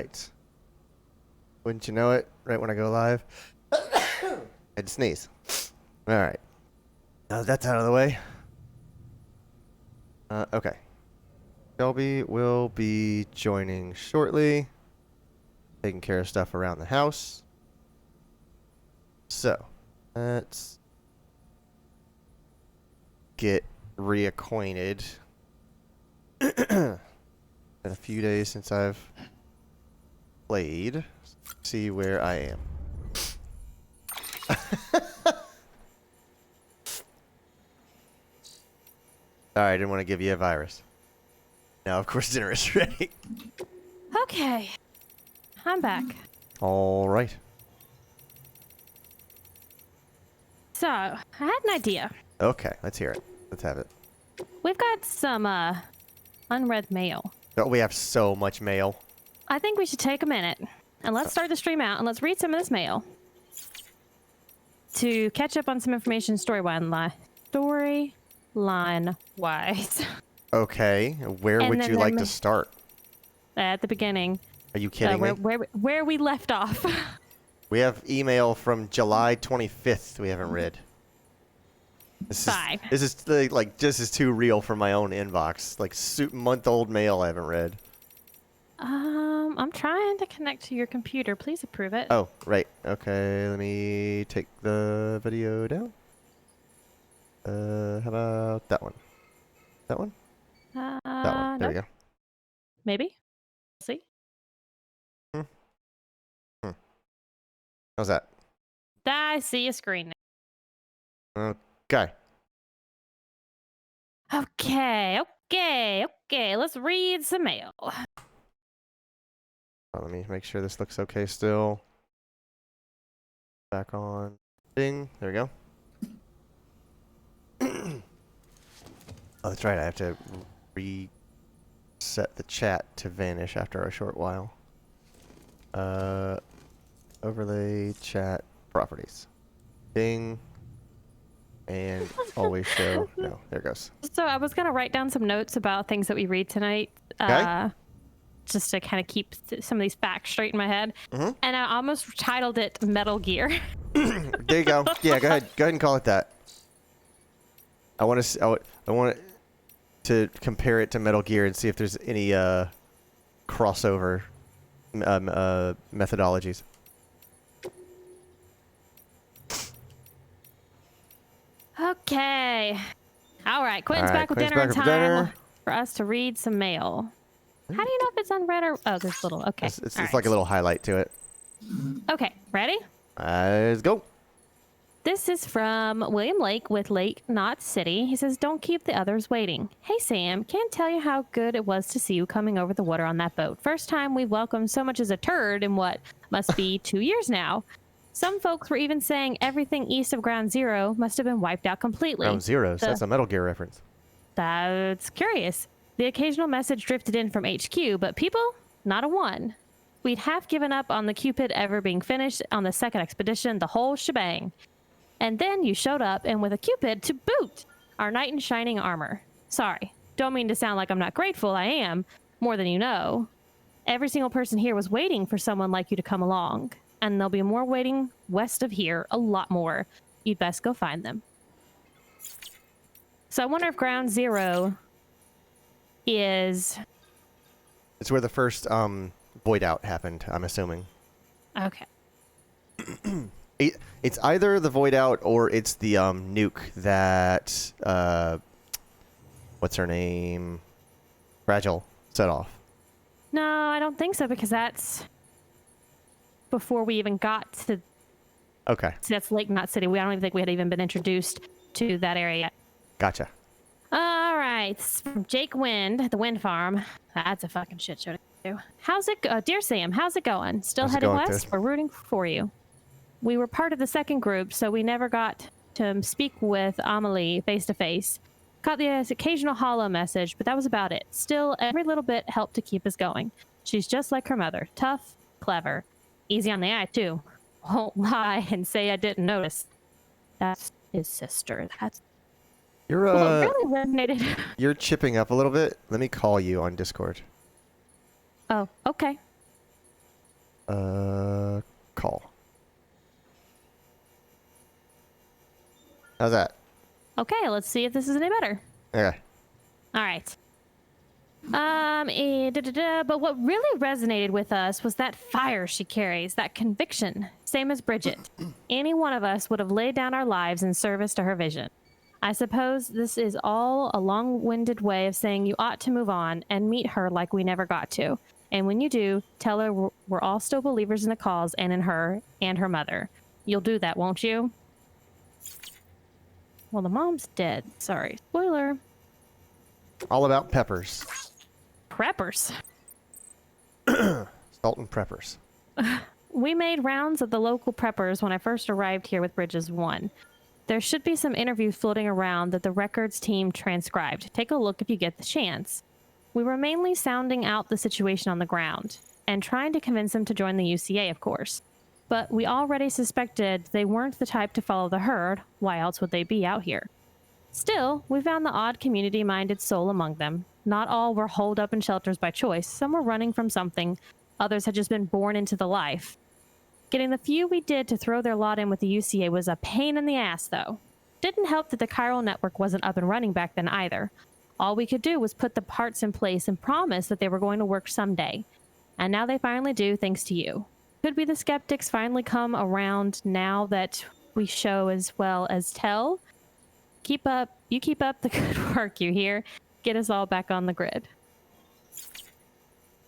right. Wouldn't you know it? Right when I go live. I'd sneeze. All right. Now that's out of the way. Okay. Shelby will be joining shortly. Taking care of stuff around the house. So, let's get reacquainted. Been a few days since I've played. See where I am. Sorry, I didn't want to give you a virus. Now, of course, dinner is ready. Okay. I'm back. All right. So, I had an idea. Okay, let's hear it. Let's have it. We've got some, unread mail. Oh, we have so much mail. I think we should take a minute and let's start the stream out and let's read some of this mail to catch up on some information storyline-wise. Okay, where And would then you there like may- to start? At the beginning. Are you kidding me? Where we left off. We have email from July 25th we haven't read. Fine. This is like just as too real for my own inbox. Like month-old mail I haven't read. I'm trying to connect to your computer. Please approve it. Oh, right. Okay, let me take the video down. How about that one? That one? That one. There we go. Maybe. We'll see. How's that? I see a screen. Okay. Okay. Let's read some mail. Let me make sure this looks okay still. Back on. Ding. There we go. Oh, that's right. I have to reset the chat to vanish after a short while. Overlay chat properties. Ding. And always show. No, there it goes. So I was going to write down some notes about things that we read tonight. Okay. Just to kind of keep some of these facts straight in my head. And I almost titled it Metal Gear. There you go. Yeah, go ahead. Go ahead and call it that. I want to compare it to Metal Gear and see if there's any crossover methodologies. Okay. All right. Quentin's All right, back with Quentin's dinner in back with time dinner. for us to read some mail. How do you know if it's unread or... Oh, there's little... Okay. It's All like right. a little highlight to it. Okay. Ready? Let's go. This is from William Lake with Lake Knot City. He says, don't keep the others waiting. Hey, Sam, can't tell you how good it was to see you coming over the water on that boat. First time we've welcomed so much as a turd in what must be 2 years now. Some folks were even saying everything east of Ground Zero must have been wiped out completely. Ground Zeroes. That's a Metal Gear reference. That's curious. The occasional message drifted in from HQ, but people, not a one. We'd half given up on the Cupid ever being finished on the second expedition, the whole shebang. And then you showed up, and with a Cupid to boot, our knight in shining armor. Sorry, don't mean to sound like I'm not grateful. I am, more than you know. Every single person here was waiting for someone like you to come along. And there'll be more waiting west of here, a lot more. You'd best go find them. So I wonder if Ground Zero is... It's where the first void out happened, I'm assuming. Okay. It's either the void out or it's the nuke that what's her name? Fragile set off. No, I don't think so, because that's before we even got to... Okay. See, that's Lake Knot City. I don't even think we had even been introduced to that area yet. Gotcha. All right. This is from Jake Wind, the wind farm. That's a fucking shit show to do. How's it dear Sam, how's it going? Still How's it heading going, west? Ted? We're rooting for you. We were part of the second group, so we never got to speak with Amelie face to face. Caught the occasional hollow message, but that was about it. Still, every little bit helped to keep us going. She's just like her mother. Tough, clever. Easy on the eye, too. Won't lie and say I didn't notice. That's his sister. That's... You're Well, it really resonated. you're chipping up a little bit. Let me call you on Discord. Oh, okay. Call. How's that? Okay, let's see if this is any better. Okay. All right. But what really resonated with us was that fire she carries, that conviction, same as Bridget. Any one of us would have laid down our lives in service to her vision. I suppose this is all a long-winded way of saying you ought to move on and meet her like we never got to. And when you do, tell her we're all still believers in the cause and in her and her mother. You'll do that, won't you? Well, the mom's dead. Sorry. Spoiler. All about peppers. Preppers. Salt and peppers. We made rounds of the local preppers when I first arrived here with Bridges 1. There should be some interviews floating around that the records team transcribed. Take a look if you get the chance. We were mainly sounding out the situation on the ground and trying to convince them to join the UCA, of course. But we already suspected they weren't the type to follow the herd. Why else would they be out here? Still, we found the odd community-minded soul among them. Not all were holed up in shelters by choice. Some were running from something. Others had just been born into the life. Getting the few we did to throw their lot in with the UCA was a pain in the ass, though. Didn't help that the chiral network wasn't up and running back then either. All we could do was put the parts in place and promise that they were going to work someday. And now they finally do, thanks to you. Could be the skeptics finally come around now that we show as well as tell. You keep up the good work, you hear? Get us all back on the grid.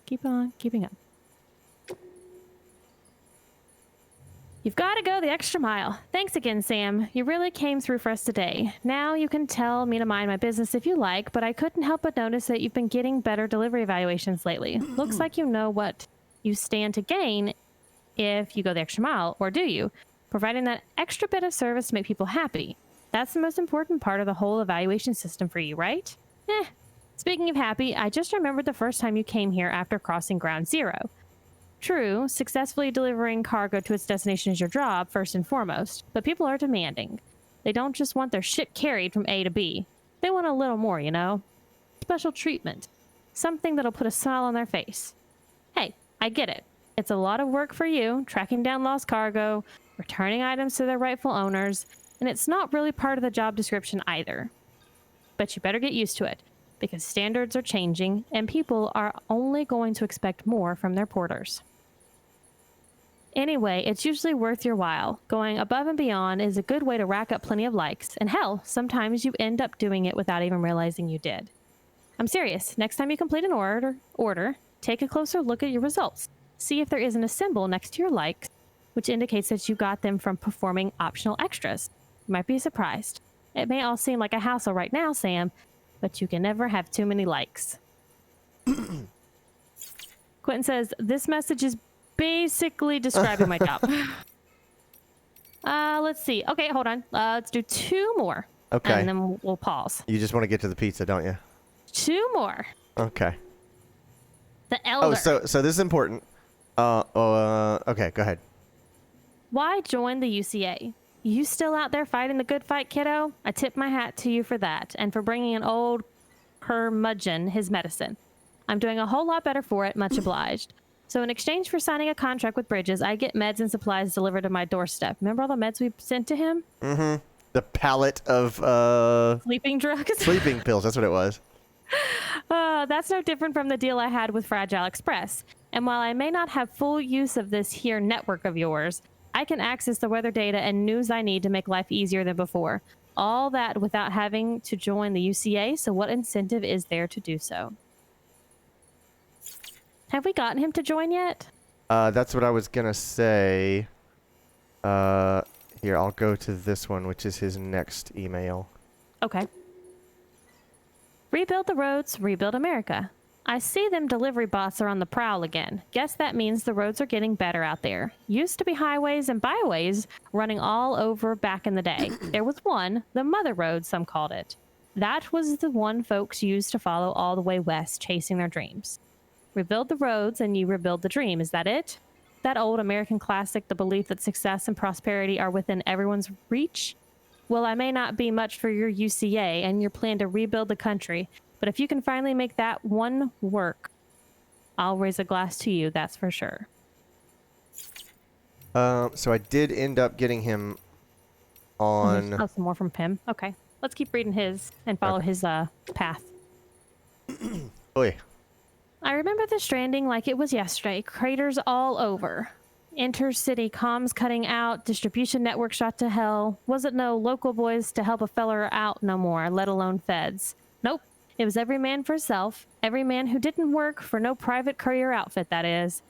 Keep on keeping up. You've got to go the extra mile. Thanks again, Sam. You really came through for us today. Now you can tell me to mind my business if you like, but I couldn't help but notice that you've been getting better delivery evaluations lately. Looks like you know what you stand to gain if you go the extra mile, or do you? Providing that extra bit of service to make people happy. That's the most important part of the whole evaluation system for you, right? Speaking of happy, I just remembered the first time you came here after crossing Ground Zero. True, successfully delivering cargo to its destination is your job, first and foremost, but people are demanding. They don't just want their ship carried from A to B. They want a little more, you know? Special treatment. Something that'll put a smile on their face. Hey, I get it. It's a lot of work for you, tracking down lost cargo, returning items to their rightful owners, and it's not really part of the job description either. But you better get used to it, because standards are changing, and people are only going to expect more from their porters. Anyway, it's usually worth your while. Going above and beyond is a good way to rack up plenty of likes, and hell, sometimes you end up doing it without even realizing you did. I'm serious. Next time you complete an order, take a closer look at your results. See if there isn't a symbol next to your likes, which indicates that you got them from performing optional extras. You might be surprised. It may all seem like a hassle right now, Sam, but you can never have too many likes. Quentin says, this message is basically describing my job. Let's see. Okay, hold on. Let's do 2 more. Okay. And then we'll pause. You just want to get to the pizza, don't you? 2 more. Okay. The elder. Oh, so this is important. Okay, go ahead. Why join the UCA? You still out there fighting the good fight, kiddo? I tip my hat to you for that, and for bringing an old curmudgeon his medicine. I'm doing a whole lot better for it, much obliged. So in exchange for signing a contract with Bridges, I get meds and supplies delivered to my doorstep. Remember all the meds we sent to him? Mm-hmm. The pallet of Sleeping drugs? sleeping pills, that's what it was. That's no different from the deal I had with Fragile Express. And while I may not have full use of this here network of yours, I can access the weather data and news I need to make life easier than before. All that without having to join the UCA, so what incentive is there to do so? Have we gotten him to join yet? That's what I was gonna say. Here, I'll go to this one, which is his next email. Okay. Rebuild the roads, rebuild America. I see them delivery bots are on the prowl again. Guess that means the roads are getting better out there. Used to be highways and byways running all over back in the day. There was one, the mother road, some called it. That was the one folks used to follow all the way west, chasing their dreams. Rebuild the roads and you rebuild the dream. Is that it? That old American classic, the belief that success and prosperity are within everyone's reach? Well, I may not be much for your UCA and your plan to rebuild the country, but if you can finally make that one work, I'll raise a glass to you, that's for sure. So I did end up getting him on. Oh, some more from Pim. Okay. Let's keep reading his and follow his path. Oy. I remember the Stranding like it was yesterday. Craters all over. Intercity comms cutting out. Distribution network shot to hell. Wasn't no local boys to help a feller out no more, let alone feds. Nope. It was every man for himself. Every man who didn't work for no private courier outfit, that is.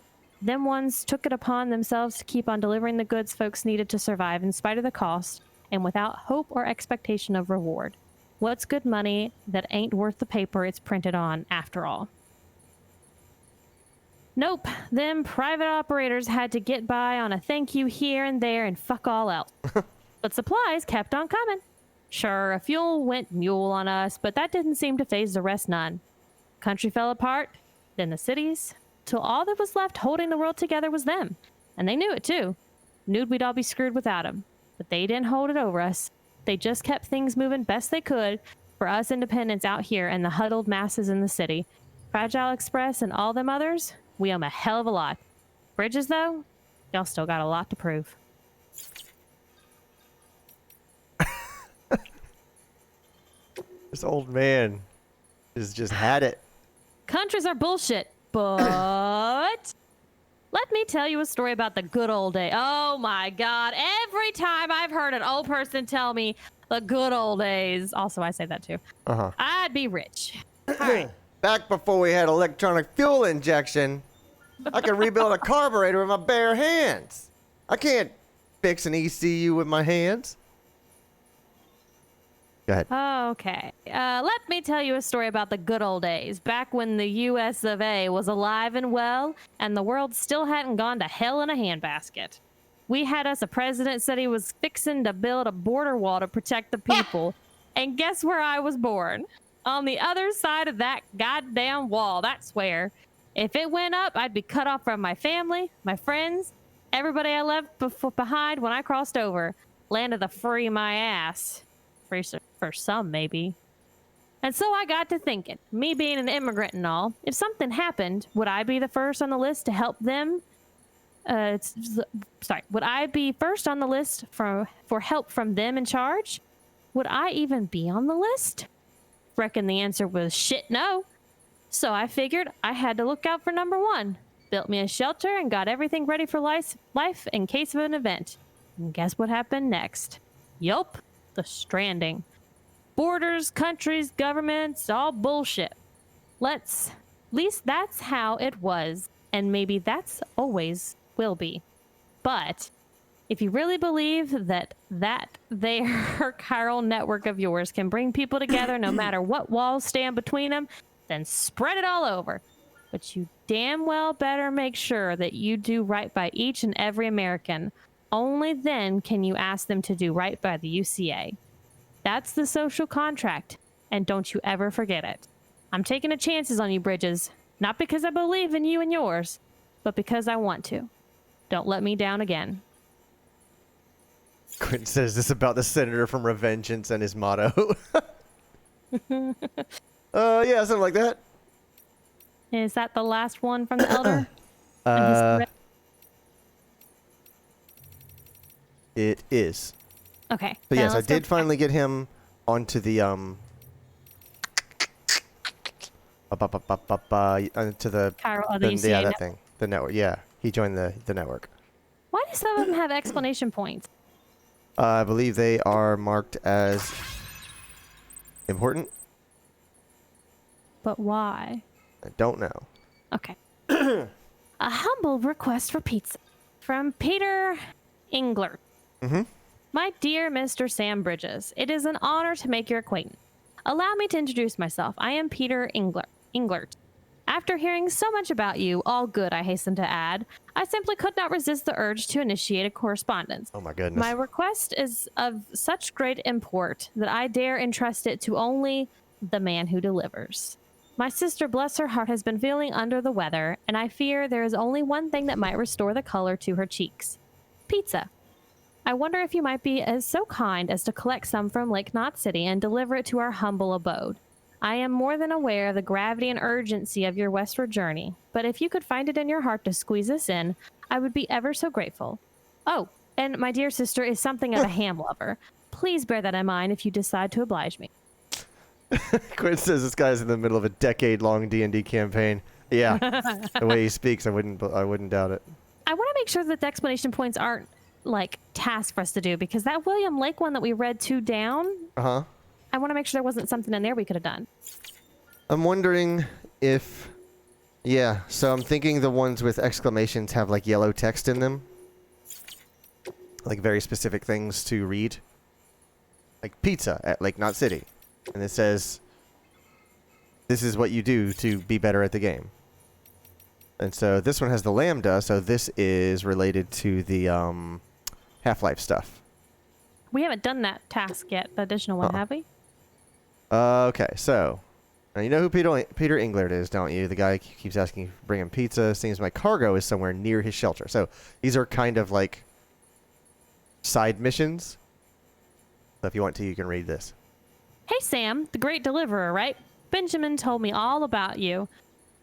Them ones took it upon themselves to keep on delivering the goods folks needed to survive in spite of the cost and without hope or expectation of reward. What's good money that ain't worth the paper it's printed on, after all? Nope, them private operators had to get by on a thank you here and there and fuck all else. But supplies kept on coming. Sure, a fuel went mule on us, but that didn't seem to faze the rest none. Country fell apart, then the cities, till all that was left holding the world together was them. And they knew it too. Knew we'd all be screwed without them. But they didn't hold it over us. They just kept things moving best they could for us independents out here and the huddled masses in the city. Fragile Express and all them others, we owe 'em a hell of a lot. Bridges, though, y'all still got a lot to prove. This old man has just had it. Countries are bullshit, but let me tell you a story about the good old days. Oh my God. Every time I've heard an old person tell me the good old days, also I say that too, I'd be rich. All right. Back before we had electronic fuel injection, I could rebuild a carburetor with my bare hands. I can't fix an ECU with my hands. Go ahead. Okay. Let me tell you a story about the good old days, back when the US of A was alive and well, and the world still hadn't gone to hell in a handbasket. We had us a president said he was fixing to build a border wall to protect the people. And guess where I was born? On the other side of that goddamn wall, that's where. If it went up, I'd be cut off from my family, my friends, everybody I left behind when I crossed over. Land of the free my ass. Free for some, maybe. And so I got to thinking, me being an immigrant and all, if something happened, would I be the first on the list to help them? Would I be first on the list for help from them in charge? Would I even be on the list? Reckon the answer was shit no. So I figured I had to look out for number one. Built me a shelter and got everything ready for life in case of an event. And guess what happened next? Yup, the Stranding. Borders, countries, governments, all bullshit. At least that's how it was, and maybe that's always will be. But if you really believe that their chiral network of yours can bring people together no matter what walls stand between them, then spread it all over. But you damn well better make sure that you do right by each and every American. Only then can you ask them to do right by the UCA. That's the social contract, and don't you ever forget it. I'm taking a chances on you, Bridges, not because I believe in you and yours, but because I want to. Don't let me down again. Quentin says this about the senator from Revengeance and his motto. Yeah, something like that. Is that the last one from the Elder? It is. Okay. So yes, I did finally get him onto the to the UCA that thing, the network. Yeah, he joined the network. Why do some of them have explanation points? I believe they are marked as important. But why? I don't know. Okay. A humble request for pizza from Peter Englert. Mm-hmm. My dear Mr. Sam Bridges, it is an honor to make your acquaintance. Allow me to introduce myself. I am Peter Englert. After hearing so much about you, all good, I hasten to add, I simply could not resist the urge to initiate a correspondence. Oh my goodness. My request is of such great import that I dare entrust it to only the man who delivers. My sister, bless her heart, has been feeling under the weather, and I fear there is only one thing that might restore the color to her cheeks. Pizza. I wonder if you might be so kind as to collect some from Lake Knot City and deliver it to our humble abode. I am more than aware of the gravity and urgency of your westward journey, but if you could find it in your heart to squeeze us in, I would be ever so grateful. Oh, and my dear sister is something of a ham lover. Please bear that in mind if you decide to oblige me. Quinn says this guy's in the middle of a decade-long D&D campaign. Yeah, the way he speaks, I wouldn't doubt it. I want to make sure that the explanation points aren't like tasks for us to do, because that William Lake one that we read 2 down, Uh-huh. I want to make sure there wasn't something in there we could have done. I'm wondering if... Yeah, so I'm thinking the ones with exclamations have like yellow text in them. Like very specific things to read. Like pizza at Lake Knot City. And it says, this is what you do to be better at the game. And so this one has the lambda, so this is related to the Half-Life stuff. We haven't done that task yet, the additional one, have we? Okay, so... Now you know who Peter Englert is, don't you? The guy who keeps asking to bring him pizza. Seems my cargo is somewhere near his shelter. So these are kind of like side missions. So if you want to, you can read this. Hey, Sam, the great deliverer, right? Benjamin told me all about you.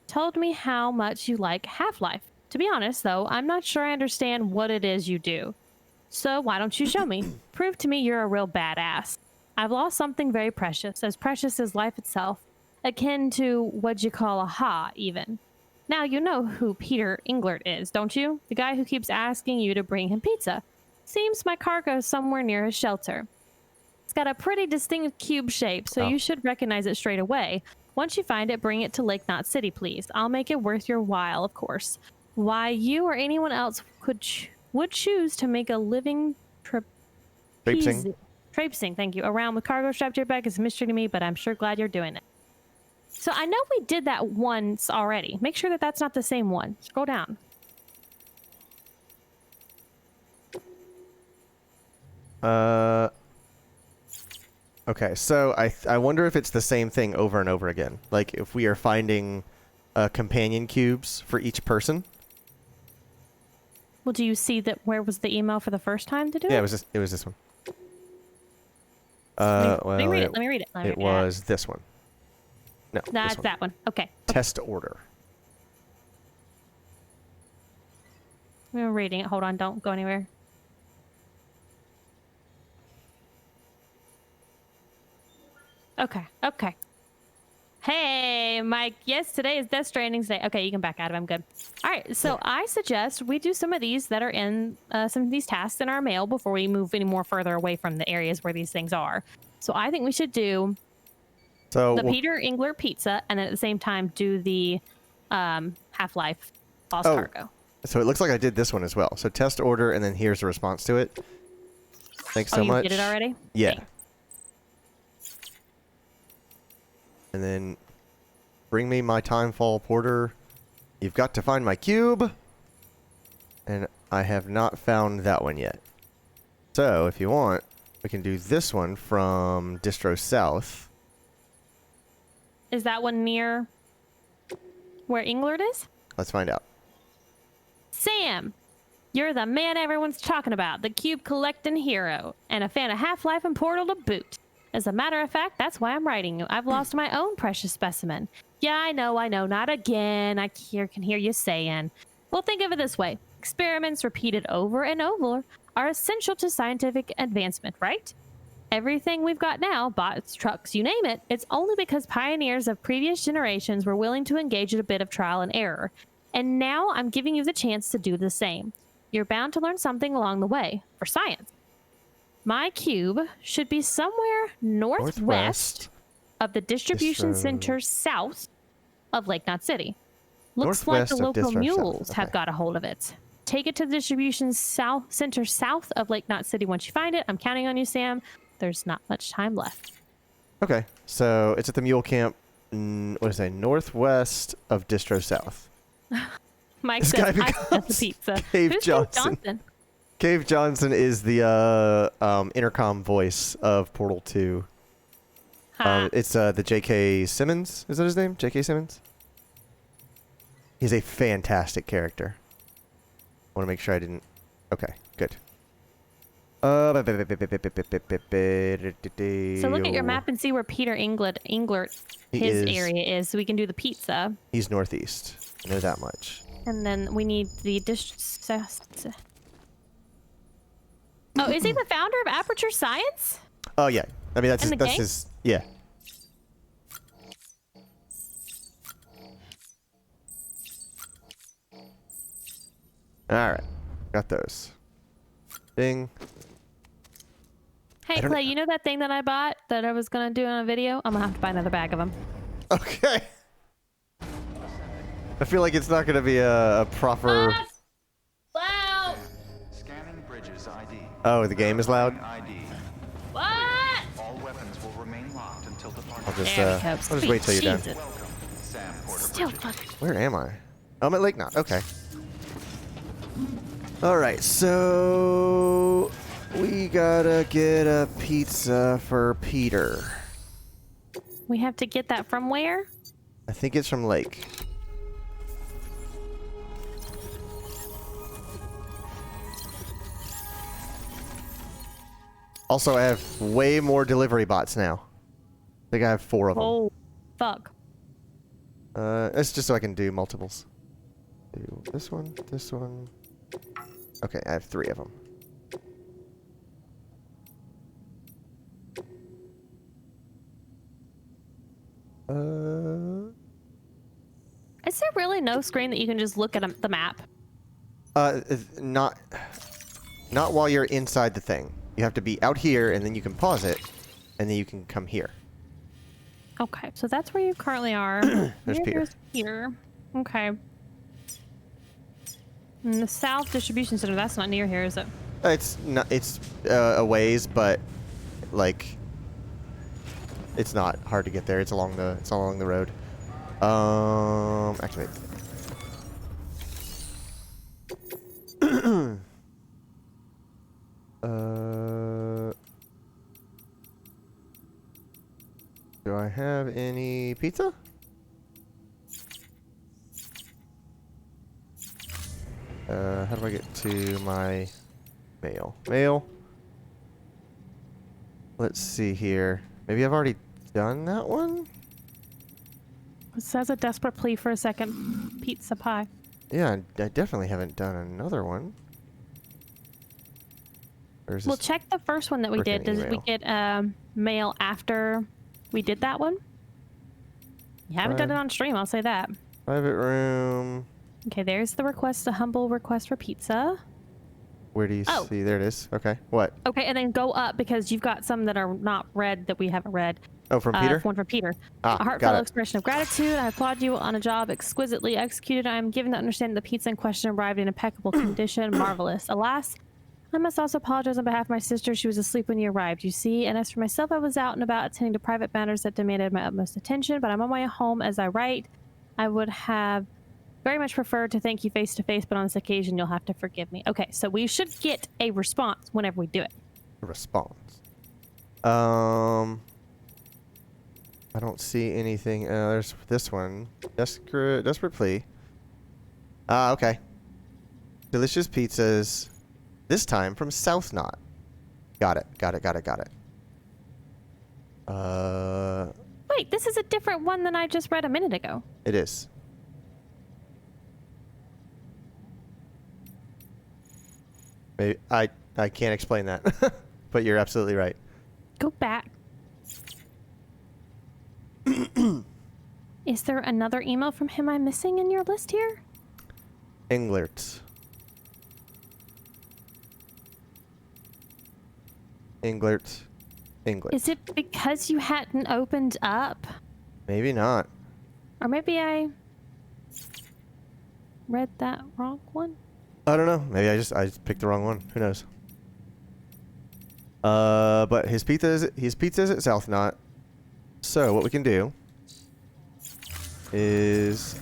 Told me how much you like Half-Life. To be honest, though, I'm not sure I understand what it is you do. So why don't you show me? Prove to me you're a real badass. I've lost something very precious as life itself. Akin to what you call a ha, even. Now you know who Peter Englert is, don't you? The guy who keeps asking you to bring him pizza. Seems my cargo's somewhere near his shelter. It's got a pretty distinct cube shape, so you should recognize it straight away. Once you find it, bring it to Lake Knot City, please. I'll make it worth your while, of course. Why you or anyone else would choose to make a living traipsing, thank you, around with cargo strapped to your back is a mystery to me, but I'm sure glad you're doing it. So I know we did that once already. Make sure that that's not the same one. Scroll down. Okay, so I wonder if it's the same thing over and over again. Like if we are finding companion cubes for each person. Well, do you see that? Where was the email for the first time to do it? Yeah, it was this one. Let me read it. Let me read it. It was this one. No, that's that one. Okay. Test order. I'm reading it. Hold on. Don't go anywhere. Okay. Okay. Hey, Mike. Yes, today is Death Stranding's day. Okay, you can back out of it. I'm good. All right. So I suggest we do some of these that are in some of these tasks in our mail before we move any more further away from the areas where these things are. So I think we should do the Peter Englert pizza, and at the same time do the Half-Life Lost Cargo. So it looks like I did this one as well. So test order, and then here's the response to it. Thanks so much. You did it already? Yeah. Okay. And then bring me my Timefall Porter. You've got to find my cube. And I have not found that one yet. So if you want, we can do this one from Distro South. Is that one near where Englert is? Let's find out. Sam, you're the man everyone's talking about, the cube collecting hero, and a fan of Half-Life and Portal to boot. As a matter of fact, that's why I'm writing you. I've lost my own precious specimen. Yeah, I know, not again. I can hear you saying. Well, think of it this way. Experiments repeated over and over are essential to scientific advancement, right? Everything we've got now, bots, trucks, you name it, it's only because pioneers of previous generations were willing to engage in a bit of trial and error. And now I'm giving you the chance to do the same. You're bound to learn something along the way, for science. My cube should be somewhere northwest of the distribution center south of Lake Knot City. Looks like the local mules have got a hold of it. Take it to the distribution center south of Lake Knot City once you find it. I'm counting on you, Sam. There's not much time left. Okay, so it's at the mule camp, what is it, northwest of Distro South. Mike says, I the pizza. Cave Johnson. Cave Johnson is the intercom voice of Portal 2. It's the J.K. Simmons. Is that his name? J.K. Simmons? He's a fantastic character. I want to make sure I didn't... Okay, good. So look at your map and see where Peter Englert his area is, so we can do the pizza. He's northeast. I know that much. And then we need the Oh, is he the founder of Aperture Science? Oh yeah. I mean that's And his, the that's gang? his. Yeah. All right. Got those. Ding. Hey, I don't- Clay, you know that thing that I bought that I was going to do on a video? I'm going to have to buy another bag of them. Okay. I feel like it's not going to be a proper. Wow! Scanning bridges ID. Oh, the game is loud. ID. What? All weapons will remain locked until departure. I'll just There we go. I'll just wait till you're done. Jesus. Welcome, Sam Porter. Still fucking. Where am I? Oh, I'm at Lake Knot. Okay. All right, so we gotta get a pizza for Peter. We have to get that from where? I think it's from Lake. Also, I have way more delivery bots now. I think I have 4 of them. Oh, fuck. It's just so I can do multiples. Do this one, this one. Okay, I have 3 of them. Is there really no screen that you can just look at the map? Not while you're inside the thing. You have to be out here, and then you can pause it, and then you can come here. Okay, so that's where you currently are. There's Peter. Here's here. Okay. And the South Distribution Center, that's not near here, is it? It's not. It's a ways, but like, it's not hard to get there. It's along the. It's along the road. Activate. Do I have any pizza? How do I get to my mail? Mail. Let's see here. Maybe I've already done that one? It says a desperate plea for a second pizza pie. Yeah, I definitely haven't done another one. Or is Well, this check the first one that we did. frickin' Did we email? get mail after we did that one? You haven't done it on stream, I'll say that. private room? Okay, there's the request, a humble request for pizza. Where do you Oh. see? There it is. Okay. What? Okay, and then go up because you've got some that are not read that we haven't read. Oh, from Peter? One from Peter. Ah, A got heartfelt it. expression of gratitude. I applaud you on a job exquisitely executed. I am given to understand the pizza in question arrived in impeccable condition. Marvelous. Alas, I must also apologize on behalf of my sister. She was asleep when you arrived, you see. And as for myself, I was out and about attending to private matters that demanded my utmost attention, but I'm on my way home as I write. I would have very much preferred to thank you face to face, but on this occasion, you'll have to forgive me. Okay, so we should get a response whenever we do it. Response. I don't see anything. There's this one. Desperate plea. Ah, okay. Delicious pizzas. This time from South Knot. Got it. Wait, this is a different one than I just read a minute ago. It is. Maybe I can't explain that, but you're absolutely right. Go back. Is there another email from him I'm missing in your list here? Englert. Is it because you hadn't opened up? Maybe not. Or maybe I read that wrong one? I don't know. Maybe I just picked the wrong one. Who knows? But his pizza is at South Knot. So what we can do is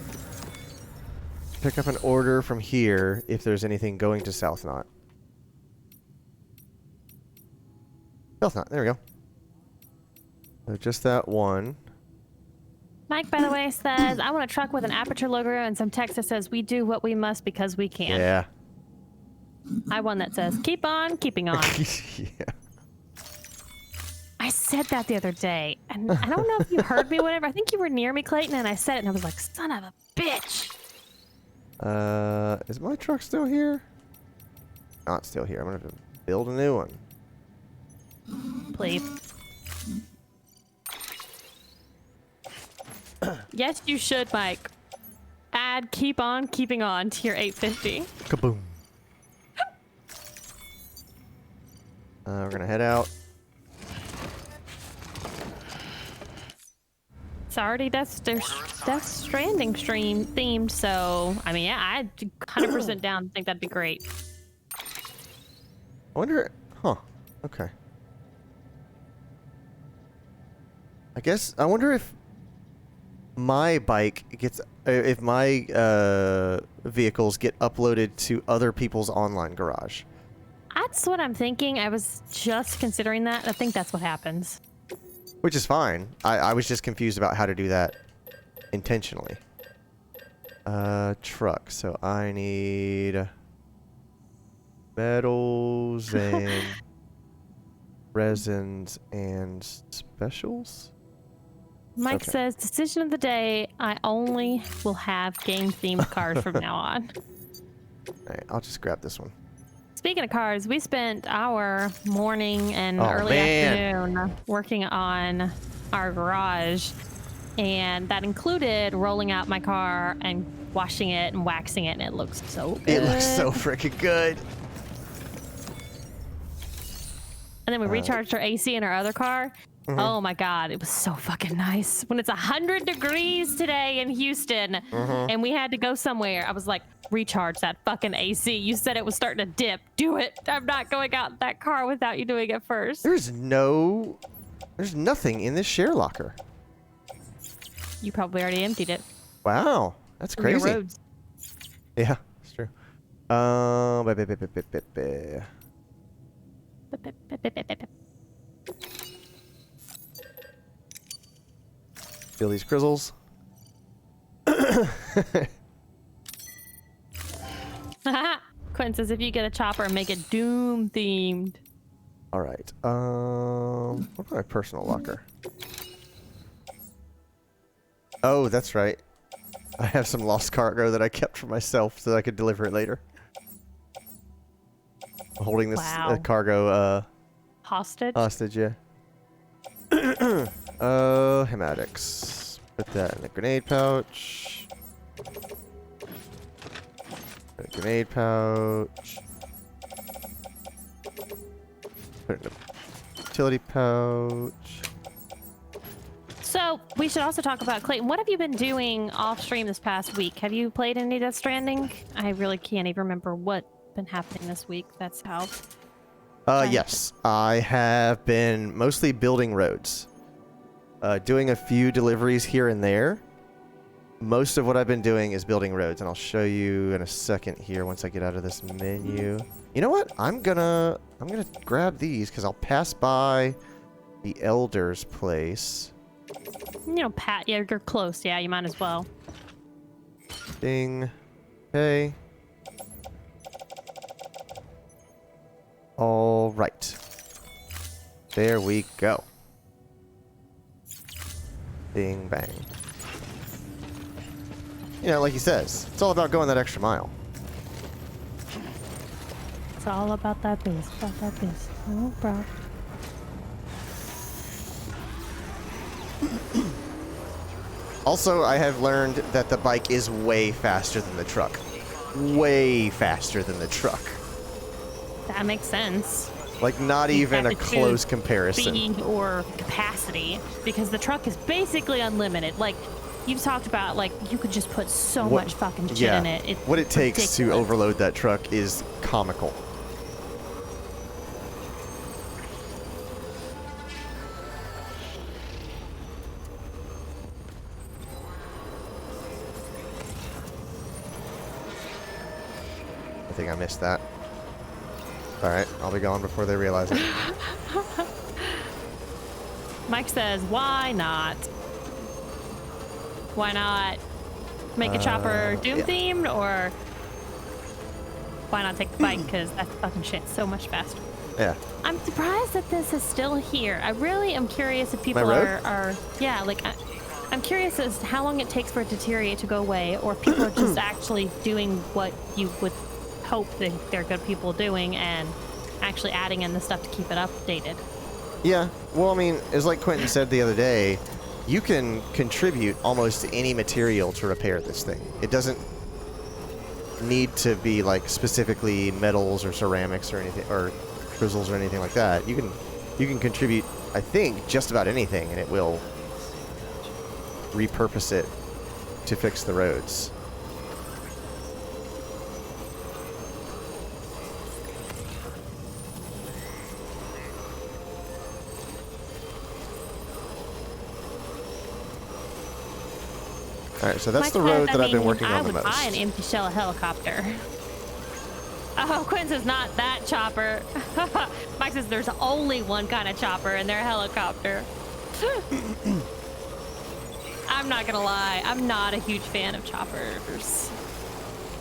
pick up an order from here if there's anything going to South Knot. South Knot. There we go. So just that one. Mike, by the way, says, I want a truck with an Aperture logo and some text that says, we do what we must because we can. Yeah. I one that says, keep on keeping on. Yeah. I said that the other day, and I don't know if you heard me, whatever. I think you were near me, Clayton, and I said it, and I was like, son of a bitch. Is my truck still here? Not still here. I'm gonna have to Build a new one. Please. Yes, you should, Mike. Add keep on keeping on to your 850. Kaboom. We're gonna head out. It's already Death Stranding stream themed, so I mean, yeah, I'd 100% down. I think that'd be great. I wonder. Huh. Okay. I wonder if my bike gets, if my vehicles get uploaded to other people's online garage. That's what I'm thinking. I was just considering that. I think that's what happens. Which is fine. I was just confused about how to do that intentionally. Truck. So I need metals and resins and specials. Mike Okay. says, decision of the day, I only will have game-themed cars from now on. Alright, I'll just grab this one. Speaking of cars, we spent our morning and Oh, early man. afternoon working on our garage, and that included rolling out my car and washing it and waxing it, and it looks so good. It looks so freaking good. And then we recharged our AC in our other car. Oh my God, it was so fucking nice. When it's 100 degrees today in Houston and we had to go somewhere, I was like, recharge that fucking AC. You said it was starting to dip. Do it. I'm not going out in that car without you doing it first. There's nothing in this share locker. You probably already emptied it. Wow, that's From your crazy. roads. Yeah, it's true. Feel these grizzles. Quinn says if you get a chopper, make it Doom themed. All right. What's my personal locker? Oh, that's right. I have some lost cargo that I kept for myself so that I could deliver it later. I'm holding this Wow. cargo Hostage. hostage, yeah. Hematics. Put that in the grenade pouch. Put a grenade pouch. Put it in the utility pouch. So we should also talk about Clayton. What have you been doing off stream this past week? Have you played any Death Stranding? I really can't even remember what's been happening this week. That's how. Yes. I have been mostly building roads. Doing a few deliveries here and there. Most of what I've been doing is building roads, and I'll show you in a second here once I get out of this menu. You know what? I'm gonna grab these because I'll pass by the Elder's place. You know, Pat, yeah, you're close. Yeah, you might as well. Ding. Okay. All right. There we go. Bing, bang. You know, like he says, it's all about going that extra mile. It's all about that biz. About that biz. No problem. Also, I have learned that the bike is way faster than the truck. Way faster than the truck. That makes sense. Like, not even a have to choose close comparison. Speed or capacity, because the truck is basically unlimited. Like, you've talked about, like, you could just put so What- much fucking shit yeah, in it. It's what it takes to ridiculous. overload that truck is comical. I think I missed that. Alright, I'll be gone before they realize it. Mike says, why not? Why not make a chopper Doom yeah. themed, or why not take the bike? Because that fucking shit's so much faster. Yeah. I'm surprised that this is still here. I really am curious if people My road? are yeah, like I'm curious as to how long it takes for it to deteriorate to go away, or if people are just actually doing what you would hope that they're good people doing and actually adding in the stuff to keep it updated. Yeah, well, I mean, it's like Quentin said the other day, you can contribute almost any material to repair this thing. It doesn't need to be like specifically metals or ceramics or anything, or crystals or anything like that. You can contribute, I think, just about anything, and it will repurpose it to fix the roads. Alright, so that's Mike the says, road that I've been mean, working on the I would buy an most. empty shell helicopter. Oh, Quinn says not that chopper. Mike says there's only one kind of chopper, and they're a helicopter. I'm not gonna lie, I'm not a huge fan of choppers.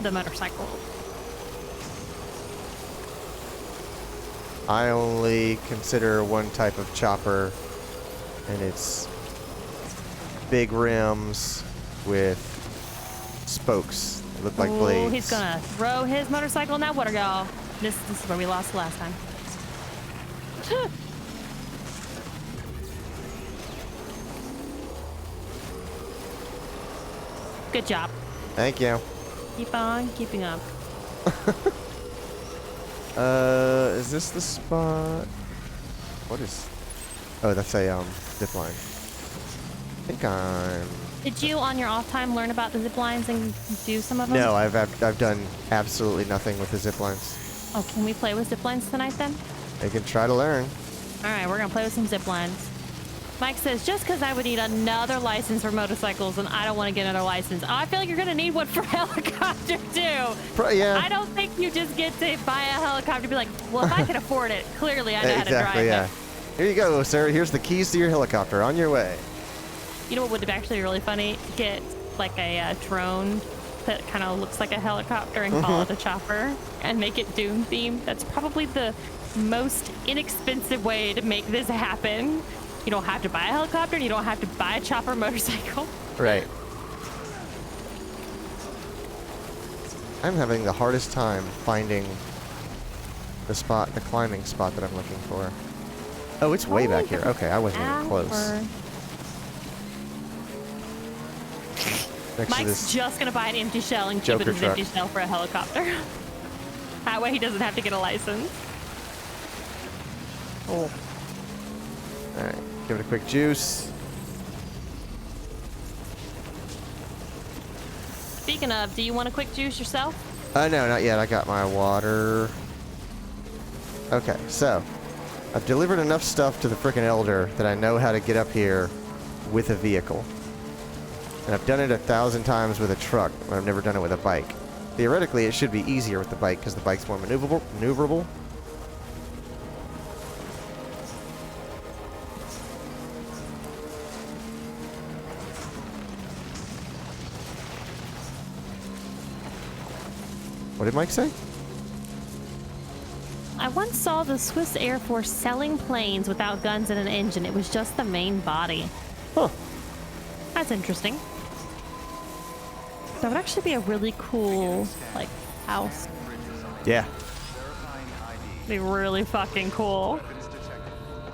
The motorcycle. I only consider one type of chopper, and it's big rims with spokes that look like blades. He's gonna throw his motorcycle in that water, y'all. This is where we lost last time. Good job. Thank you. Keep on keeping up. Is this the spot? What is... Oh, that's a, zip line. I think I'm... Did you, on your off time, learn about the zip lines and do some of them? No, I've done absolutely nothing with the zip lines. Oh, can we play with zip lines tonight then? I can try to learn. All right, we're gonna play with some zip lines. Mike says, just because I would need another license for motorcycles and I don't want to get another license. Oh, I feel like you're gonna need one for a helicopter too. Yeah. I don't think you just get to buy a helicopter and be like, well, if I can afford it, clearly I know how to drive it. Here you go, sir. Here's the keys to your helicopter. On your way. You know what would have actually really funny? Get like a drone that kind of looks like a helicopter and call it a chopper and make it Doom themed. That's probably the most inexpensive way to make this happen. You don't have to buy a helicopter and you don't have to buy a chopper motorcycle. Right. I'm having the hardest time finding the climbing spot that I'm looking for. Oh, it's way back here. Okay, I wasn't even close. Next to Mike's this just gonna buy an empty shell and keep it Joker as an empty shell for a helicopter. That way he doesn't have to get a license. Oh. Alright, give it a quick juice. Speaking of, do you want a quick juice yourself? No, not yet. I got my water. Okay, so I've delivered enough stuff to the frickin' Elder that I know how to get up here with a vehicle. And I've done it 1,000 times with a truck, but I've never done it with a bike. Theoretically, it should be easier with the bike because the bike's more maneuverable. What did Mike say? I once saw the Swiss Air Force selling planes without guns and an engine. It was just the main body. Huh. That's interesting. That would actually be a really cool, like, house. Yeah. Verifying ID. Be really fucking cool. Weapons detected.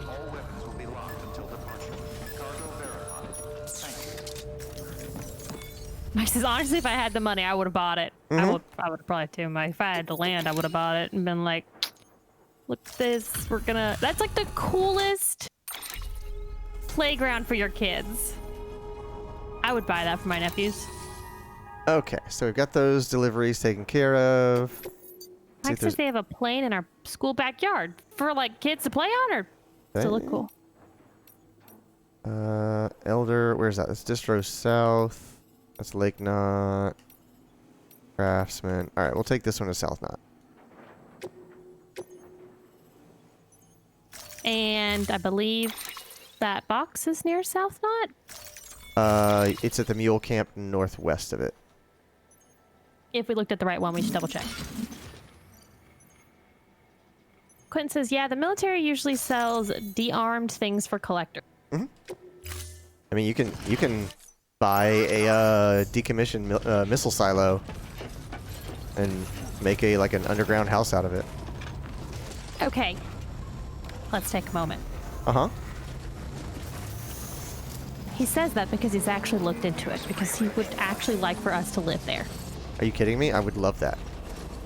All weapons will be locked until departure. Cargo verified. Thank you. Mike says, honestly, if I had the money, I would have bought it. I would have probably too. If I had the land, I would have bought it and been like, look at this. That's like the coolest playground for your kids. I would buy that for my nephews. Okay, so we've got those deliveries taken care of. Mike says they have a plane in our school backyard for like kids to play on, or to look cool. Elder, where's that? That's Distro South. That's Lake Knot. Craftsman. Alright, we'll take this one to South Knot. And I believe that box is near South Knot. It's at the Mule Camp northwest of it. If we looked at the right one, we should double check. Quentin says, yeah, the military usually sells de-armed things for collectors. I mean, you can buy a decommissioned missile silo and make an underground house out of it. Okay. Let's take a moment. Uh-huh. He says that because he's actually looked into it, because he would actually like for us to live there. Are you kidding me? I would love that.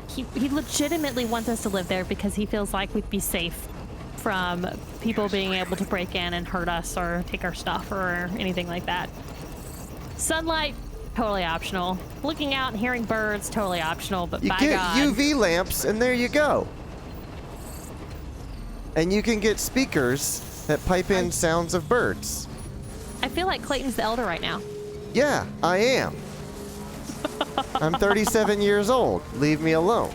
He legitimately wants us to live there because he feels like we'd be safe from people being able to break in and hurt us or take our stuff or anything like that. Sunlight, totally optional. Looking out and hearing birds, totally optional, but You by get God. UV lamps, and there you go. And you can get speakers that pipe in sounds of birds. I feel like Clayton's the elder right now. Yeah, I am. I'm 37 years old. Leave me alone.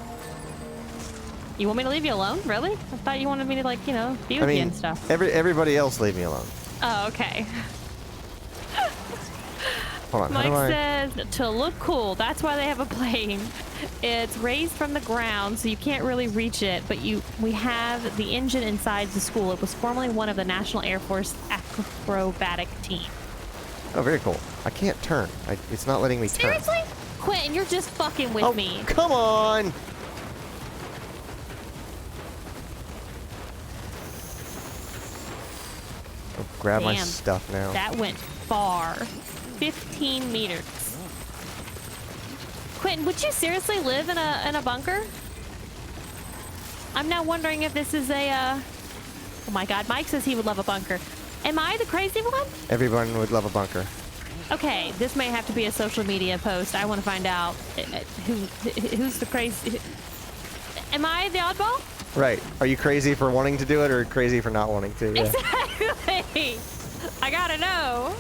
You want me to leave you alone? Really? I thought you wanted me to, like, you know, be with I you mean, and stuff. everybody else leave me alone. Oh, okay. Hold on, Mike how do I... says to look cool. That's why they have a plane. It's raised from the ground, so you can't really reach it. But we have the engine inside the school. It was formerly one of the National Air Force acrobatic team. Oh, very cool. I can't turn. It's not letting me turn. Seriously? Quentin, you're just fucking with me. Come on! Oh, grab my Damn. stuff now. That went far. 15 meters. Quentin, would you seriously live in a bunker? I'm now wondering if this is a, Oh my God, Mike says he would love a bunker. Am I the crazy one? Everyone would love a bunker. Okay, this may have to be a social media post. I want to find out who's the crazy... Am I the oddball? Right. Are you crazy for wanting to do it or crazy for not wanting to? Yeah. Exactly. I gotta know.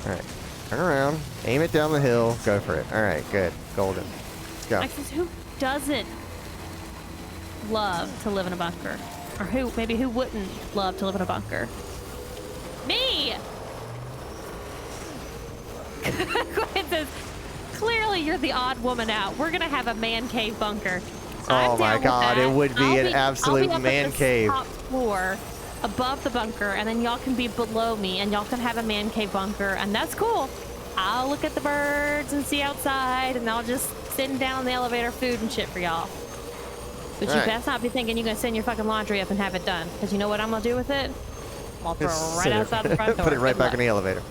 Alright. Turn around. Aim it down the hill. Go for it. Alright, good. Golden. Let's go. Mike says, who doesn't love to live in a bunker? Or who wouldn't love to live in a bunker? Me! Quinn says, clearly you're the odd woman out. We're gonna have a man cave bunker. Oh my God, it would be an absolute man cave. Top floor above the bunker, and then y'all can be below me, and y'all can have a man cave bunker, and that's cool. I'll look at the birds and see outside, and I'll just send down the elevator food and shit for y'all. But you best not be thinking you're gonna send your fucking laundry up and have it done, because you know what I'm gonna do with it? I'm gonna throw it right outside the front door. Put it right back in the elevator.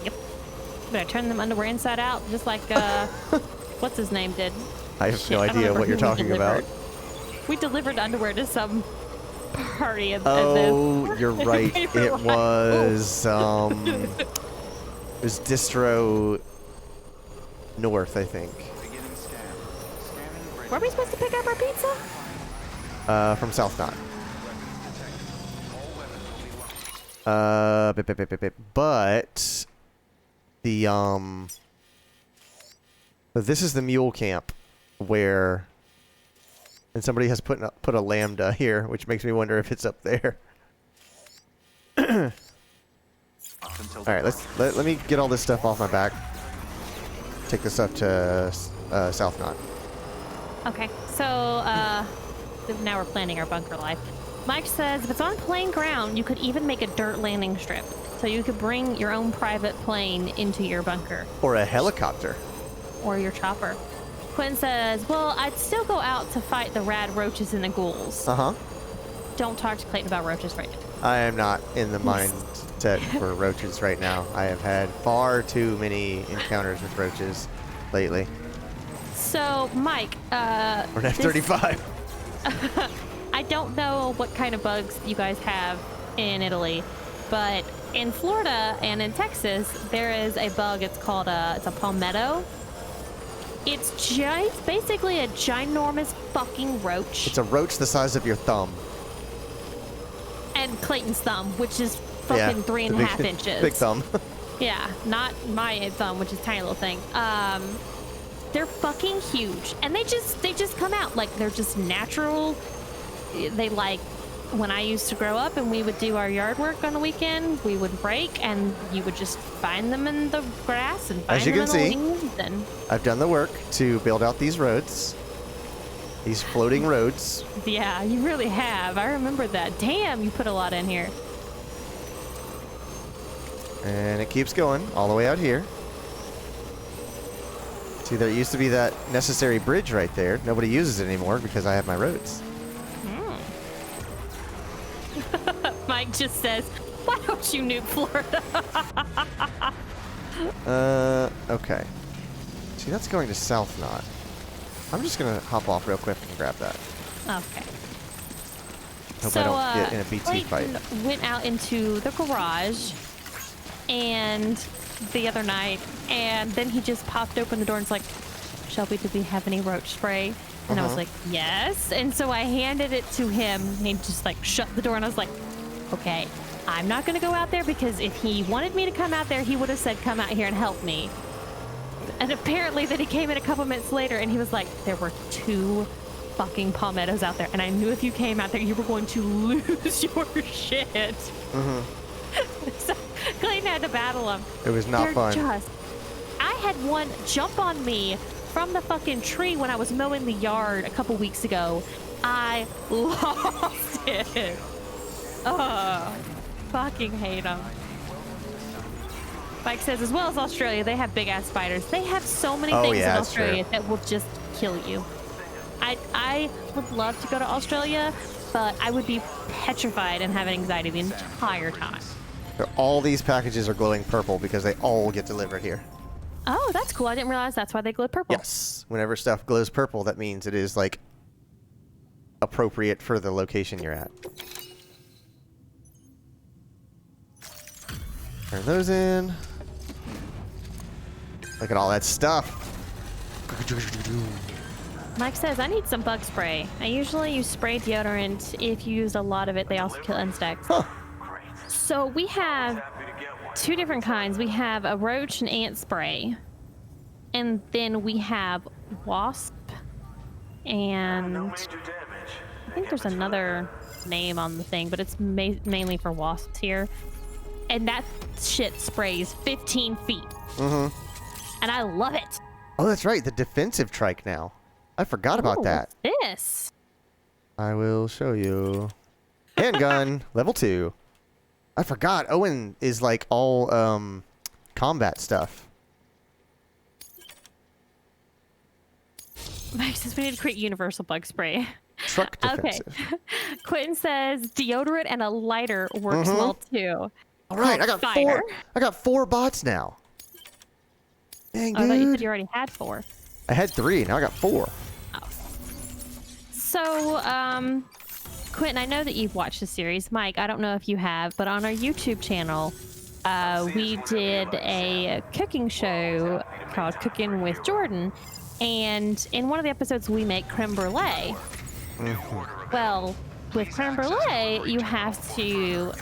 Yep. Better turn them underwear inside out, just like what's his name did. I have no idea what you're talking about. We delivered underwear to some party at Oh, you're right. It was Distro North, I think. Beginning scan. Scanning. Were we supposed to pick up our pizza? From South Knot. But the this is the mule camp where, and somebody has put a lambda here, which makes me wonder if it's up there. All right, let me get all this stuff off my back. Take this up to South Knot. Okay, so now we're planning our bunker life. Mike says if it's on plain ground, you could even make a dirt landing strip, so you could bring your own private plane into your bunker. Or a helicopter. Or your chopper. Quinn says, well, I'd still go out to fight the rad roaches and the ghouls. Uh-huh. Don't talk to Clayton about roaches right now. I am not in the mindset for roaches right now. I have had far too many encounters with roaches lately. So, Mike, We're at F-35. I don't know what kind of bugs you guys have in Italy, but in Florida and in Texas, there is a bug. It's called it's a palmetto. It's basically a ginormous fucking roach. It's a roach the size of your thumb. And Clayton's thumb, which is fucking 3.5 inches. Big thumb. Yeah, not my thumb, which is a tiny little thing. They're fucking huge, and they just come out like they're just natural. They like when I used to grow up and we would do our yard work on the weekend, we would break and you would just find them in the grass and find As you them can in see, the leaves. And I've done the work to build out these roads. These floating roads. yeah, you really have. I remember that. Damn, you put a lot in here. And it keeps going all the way out here. See, there used to be that necessary bridge right there. Nobody uses it anymore because I have my roads. Mike just says, why don't you nuke Florida? Okay. See, that's going to South Knot. I'm just going to hop off real quick and grab that. Okay. Hope I don't get in a BT fight. Clayton went out into the garage and the other night, and then he just popped open the door and was like, Shelby, did we have any roach spray? And I was like, yes. And so I handed it to him, and he just like shut the door, and I was like, okay, I'm not going to go out there, because if he wanted me to come out there, he would have said, come out here and help me. And apparently then he came in a couple minutes later, and he was like, there were 2 fucking palmettos out there, and I knew if you came out there, you were going to lose your shit. So Clayton had to battle them. It was not fun. I had one jump on me from the fucking tree when I was mowing the yard a couple weeks ago. I lost it. Fucking hate them. Mike says, as well as Australia, they have big ass spiders. They have so many things in Australia that will just kill you. I would love to go to Australia, but I would be petrified and have anxiety the entire time. All these packages are glowing purple because they all get delivered here. Oh, that's cool. I didn't realize that's why they glow purple. Yes. Whenever stuff glows purple, that means it is, like, appropriate for the location you're at. Turn those in. Look at all that stuff. Mike says, I need some bug spray. I usually use spray deodorant. If you use a lot of it, they also kill insects. Huh. So we have 2 different kinds. We have a roach and ant spray. And then we have wasp. And I think there's another name on the thing, but it's mainly for wasps here. And that shit sprays 15 feet. And I love it. Oh, that's right. The defensive trike now. I forgot about that. What's this? I will show you. Handgun, level 2. I forgot. Owen is like all combat stuff. Mike says we need to create universal bug spray. Truck defensive. Okay. Quentin says deodorant and a lighter works well too. All right, I got Fire. 4. I got 4 bots now. Dang, Oh, I thought you said dude. you already had 4. I had 3. Now I got 4. So, Quentin, I know that you've watched the series. Mike, I don't know if you have, but on our YouTube channel, we did a cooking show called Cooking with Jordan. And in one of the episodes, we make creme brulee. Well, with creme brulee, you have to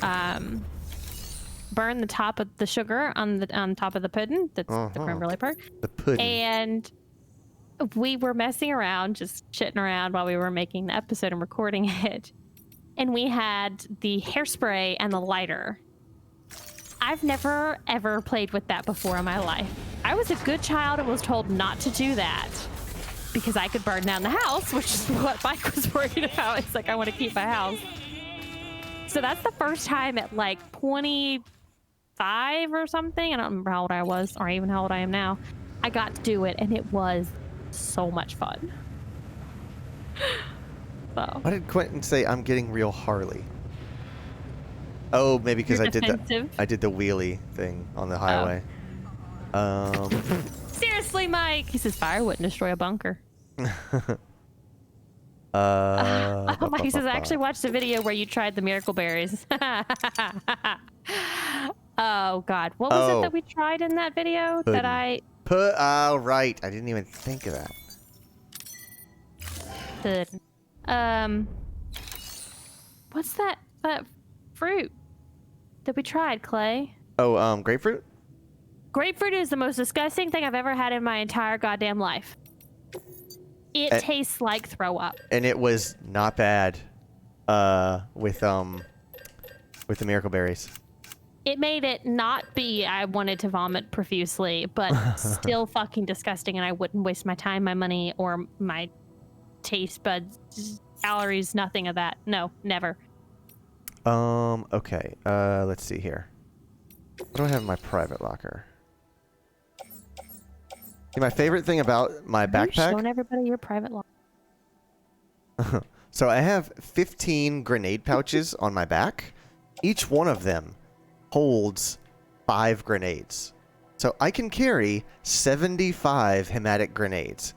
burn the top of the sugar on top of the pudding. That's the creme brulee part. The pudding. And we were messing around, just shitting around while we were making the episode and recording it. And we had the hairspray and the lighter. I've never, ever played with that before in my life. I was a good child and was told not to do that because I could burn down the house, which is what Mike was worried about. It's like, I want to keep my house. So that's the first time at like 25 or something. I don't remember how old I was or even how old I am now. I got to do it, and it was so much fun. So. Why did Quentin say I'm getting real Harley? Oh, maybe because I did the wheelie thing on the highway. Seriously, Mike. He says fire wouldn't destroy a bunker. Mike says I actually watched a video where you tried the miracle berries. Oh God, what was it that we tried in that video? Pudding. That I Oh right, I didn't even think of that. What's that fruit that we tried, Clay? Oh, grapefruit? Grapefruit is the most disgusting thing I've ever had in my entire goddamn life. It tastes like throw up. And it was not bad with the miracle berries. It made it not be I wanted to vomit profusely, but still fucking disgusting, and I wouldn't waste my time, my money, or my taste buds, calories, nothing of that. No, never. Okay. Let's see here. What do I have in my private locker? See, my favorite thing about my You're showing backpack. everybody your private log. So I have 15 grenade pouches on my back. Each one of them holds 5 grenades. So I can carry 75 hematic grenades,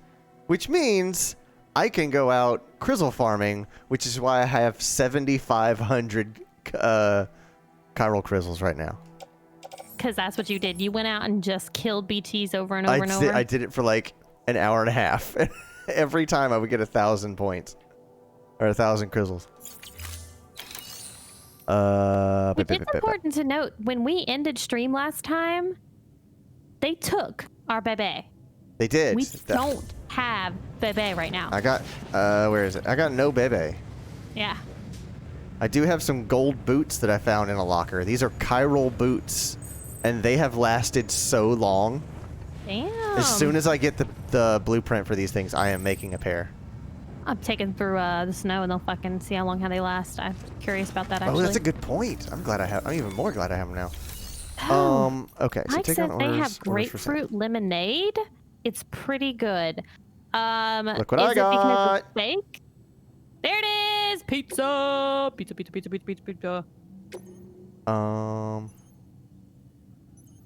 which means I can go out crizzle farming, which is why I have 7,500 chiral crizzles right now. Because that's what you did. You went out and just killed BTs over and over and over. I did it for like an hour and a half. Every time I would get 1,000 points. Or 1,000 crizzles. But it's important to note, when we ended stream last time, they took our bebe. They did. We don't have bebe right now. I got, where is it? I got no bebe. Yeah. I do have some gold boots that I found in a locker. These are chiral boots, and they have lasted so long. Damn. As soon as I get the blueprint for these things, I am making a pair. I'm taking through the snow and they'll fucking see how long they last. I'm curious about that, actually. Oh, that's a good point. I'm even more glad I have them now. Oh. Okay, so Mike take says on they orders. have grapefruit lemonade. It's pretty good. Look what is I it because got. it's fake? There it is! Pizza! Pizza, pizza, pizza, pizza, pizza, pizza.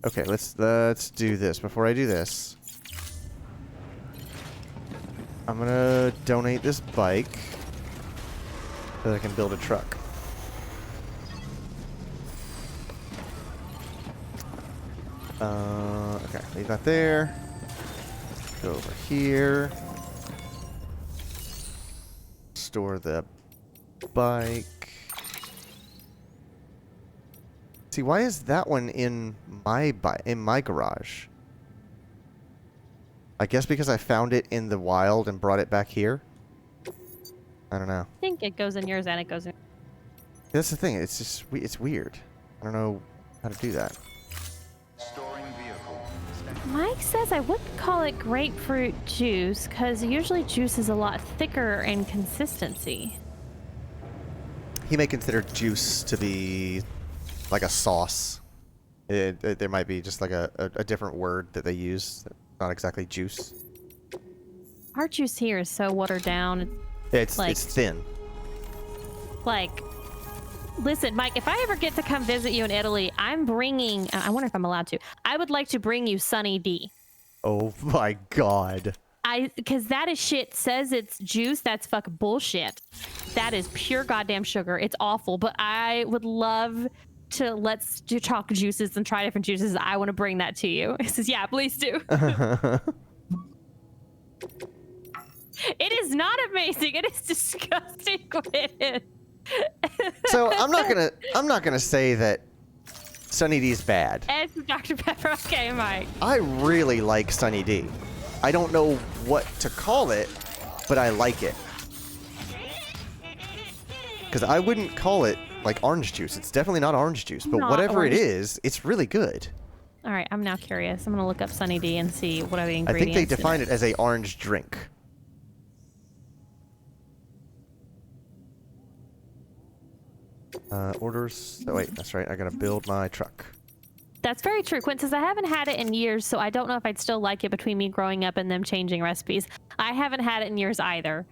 Okay, let's do this. Before I do this, I'm gonna donate this bike so that I can build a truck. Okay, leave that there. Go over here. Store the bike. See, why is that one in my garage? I guess because I found it in the wild and brought it back here. I don't know. I think it goes in yours and it goes in. That's the thing. It's just it's weird. I don't know how to do that. Storing vehicle. Mike says I wouldn't call it grapefruit juice because usually juice is a lot thicker in consistency. He may consider juice to be like a sauce. There might be just like a different word that they use. Not exactly juice. Our juice here is so watered down. It's like, thin. Like, listen, Mike, if I ever get to come visit you in Italy, I'm bringing, I wonder if I'm allowed to. I would like to bring you Sunny D. Oh my god. Because that is shit, says it's juice. That's fucking bullshit. That is pure goddamn sugar. It's awful, but I would love to let's do talk juices and try different juices. I want to bring that to you. He says, yeah, please do. It is not amazing. It is disgusting. Quinn. So I'm not gonna say that Sunny D is bad. It's Dr. Pepper. Okay, Mike. I really like Sunny D. I don't know what to call it, but I like it. Because I wouldn't call it like orange juice. It's definitely not orange juice, but Not whatever orange. it is, it's really good. All right, I'm now curious. I'm gonna look up Sunny D and see what are the I ingredients. think they define it as a orange drink. Orders. Oh wait, that's right. I gotta build my truck. That's very true. Quinn says I haven't had it in years, so I don't know if I'd still like it between me growing up and them changing recipes. I haven't had it in years either.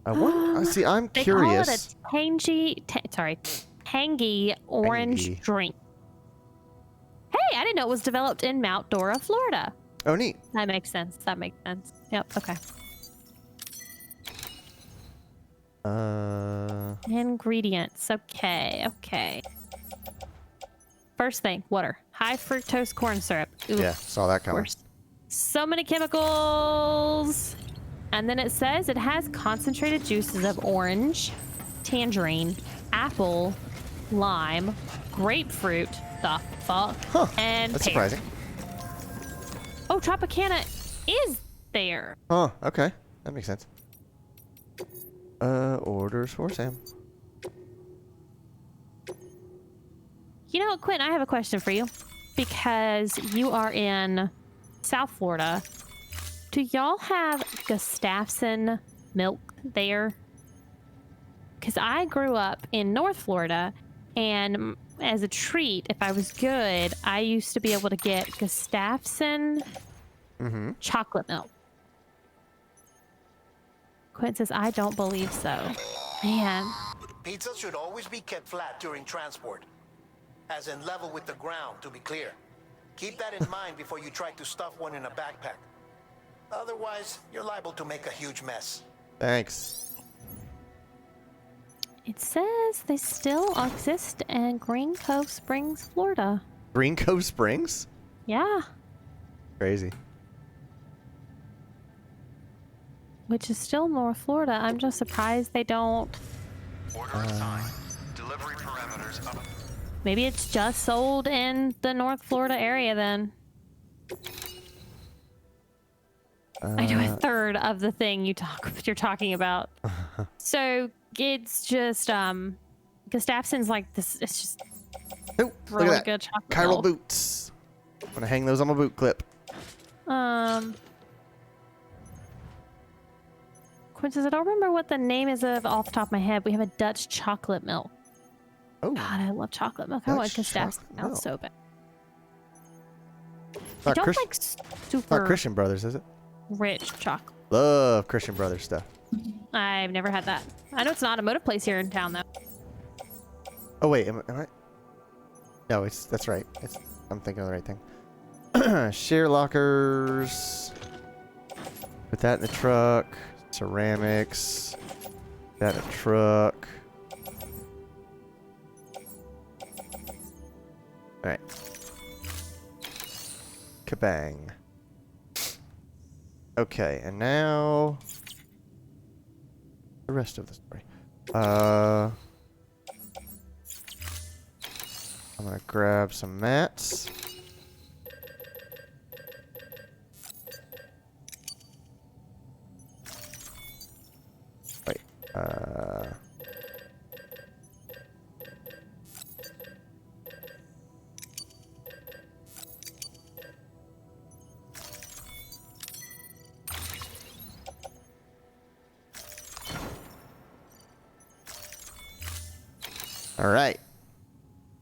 I want. See, I'm They curious. call it a tangy orange Tangy. drink. Hey, I didn't know it was developed in Mount Dora, Florida. Oh, neat. That makes sense. That makes sense. Yep. Okay. Ingredients. Okay. Okay. First thing, water. High fructose corn syrup. Ooh, Yeah, saw that of coming. course. So many chemicals. And then it says it has concentrated juices of orange, tangerine, apple, lime, grapefruit, the fuck, Huh, and that's pear. surprising. Oh, Tropicana is there. Huh, okay. That makes sense. Orders for Sam. You know what, Quinn, I have a question for you. Because you are in South Florida, do y'all have Gustafson milk there? Because I grew up in North Florida, and as a treat, if I was good, I used to be able to get Gustafson Mm-hmm. chocolate milk. Quinn says, I don't believe so. Man. Pizza should always be kept flat during transport, as in level with the ground, to be clear. Keep that in mind before you try to stuff one in a backpack. Otherwise, you're liable to make a huge mess. Thanks. It says they still exist in Green Cove Springs, Florida. Green Cove Springs? Yeah. Crazy. Which is still North Florida. I'm just surprised they don't. Order assigned. Delivery parameters up. Maybe it's just sold in the North Florida area then. I know a third of the thing you're talking about. So it's just Gustafson's like this. It's just Oh, look really at that. good chocolate Chiral milk. boots. I'm gonna hang those on my boot clip. Quinn says, I don't remember what the name is of off the top of my head. We have a Dutch chocolate milk. Oh, God, I love chocolate milk. I want Dutch Gustafson chocolate out milk. so bad. I not, don't Christ- like super not Christian Brothers, is it? rich chocolate. Love Christian Brothers stuff. I've never had that. I know it's an automotive place here in town, though. Oh wait, am I? No, that's right. I'm thinking of the right thing. Share lockers. Put that in the truck. Ceramics. Put that in the truck. All right. Kabang. Okay, and now the rest of the story. I'm gonna grab some mats. Wait. All right.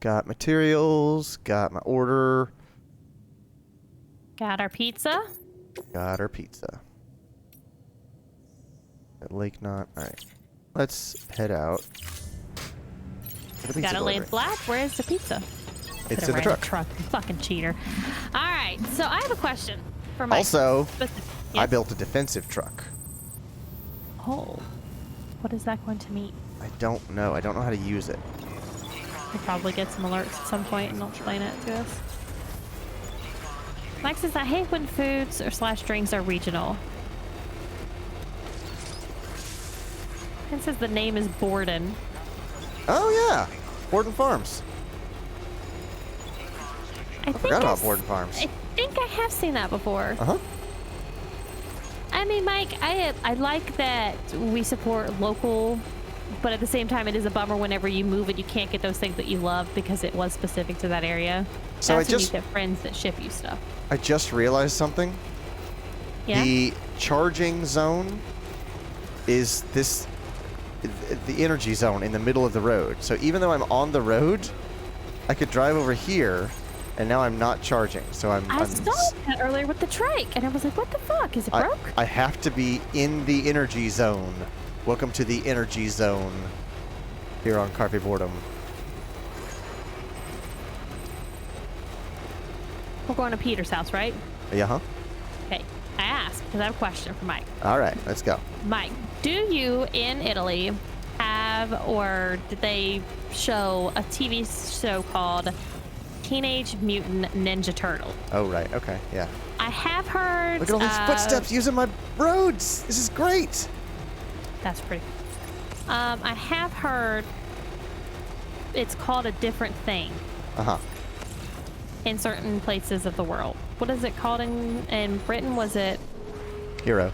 Got materials, got my order, Got our pizza. got our pizza. At Lake Knot. All right. Let's head out. For the pizza Got it laid delivery. flat. Where's the pizza? It's Could've in the ran truck. You fucking cheater. All right. So I have a question for Mike. Also, Specific- I Yes. built a defensive truck. Oh. What is that going to mean? I don't know. I don't know how to use it. We'll probably get some alerts at some point and they'll explain it to us. Mike says, I hate when foods or / drinks are regional. It says the name is Borden. Oh yeah, Borden Farms. I Forgot about I've- Borden Farms. I think I have seen that before. Uh huh. I mean, Mike, I like that we support local, but at the same time, it is a bummer whenever you move and you can't get those things that you love because it was specific to that area. So That's I when just- you get friends that ship you stuff. I just realized something. Yeah. The charging zone is the energy zone in the middle of the road. So even though I'm on the road, I could drive over here, and now I'm not charging. So I saw that earlier with the trike, and I was like, "What the fuck? Is it broke?" I have to be in the energy zone. Welcome to the energy zone here on Carpe Boredom. We're going to Peter's house, right? Yeah, huh? Okay. I asked because I have a question for Mike. All right, let's go. Mike, do you in Italy have, or did they show a TV show called Teenage Mutant Ninja Turtle? Oh, right. Okay, yeah. I have heard. Look at all these footsteps using my roads. This is great. That's pretty. I have heard it's called a different thing Uh-huh. in certain places of the world. What is it called in Britain? Was it Hero.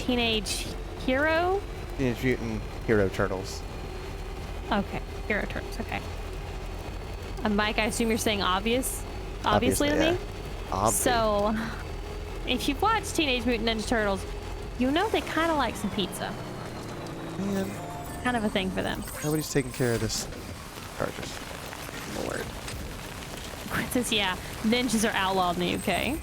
Teenage Hero? Teenage Mutant Hero Turtles. Okay, Hero Turtles. Okay. Mike, I assume you're saying obviously to Obviously, yeah. me. Obvi- So, if you've watched Teenage Mutant Ninja Turtles, you know they kind of like some pizza. Man, Kind of a thing for them. nobody's taking care of this. Chargers. Lord. It says, yeah, ninjas are outlawed in the UK.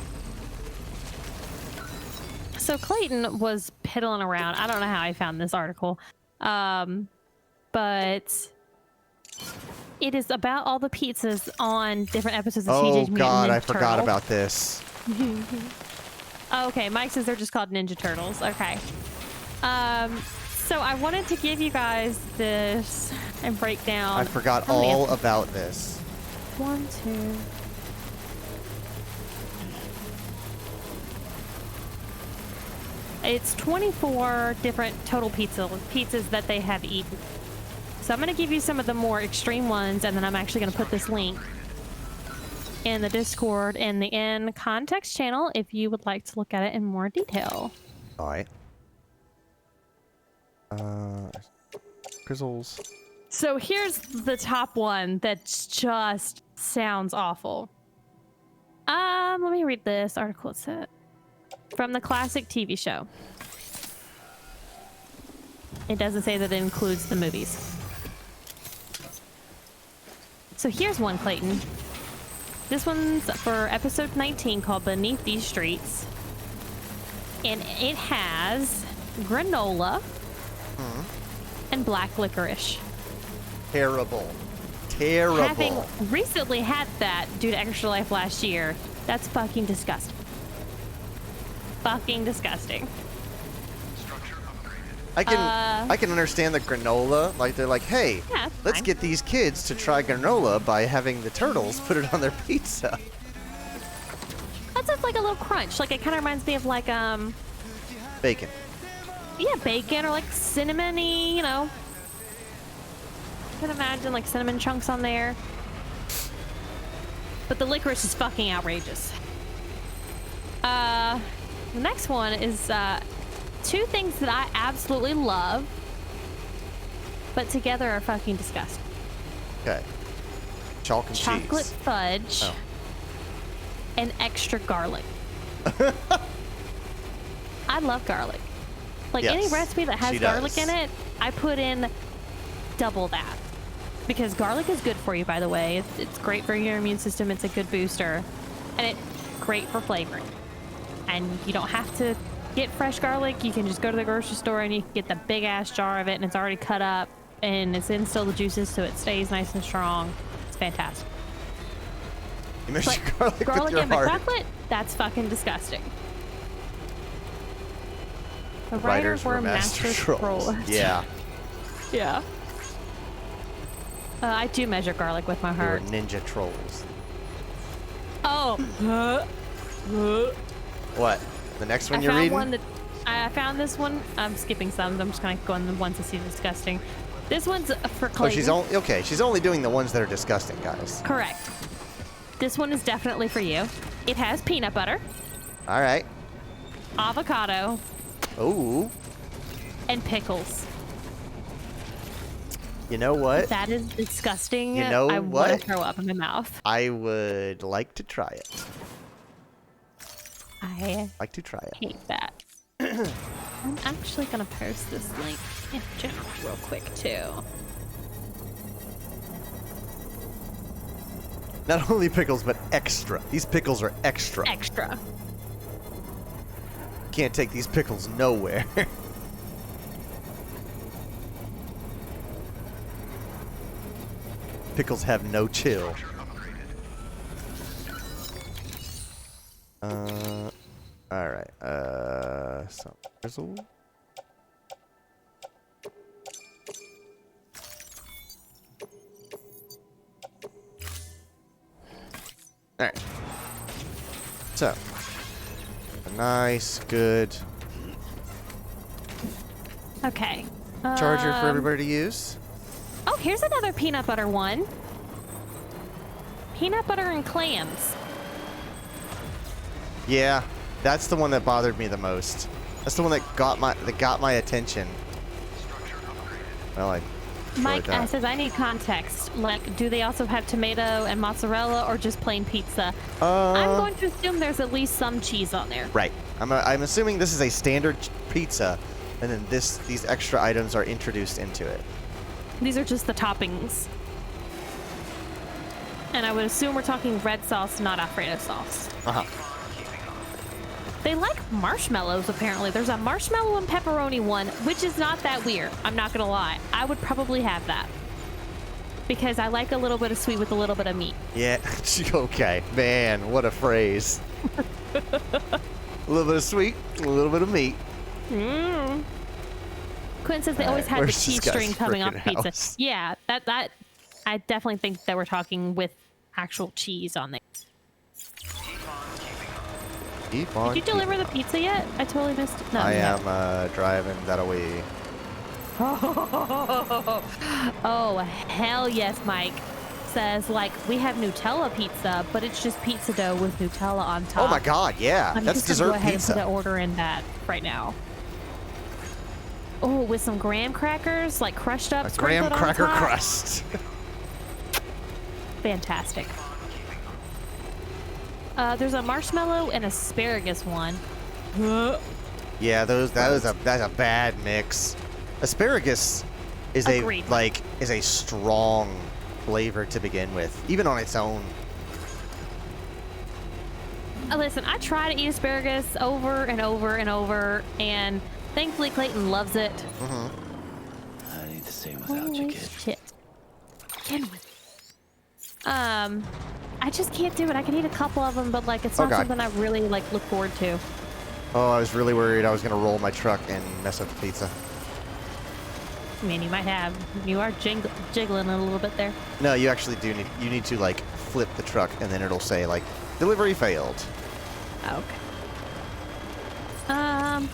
So Clayton was piddling around. I don't know how I found this article, but it is about all the pizzas on different episodes of Oh Teenage Mutant God, Ninja I forgot Turtle. about this. Oh, okay, Mike says they're just called Ninja Turtles. Okay. So I wanted to give you guys this and break down. I forgot how many all of- about this. 1, 2. It's 24 different total pizzas that they have eaten. So I'm going to give you some of the more extreme ones, and then I'm actually going to put this link in the Discord in the in context channel if you would like to look at it in more detail. All right. Grizzles. So here's the top one that just sounds awful. Let me read this article. It's from the classic TV show. It doesn't say that it includes the movies. So here's one, Clayton. This one's for episode 19 called Beneath These Streets. And it has granola and black licorice. Terrible. Terrible. Having recently had that due to Extra Life last year, that's fucking disgusting. Fucking disgusting. I can understand the granola. Like they're like, hey, Yeah, it's let's fine. get these kids to try granola by having the turtles put it on their pizza. That's just like a little crunch. Like it kind of reminds me of like Bacon. yeah, bacon or like cinnamony, you know. I can imagine like cinnamon chunks on there. But the licorice is fucking outrageous. The next one is two things that I absolutely love, but together are fucking disgusting. Okay. Chalk and Chocolate cheese. fudge Oh. and extra garlic. I love garlic. Like any Yes, recipe that has she garlic does. in it, I put in double that. Because garlic is good for you, by the way. It's great for your immune system. It's a good booster. And it's great for flavoring. And you don't have to get fresh garlic. You can just go to the grocery store and you can get the big ass jar of it, and it's already cut up and it's in still the juices, so it stays nice and strong. It's fantastic. You mix But your garlic with your in my heart. chocolate, that's fucking disgusting. The Writers were master trolls. Yeah. Yeah. I do measure garlic with my They were heart. ninja trolls. Oh. What? The next one I you're found reading? one that I found this one. I'm skipping some. I'm just gonna go on the ones that seem disgusting. This one's for Oh, Clayton. she's only okay. She's only doing the ones that are disgusting, guys. Correct. This one is definitely for you. It has peanut butter, All right. avocado, Ooh. and pickles. You know what? That is disgusting. You know I want what? to throw up in my mouth. I would like to try it. I Like to try it. hate that. I'm actually gonna post this link in general real quick too. Not only pickles, but extra. These pickles are extra. Extra. Can't take these pickles nowhere. Pickles have no chill. Alright, so, drizzle. Alright. So, a nice, good Okay. charger for everybody to use. Oh, here's another peanut butter one. Peanut butter and clams. Yeah, that's the one that bothered me the most. That's the one that got my attention. Well, I Mike that. says, I need context. Like, do they also have tomato and mozzarella or just plain pizza? I'm going to assume there's at least some cheese on there. Right. I'm assuming this is a standard pizza, and then these extra items are introduced into it. These are just the toppings. And I would assume we're talking red sauce, not Alfredo sauce. Uh huh. They like marshmallows, apparently. There's a marshmallow and pepperoni one, which is not that weird. I'm not going to lie. I would probably have that. Because I like a little bit of sweet with a little bit of meat. Yeah. Okay. Man, what a phrase. A little bit of sweet, a little bit of meat. Mm. Quinn says they always had the Where's this cheese guy's string coming off frickin' pizza. house? Yeah, that I definitely think that we're talking with actual cheese on there. Keep on. Did you deliver the pizza yet? I totally missed it. No, I you am haven't. driving that away. Oh, hell yes, Mike. Says, like, we have Nutella pizza, but it's just pizza dough with Nutella on top. Oh my God, yeah, I'm that's just gonna dessert go ahead pizza. and put an order in that right now. Oh, with some graham crackers, like crushed up, A graham sprinkled on cracker top. crust. Fantastic. There's a marshmallow and asparagus one. Yeah, that's a bad mix. Asparagus is Agreed. is a strong flavor to begin with, even on its own. Listen, I try to eat asparagus over and over and over, and thankfully Clayton loves it. I need to stay without you, Holy kid. shit. Again with I just can't do it. I can eat a couple of them, but like it's Oh, not God. something I really like look forward to. Oh, I was really worried I was gonna roll my truck and mess up the pizza. I mean, you might have. You are jiggling a little bit there. No, you actually do need to like flip the truck and then it'll say like delivery failed. Okay.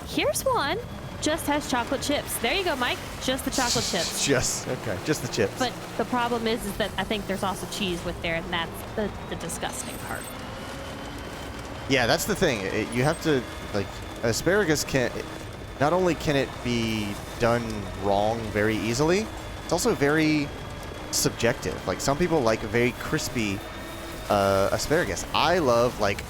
Here's one. Just has chocolate chips. There you go, Mike. Just the chocolate chips. Just the chips. But the problem is that I think there's also cheese with there, and that's the disgusting part. Yeah, that's the thing. You have to, like, asparagus can, not only can it be done wrong very easily, it's also very subjective. Like, some people like very crispy asparagus. I love, like,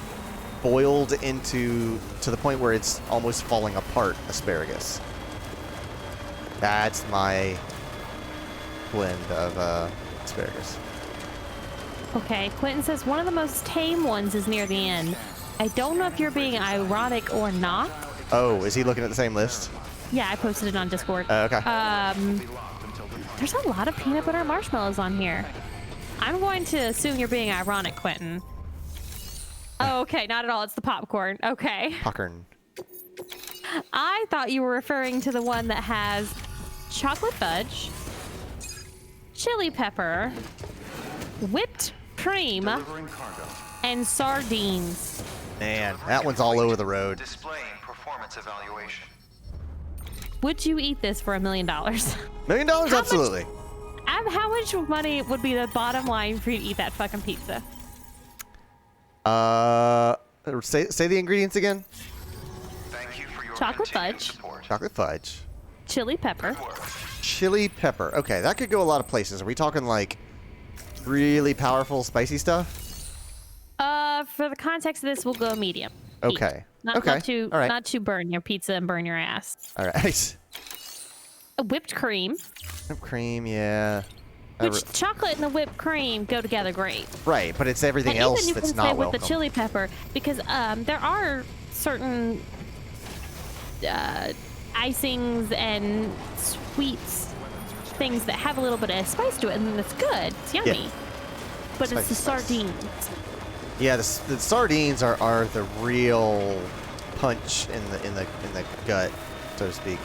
boiled to the point where it's almost falling apart asparagus. That's my blend of asparagus. Okay, Quentin says one of the most tame ones is near the end. I don't know if you're being ironic or not. Oh, is he looking at the same list? Yeah, I posted it on Discord. Okay. There's a lot of peanut butter marshmallows on here. I'm going to assume you're being ironic, Quentin. Oh, okay, not at all. It's the popcorn. Okay. Popcorn. I thought you were referring to the one that has chocolate fudge, chili pepper, whipped cream, Delivering cargo. and sardines. Man, that one's all over the road. Displaying performance evaluation. Would you eat this for $1 million? $1 million? How much- Absolutely. How much money would be the bottom line for you to eat that fucking pizza? Say the ingredients again. Thank you for your Chocolate continued fudge. support. Chocolate fudge, Chili pepper, Good work. chili pepper. Okay, that could go a lot of places. Are we talking like really powerful, spicy stuff? For the context of this, we'll go medium. Okay. Heat. Not, Okay. Not to, All right. not to burn your pizza and burn your ass. All right. Whipped cream, Whipped cream, yeah. which chocolate and the whipped cream go together great. Right, but it's everything And else even you that's can say not with welcome. the chili pepper, because there are certain icings and sweets, things that have a little bit of spice to it, and it's good. It's yummy. But it's the Spice. sardines. Yeah, the sardines are the real punch in the gut, so to speak.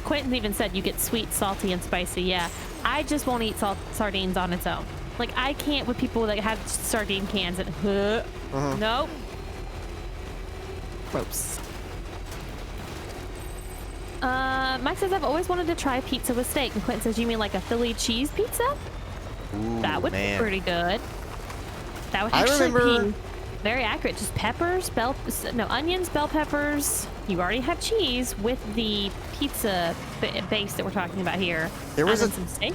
Quentin even said you get sweet, salty, and spicy. Yeah, I just won't eat sardines on its own. Like, I can't with people that have sardine cans and nope. Gross. Mike says I've always wanted to try pizza with steak, and Quentin says you mean like a Philly cheese pizza? Ooh, That would man. be pretty good. That would I actually remember- be very accurate. Just peppers, onions, bell peppers. You already have cheese with the pizza base that we're talking about here. There was and a- then some steak.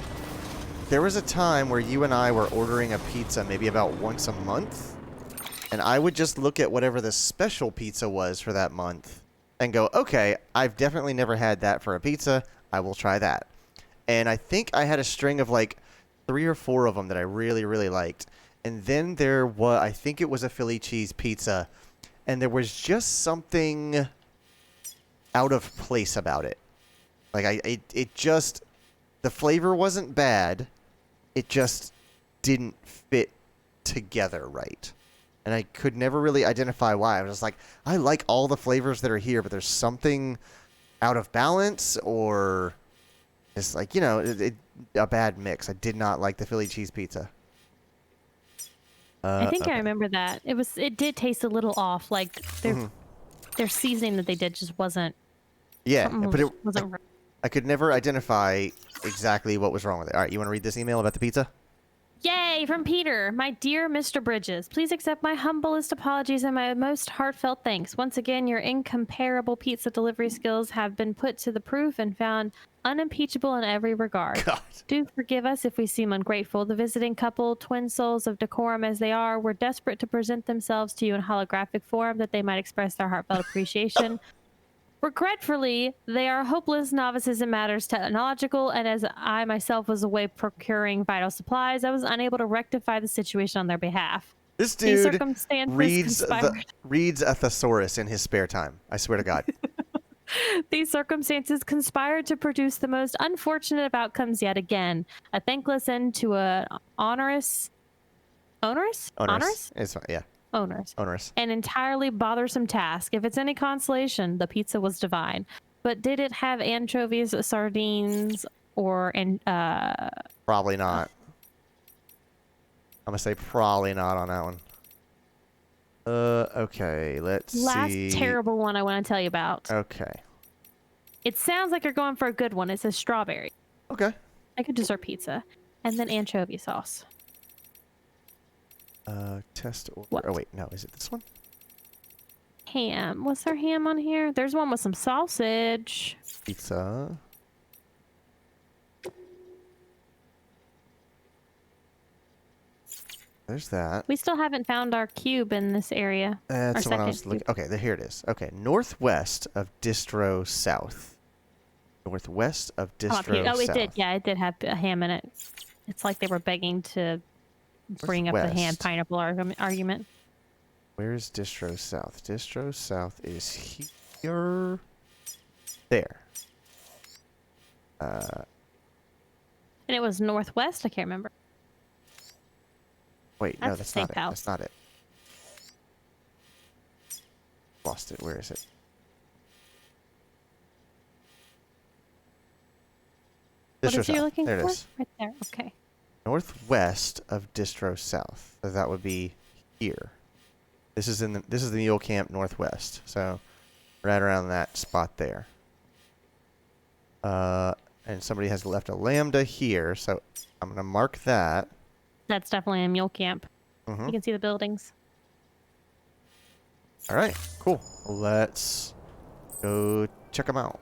There was a time where you and I were ordering a pizza maybe about once a month, and I would just look at whatever the special pizza was for that month and go, okay, I've definitely never had that for a pizza. I will try that. And I think I had a string of like 3 or 4 of them that I really, really liked. And then there was, I think it was a Philly cheese pizza, and there was just something out of place about it. Like it just, the flavor wasn't bad. It just didn't fit together right. And I could never really identify why. I was just like, I like all the flavors that are here, but there's something out of balance, or it's like, you know, a bad mix. I did not like the Philly cheese pizza. I think Okay. I remember that. It did taste a little off. Like their seasoning that they did just wasn't. Yeah, something but wasn't right. I could never identify exactly what was wrong with it. All right, you want to read this email about the pizza? Yay, from Peter. My dear Mr. Bridges, please accept my humblest apologies and my most heartfelt thanks. Once again, your incomparable pizza delivery skills have been put to the proof and found unimpeachable in every regard. God. Do forgive us if we seem ungrateful. The visiting couple, twin souls of decorum as they are, were desperate to present themselves to you in holographic form that they might express their heartfelt appreciation. Regretfully, they are hopeless novices in matters technological, and as I myself was away procuring vital supplies, I was unable to rectify the situation on their behalf. This These dude circumstances reads a thesaurus in his spare time. I swear to God. These circumstances conspired to produce the most unfortunate of outcomes yet again. A thankless end to a onerous? Onerous. It's fine. Yeah, onerous. An entirely bothersome task. If it's any consolation, the pizza was divine. But did it have anchovies, sardines, or Probably not. I'm gonna say probably not on that one. Okay, let's last see. terrible one I want to tell you about? Okay. It sounds like you're going for a good one. It says strawberry. Okay. Like a dessert pizza. And then anchovy sauce. Test order. What? Oh wait, no, is it this one? Ham. Was there ham on here? There's one with some sausage. Pizza. There's that. We still haven't found our cube in this area. That's Our the one I was second looking. Okay, here it is. Okay, northwest of Distro South. Northwest of Distro Oh, it South. did. Yeah, it did have a ham in it. It's like they were begging to bring up the ham Northwest. pineapple argument. Where is Distro South? Distro South is here. There. And it was northwest. I can't remember. Wait, no, That's that's not it. steakhouse. That's not it. Lost it. Where is it? What Distro is you're South. looking There for? it is. Right there. Okay. Northwest of Distro South. So that would be here. This is the Mule Camp Northwest. So right around that spot there. And somebody has left a lambda here, so I'm gonna mark that. That's definitely a mule camp. Mhm. You can see the buildings. All right, cool. Let's go check them out.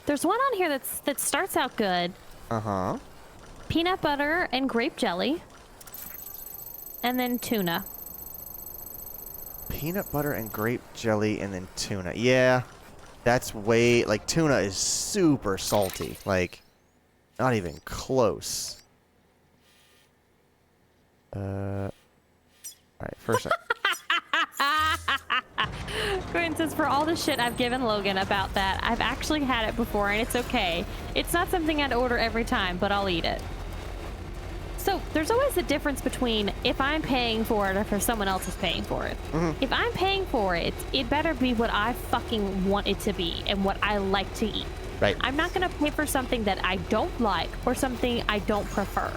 There's one on here that starts out good. Uh-huh. Peanut butter and grape jelly. And then tuna. Peanut butter and grape jelly and then tuna. Yeah, that's way, like, tuna is super salty. Like, not even close. All right, first. Gordon says, for all the shit I've given Logan about that, I've actually had it before and it's okay. It's not something I'd order every time, but I'll eat it. So there's always a difference between if I'm paying for it or if someone else is paying for it. If I'm paying for it, it better be what I fucking want it to be and what I like to eat. Right. I'm not going to pay for something that I don't like or something I don't prefer.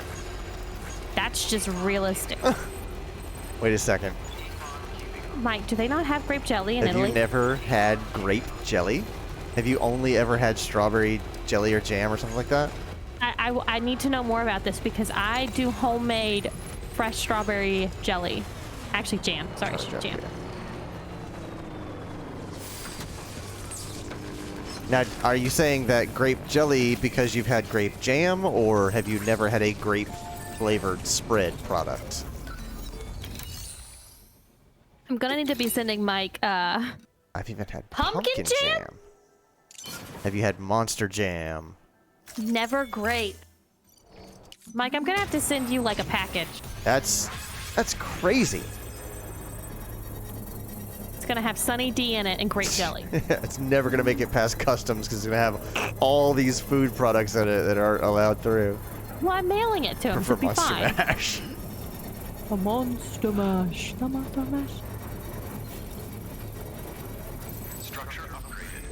That's just realistic. Wait a second. Mike, do they not have grape jelly in Have Italy? you never had grape jelly? Have you only ever had strawberry jelly or jam or something like that? I need to know more about this because I do homemade fresh strawberry jelly. Actually, jam. Sorry, jam. Now, are you saying that grape jelly because you've had grape jam, or have you never had a grape flavored spread product? I'm gonna need to be sending Mike. I've even had Pumpkin jam? Have you had monster jam? Never grape. Mike, I'm gonna have to send you like a package. That's crazy. it's gonna have Sunny D in it and grape jelly. It's never gonna make it past customs because it's gonna have all these food products in it that aren't allowed through. Well, I'm mailing it to him, so For it'll be Monster fine. Mash. The Monster Mash. The Monster Mash. Structure upgraded.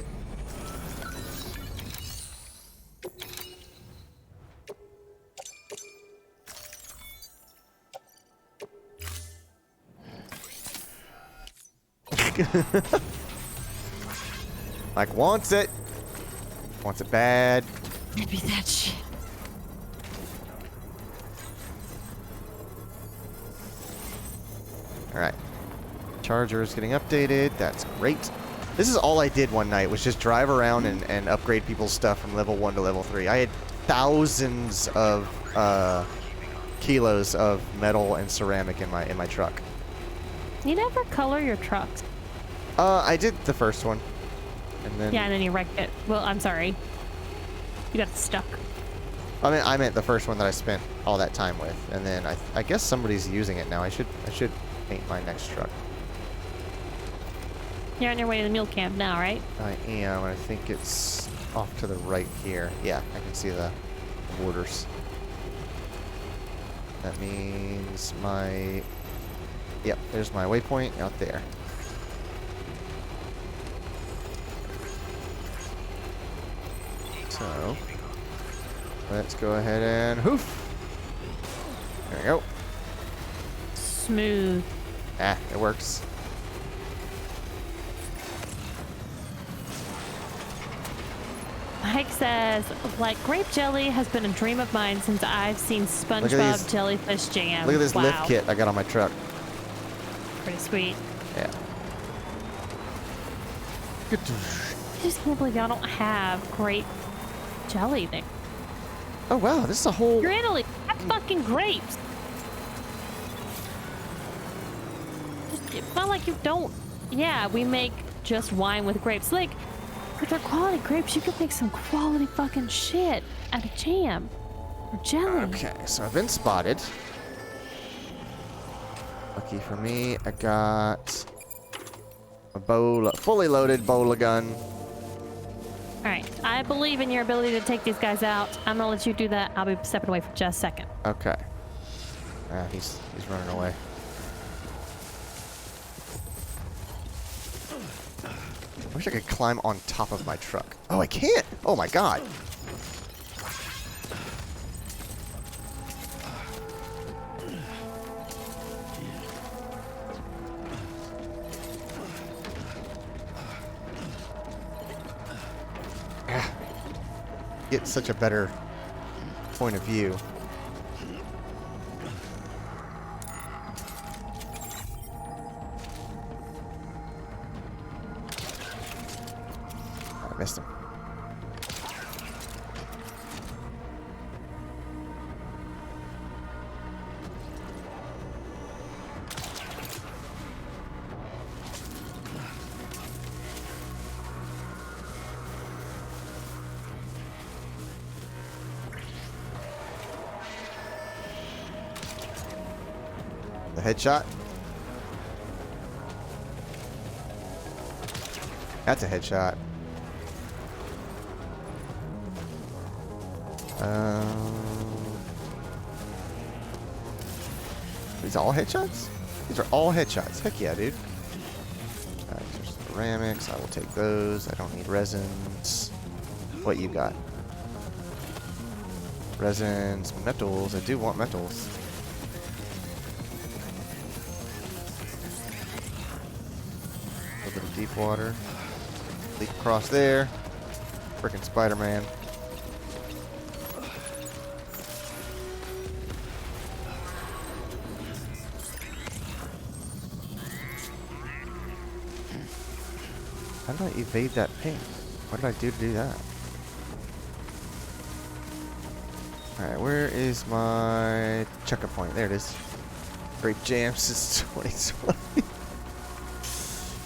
Like, wants it. Wants it bad. Give me that shit. Alright. Charger is getting updated. That's great. This is all I did one night, was just drive around and upgrade people's stuff from level 1 to level 3. I had thousands of kilos of metal and ceramic in my truck. You never color your trucks. I did the first one. And then Yeah, and then you wrecked it. Well, I'm sorry. You got stuck. I meant the first one that I spent all that time with. And then I guess somebody's using it now. I should paint my next truck. You're on your way to the mule camp now, right? I am. I think it's off to the right here. Yeah, I can see the borders. That means my... Yep, there's my waypoint out there. So, let's go ahead and hoof. There we go. Smooth. Ah, it works. Mike says, like grape jelly has been a dream of mine since I've seen SpongeBob these- Jellyfish Jam. Look at this wow. lift kit I got on my truck. Pretty sweet. Yeah. I just can't believe y'all don't have grape jelly there. Oh wow, this is a whole... You're Italy. Have fucking grapes. It's not like you don't. Yeah, we make just wine with grapes. Like, if they're quality grapes, you could make some quality fucking shit out of jam or jelly. Okay, so I've been spotted. Lucky for me, I got a fully loaded bowler gun. All right, I believe in your ability to take these guys out. I'm gonna let you do that. I'll be stepping away for just a second. Okay. Ah, he's running away. I wish I could climb on top of my truck. Oh, I can't! Oh my god! Ah. Get such a better point of view. I missed him. The headshot. That's a headshot. These all headshots? These are all headshots. Heck yeah, dude. There's ceramics. I will take those. I don't need resins. What you got? Resins, metals. I do want metals. A little bit of deep water. Leap across there. Frickin' Spider-Man. How did I evade that ping? What did I do to do that? Alright, where is my checker point? There it is. Grape jam since 2020.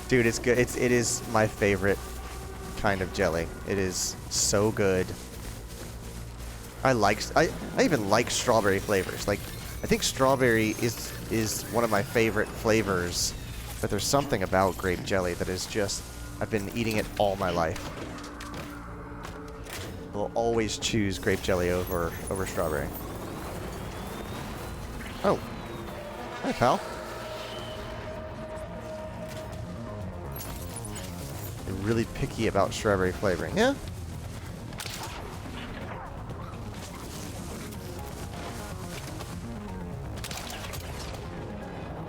Dude, it's good. It is my favorite kind of jelly. It is so good. I even like strawberry flavors. Like, I think strawberry is one of my favorite flavors But there's something about grape jelly that is just... I've been eating it all my life. Will always choose grape jelly over strawberry. Oh. Hi, pal. You're really picky about strawberry flavoring. Yeah.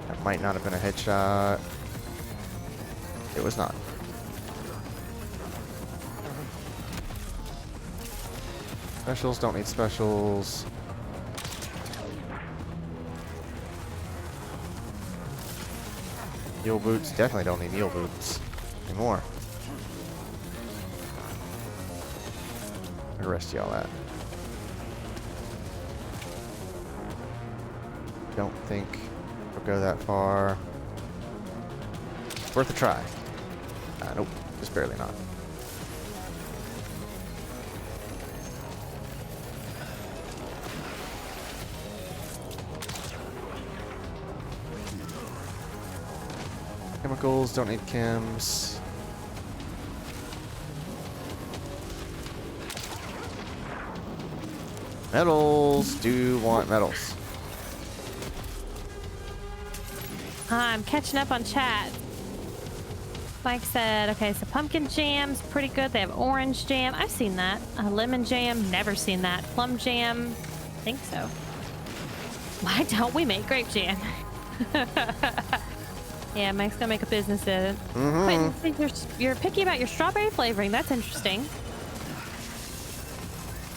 That might not have been a headshot. It was not. Specials don't need specials. Mule boots definitely don't need mule boots anymore. Where the rest of y'all at? Don't think we'll go that far. Worth a try. Nope, just barely not. Chemicals, don't need chems. Metals, do want metals. I'm catching up on chat. Mike said, okay, so pumpkin jam's pretty good. They have orange jam. I've seen that. Lemon jam, never seen that. Plum jam, I think so. Why don't we make grape jam? Yeah, Mike's gonna make a business of it. Quentin, you're picky about your strawberry flavoring. That's interesting.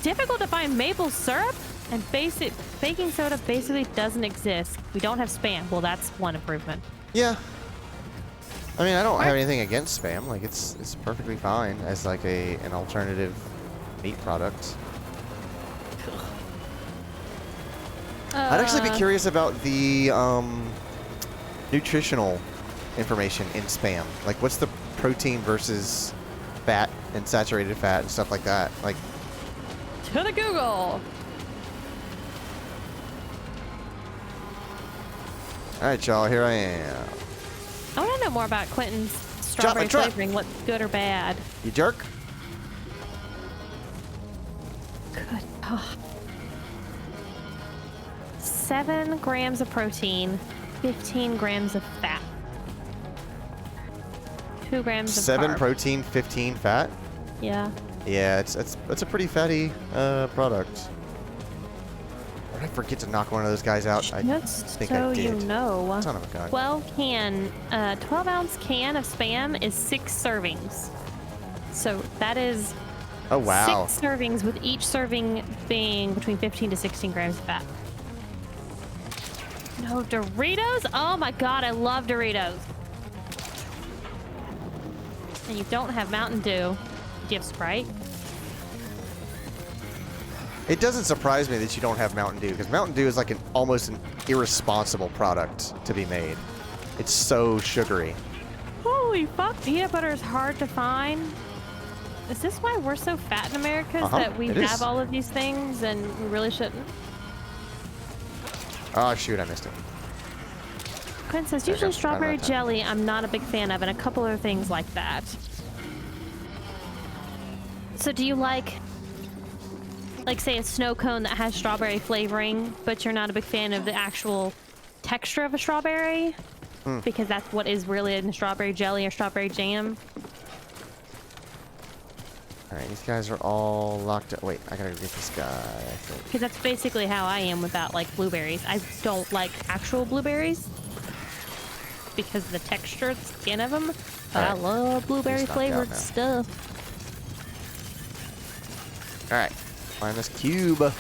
Difficult to find maple syrup, and baking soda basically doesn't exist. We don't have Spam. Well, that's one improvement. Yeah. I mean, I don't have anything against Spam. Like, it's perfectly fine as like an alternative meat product. I'd actually be curious about the nutritional information in Spam. Like, what's the protein versus fat and saturated fat and stuff like that? Like, to the Google. all right, y'all, here I am. I want to know more about Quentin's strawberry truck. flavoring. What's good or bad? You jerk. Good. Oh. 7 grams of protein, 15 grams of fat. 2 grams of 7 carb. protein, 15 fat. Yeah. Yeah, it's a pretty fatty product. Did I forget to knock one of those guys out? I Just think so I did. you know, Son of a gun. 12-ounce can of Spam is 6 servings. So that is Oh wow. 6 servings, with each serving being between 15 to 16 grams of fat. No Doritos? Oh my god, I love Doritos. And you don't have Mountain Dew. Do you have Sprite? It doesn't surprise me that you don't have Mountain Dew, because Mountain Dew is like almost an irresponsible product to be made. It's so sugary. Holy fuck, peanut butter is hard to find. Is this why we're so fat in America? Is that we it have is. all of these things and we really shouldn't? Oh shoot, I missed it. Quinn says, Sorry, usually I'm strawberry out of time. jelly I'm not a big fan of, and a couple other things like that. So do you like say a snow cone that has strawberry flavoring, but you're not a big fan of the actual texture of a strawberry? Because that's what is really in strawberry jelly or strawberry jam. Alright, these guys are all locked up. Wait, I gotta get this guy, I think. Because that's basically how I am without like blueberries. I don't like actual blueberries because of the texture of the skin of them. But I Alright. love blueberry He's knocked out flavored now. stuff. Alright, find this cube.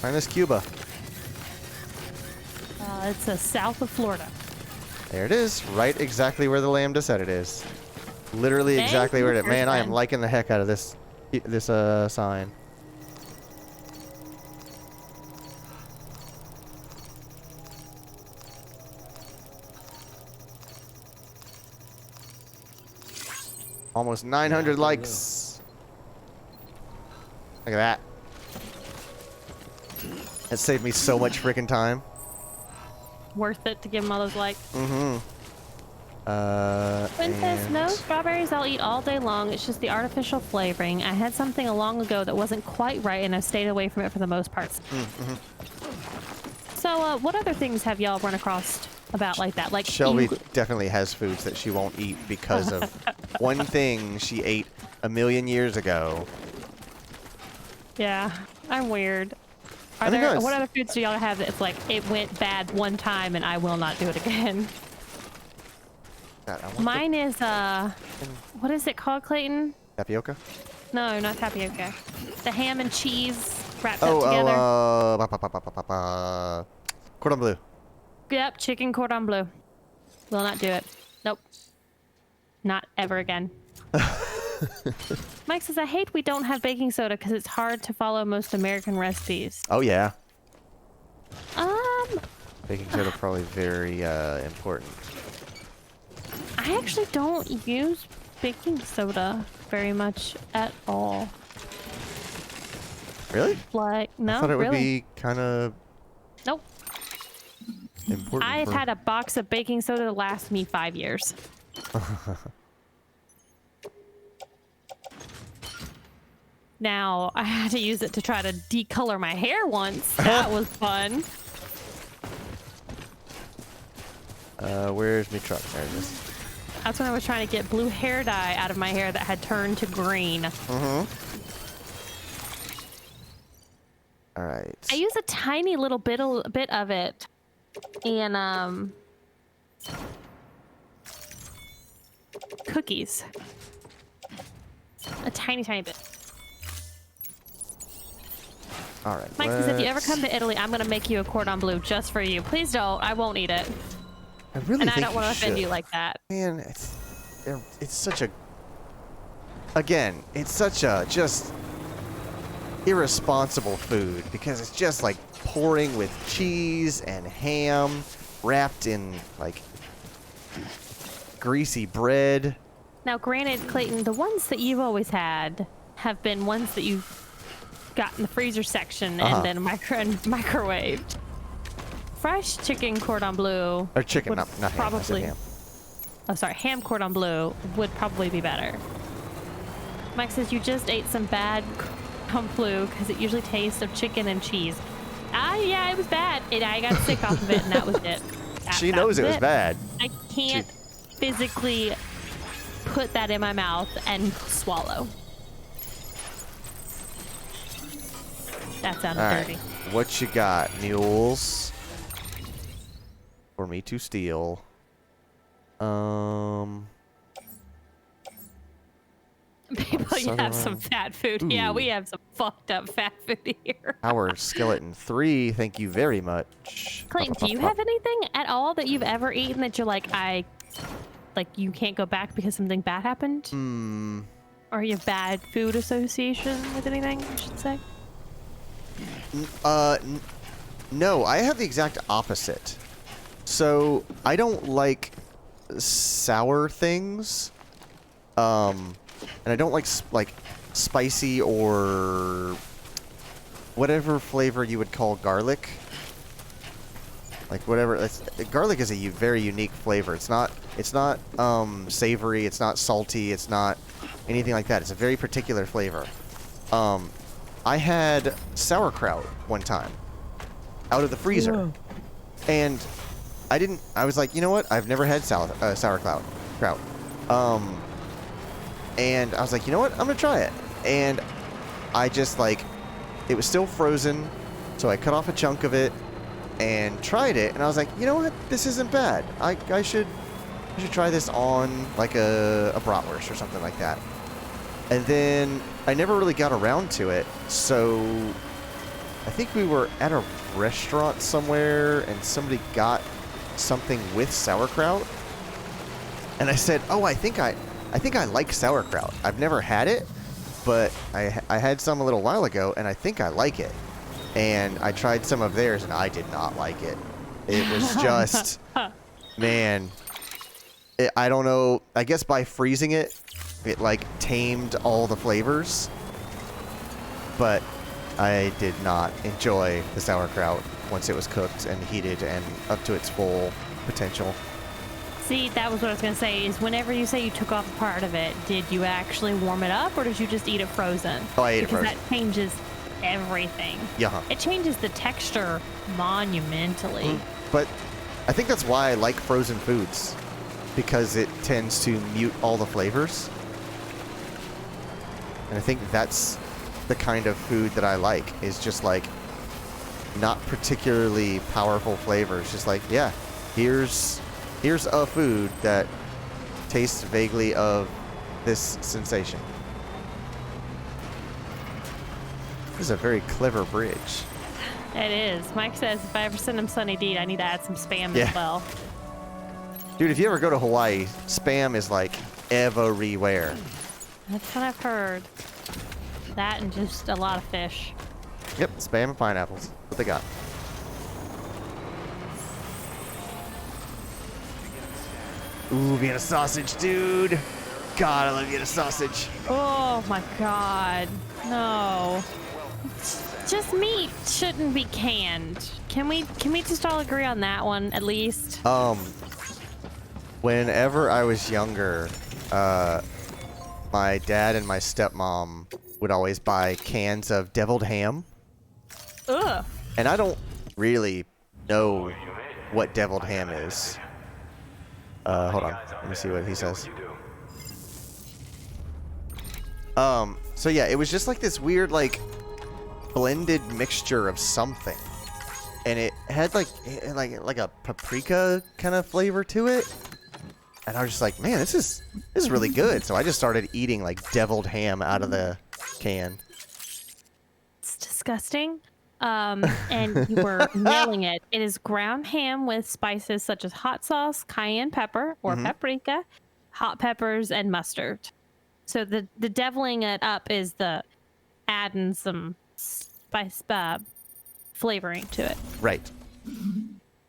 Find this Cuba. It's south of Florida. There it is, right exactly where the lambda said it is. Literally Thank exactly you, where it is. Man, I am Kirsten. liking the heck out of this sign. Almost 900 likes. Look at that. That saved me so much freaking time. Worth it to give them all those likes. Mm-hmm. Quinn says, and no strawberries I'll eat all day long. It's just the artificial flavoring. I had something a long ago that wasn't quite right, and I stayed away from it for the most part. So, what other things have y'all run across about like that? Like Shelby definitely has foods that she won't eat because of one thing she ate a million years ago. Yeah, I'm weird. I mean, no, What other foods do y'all have that's like, it went bad one time and I will not do it again? God, I want Mine is, what is it called, Clayton? tapioca. No, not tapioca. The ham and cheese wrapped Oh, up together. cordon bleu. Yep, chicken cordon bleu. Will not do it. Nope. Not ever again. Mike says, I hate we don't have baking soda because it's hard to follow most American recipes. Oh yeah, Um, baking soda probably very important. I actually don't use baking soda very much at all. Really? Like, no, I thought it would really. be kind of Nope. important. I've for... had a box of baking soda last me 5 years. Now, I had to use it to try to decolor my hair once. That was fun. Where's my truck? There it is. That's when I was trying to get blue hair dye out of my hair that had turned to green. All right. I use a tiny little bit of it in cookies. A tiny bit. All right. Mike says, if you ever come to Italy, I'm gonna make you a cordon bleu just for you. Please don't. I won't eat it. I really And think I don't want to offend should. you like that. Man, it's such a. Again, it's such a just irresponsible food because it's just like pouring with cheese and ham, wrapped in like greasy bread. Now, granted, Clayton, the ones that you've always had have been ones that you've got in the freezer section and then microwaved. Fresh chicken cordon bleu. Or chicken, would not ham. I said probably. ham. Oh, sorry, ham cordon bleu would probably be better. Mike says you just ate some bad cordon bleu because it usually tastes of chicken and cheese. Yeah, it was bad. I got sick off of it, and that was it. She knows it was bad. I can't physically put that in my mouth and swallow. That sounded All dirty. right. What you got, mules? For me to steal. People, you have some fat food. Yeah, Ooh. we have some fucked up fat food here. Our skeleton 3, thank you very much. Clayton, do you have anything at all that you've ever eaten that you're like, you can't go back because something bad happened? Hmm. Or you have bad food association with anything, I should say? No, I have the exact opposite. So, I don't like sour things. And I don't like spicy or whatever flavor you would call garlic. Like whatever, garlic is a very unique flavor. It's not savory, it's not salty, it's not anything like that. It's a very particular flavor. I had sauerkraut one time out of the freezer. Whoa. And I was like, you know what? I've never had sauerkraut. And I was like, you know what? I'm going to try it. And I just it was still frozen. So I cut off a chunk of it and tried it. And I was like, you know what? This isn't bad. I should try this on like a bratwurst or something like that. And then I never really got around to it. So I think we were at a restaurant somewhere and somebody got something with sauerkraut. And I said, oh, I think I like sauerkraut. I've never had it, but I had some a little while ago, and I think I like it. And I tried some of theirs, and I did not like it. It was just, man, I don't know. I guess by freezing it, it tamed all the flavors. But I did not enjoy the sauerkraut once it was cooked and heated and up to its full potential. See, that was what I was gonna say. Is whenever you say you took off a part of it, did you actually warm it up, or did you just eat it frozen? Oh, I ate it because frozen. that changes everything. Yeah. It changes the texture monumentally. But I think that's why I like frozen foods, because it tends to mute all the flavors. And I think that's the kind of food that I like, is just like not particularly powerful flavors. Just like, yeah, here's a food that tastes vaguely of this sensation. This is a very clever bridge. It is. Mike says if I ever send him Sunny D, I need to add some spam Yeah. as well. Dude, if you ever go to Hawaii, spam is like everywhere. That's what I've heard. That and just a lot of fish. Yep, spam and pineapples. What they got? Ooh, Vienna sausage, dude. God, I love Vienna sausage. Oh my god. No. Just meat shouldn't be canned. Can we just all agree on that one at least? Whenever I was younger, my dad and my stepmom would always buy cans of deviled ham. Ugh. And I don't really know what deviled ham is. Hold on. Let me see what he says. So yeah, it was just like this weird, like, blended mixture of something. And it had like a paprika kind of flavor to it. And I was just like, man, this is really good. So I just started eating like deviled ham out of the can. It's disgusting. And you were nailing it. It is ground ham with spices such as hot sauce, cayenne pepper or paprika, hot peppers, and mustard. So the deviling it up is the adding some spice flavoring to it. Right.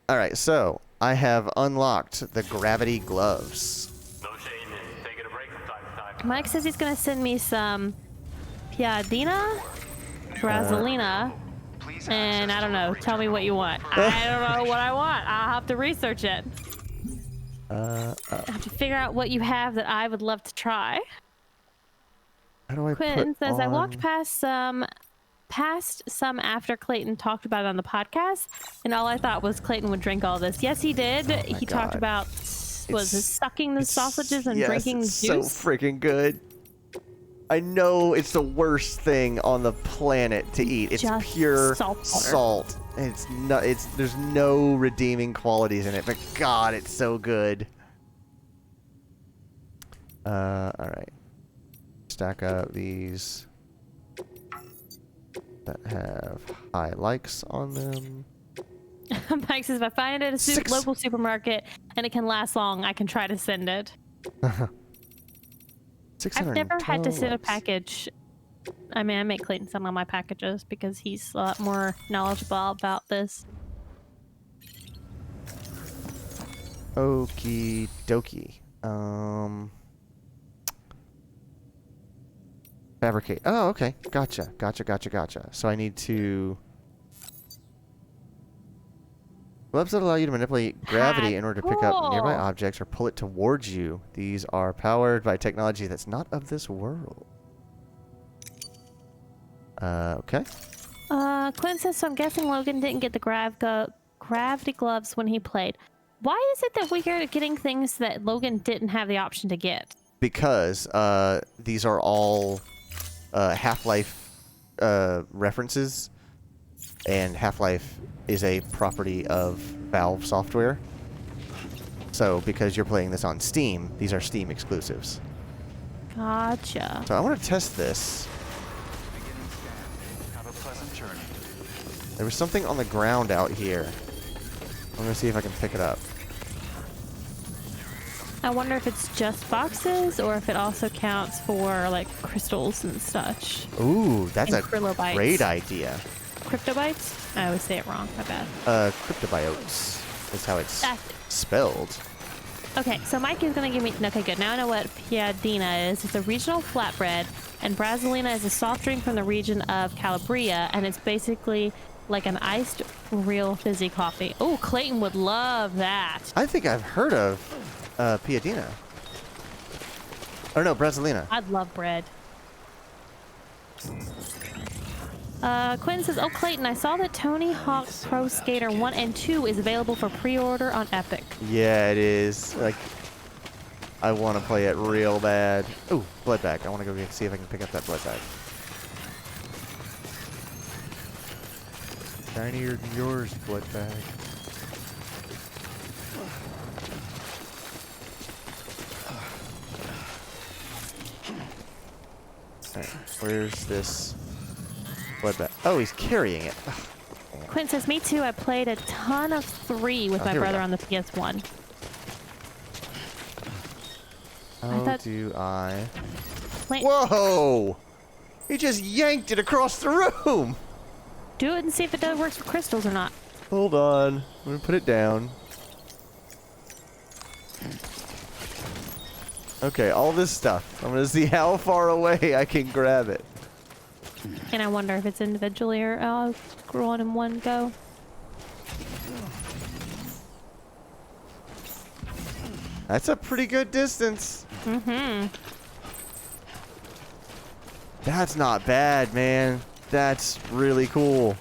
All right, so I have unlocked the gravity gloves. No shame in taking a break from time to time. Mike says he's gonna send me some piadina, brasilina, and I don't know. Tell me what you want. I don't know what I want. I'll have to research it. I have to figure out what you have that I would love to try. How do I Quentin put says I walked on- past some after Clayton talked about it on the podcast, and all I thought was Clayton would drink all this. Yes, he did. He talked God. about was it sucking the sausages and yes, drinking it's juice. so freaking good. I know it's the worst thing on the planet to eat. It's Just pure salt water. salt. It's not. There's no redeeming qualities in it, but God, it's so good. All right. Stack up these that have high likes on them. Mike says if I find it at a 6. local supermarket and it can last long, I can try to send it. I've 600 never had to send a likes. package. I mean, I make Clayton some of my packages because he's a lot more knowledgeable about this. Okie dokie. Fabricate. Oh, okay. Gotcha. So I need to... Gloves that allow you to manipulate gravity in order to pick up nearby Cool. objects or pull it towards you. These are powered by technology that's not of this world. Okay. Quinn says, so I'm guessing Logan didn't get the gravity gloves when he played. Why is it that we are getting things that Logan didn't have the option to get? Because these are all Half-Life references, and Half-Life is a property of Valve software. So because you're playing this on Steam, these are Steam exclusives. Gotcha. So I want to test this. Beginning scan. Have a pleasant journey. There was something on the ground out here. I'm going to see if I can pick it up. I wonder if it's just boxes or if it also counts for like crystals and such. Ooh, that's And a Krylobites. great idea. Cryptobites? I always say it wrong. My bad. Cryptobiotes is how it's That's it. spelled. Okay, so Mike is going to give me... Okay, good. Now I know what piadina is. It's a regional flatbread, and brasilina is a soft drink from the region of Calabria, and it's basically like an iced real fizzy coffee. Oh, Clayton would love that. I think I've heard of Piadina. Or no, Brasilina. I'd love bread. Quentin says, "Oh, Clayton, I saw that Tony Hawk Pro Skater 1 and 2 is available for pre-order on Epic." Yeah, it is. Like, I want to play it real bad. Ooh, blood bag. I want to go see if I can pick up that blood bag. Shinier than yours, blood bag. Alright, where's this blood bag? Oh, he's carrying it. Ugh. Quentin says, "Me too. I played a ton of 3 with my here we brother go. on the PS1. How thought- do I... Wait, Whoa! He just yanked it across the room! do it and see if it does works for crystals or not." Hold on. I'm gonna put it down. Okay, all this stuff. I'm gonna see how far away I can grab it. And I wonder if it's individually or growing in one go. That's a pretty good distance. Mm-hmm. That's not bad, man. That's really cool.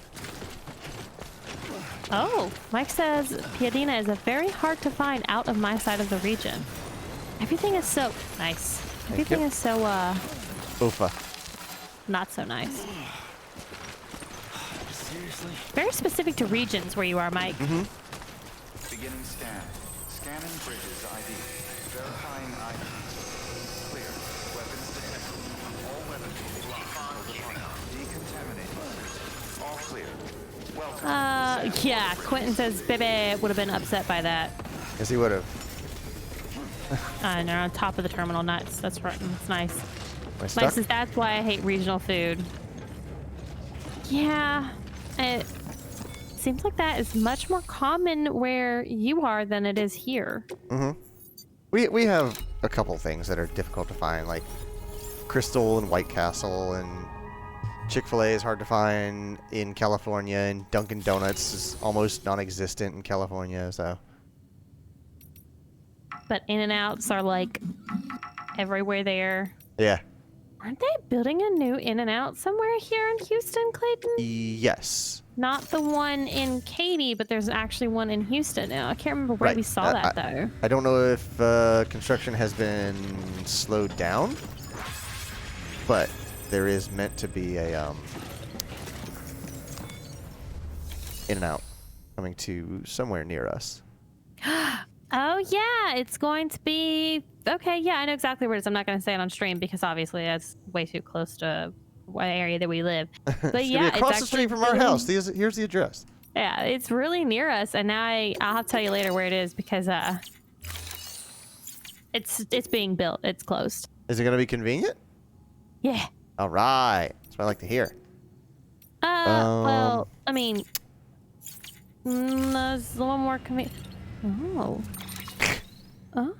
Oh, Mike says Piadina is a very hard to find out of my side of the region. Everything is so nice. Everything you. is so Oofa. not so nice. Seriously? Very specific to regions where you are, Mike. Mm-hmm. Beginning scan. Scanning bridges ID. Verifying ID. Clear. Weapons detected. All weapons will be locked until departure. Decontaminating. All clear. Welcome. Yeah, Quentin says Bebe would have been upset by that. Yes, he would have. And they're on top of the terminal nuts. That's right. It's nice. Am I Mike stuck? says that's why I hate regional food. Yeah, it seems like that is much more common where you are than it is here. Mm-hmm. We have a couple things that are difficult to find, like Crystal and White Castle, and Chick-fil-A is hard to find in California, and Dunkin' Donuts is almost non-existent in California, so... But In-N-Outs are like everywhere there. Yeah. Aren't they building a new In-N-Out somewhere here in Houston, Clayton? Yes. Not the one in Katy, but there's actually one in Houston now. I can't remember where Right. we saw that though. I don't know if construction has been slowed down, but there is meant to be a In-N-Out coming to somewhere near us. Oh yeah, it's going to be okay. Yeah, I know exactly where it is. I'm not going to say it on stream because obviously that's way too close to what area that we live. But It's yeah, gonna be across the it's street actually from our really- house. Here's the address. Yeah, it's really near us, and now I'll have to tell you later where it is because it's being built. It's closed. Is it gonna be convenient? Yeah. All right. That's what I like to hear. Well, I mean, there's a little more convenient. Oh. Oh,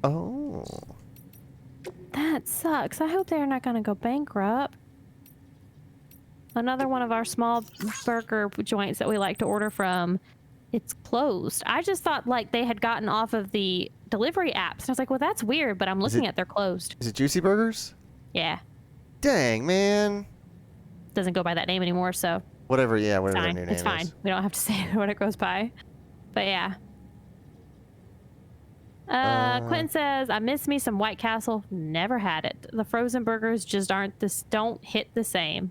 Oh. that sucks. I hope they're not going to go bankrupt. Another one of our small burger joints that we like to order from, it's closed. I just thought like they had gotten off of the delivery apps. And I was like, well, that's weird, but I'm looking at they're closed. Is it Juicy Burgers? Yeah. Dang, man. Doesn't go by that name anymore, so Whatever, yeah, it's whatever their fine. new name It's fine. is. We don't have to say what it goes by. But yeah. Quentin says, I miss me some White Castle. Never had it. The frozen burgers just don't hit the same.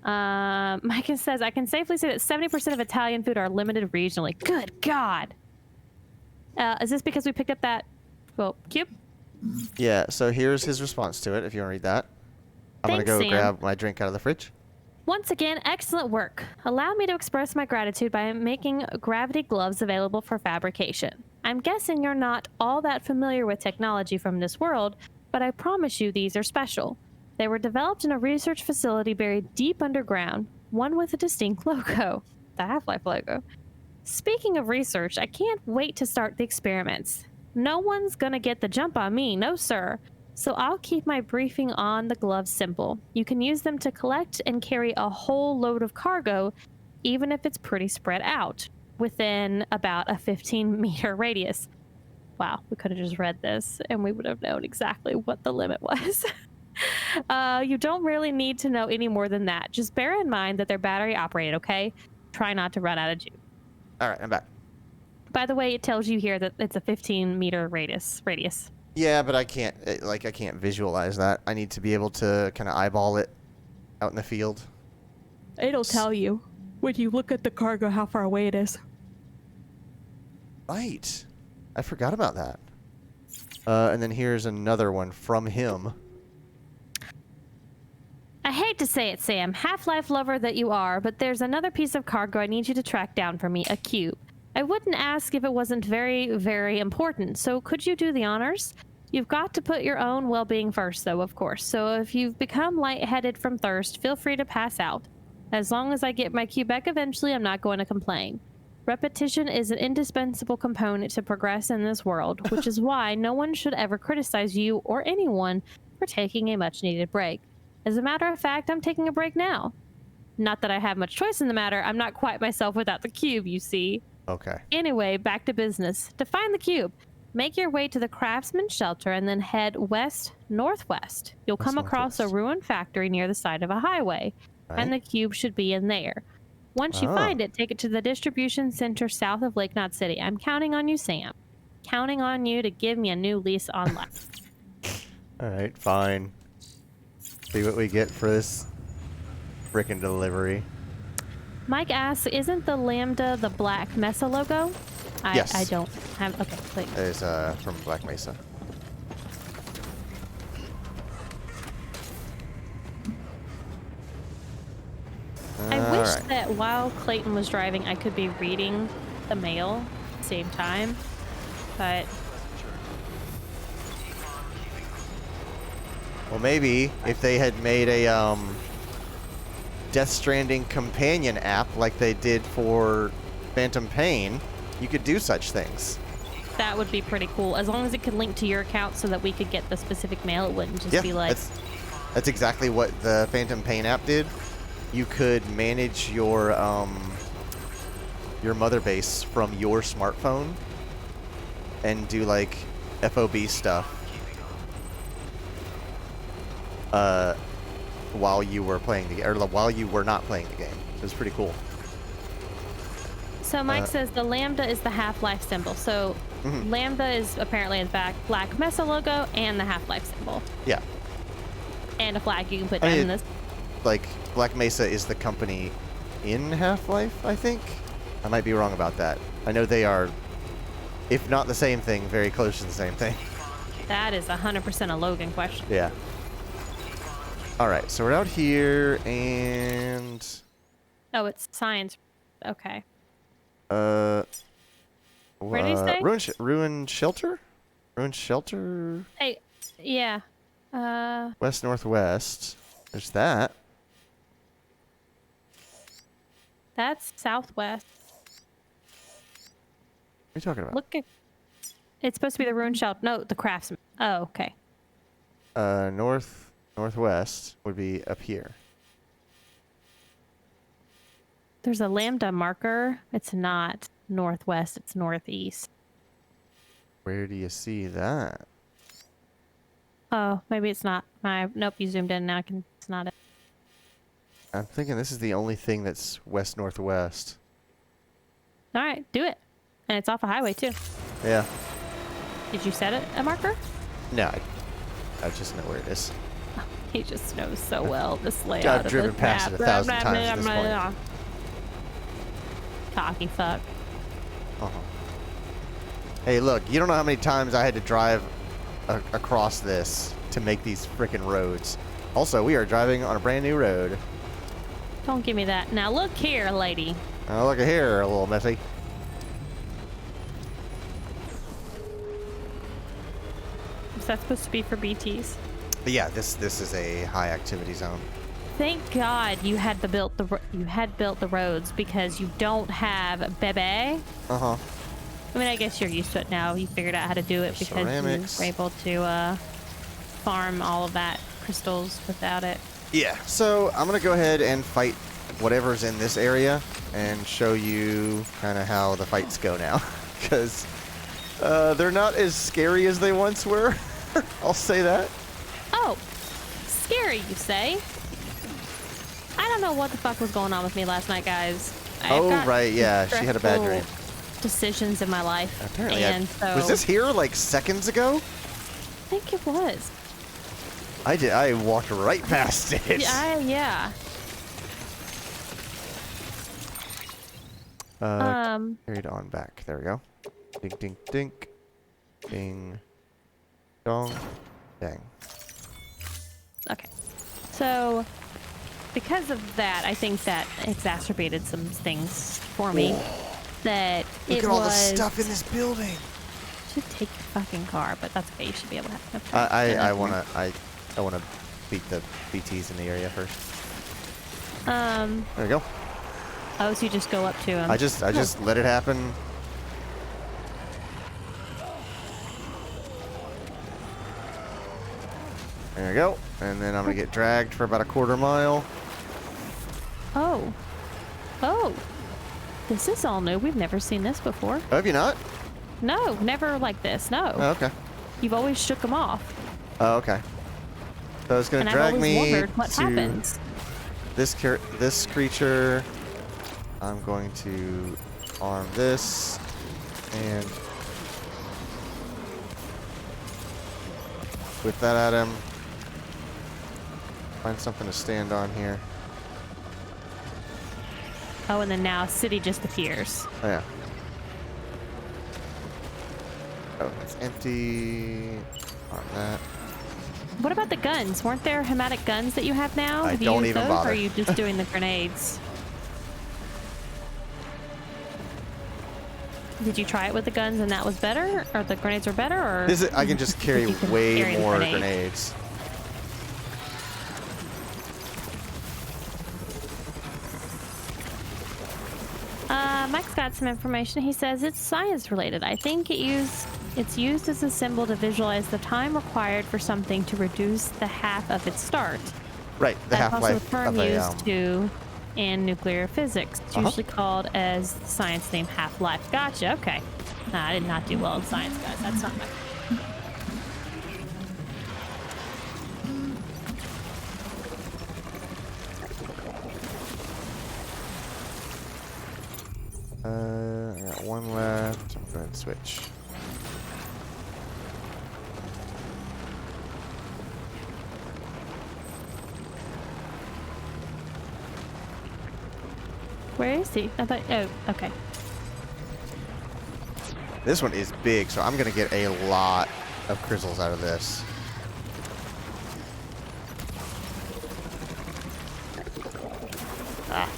Micah says, I can safely say that 70% of Italian food are limited regionally. Good God. Is this because we picked up that, well, cube? Yeah, so here's his response to it, if you want to read that. I'm going to Thanks, go Sam. grab my drink out of the fridge. Once again, excellent work. Allow me to express my gratitude by making gravity gloves available for fabrication. I'm guessing you're not all that familiar with technology from this world, but I promise you these are special. They were developed in a research facility buried deep underground, one with a distinct logo, the Half-Life logo. Speaking of research, I can't wait to start the experiments. No one's gonna get the jump on me, no sir. So I'll keep my briefing on the gloves simple. You can use them to collect and carry a whole load of cargo, even if it's pretty spread out, within about a 15-meter radius. Wow, we could have just read this and we would have known exactly what the limit was. You don't really need to know any more than that. Just bear in mind that they're battery operated, okay? Try not to run out of juice. All right, I'm back. By the way, it tells you here that it's a 15-meter radius. Yeah, but I can't, I can't visualize that. I need to be able to kind of eyeball it out in the field. It'll tell you when you look at the cargo how far away it is. Right. I forgot about that. And then here's another one from him. I hate to say it, Sam, Half-Life lover that you are, but there's another piece of cargo I need you to track down for me, a cube. I wouldn't ask if it wasn't very, very important, so could you do the honors? You've got to put your own well-being first, though, of course, so if you've become lightheaded from thirst, feel free to pass out. As long as I get my cube back eventually, I'm not going to complain. Repetition is an indispensable component to progress in this world, which is why no one should ever criticize you or anyone for taking a much-needed break. As a matter of fact, I'm taking a break now. Not that I have much choice in the matter, I'm not quite myself without the cube, you see. Okay. Anyway, back to business. To find the cube, make your way to the craftsman shelter and then head west-northwest. You'll come across a ruined factory near the side of a highway, and the cube should be in there. Once you find it, take it to the distribution center south of Lake Knot City. I'm counting on you, Sam. Counting on you to give me a new lease on life. All right, fine. See what we get for this frickin' delivery. Mike asks, isn't the Lambda the Black Mesa logo? Yes. I don't have... Okay, wait. It's from Black Mesa. I wish that while Clayton was driving, I could be reading the mail at the same time, but... Well, maybe if they had made a Death Stranding companion app like they did for Phantom Pain, you could do such things. That would be pretty cool, as long as it could link to your account so that we could get the specific mail. It wouldn't just be like... That's exactly what the Phantom Pain app did. You could manage your mother base from your smartphone and do like FOB stuff while you were playing the game, or while you were not playing the game. It was pretty cool. So Mike says the Lambda is the Half-Life symbol. So Lambda is apparently the Black Mesa logo and the Half-Life symbol. Yeah. And a flag you can put down in this. Like, Black Mesa is the company in Half-Life, I think. I might be wrong about that. I know they are, if not the same thing, very close to the same thing. That is 100% a Logan question. Yeah. Alright, so we're out here, and... Oh, it's science. Okay. Where did he say? Ruin Shelter? Ruin Shelter? Hey, yeah. West-northwest. There's that. That's southwest. What are you talking about? Look at... It's supposed to be the ruined shelter. No, the craftsman. Oh, okay. Northwest would be up here. There's a Lambda marker. It's not northwest. It's northeast. Where do you see that? Oh, maybe it's not. Nope, you zoomed in. Now it's not it. I'm thinking this is the only thing that's west-northwest. All right, do it. And it's off a highway, too. Yeah. Did you set it a marker? No, I just know where it is. He just knows so well this layout I've of this driven past it 1,000 times at this point. Cocky fuck. Hey, look, you don't know how many times I had to drive across this to make these frickin' roads. Also, we are driving on a brand new road. Don't give me that. Now look here, lady. Oh, look at here, a little messy. Is that supposed to be for BTs? But yeah, this is a high activity zone. Thank God you had built the roads, because you don't have bebe. Uh-huh. I mean, I guess you're used to it now. You figured out how to do it because ceramics. you were able to farm all of that crystals without it. Yeah, so I'm gonna go ahead and fight whatever's in this area and show you kind of how the fights go now, because They're not as scary as they once were. I'll say that. Oh, scary, you say? I don't know what the fuck was going on with me last night, guys. I've got right, yeah, she had a bad dream. Decisions in my life. Apparently, and so was this here like seconds ago? I think it was. I walked right past it. Yeah. Carried on back. There we go. Dink, dink, dink. Ding. Dong. Dang. Okay. So, because of that, I think that exacerbated some things for me. That Look it at all was. the stuff in this building. Should take your fucking car, but that's okay. You should be able to have enough time. I wanna beat the BTs in the area first. There we go. Oh, so you just go up to him. I just let it happen. There we go. And then I'm gonna get dragged for about a quarter mile. Oh. Oh. This is all new. We've never seen this before. Oh, have you not? No, never like this. No. Oh, okay. You've always shook them off. Oh, okay. So it's gonna And drag I've always me wondered what to happens. this creature. I'm going to arm this and whip that at him. Find something to stand on here. Oh, and then now city just appears. Oh, yeah. Oh, it's empty. Arm that. What about the guns? Weren't there hematic guns that you have now? I Have you don't used even those, bother. Or are you just doing the grenades? Did you try it with the guns and that was better? Or the grenades were better? Or I can just carry You can way carry the more grenade. grenades. Mike's got some information. He says it's science related. I think it's used as a symbol to visualize the time required for something to reduce the half of its start. Right, the That's also half-life a term of a used to in nuclear physics. It's usually called as the science name half-life. Gotcha. Okay. Nah, I did not do well in science, guys. That's not my. I got one left. I'm going to switch. Where is he? I thought. Oh, okay. This one is big, so I'm going to get a lot of crystals out of this. Ah.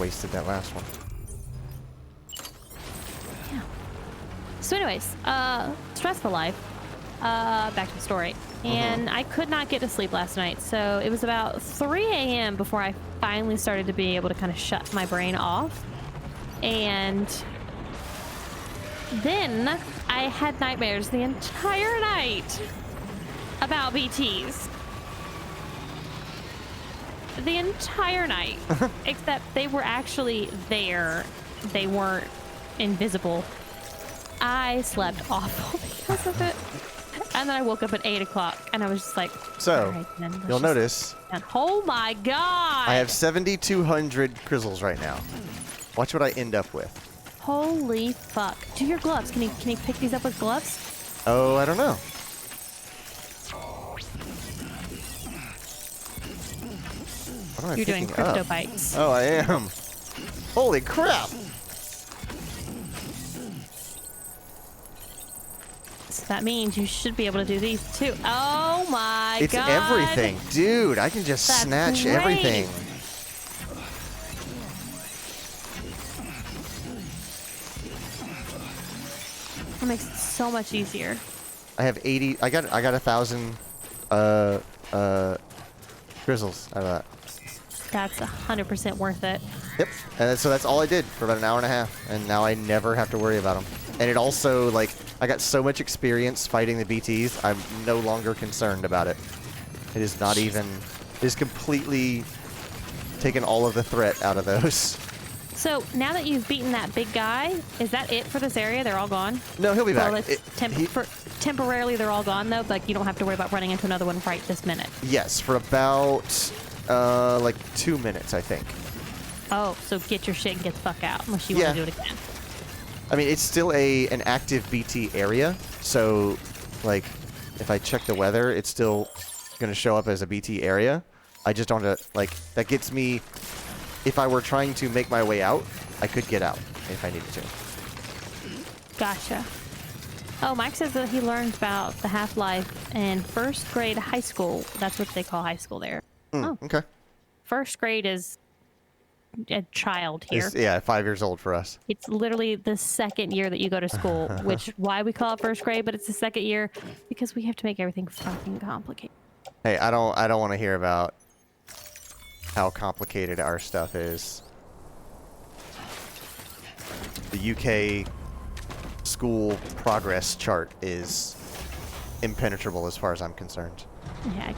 Wasted that last one. Yeah. So, anyways, stressful life. Back to the story. And I could not get to sleep last night, so it was about 3 a.m. before I finally started to be able to kind of shut my brain off. And then I had nightmares the entire night about BTs. The entire night. Except they were actually there. They weren't invisible. I slept awful because of it. And then I woke up at 8 o'clock and I was just like, So, all right, then, let's you'll just- notice and oh my god! I have 7,200 crystals right now. Watch what I end up with. Holy fuck. Do your gloves. Can you pick these up with gloves? Oh, I don't know. What am I You're doing picking crypto up? bites. Oh, I am. Holy crap! So that means you should be able to do these too. Oh my It's god. everything. Dude, I can just That's snatch great. everything. That makes it so much easier. I have 80. I got 1,000 crystals out of that. That's 100% worth it. Yep. And so that's all I did for about an hour and a half, and now I never have to worry about them. And it also, like, I got so much experience fighting the BTs, I'm no longer concerned about it. It is not even. It is completely taken all of the threat out of those. So now that you've beaten that big guy, is that it for this area? They're all gone? No, he'll be back. Well, temporarily they're all gone though. Like you don't have to worry about running into another one right this minute. Yes, for about like 2 minutes, I think. Oh, so get your shit and get the fuck out unless you want to do it again. I mean, it's still an active BT area, so like if I check the weather, it's still going to show up as a BT area. I just don't like that gets me. If I were trying to make my way out, I could get out if I needed to. Gotcha. Oh, Mike says that he learned about the Half-Life in first grade high school. That's what they call high school there. Oh, Okay. first grade is a child here. Yeah, 5 years old for us. It's literally the second year that you go to school, which why we call it first grade, but it's the second year because we have to make everything fucking complicated. Hey, I don't want to hear about how complicated our stuff is. The UK school progress chart is impenetrable as far as I'm concerned. Yeah.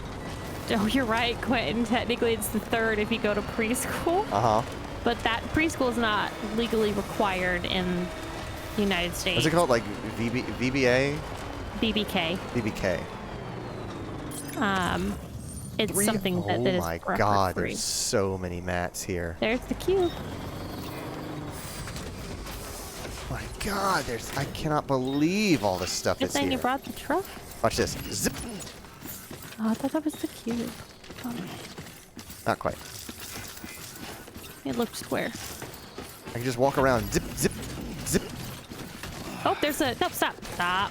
Oh, you're right, Quentin. Technically, it's the third if you go to preschool. Uh-huh. But that preschool is not legally required in the United States. What's it called? Like VBA? BBK. BBK. It's something that is Oh my for god, free. there's so many mats here. There's the cube. My god, I cannot believe all the stuff Good that's thing here. you brought the truck. Watch this. Zip. Oh, I thought that was the cube. Oh, Not quite. it looked square. I can just walk around. Zip, zip, zip. Oh, there's a... No, stop. Stop.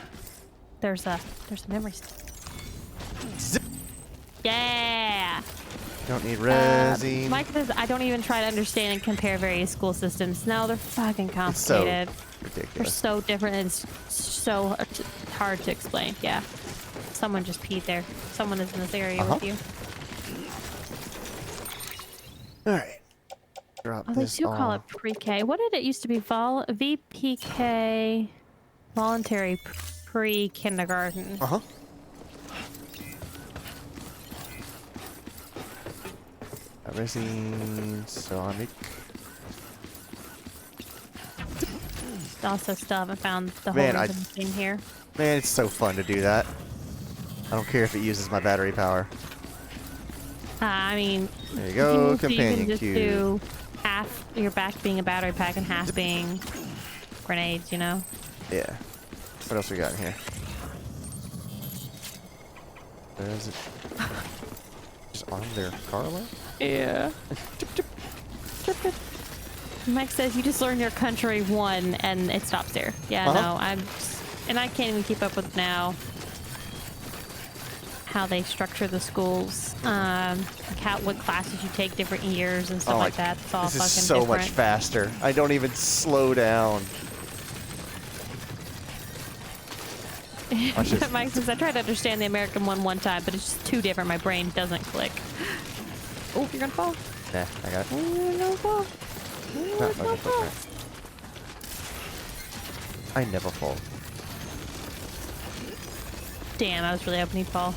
There's a memory stick. Zip. Yeah. Don't need resin. Mike says, I don't even try to understand and compare various school systems. No, they're fucking It's so complicated. They're ridiculous. so different and it's so hard to explain. Yeah. Someone just peed there. Someone is in this area with you. Alright. Drop Oh, they this do call it off. pre-K. What did it used to be? VPK, voluntary pre-kindergarten. Uh-huh. Resin, Sonic. Also, still haven't found the Man, whole reason thing here. Man, it's so fun to do that. I don't care if it uses my battery power. I mean, There you go, you companion can just cube. do half your back being a battery pack and half being grenades, you know? Yeah. What else we got in here? Where is it? Just on their car alarm? Yeah. Mike says you just learn your country one and it stops there. Yeah, no, and I can't even keep up with now how they structure the schools, like what classes you take different years and stuff like that. It's all this fucking is so different. much faster. I don't even slow down. Watch this. Mike says I tried to understand the American one time, but it's just too different. My brain doesn't click. Oh, you're gonna fall. Nah, I got it. Oh, you're gonna fall. Not fucking footprint. I never fall. Damn, I was really hoping he'd fall.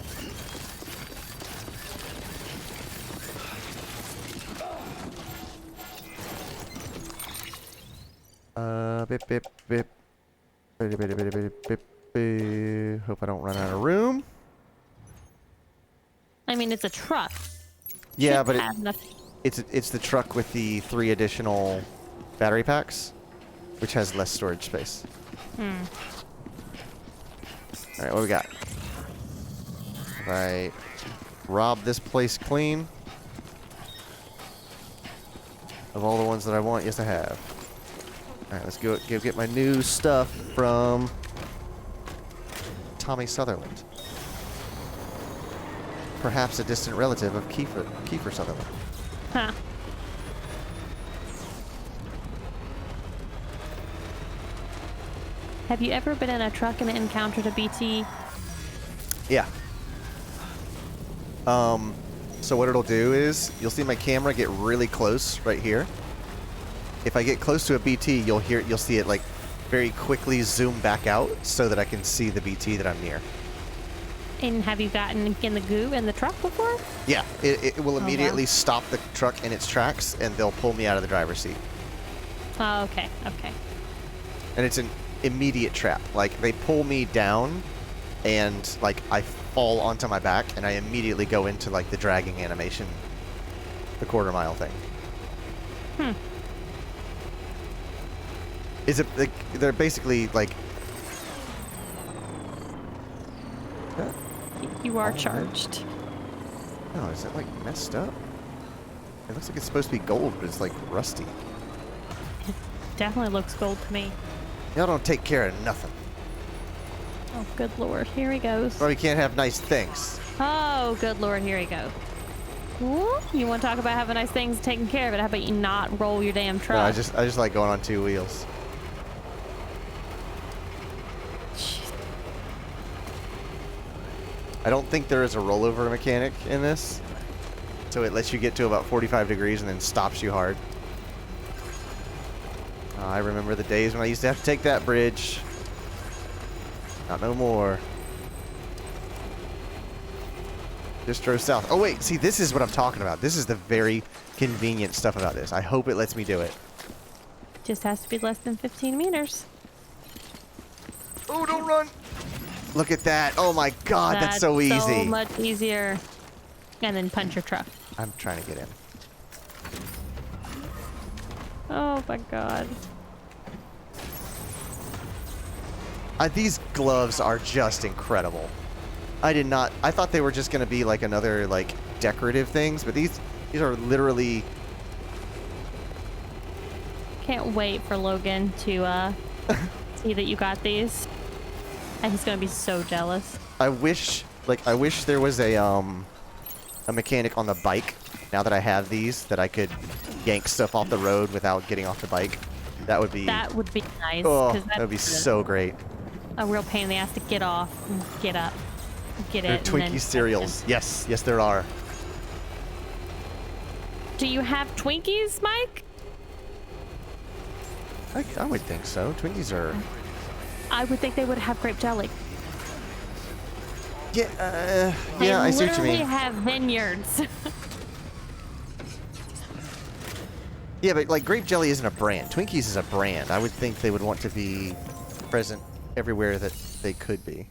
Bip, bip, bip. Bip, bip, bip, bip, bip, bip. Hope I don't run out of room. I mean, it's a truck. Yeah, Should but have enough. it's the truck with the 3 additional battery packs, which has less storage space. Alright, what we got? If I rob this place clean of all the ones that I want, yes I have. Alright, let's go get my new stuff from Tommy Sutherland. Perhaps a distant relative of Kiefer Sutherland. Huh. Have you ever been in a truck and encountered a BT? Yeah. So what it'll do is, you'll see my camera get really close right here. If I get close to a BT, you'll see it like very quickly zoom back out so that I can see the BT that I'm near. And have you gotten in the goo in the truck before? Yeah, it will wow. immediately stop the truck in its tracks and they'll pull me out of the driver's seat. Oh, okay. Okay. And it's an immediate trap. Like, they pull me down, and, like, I fall onto my back, and I immediately go into, like, the dragging animation. The quarter-mile thing. Hmm. Is it, like, they're basically, like... You are charged. No, is it, like, messed up? It looks like it's supposed to be gold, but it's, like, rusty. Definitely looks gold to me. Y'all don't take care of nothing. Oh, good lord. Here he goes. Well, we can't have nice things. Oh, good lord. Here he goes. Ooh, you want to talk about having nice things taken care of it? How about you not roll your damn truck? No, I just like going on 2 wheels. Jeez. I don't think there is a rollover mechanic in this. So it lets you get to about 45 degrees and then stops you hard. I remember the days when I used to have to take that bridge. Not no more. Just drove south. Oh wait, see, this is what I'm talking about. This is the very convenient stuff about this. I hope it lets me do it. Just has to be less than 15 meters. Oh, don't run! Look at that. Oh my god, that's so easy. So much easier. And then punch your truck. I'm trying to get in. Oh my god. These gloves are just incredible. I thought they were just going to be like another like decorative things, but these are literally... Can't wait for Logan to see that you got these. And he's going to be so jealous. I wish there was a mechanic on the bike now that I have these that I could yank stuff off the road without getting off the bike. That would be nice. Oh, 'cause that would be so great. A real pain in the ass to get off and get up. Get There are it. And Twinkie then cereals. Yes, yes there are. Do you have Twinkies, Mike? I would think so. Twinkies are... I would think they would have grape jelly. Yeah, yeah, I see what you They mean. have vineyards. Yeah, but like grape jelly isn't a brand. Twinkies is a brand. I would think they would want to be present everywhere that they could be.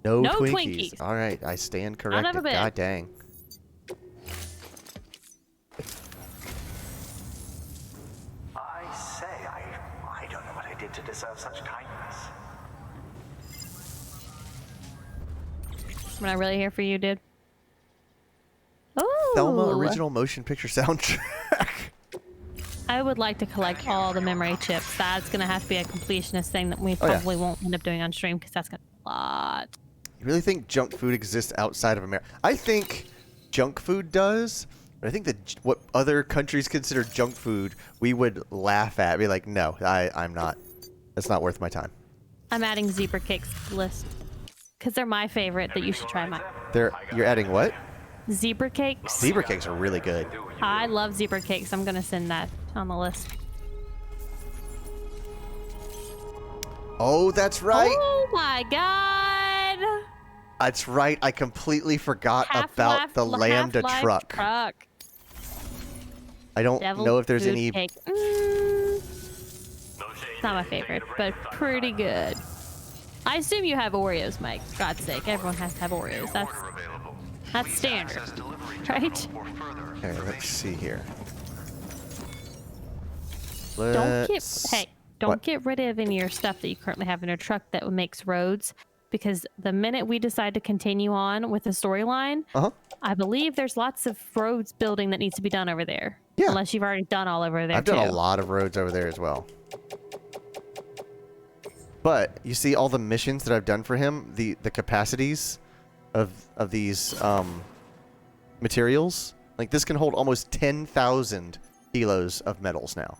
No Twinkies. All right, I stand corrected. a bit. God dang. I say, I don't know what I did to deserve such kindness. I'm not really here for you, dude. Oh. Thelma original motion picture soundtrack. I would like to collect all the memory chips. That's going to have to be a completionist thing that we probably won't end up doing on stream because that's going to be a lot. You really think junk food exists outside of America? I think junk food does, but I think that what other countries consider junk food, we would laugh at. Be like, no, I'm not. That's not worth my time. I'm adding zebra cakes to the list because they're my favorite that you should try. You're adding what? Zebra cakes. Zebra cakes are really good. I love zebra cakes. I'm going to send that on the list. Oh, that's right. Oh my god. That's right. I completely forgot about the Lambda truck. I don't know if there's any... Cake. It's not my favorite, but pretty good. I assume you have Oreos, Mike. For God's sake, everyone has to have Oreos. That's standard, right? Okay, let's see here. Don't get rid of any of your stuff that you currently have in your truck that makes roads, because the minute we decide to continue on with the storyline, I believe there's lots of roads building that needs to be done over there. Yeah. Unless you've already done all over there. I've done a lot of roads over there as well. But you see all the missions that I've done for him, the capacities of these materials. Like this can hold almost 10,000 kilos of metals now.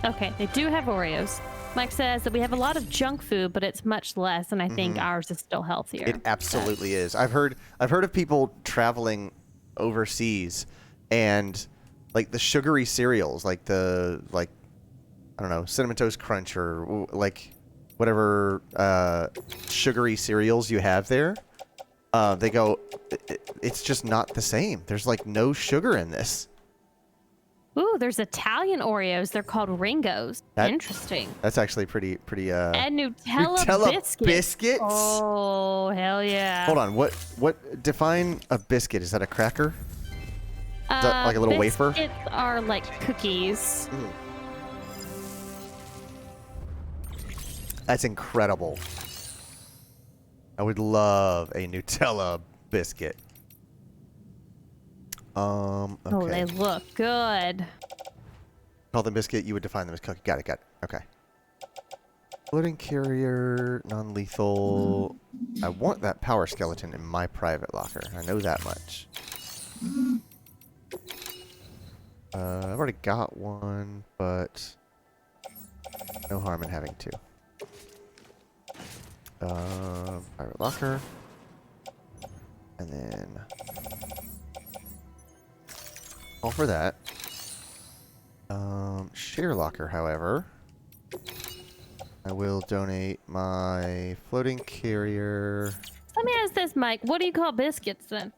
Okay, they do have Oreos. Mike says that we have a lot of junk food, but it's much less, and I think ours is still healthier. It absolutely is. I've heard of people traveling overseas, and like the sugary cereals, like I don't know, Cinnamon Toast Crunch or like whatever sugary cereals you have there, they go, it's just not the same. There's like no sugar in this. Ooh, there's Italian Oreos. They're called Ringos. That- Interesting. That's actually pretty. And Nutella biscuits. Oh, hell yeah. Hold on. What? Define a biscuit. Is that a cracker? Is that like a little wafer? Biscuits are like cookies. That's incredible. I would love a Nutella biscuit. Okay. Oh, they look good. Call them biscuit. You would define them as cookie. Got it. Okay. Floating carrier, non-lethal. I want that power skeleton in my private locker. I know that much. I've already got one, but no harm in having two. Private locker. And then all for that. Share locker, however. I will donate my floating carrier. Let me ask this, Mike. What do you call biscuits then?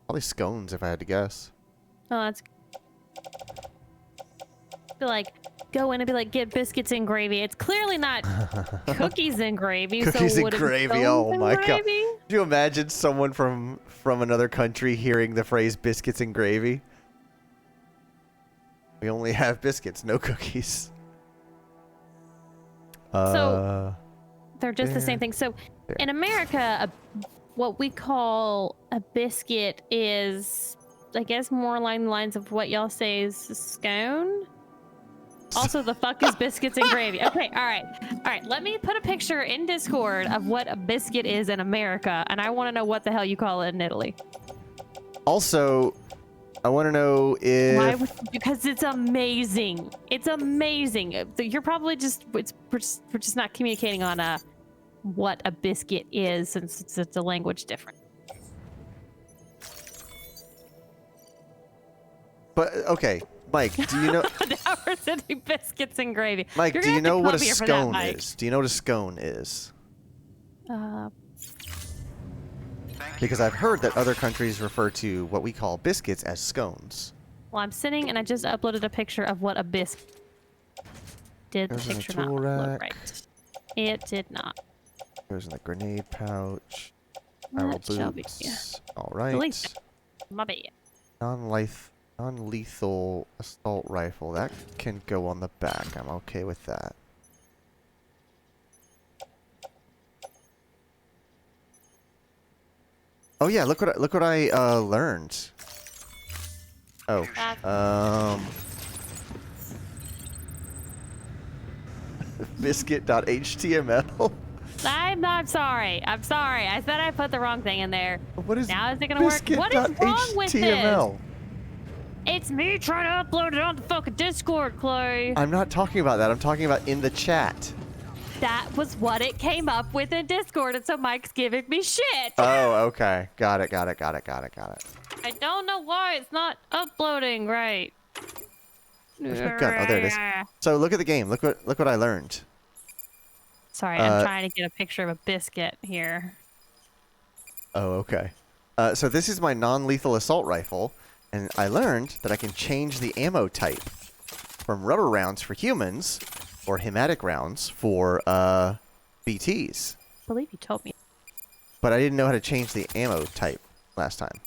Probably scones, if I had to guess. Oh, that's. Be like, go in and be like, get biscuits and gravy. It's clearly not cookies and gravy. Cookies so and would it be gravy. scones Oh and my god! gravy? Could you imagine someone from another country hearing the phrase "biscuits and gravy"? We only have biscuits, no cookies. So they're just the there, same thing. So there. in America, what we call a biscuit is, I guess, more along the lines of what y'all say is a scone. Also, the fuck is biscuits and gravy? Okay, all right. Let me put a picture in Discord of what a biscuit is in America, and I want to know what the hell you call it in Italy. Also, I want to know if... Why would, because it's amazing. It's amazing. You're probably just we're just not communicating on what a biscuit is, since it's a language different. But okay, Mike, do you know? Now we're sending biscuits and gravy. Mike, You're do gonna you have to know what a come here for that, scone Mike. is? Do you know what a scone is? Because I've heard that other countries refer to what we call biscuits as scones. Well, I'm sitting and I just uploaded a picture of what a biscuit. Did the Goes in a picture not tool upload rack. right? It did not. Goes in the grenade pouch. Arrow That shall be, boots. yeah. All Delete right. it. My bad. Non-lethal assault rifle. That can go on the back. I'm okay with that. Oh yeah, look what I learned. Oh, biscuit.html. I'm sorry. I'm sorry. I said I put the wrong thing in there. What is Now is it gonna work? What is wrong with this? biscuit.html? It's me trying to upload it on the fucking Discord, Clay. I'm not talking about that. I'm talking about in the chat. That was what it came up with in Discord, and so Mike's giving me shit. Oh, okay. Got it. I don't know why it's not uploading right. Where's my gun? Oh, there it is. So look at the game. Look what I learned. Sorry, I'm trying to get a picture of a biscuit here. Oh, okay. So this is my non-lethal assault rifle, and I learned that I can change the ammo type from rubber rounds for humans or hematic rounds for BTs. I believe you told me. But I didn't know how to change the ammo type last time.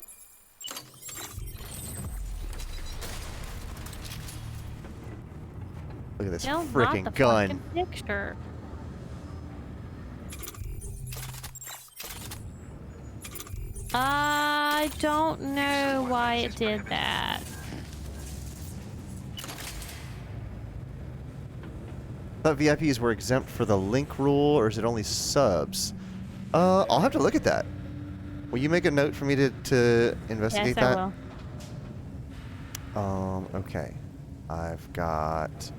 Look at this No, freaking not the gun. fucking picture. I don't know why it did that. I thought VIPs were exempt for the link rule, or is it only subs? I'll have to look at that. Will you make a note for me to investigate Yes, I that? will. Okay. I've got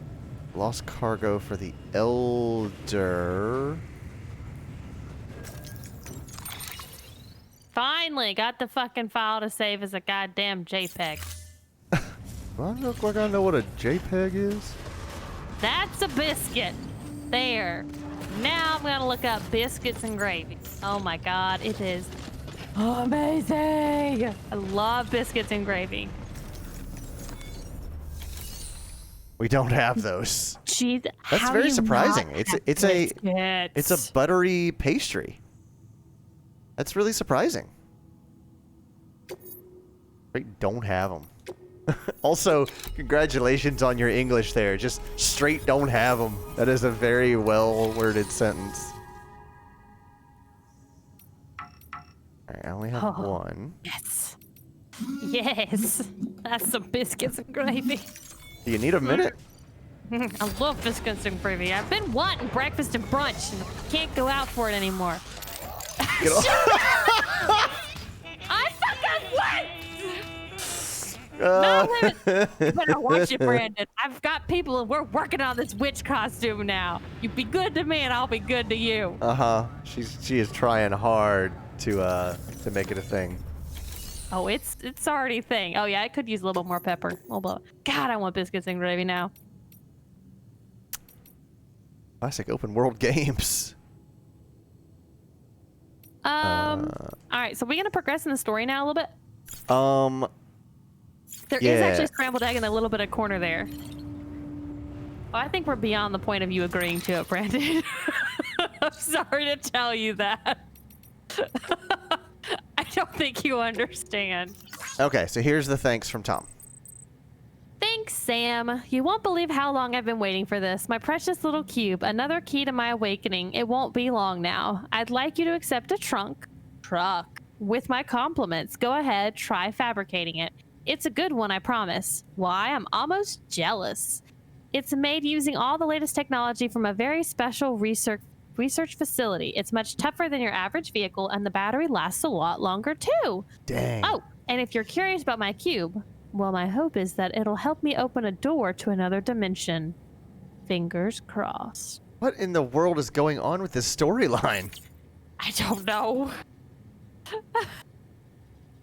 lost cargo for the Elder. Finally got the fucking file to save as a goddamn JPEG. Do I look like I know what a JPEG is? That's a biscuit. There. Now I'm gonna look up biscuits and gravy. Oh my god, it is amazing! I love biscuits and gravy. We don't have those. Jeez, That's how very do you surprising. not It's have it's biscuits? a buttery pastry. That's really surprising. We don't have them. Also, congratulations on your English there. Just straight don't have them. That is a very well-worded sentence. Alright, I only have one. Yes. Yes. That's some biscuits and gravy. Do you need a minute? I love biscuits and gravy. I've been wanting breakfast and brunch and can't go out for it anymore. Get off. I fucking what? No, you better watch it, Brandon. I've got people and we're working on this witch costume now. You be good to me and I'll be good to you. Uh-huh. She is trying hard to make it a thing. Oh, it's already a thing. Oh yeah, I could use a little more pepper. God, I want biscuits and gravy now. Classic open world games. All right, so we're gonna progress in the story now a little bit. There is Yeah. actually scrambled egg in a little bit of corner there. Oh, I think we're beyond the point of you agreeing to it, Brandon. I'm sorry to tell you that. I don't think you understand. Okay, so here's the thanks from Tom. Thanks, Sam. You won't believe how long I've been waiting for this. My precious little cube, another key to my awakening. It won't be long now. I'd like you to accept a truck with my compliments. Go ahead, try fabricating it. It's a good one, I promise. Why? I'm almost jealous. It's made using all the latest technology from a very special research facility. It's much tougher than your average vehicle, and the battery lasts a lot longer too. Dang. Oh, and if you're curious about my cube, well, my hope is that it'll help me open a door to another dimension. Fingers crossed. What in the world is going on with this storyline? I don't know.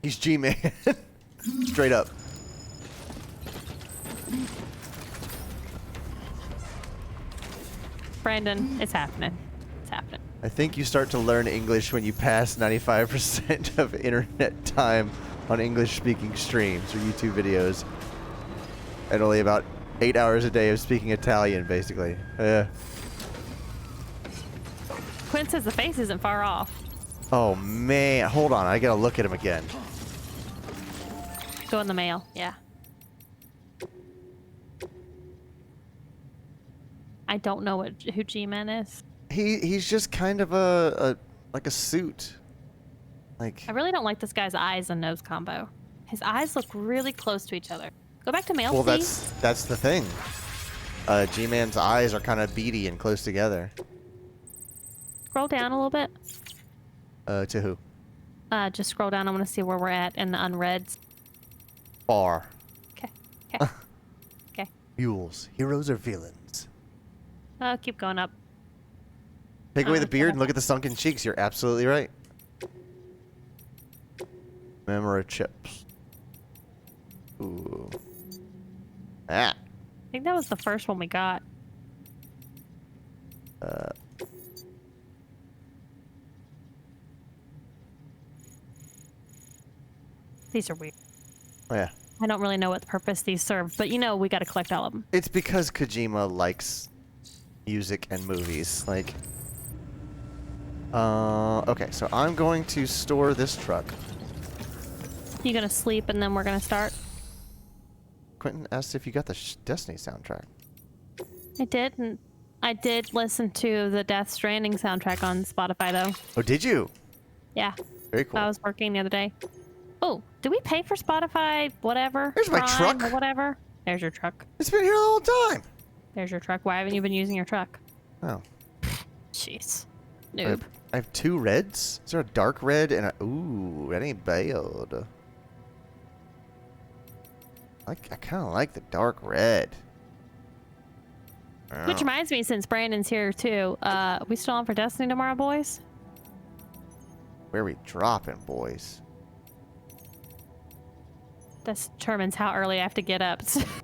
He's G-Man. Straight up. Brandon, it's happening. It's happening. I think you start to learn English when you pass 95% of internet time on English-speaking streams or YouTube videos. And only about 8 hours a day of speaking Italian, basically. Yeah. Quinn says the face isn't far off. Oh, man. Hold on. I gotta look at him again. Go in the mail. Yeah. I don't know who G-Man is. He's just kind of a like a suit. Like I really don't like this guy's eyes and nose combo. His eyes look really close to each other. Go back to mail, well, please. that's the thing. G-Man's eyes are kind of beady and close together. Scroll down a little bit. To who? Just scroll down. I want to see where we're at in the unreads. Bar. Okay. Okay. Okay. Mules. Heroes or villains? Keep going up. Take away the okay. beard and look at the sunken cheeks. You're absolutely right. Memory chips. Ooh. Ah. I think that was the first one we got. These are weird. Oh, yeah. I don't really know what purpose these serve, but you know we got to collect all of them. It's because Kojima likes music and movies. Like, okay, so I'm going to store this truck. You gonna sleep and then we're gonna start? Quentin asked if you got the Destiny soundtrack. I did, and I did listen to the Death Stranding soundtrack on Spotify, though. Oh, did you? Yeah. Very cool. I was working the other day. Oh, did we pay for Spotify? Whatever. There's my Prime truck. Or whatever. There's your truck. It's been here the whole time. There's your truck. Why haven't you been using your truck? Oh. Jeez. I Noob. have two reds. Is there a dark red and a... Ooh, that ain't bad. I kind of like the dark red. Which reminds me, since Brandon's here too, we still on for Destiny tomorrow, boys? Where we dropping, boys? This determines how early I have to get up,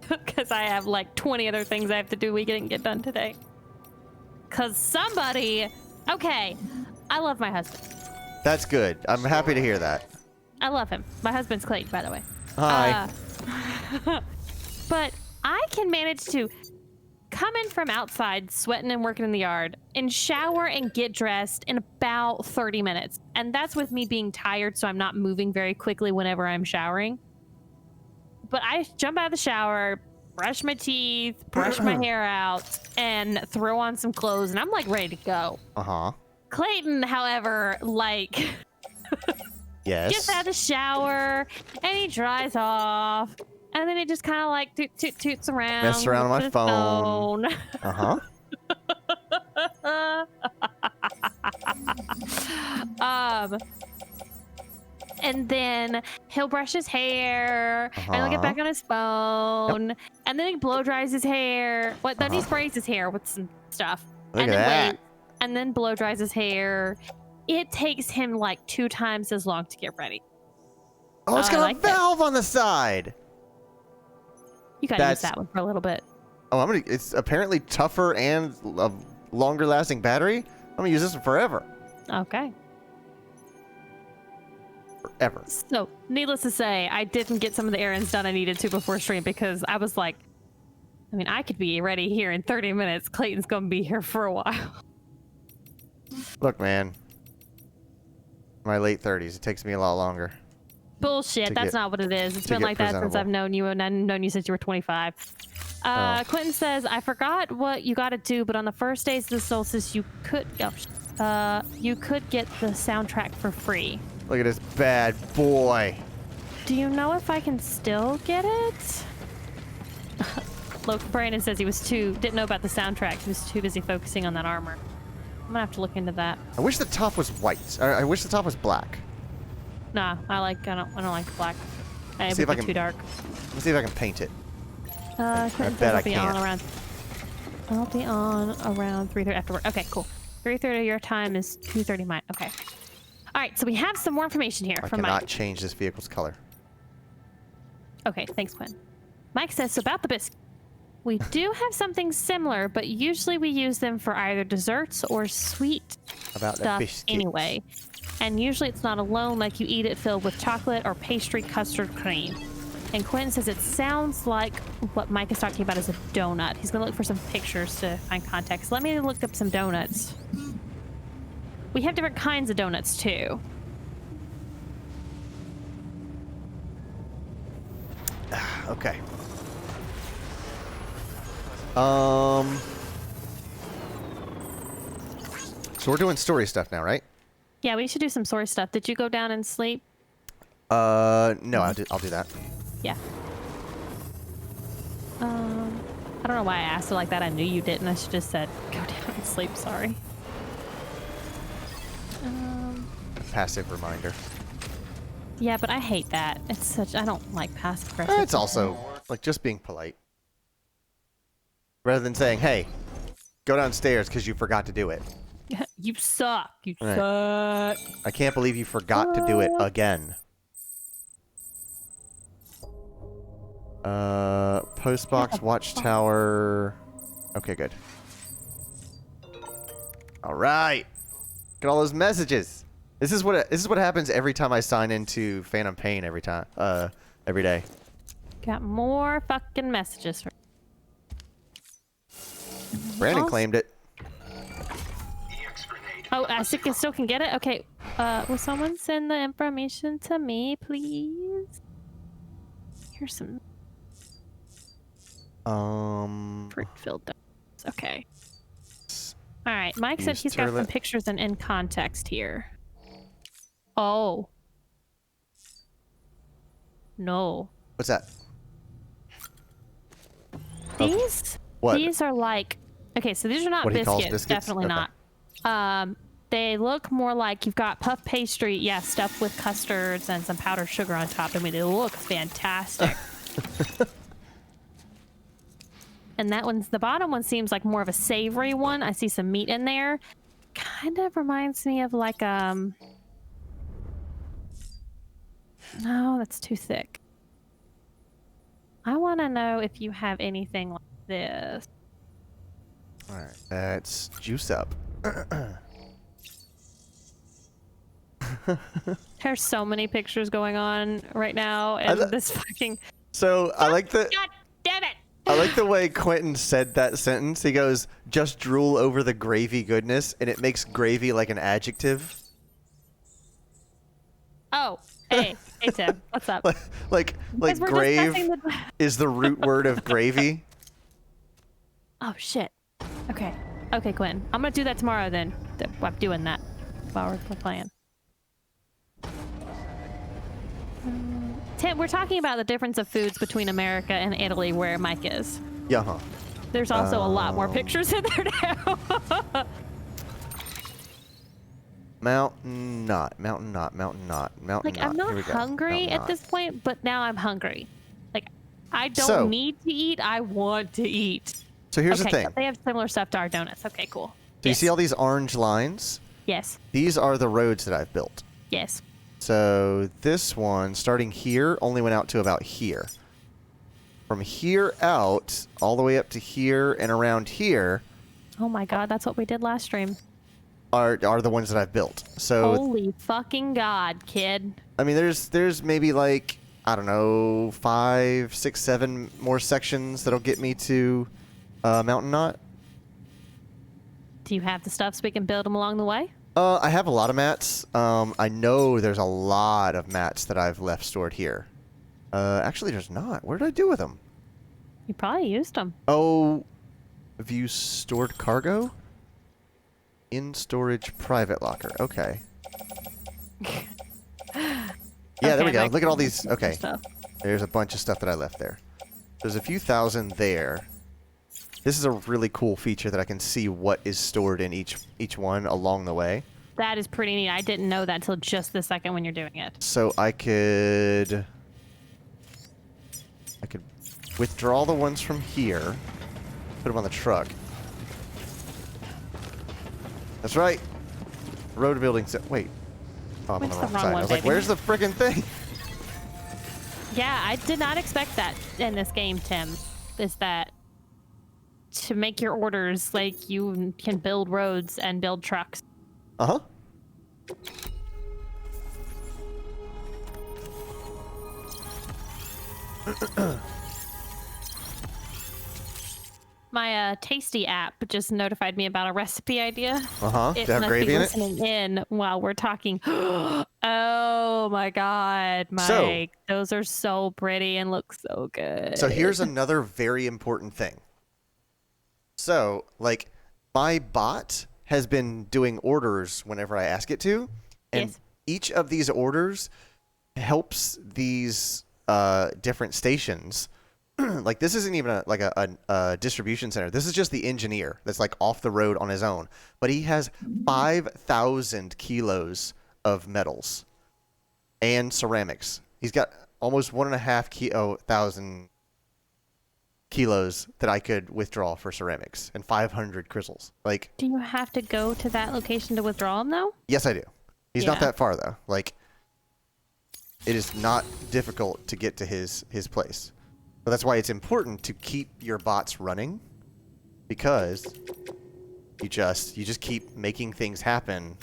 because I have like 20 other things I have to do we didn't get done today. Because somebody... Okay, I love my husband. That's good. I'm happy to hear that. I love him. My husband's Clayton, by the way. Hi. But I can manage to come in from outside, sweating and working in the yard, and shower and get dressed in about 30 minutes. And that's with me being tired, so I'm not moving very quickly whenever I'm showering. But I jump out of the shower, brush my teeth, brush my hair out, and throw on some clothes, and I'm like ready to go. Uh-huh. Clayton, however, like Yes. gets out of the shower and he dries off, and then he just kind of like toots around. Mess around with his my phone. Uh-huh. And then he'll brush his hair, and he'll get back on his phone, and then he blow dries his hair. Then he sprays his hair with some stuff, Look and at then that. waits, and then blow dries his hair. It takes him like 2 times as long to get ready. Oh, it's I got like a that. valve on the side. You gotta use That's- that one for a little bit. Oh, it's apparently tougher and a longer lasting battery. I'm gonna use this one forever. Okay. Forever. So, needless to say, I didn't get some of the errands done I needed to before stream because I was like, I mean, I could be ready here in 30 minutes. Clayton's gonna be here for a while. Look, man. My late 30s. It takes me a lot longer. Bullshit. To That's get- not what it is. It's to been get like that since presentable. I've known you, and I've known you since you were 25. Quentin says, I forgot what you gotta do, but on the first days of the solstice, you could get the soundtrack for free. Look at this bad boy. Do you know if I can still get it? Look, Brandon says didn't know about the soundtrack. He was too busy focusing on that armor. I'm gonna have to look into that. I wish the top was white. I wish the top was black. Nah, I don't like black. It See if would I be can- too dark. Let's see if I can paint it. Quentin bet says I I'll be on can't. around. I'll be on around 3:30 after work. Okay, cool. 3:30 your time is 2:30 mine. Okay. All right, so we have some more information here I from cannot Mike. change this vehicle's color. Okay, thanks, Quinn. Mike says, so about the biscuit. We do have something similar, but usually we use them for either desserts or sweet About the stuff biscuit. anyway. And usually it's not alone, like you eat it filled with chocolate or pastry custard cream. And Quentin says it sounds like what Mike is talking about is a donut. He's going to look for some pictures to find context. Let me look up some donuts. We have different kinds of donuts, too. Okay. So we're doing story stuff now, right? Yeah, we should do some story stuff. Did you go down and sleep? No, I'll do that. Yeah. I don't know why I asked it like that. I knew you didn't. I should just said, go down and sleep. Sorry. Passive reminder. Yeah, but I hate that. I don't like passive aggressive. It's also like just being polite. Rather than saying, hey, go downstairs because you forgot to do it. You suck. You Right. suck. I can't believe you forgot to do it again. Postbox, watchtower. Okay, good. All right. Get all those messages. This is what happens every time I sign into Phantom Pain every day. Got more fucking messages. Brandon Also- claimed it. Oh, I still can get it? Okay. Will someone send the information to me, please? Here's some fruit-filled donuts. Okay. All right. Mike said Use he's got some turlet. pictures and in context here. Oh. No. What's that? What? These are like, okay, so these are not What he calls biscuits, biscuits? definitely Okay. not. They look more like you've got puff pastry, yeah, stuffed with custards and some powdered sugar on top. I mean, they look fantastic. And the bottom one seems like more of a savory one. I see some meat in there. Kind of reminds me of like, no, that's too thick. I want to know if you have anything like this. All right, let's juice up. There's so many pictures going on right now, and this fucking. So I like the. God damn it! I like the way Quentin said that sentence. He goes, "Just drool over the gravy goodness," and it makes gravy like an adjective. Oh, hey Tim, what's up? like Because we're grave discussing is the root word of gravy. Oh shit. Okay, Quentin, I'm gonna do that tomorrow. Then I'm doing that while we're playing. Tim, we're talking about the difference of foods between America and Italy, where Mike is. Yeah, huh. There's also a lot more pictures in there now. Mountain knot. Like, I'm not hungry Mountain at knot. this point, but now I'm hungry. Like, I don't So- need to eat. I want to eat. So here's Okay, the thing. they have similar stuff to our donuts. Okay, cool. Do you see all these orange lines? Yes. These are the roads that I've built. Yes. So this one, starting here, only went out to about here. From here out, all the way up to here and around here Oh my god, that's what we did last stream. are the ones that I've built. So Holy fucking god, kid. I mean, there's maybe like, I don't know, 5, 6, 7 more sections that'll get me to Mountain Knot. Do you have the stuff so we can build them along the way? I have a lot of mats. I know there's a lot of mats that I've left stored here. Actually, there's not. What did I do with them? You probably used them. Oh, view stored cargo? In storage private locker. Okay. Yeah, there we go. Look at all these. Okay. There's a bunch of stuff that I left there. There's a few thousand there. This is a really cool feature that I can see what is stored in each one along the way. That is pretty neat. I didn't know that until just the second when you're doing it. So I could withdraw the ones from here, put them on the truck. That's right. Road building. Wait. Oh, I'm on It's the the wrong wrong side. one, I was like, baby. where's the friggin' thing? Yeah, I did not expect that in this game, Tim. Is that to make your orders like you can build roads and build trucks. Uh-huh. My Tasty app just notified me about a recipe idea. Uh-huh. It To have must gravy be in it? listening in while we're talking. Oh my god, Mike. So- Those are so pretty and look so good. So here's another very important thing. So, like, my bot has been doing orders whenever I ask it to, and Yes. each of these orders helps these different stations. Like, this isn't even a distribution center. This is just the engineer that's like off the road on his own. But he has 5,000 kilos of metals and ceramics. He's got almost 1,500 kilos that I could withdraw for ceramics and 500 crystals. Like, Do you have to go to that location to withdraw them though? yes, I do. He's not Yeah. that far though. Like, it is not difficult to get to his place. But that's why it's important to keep your bots running, because you just keep making things happen.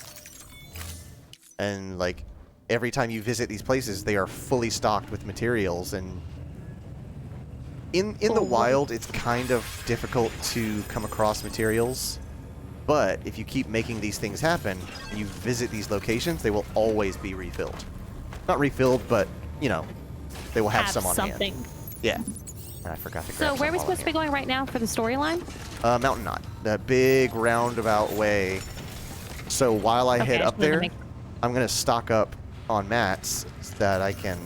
And like every time you visit these places, they are fully stocked with materials, and in the wild it's kind of difficult to come across materials. But if you keep making these things happen and you visit these locations, they will always be refilled. Not refilled, but you know, they will have some on something. hand. Yeah. And I forgot to grab So where are we some supposed to be going right now for the storyline? Mountain Knot. That big roundabout way. So while I Okay, head I up just wanted to there, make- I'm going to stock up on mats so that I can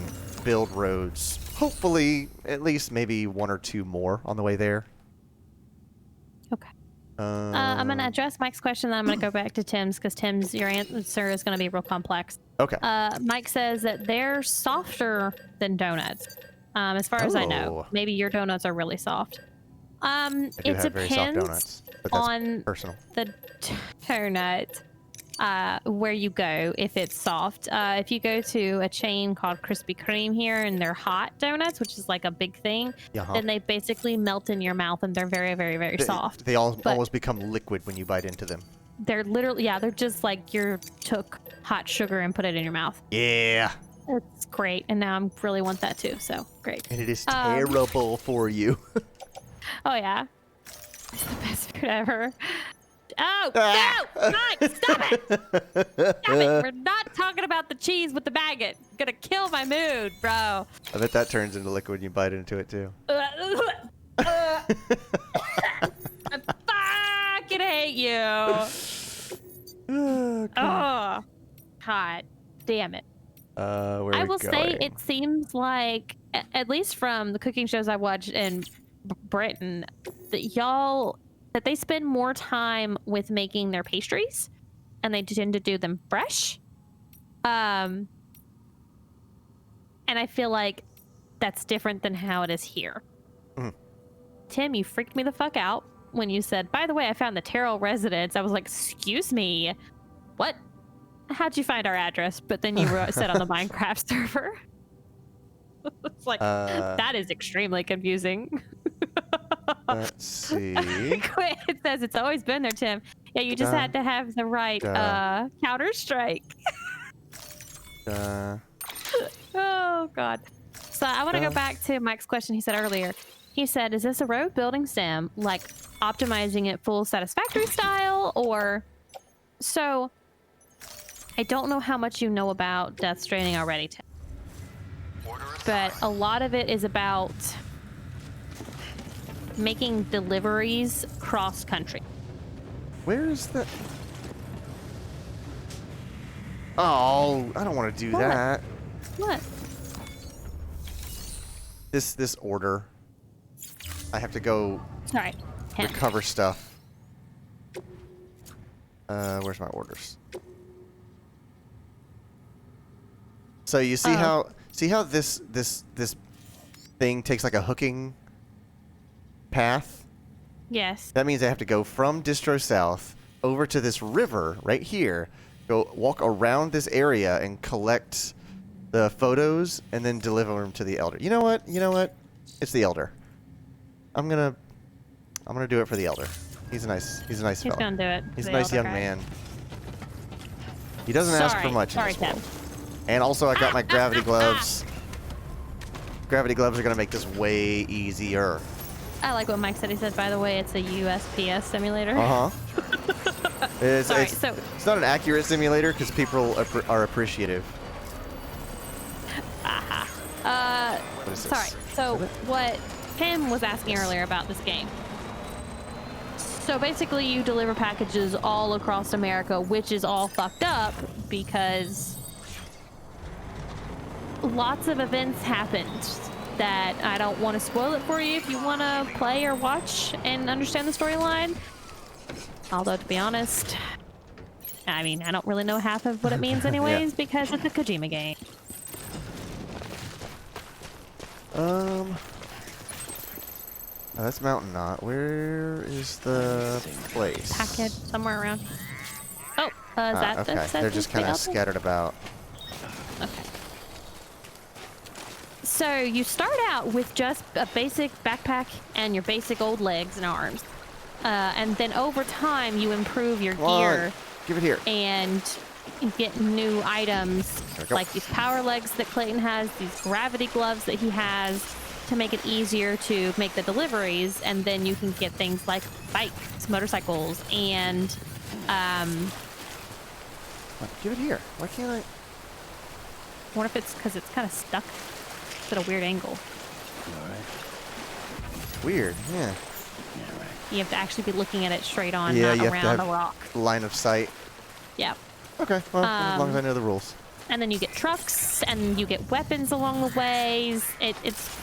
build roads. Hopefully, at least maybe 1 or 2 more on the way there. Okay. I'm going to address Mike's question, then I'm going to go back to Tim's, because Tim's, your answer is going to be real complex. Okay. Mike says that they're softer than donuts. As far as I know, Oh. maybe your donuts are really soft. I do It have very soft depends donuts, but that's on personal. the donut where you go if it's soft. If you go to a chain called Krispy Kreme here and they're hot donuts, which is like a big thing, Uh-huh. then they basically melt in your mouth and they're very, very, very soft. They all But- almost become liquid when you bite into them. They're literally, yeah, they're just like you took hot sugar and put it in your mouth. Yeah. It's great, and now I really want that too. So great. And it is terrible for you. Oh yeah, it's the best food ever. Oh Ah. no! Mike, stop it! Stop it! We're not talking about the cheese with the maggot. Gonna kill my mood, bro. I bet that turns into liquid when you bite into it too. I fucking hate you. Oh, God damn it. Where I we will say going? it seems like, at least from the cooking shows I watched in Britain, that they spend more time with making their pastries, and they tend to do them fresh. And I feel like that's different than how it is here. Mhm. Tim, you freaked me the fuck out when you said, by the way, I found the Terrell residence. I was like, excuse me, what? How'd you find our address? But then you said on the Minecraft server. It's like, that is extremely confusing. Let's see. It says it's always been there, Tim. Yeah, you just had to have the right Counter-Strike. Oh, God. So I want to go back to Mike's question he said earlier. He said, is this a road building sim, like optimizing it full satisfactory style, or... So, I don't know how much you know about Death Stranding already, Tim. But a lot of it is about making deliveries cross-country. Where is the... Oh, I don't want to do What? that. What? This order. I have to go Sorry. Tim. recover stuff. Where's my orders? So you see how this thing takes like a hooking path? Yes. That means I have to go from Distro South over to this river right here, go walk around this area and collect the photos and then deliver them to the elder. You know what? It's the elder. I'm gonna do it for the elder. He's a nice He's fellow. gonna do it. He's a The nice elder young guy. man. He doesn't ask for much in Sorry, this world. Tim. And also I got my gravity gloves. Gravity gloves are gonna make this way easier. I like what Mike said. He said, by the way, it's a USPS simulator. Uh-huh. It's not an accurate simulator because people are appreciative. What is this? Sorry. So what Tim was asking earlier about this game. So basically you deliver packages all across America, which is all fucked up because lots of events happened that I don't want to spoil it for you if you want to play or watch and understand the storyline. Although, to be honest, I mean, I don't really know half of what it means anyways because it's a Kojima game. Oh, that's Mountain Knot. Where is the place? Package somewhere around. Oh, is that okay. the They're just kind of scattered about. Okay. So you start out with just a basic backpack and your basic old legs and arms. And then over time you improve your gear. Give it here. And you get new items There we go. like these power legs that Clayton has, these gravity gloves that he has to make it easier to make the deliveries. And then you can get things like bikes, motorcycles, and Give it here. Why can't I? I wonder if it's because it's kind of stuck. It's at a weird angle. All right. Weird. Yeah. Yeah, right. You have to actually be looking at it straight on, Yeah, not you have to around have a rock. line of sight. Yeah. Okay. Well, as long as I know the rules. And then you get trucks, and you get weapons along the ways. It's.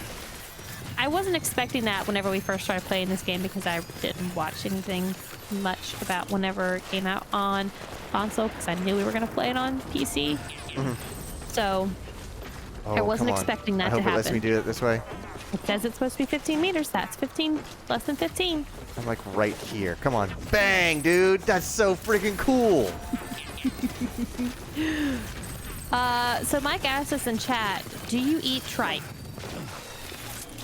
I wasn't expecting that whenever we first started playing this game because I didn't watch anything much about whenever it came out on console because I knew we were going to play it on PC. So I wasn't expecting that to I hope happen. it lets me do it this way. It says it's supposed to be 15 meters. That's 15, less than 15. I'm like right here. Come on. Bang, dude. That's so freaking cool. So Mike asked us in chat, do you eat tripe?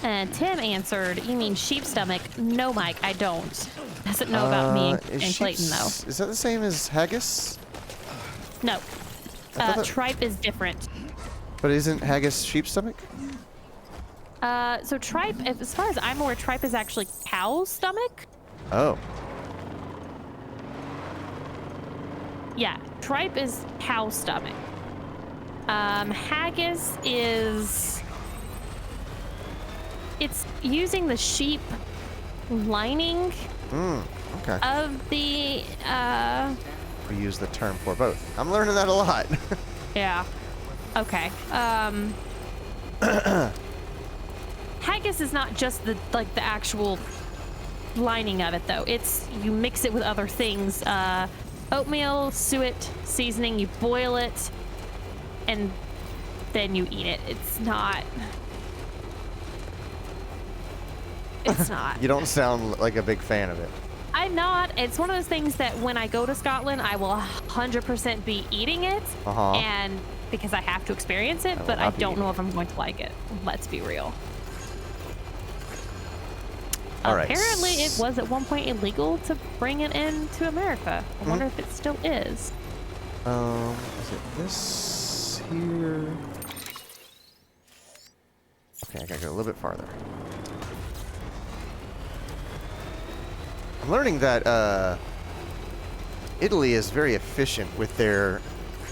And Tim answered, you mean sheep stomach? No, Mike, I don't. doesn't know about me and is Clayton, though. Is that the same as haggis? No. I thought that- Tripe is different. But isn't haggis sheep's stomach? So tripe, as far as I'm aware, tripe is actually cow's stomach. Oh. Yeah, tripe is cow stomach. Haggis is... It's using the sheep lining Okay. of the... We use the term for both. I'm learning that a lot. Yeah. Okay. Haggis is not just the actual lining of it, though. It's you mix it with other things. Oatmeal, suet, seasoning. You boil it, and then you eat it. It's not. It's not. You don't sound like a big fan of it. I'm not. It's one of those things that when I go to Scotland, I will 100% be eating it, and because I have to experience it, but I don't know if I'm going to like it. Let's be real. All right. Apparently, it was at one point illegal to bring it into America. I wonder if it still is. Is it this here? Okay, I gotta go a little bit farther. I'm learning that Italy is very efficient with their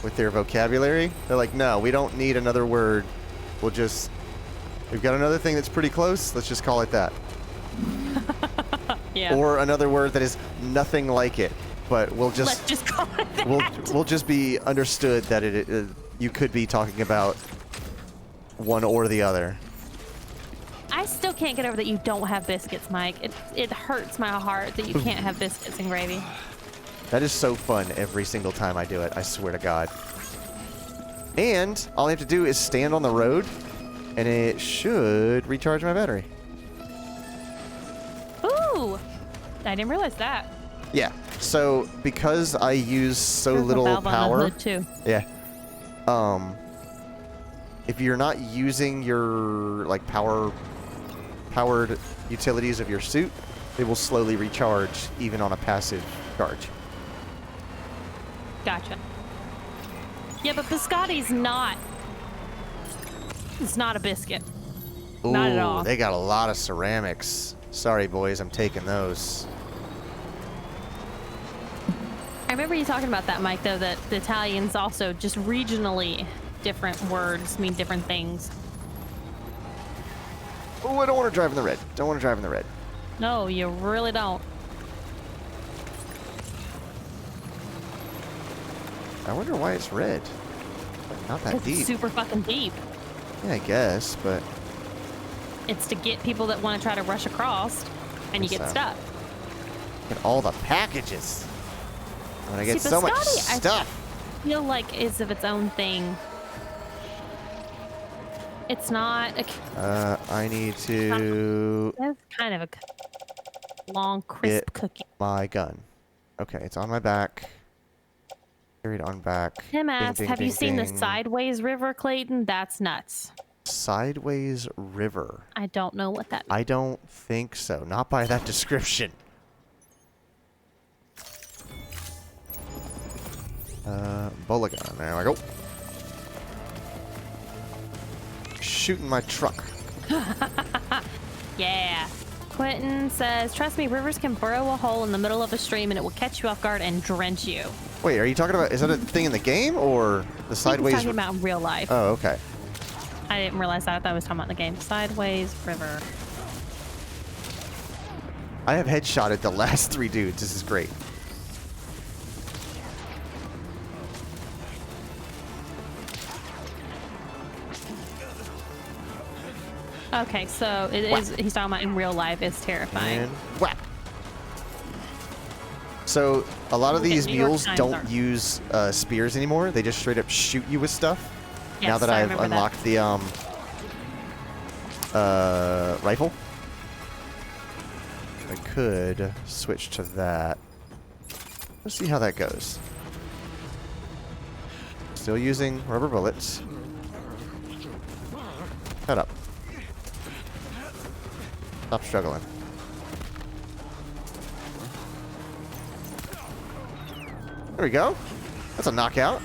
vocabulary. They're like, no, we don't need another word. We'll just we've got another thing that's pretty close. Let's just call it that. Yeah. Or another word that is nothing like it, but we'll just Let's just call it that. we'll just be understood that you could be talking about one or the other. I still can't get over that you don't have biscuits, Mike. It hurts my heart that you can't have biscuits and gravy. That is so fun every single time I do it, I swear to God. And all I have to do is stand on the road, and it should recharge my battery. Ooh! I didn't realize that. Yeah, so because I use so There's a little valve on the power... hood, too. Yeah. If you're not using your, like, powered utilities of your suit, it will slowly recharge even on a passive charge. Gotcha. Yeah, but biscotti's not. It's not a biscuit. Ooh, Not at all. They got a lot of ceramics. Sorry, boys, I'm taking those. I remember you talking about that, Mike, though, that the Italians also just regionally different words mean different things. Oh, I don't want to drive in the red. Don't want to drive in the red. No, you really don't. I wonder why it's red. Like, not that 'Cause deep. it's super fucking deep. Yeah, I guess, but... It's to get people that want to try to rush across, and you get So. stuck. Get all the packages. When I get See, so much biscotti, stuff. I feel like is of its own thing. It's not a... I need to That's kind of a long, crisp get cookie. my gun. Okay, it's on my back. Carried on back. Tim Ding, asks, ding, have you ding, seen the ding. Sideways River, Clayton? That's nuts. Sideways River. I don't know what that means. I don't think so. Not by that description. Bola gun. There I go. Shooting my truck. Yeah. Quentin says, trust me, rivers can burrow a hole in the middle of a stream and it will catch you off guard and drench you. Wait, are you talking about, is that a thing in the game or the sideways? He's talking about in real life. Oh, okay. I didn't realize that. I thought I was talking about the game. Sideways River. I have headshotted the last 3 dudes. This is great. Okay, so it is. He's talking about in real life. It's terrifying. And whack. So a lot of Okay, these New York mules Times don't are- use spears anymore. They just straight up shoot you with stuff. Now Yes, that I I've remember that. unlocked the rifle, I could switch to that. Let's see how that goes. Still using rubber bullets. Shut up. Stop struggling. There we go. That's a knockout.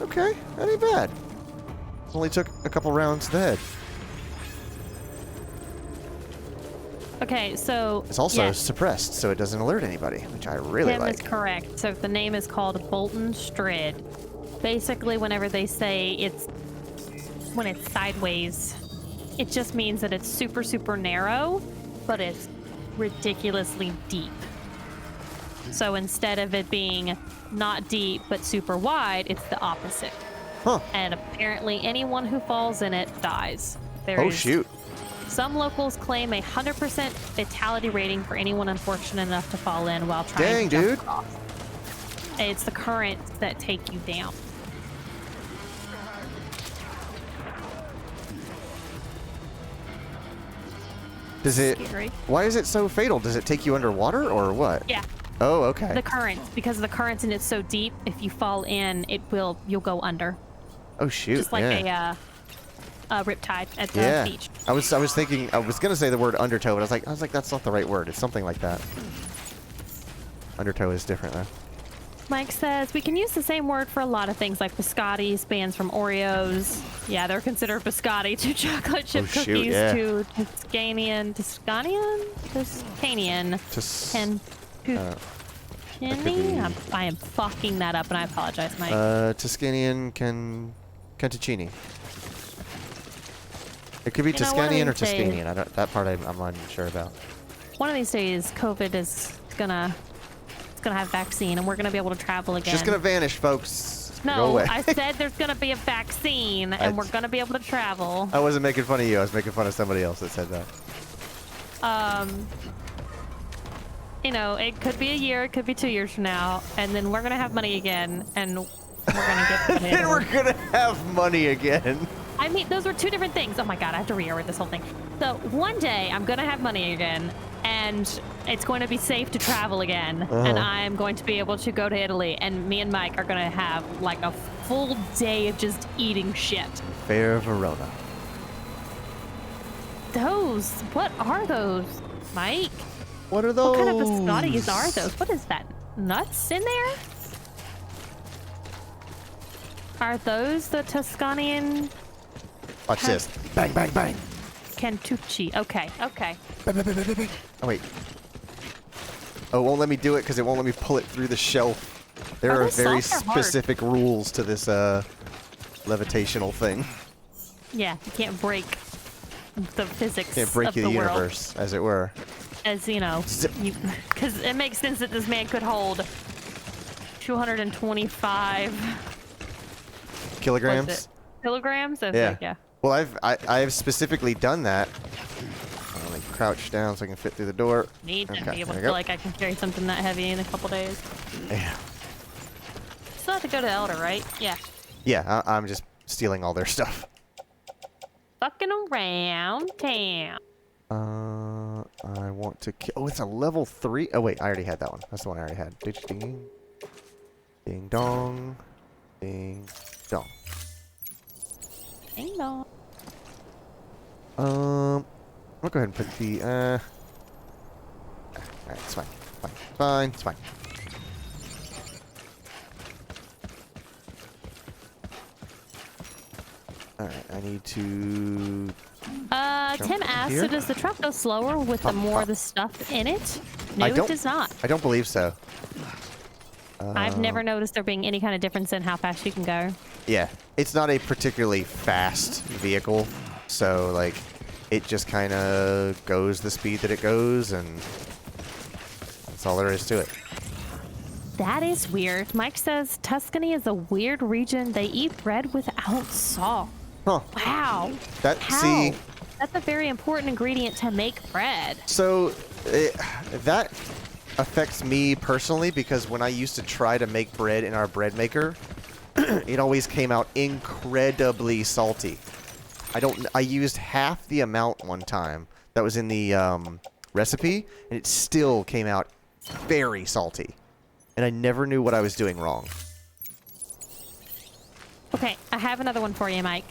Okay, that ain't bad. Only took a couple rounds to the head. Okay, so It's also yes, suppressed, so it doesn't alert anybody, which I really Tim is like. correct. So the name is called Bolton Strid. Basically, whenever they say when it's sideways, it just means that it's super, super narrow, but it's ridiculously deep. So instead of it being not deep but super wide, it's the opposite. Huh. And apparently anyone who falls in it dies. There Oh, is- shoot. Some locals claim a 100% fatality rating for anyone unfortunate enough to fall in while trying Dang, to jump dude. across. It's the currents that take you down. Does it... Scary. Why is it so fatal? Does it take you underwater or what? Yeah, Oh, okay. the currents, because the currents and it's so deep, if you fall in, you'll go under. Oh, shoot. Just like yeah. a riptide at the Yeah. beach. I was thinking, I was gonna say the word undertow, but I was like, that's not the right word. It's something like that. Undertow is different though. Mike says, we can use the same word for a lot of things like biscotti, spans from Oreos. Yeah, they're considered biscotti to chocolate chip Oh, shoot, cookies yeah. to Tuscanian, Just and that could be- I am fucking that up, and I apologize, Mike. Tuscanian Cantuccini. It could be You know, one of Tuscanian or these days- Tuscanian. I don't. That part I'm unsure about. One of these days, COVID is gonna have vaccine, and we're gonna be able to travel again. Just gonna vanish, folks. Go No, away. I said there's gonna be a vaccine, and we're gonna be able to travel. I wasn't making fun of you. I was making fun of somebody else that said that. You know, it could be a year, it could be 2 years from now, and then we're gonna have money again, and we're gonna get to And we're gonna have money again. I mean, those were two different things. Oh my god, I have to reorder this whole thing. So one day I'm gonna have money again, and it's going to be safe to travel again, and I'm going to be able to go to Italy, and me and Mike are gonna have like a full day of just eating shit. Fair Verona. What are those, Mike? What are those? What kind of biscottis are those? What is that? Nuts in there? Are those the Tuscanian Watch this. Bang, bang, bang. Cantucci? Okay, okay. Bang, bang, bang, bang, bang. Oh, wait. Oh, it won't let me do it because it won't let me pull it through the shelf. There Are are they very soft or hard? specific rules to this levitational thing. Yeah, you can't break the physics Can't break of the the world. universe, as it were. As you know, Zip. because it makes sense that this man could hold 225 Kilograms? kilograms. That's Yeah. like, yeah. Well, I've specifically done that. Let me crouch down so I can fit through the door. Need to Okay, be able to there we feel go. like I can carry something that heavy in a couple days. Yeah. Still have to go to Elder, right? Yeah. Yeah, I'm just stealing all their stuff. Fucking around town. I want to kill. Oh, it's a level 3. Oh, wait, I already had that one. That's the one I already had. Ding, ding, ding, dong, ding, dong. Ding dong. I'll go ahead and put the. Alright, it's fine. Fine, it's fine. Alright, I need to. Tim asked, here? so does the truck go slower with the more of the stuff in it? No, I it don't- does not. I don't believe so. I've never noticed there being any kind of difference in how fast you can go. Yeah, it's not a particularly fast vehicle, so like it just kind of goes the speed that it goes, and that's all there is to it. That is weird. Mike says Tuscany is a weird region. They eat bread without salt. Huh. Wow. That How? see, That's a very important ingredient to make bread. so that affects me personally because when I used to try to make bread in our bread maker, it always came out incredibly salty. I used half the amount one time that was in the recipe, and it still came out very salty. And I never knew what I was doing wrong. Okay, I have another one for you, Mike.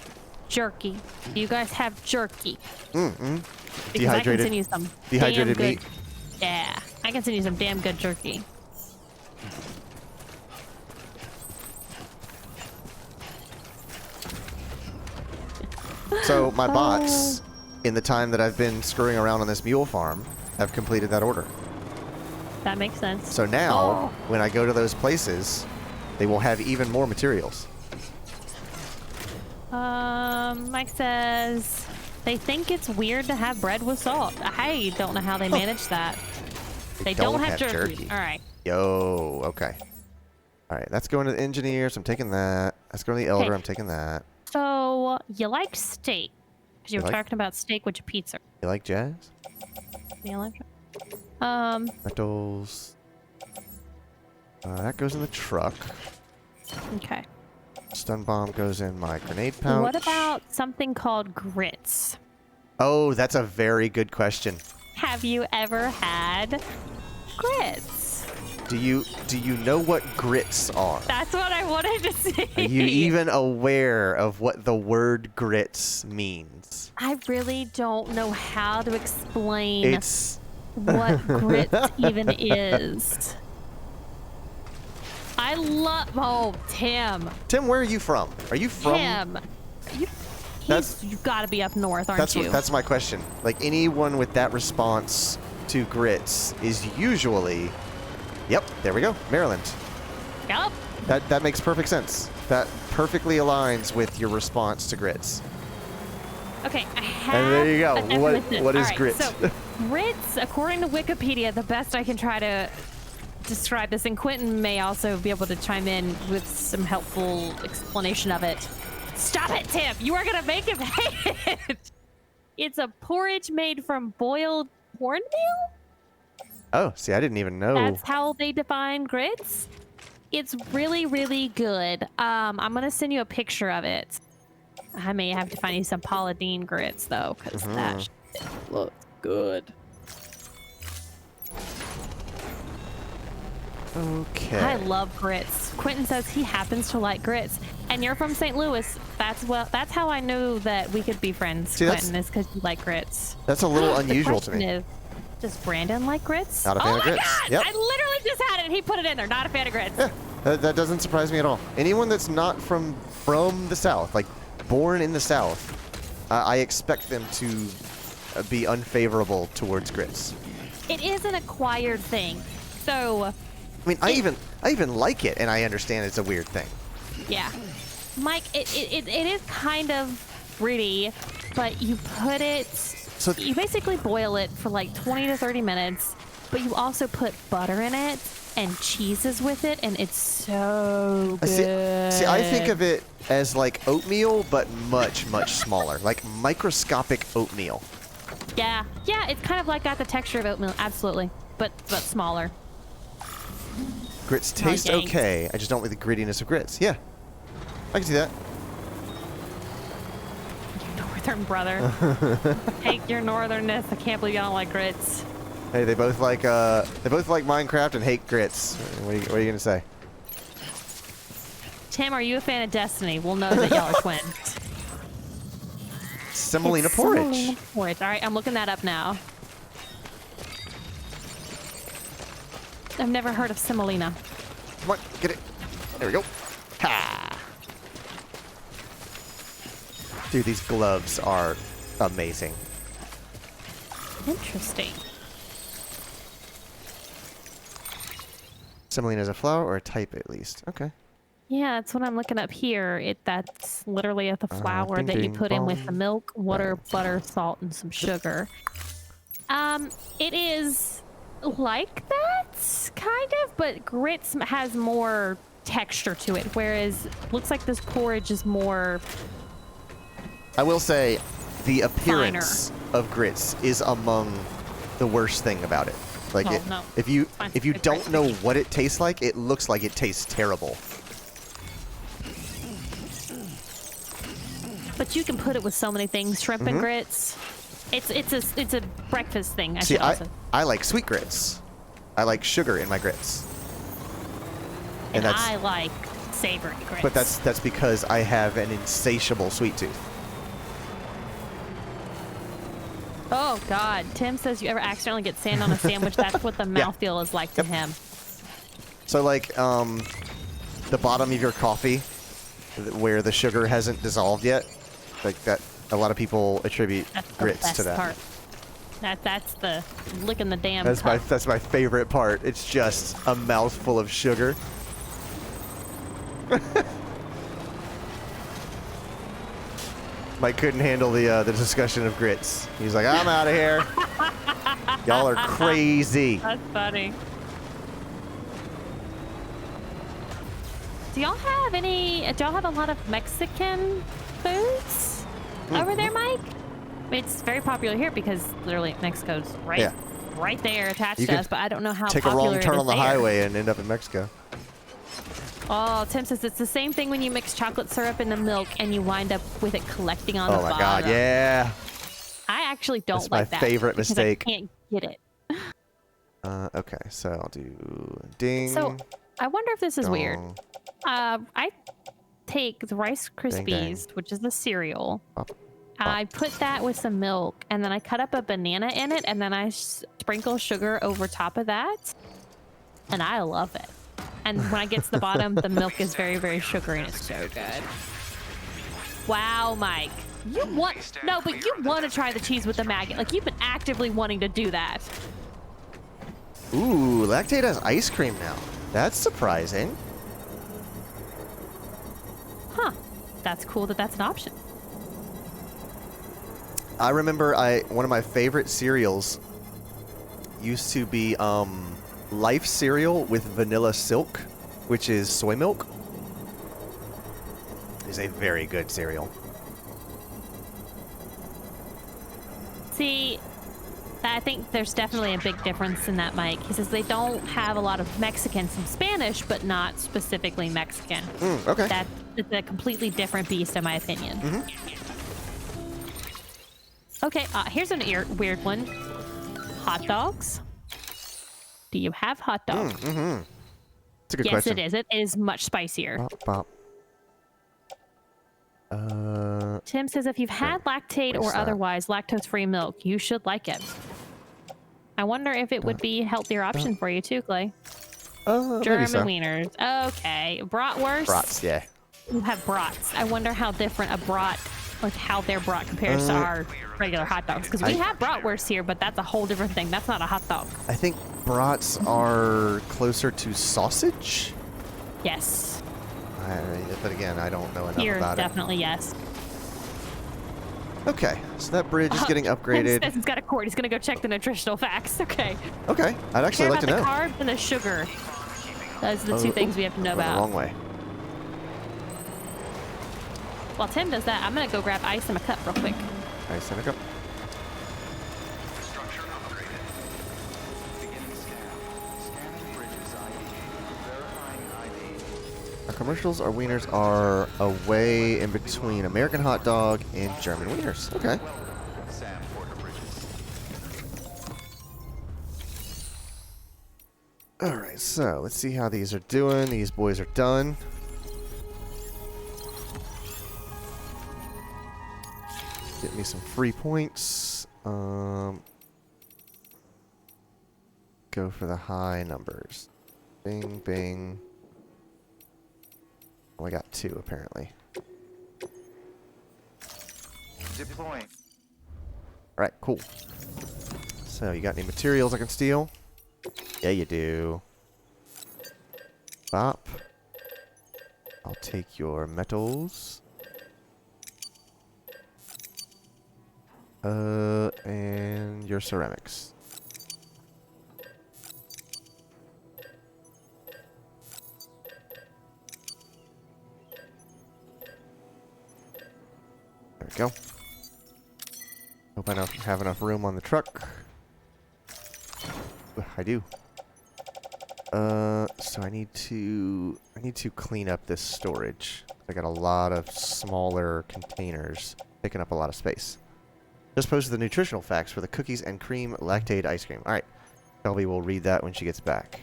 Jerky. Do you guys have jerky? Mm-mm. Because I can Dehydrated- send you some dehydrated damn good. meat? Yeah, I I can send you some damn good jerky. So my bots, in the time that I've been screwing around on this mule farm, have completed that order. That makes sense. So now, when I go to those places, they will have even more materials. Mike says they think it's weird to have bread with salt. I don't know how they manage that. They don't have jerky. All right. Yo, okay. All right, that's going to the engineers. I'm taking that. That's going to the elder. Okay. I'm taking that. So you like steak? Because you were like- talking about steak with your pizza. You like jazz? You like? Metals. That goes in the truck. Okay. Stun bomb goes in my grenade pouch. What about something called grits? Oh, that's a very good question. Have you ever had grits? Do you know what grits are? That's what I wanted to see. Are you even aware of what the word grits means? I really don't know how to explain It's what grits even is. I love. Oh, Tim. Tim, where are you from? Are you from? Tim. You've got to be up north, aren't you? That's my question. Like anyone with that response to grits is usually, yep, there we go, Maryland. Yep. That makes perfect sense. That perfectly aligns with your response to grits. Okay, I have. And there you go. a definition. What is All right, grits? So, grits, according to Wikipedia, the best I can try to describe this, and Quentin may also be able to chime in with some helpful explanation of it. Stop it, Tim! You are gonna make him hate it. It's a porridge made from boiled cornmeal. Oh, see, I didn't even know. That's how they define grits. It's really, really good. I'm gonna send you a picture of it. I may have to find you some Paula Deen grits though, because that shit looks good. Okay. I love grits. Quentin says he happens to like grits, and you're from St. Louis. That's how I knew that we could be friends. See, Quentin, is because you like grits. That's a little unusual to The me. question is, does Brandon like grits? Not a fan oh of my grits. God! Yep. I literally just had it, and he put it in there. Not a fan of grits. Yeah, that doesn't surprise me at all. Anyone that's not from the South, like born in the South, I expect them to be unfavorable towards grits. It is an acquired thing, so I mean, I even like it, and I understand it's a weird thing. yeah. Mike, it is kind of gritty, but you put it. So You basically boil it for like 20 to 30 minutes, but you also put butter in it and cheeses with it, and it's so good. See, I think of it as like oatmeal, but much, much smaller, like microscopic oatmeal. Yeah, it's kind of like got the texture of oatmeal, absolutely, but smaller. Grits taste yanks. okay. I just don't like the grittiness of grits. Yeah, I can see that. Northern brother. Take your northernness. I can't believe you don't like grits. Hey, they both like Minecraft and hate grits. What are you gonna say? Tim, are you a fan of Destiny? We'll know that y'all are twins. Semolina It's porridge. semolina porridge. All right, I'm looking that up now. I've never heard of semolina. Come on, get it. There we go. Ha! Dude, these gloves are amazing. Interesting. Semolina is a flour or a type at least. Okay. Yeah, that's what I'm looking up here. That's literally the flour ding, that you ding, put in with bong. the milk, water, butter, salt, and some sugar. It is like that, kind of, but grits has more texture to it, whereas looks like this porridge is more. I will say, the appearance of grits is among the worst thing about it. Like, Oh, no. if you Fine. It's don't great. know what it tastes like, it looks like it tastes terrible. But you can put it with so many things. Shrimp and grits. It's a breakfast thing. I See, should also. I like sweet grits. I like sugar in my grits. And I like savory grits. But that's because I have an insatiable sweet tooth. Oh God, Tim says you ever accidentally get sand on a sandwich, that's what the mouthfeel is like to him. So like, the bottom of your coffee, where the sugar hasn't dissolved yet, like that, a lot of people attribute That's the grits best to that. part. That's the licking the damn That's cup. that's my favorite part. It's just a mouthful of sugar. Mike couldn't handle the discussion of grits. He's like, I'm out of here. Y'all are crazy. That's funny. Do y'all have a lot of Mexican foods over there, Mike? I mean, it's very popular here because literally Mexico's right there attached You to could us, but I don't know how Take a popular wrong turn it is on the there. highway and end up in Mexico. Oh, Tim says it's the same thing when you mix chocolate syrup in the milk and you wind up with it collecting on the Oh bottom. my god, yeah. I actually don't That's like my that. favorite because mistake. I can't get it. Okay, so I'll do ding. So I wonder if this is weird. dong, I take the Rice dang. Krispies, which is the cereal. Pop, I put that with some milk, and then I cut up a banana in it, and then I sprinkle sugar over top of that, and I love it. And when I get to the bottom, the milk is very, very sugary, and it's so good. Wow, Mike. You want to try the cheese with the maggot. Like, you've been actively wanting to do that. Ooh, Lactate has ice cream now. That's surprising. Huh. That's cool that that's an option. I remember one of my favorite cereals used to be Life cereal with vanilla silk, which is soy milk. Is a very good cereal. See, I think there's definitely a big difference in that, Mike. He says they don't have a lot of Mexican, some Spanish, but not specifically Mexican. Okay. It's a completely different beast, in my opinion. Okay, here's an weird one. Hot dogs. Do you have hot dogs? It's a good Yes, question. it is. It is much spicier. Bop, bop. Tim says if you've had lactate or Where's that? otherwise lactose-free milk, you should like it. I wonder if it would be a healthier option for you too, Clay. Maybe German so. wieners. Okay. Bratwurst. Brats, yeah. You have brats. I wonder how different a brat, like how their brat compares to our regular hot dogs. Because we have bratwurst here, but that's a whole different thing. That's not a hot dog. I think brats are closer to sausage. Yes. But again, I don't know enough Here, about definitely yes. it. Okay, so that bridge is getting Tim upgraded. says he's got a cord. He's going to go check the nutritional facts. Okay. Okay, I'd actually Care like to about know. the carbs and the sugar. Those are the two things we have to know Going the about. wrong way. While Tim does that, I'm going to go grab ice in a cup real quick. Nice, and a cup. Structure upgraded. Beginning scan. Scanning bridges ID. Verifying ID. Our commercials, our wieners are away in between American hot dog and German wieners. Okay. Sam Porter Bridges. Alright, so let's see how these are doing. These boys are done. Get me some free points. Go for the high numbers. Bing, bing. Oh, I got 2 apparently. Deploying. Alright, cool. So, you got any materials I can steal? Yeah, you do. Bop. I'll take your metals. And your ceramics. There we go. Hope I don't have enough room on the truck. I do. So I need to clean up this storage. I got a lot of smaller containers taking up a lot of space. Just posted the nutritional facts for the cookies and cream lactate ice cream. All right, Shelby will read that when she gets back.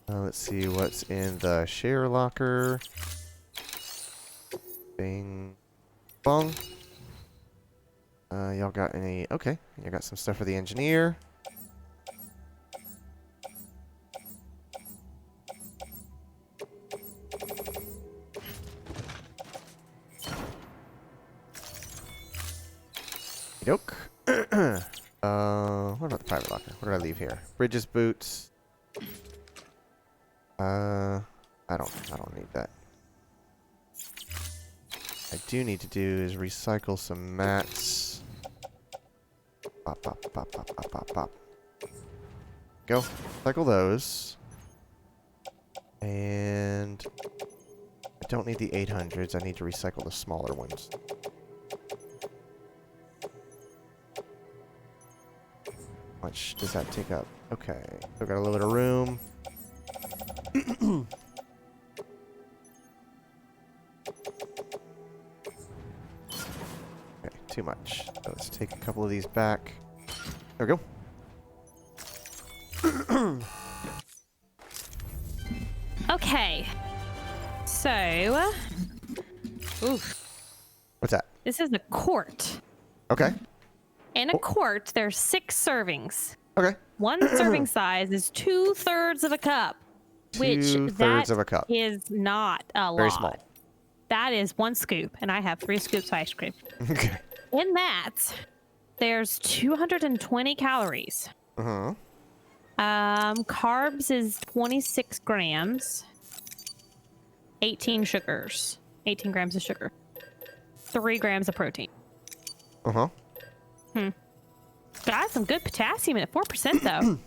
Let's see what's in the share locker. Bing. Bong. Y'all got any... Okay. You got some stuff for the engineer. Yoke. What about the private locker? What did I leave here? Bridges, boots. I don't need that. I do need to do is recycle some mats. Pop, pop, pop, pop, pop, pop, pop. Go. Cycle those. And I don't need the 800s. I need to recycle the smaller ones. How much does that take up? Okay. Still got a little bit of room. Okay, too much. So let's take a couple of these back. There we go. Okay. So, What's that? this is a quart. Okay. In a quart, there's 6 servings. Okay. One serving size is 2/3 of a cup, which 2/3 of a cup. is not a lot. Very small. That is 1 scoop, and I have 3 scoops of ice cream. Okay. In that, there's 220 calories. Uh-huh. Carbs is 26 grams. 18 sugars. 18 grams of sugar. 3 grams of protein. Uh-huh. Got some good potassium at 4% though.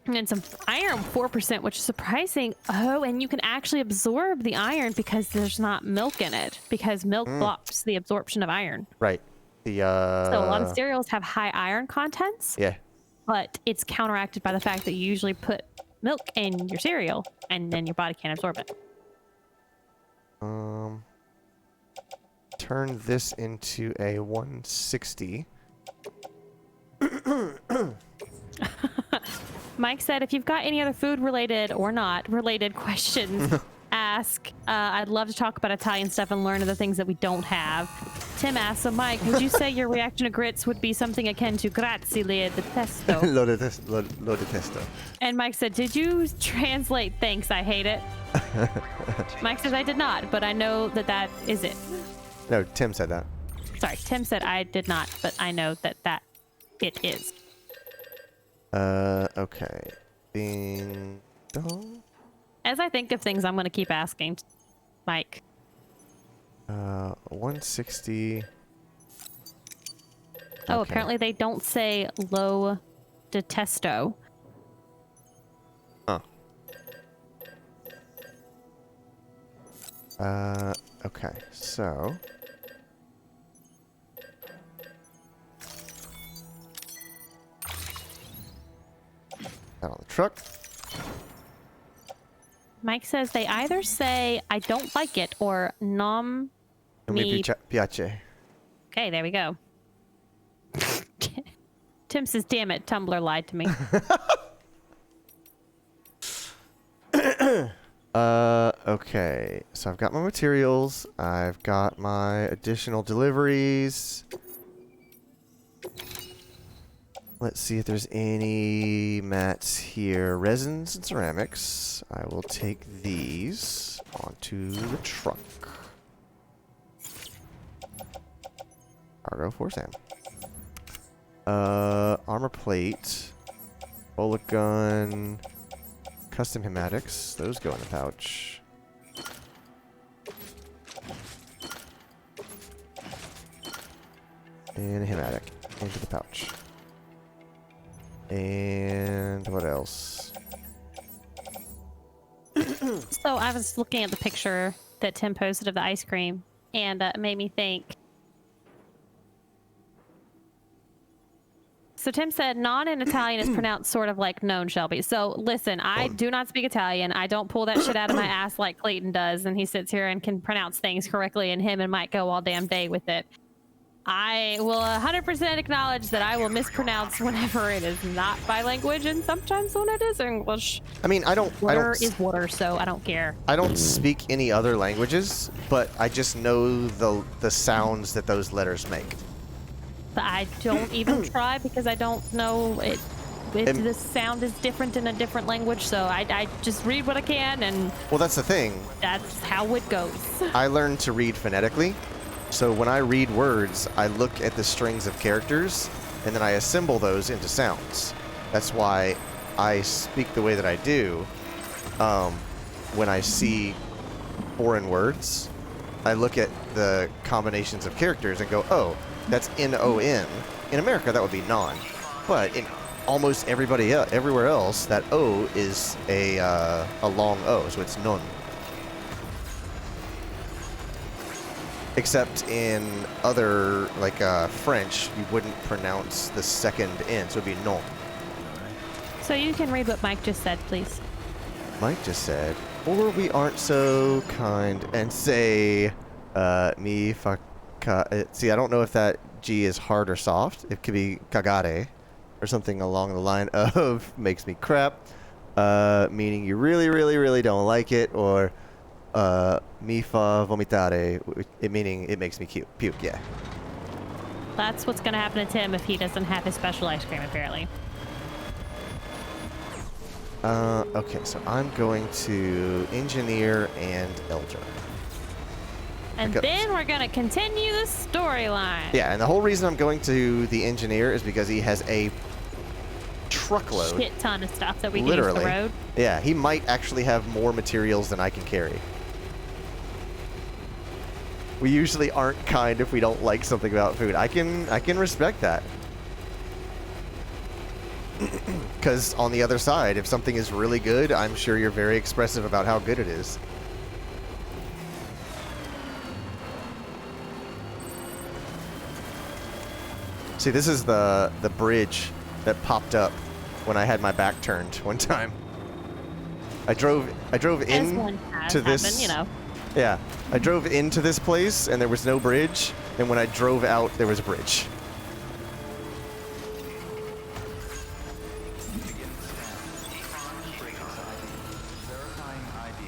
And some iron 4%, which is surprising. Oh, and you can actually absorb the iron because there's not milk in it. Because milk blocks the absorption of iron. Right. The So a lot of cereals have high iron contents. Yeah. But it's counteracted by the fact that you usually put milk in your cereal and then your body can't absorb it. Turn this into a 160. Mike said, if you've got any other food related or not related questions, ask. I'd love to talk about Italian stuff and learn of the things that we don't have. Tim asked, so Mike, would you say your reaction to grits would be something akin to grazie le detesto? Lo detesto. And Mike said, did you translate thanks, I hate it? Mike says, I did not, but I know that that is it. No, Tim said that. Sorry, Tim said I did not, but I know that it is. Okay. Ding dong. As I think of things, I'm going to keep asking Mike. 160. Oh, Okay. apparently they don't say lo detesto. Huh. Okay, so... Out on the truck. Mike says they either say I don't like it or nom me. Piace. Okay, there we go. Tim says, damn it, Tumblr lied to me. Okay. So I've got my materials. I've got my additional deliveries. Let's see if there's any mats here. Resins and ceramics. I will take these onto the truck. Cargo for Sam. Armor plate. Bullet gun. Custom hematics. Those go in the pouch. And a hematic into the pouch. And what else? So I was looking at the picture that Tim posted of the ice cream, and it made me think. So Tim said, non in Italian is pronounced sort of like known, Shelby. So listen, I do not speak Italian. I don't pull that shit out of my ass like Clayton does, and he sits here and can pronounce things correctly, and him and Mike go all damn day with it. I will 100% acknowledge that I will mispronounce whenever it is not my language, and sometimes when it is English. I mean, I don't Water, so I don't care. I don't speak any other languages, but I just know the sounds that those letters make. But I don't even try because I don't know it. The sound is different in a different language, so I just read what I can, and well, that's the thing. that's how it goes. I learned to read phonetically, so when I read words, I look at the strings of characters, and then I assemble those into sounds. That's why I speak the way that I do. When I see foreign words, I look at the combinations of characters and go, oh, that's N-O-N. In America, that would be non. But in almost everywhere else, that O is a long O, so it's non. Except in other, like French, you wouldn't pronounce the second N, so it'd be non. So you can read what Mike just said, please. Mike just said, or we aren't so kind, and say, mi fa ka. See, I don't know if that G is hard or soft. It could be kagare, or something along the line of makes me crap, meaning you really, really, really don't like it, or mi fa vomitare, meaning it makes me puke, yeah. That's what's going to happen to Tim if he doesn't have his special ice cream, apparently. Okay, so I'm going to engineer and elder. And then we're going to continue the storyline. Yeah, and the whole reason I'm going to the engineer is because he has a truckload. Shit ton of stuff that we can literally. use the road. Yeah, he might actually have more materials than I can carry. We usually aren't kind if we don't like something about food. I can respect that. Because on the other side, if something is really good, I'm sure you're very expressive about how good it is. See, this is the bridge that popped up when I had my back turned one time. I drove in to this. Happened, you know. Yeah, I drove into this place and there was no bridge, and when I drove out, there was a bridge. Verifying ID.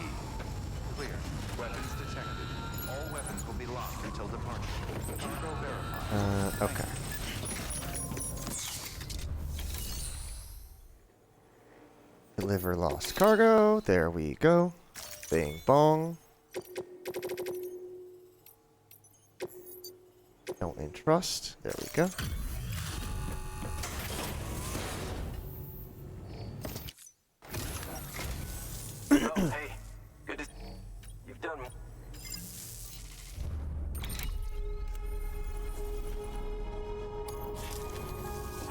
Clear. Weapons detected. All weapons will be locked until departure. Cargo verified. Okay. Deliver lost cargo. There we go. Bing bong. Don't entrust. There we go. Oh, hey. Good to... You've done...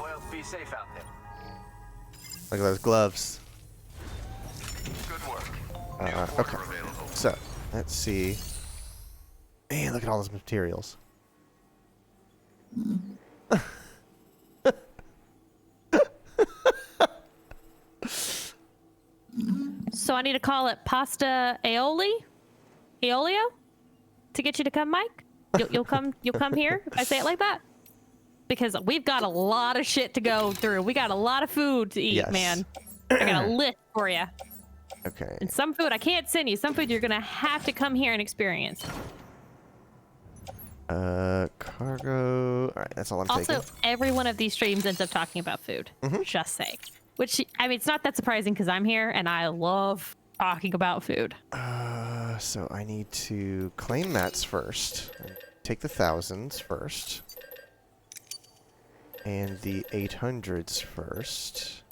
Well, be safe out there. Look at those gloves. Good work. Okay. So, let's see. Man, look at all those materials. So I need to call it pasta aioli? Aeolio? To get you to come, Mike? You'll come here if I say it like that? Because we've got a lot of shit to go through. We got a lot of food to eat, Yes. man. I got a list for you. Okay. And some food I can't send you. Some food you're gonna have to come here and experience. Cargo. All right, that's all I'm Also, taking. every one of these streams ends up talking about food. Just saying. Which, I mean, it's not that surprising because I'm here and I love talking about food. So I need to claim mats first. Take the 1000s first. And the 800s first.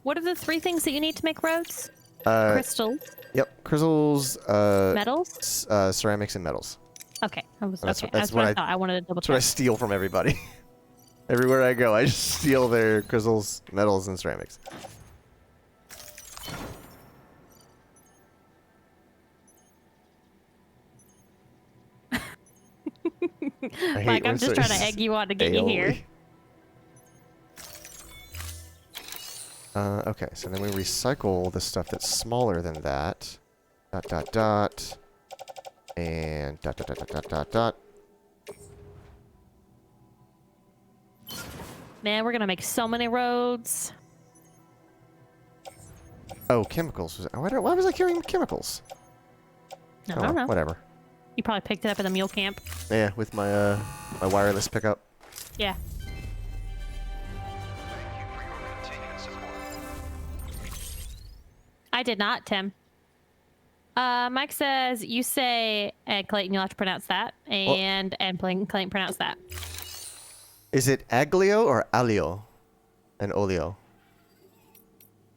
What are the 3 things that you need to make roads? Uh, Crystals, Yep, crystals, metals. ceramics, and metals. Okay, That's okay. what- That's what I thought. I wanted to double That's what I check. steal from everybody. Everywhere I go, I just steal their crystals, metals, and ceramics. I hate Like, when I'm just it trying to says egg you on to get you here. aioli. Okay, so then we recycle the stuff that's smaller than that. Dot, dot, dot. And dot dot dot dot dot dot dot. Man, we're gonna make so many roads. Oh, chemicals. Why was I carrying chemicals? I Oh, don't know. whatever. You probably picked it up at the mule camp. Yeah, with my my wireless pickup. Yeah. Thank you for your continued support. I did not, Tim. Mike says you say, and Clayton, you'll have to pronounce that, and Clayton pronounce that. Is it aglio or alio? And olio.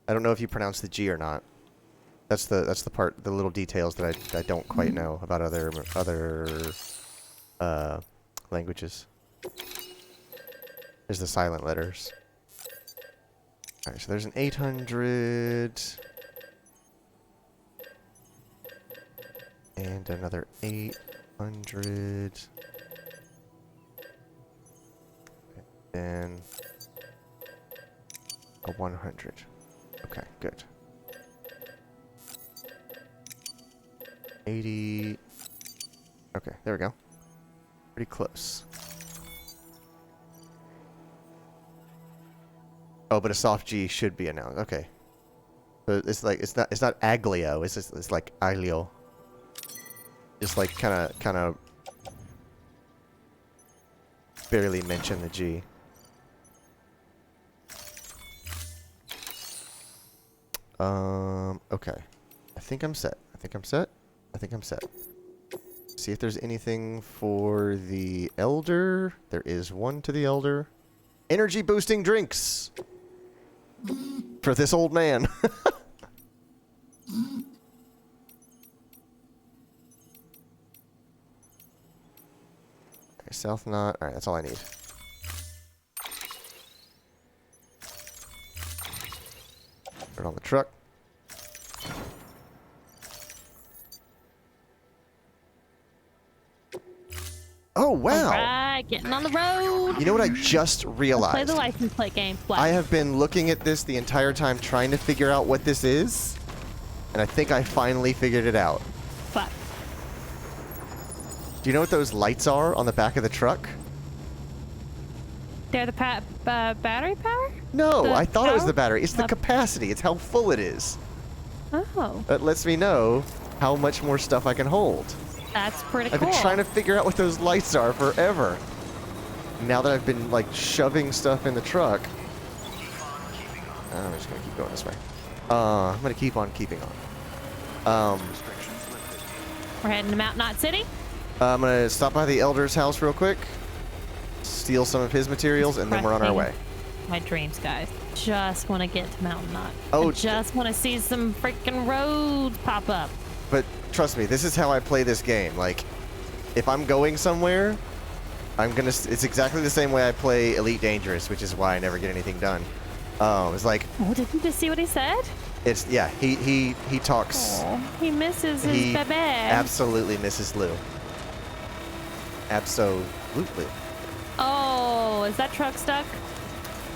I don't know if you pronounce the G or not. That's the part, the little details that I don't quite know about other languages. There's the silent letters. All right, so there's an 800 and another 800. And a 100. Okay, good. 80. Okay, there we go. Pretty close. Oh, but a soft G should be a noun. Okay. So it's like it's not aglio. It's like aglio. Just like kind of barely mention the G. Okay. I think I'm set. I think I'm set. See if there's anything for the elder. There is one to the elder. Energy boosting drinks. For this old man. Okay, South Knot. Alright, that's all I need. Put it on the truck. Oh, wow. All right, getting on the road. You know what I just realized? Play the license plate game. What? I have been looking at this the entire time trying to figure out what this is. And I think I finally figured it out. Fuck. Do you know what those lights are on the back of the truck? They're the battery power? No, The I thought it was power? the battery. It's the Uh, capacity. It's how full it is. Oh, That lets me know how much more stuff I can hold. that's pretty I've cool. been trying to figure out what those lights are forever. Now that I've been, like, shoving stuff in the truck. I'm just going to keep going this way. I'm going to keep on keeping on. We're heading to Mount Knot City. I'm going to stop by the elder's house real quick. Steal some of his materials, and then we're on our way. My dreams, guys. Just want to get to Mountain Knot. Oh, I just want to see some freaking roads pop up. But trust me, this is how I play this game. Like, if I'm going somewhere, it's exactly the same way I play Elite Dangerous, which is why I never get anything done. It's like, Oh, did you just see what he said? yeah, he talks. Oh, he misses his He baby. absolutely misses Lou. Absolutely. Oh, is that truck stuck?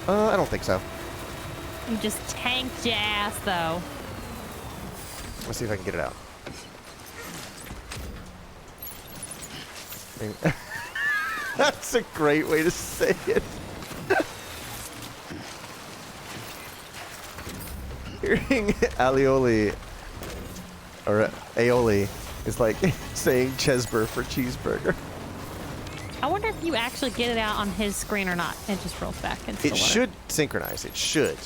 I don't think so. You just tanked your ass, though. Let's see if I can get it out. That's a great way to say it. Hearing alioli or aioli is like saying Chesburger for cheeseburger. I wonder if you actually get it out on his screen or not. It just rolls back into the It water. should synchronize. It should.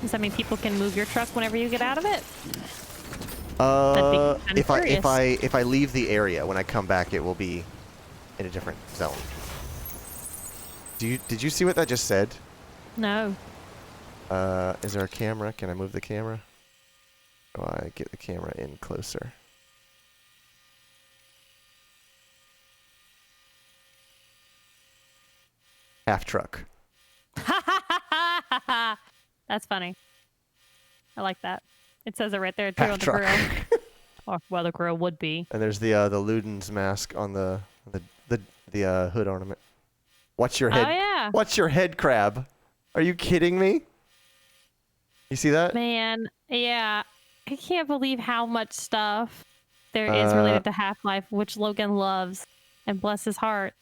Does that mean people can move your truck whenever you get out of it? If I leave the area, when I come back, it will be in a different zone. Did you see what that just said? No. Is there a camera? Can I move the camera? Do I get the camera in closer? Half truck. That's funny. I like that. It says it right there too Half on the truck. grill. Or well, the grill would be. And there's the Luden's mask on the hood ornament. Watch your head. Oh yeah. Watch your head crab. Are you kidding me? You see that? Man, yeah. I can't believe how much stuff there is related to Half-Life, which Logan loves, and bless his heart,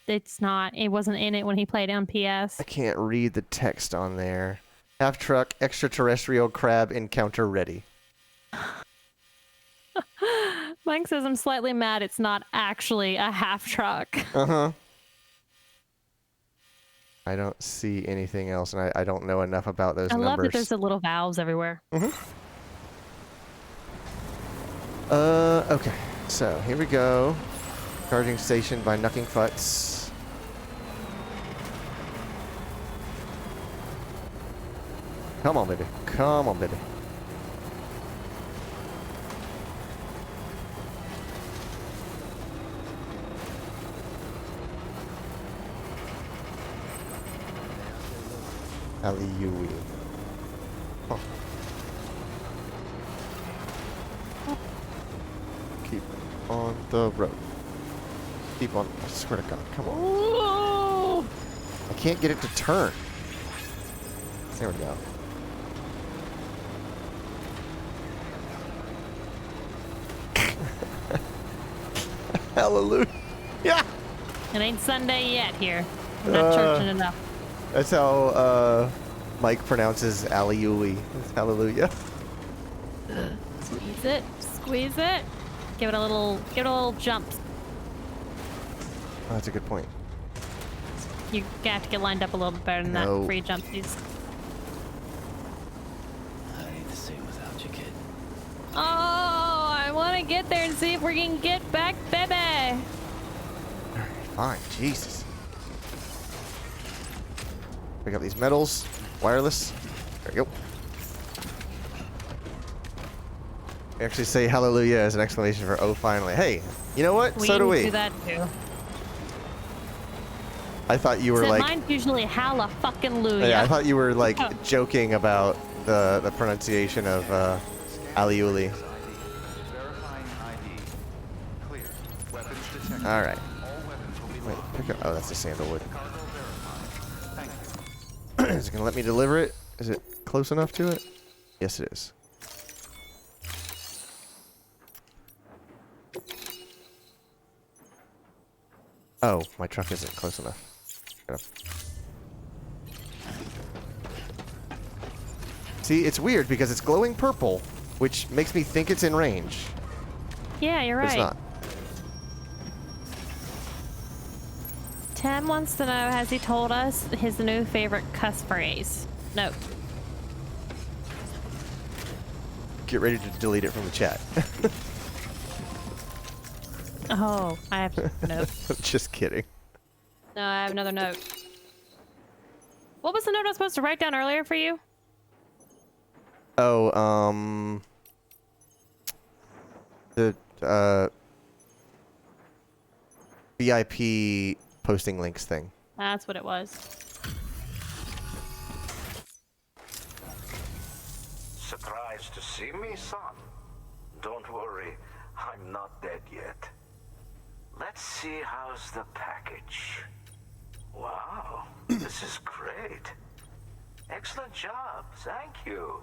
it wasn't in it when he played on PS. I can't read the text on there. Half truck, extraterrestrial crab encounter ready. Mike says I'm slightly mad it's not actually a half truck. Uh-huh. I don't see anything else, and I don't know enough about those I numbers. love that there's the little valves everywhere. Okay. So, here we go. Charging station by Knucking Futz. Come on, baby. Come on, baby. Aliui. Huh. Keep on the road. Keep on. I swear to God. Come on. Ooh. I can't get it to turn. There we go. Hallelujah. Yeah. It ain't Sunday yet here. I'm not churching enough. That's how Mike pronounces Aliui. It's hallelujah. Squeeze it. Squeeze it. Give it a little jump. Oh, that's a good point. You have to get lined up a little bit better than that No. before you jump these. I need to stay without you, kid. Oh, I want to get there and see if we can get back, baby. Fine. Jesus. Pick up these metals. Wireless. There we go. I actually say hallelujah as an exclamation for oh finally. Hey, you know what? So do we. do that too. I thought you were Except like mine's usually halla fucking luya. yeah, I thought you were like Oh. joking about the pronunciation of Aliuli. Verifying ID. Clear. Weapons detected. All right. All weapons will be Wait, locked. pick up. Oh, that's the sandalwood. Cargo verified. Thank you. Is it gonna let me deliver it? Is it close enough to it? Yes, it is. Oh, my truck isn't close enough. Gotta- See, it's weird because it's glowing purple, which makes me think it's in range. Yeah, you're But right. it's not. Tim wants to know, has he told us his new favorite cuss phrase? No. Get ready to delete it from the chat. Oh, I have nope. Just kidding. No, I have another note. What was the note I was supposed to write down earlier for you? Oh, the VIP posting links thing. That's what it was. Surprised to see me, son? Don't worry, I'm not dead yet. Let's see how's the package. Wow, this is great. Excellent job, thank you.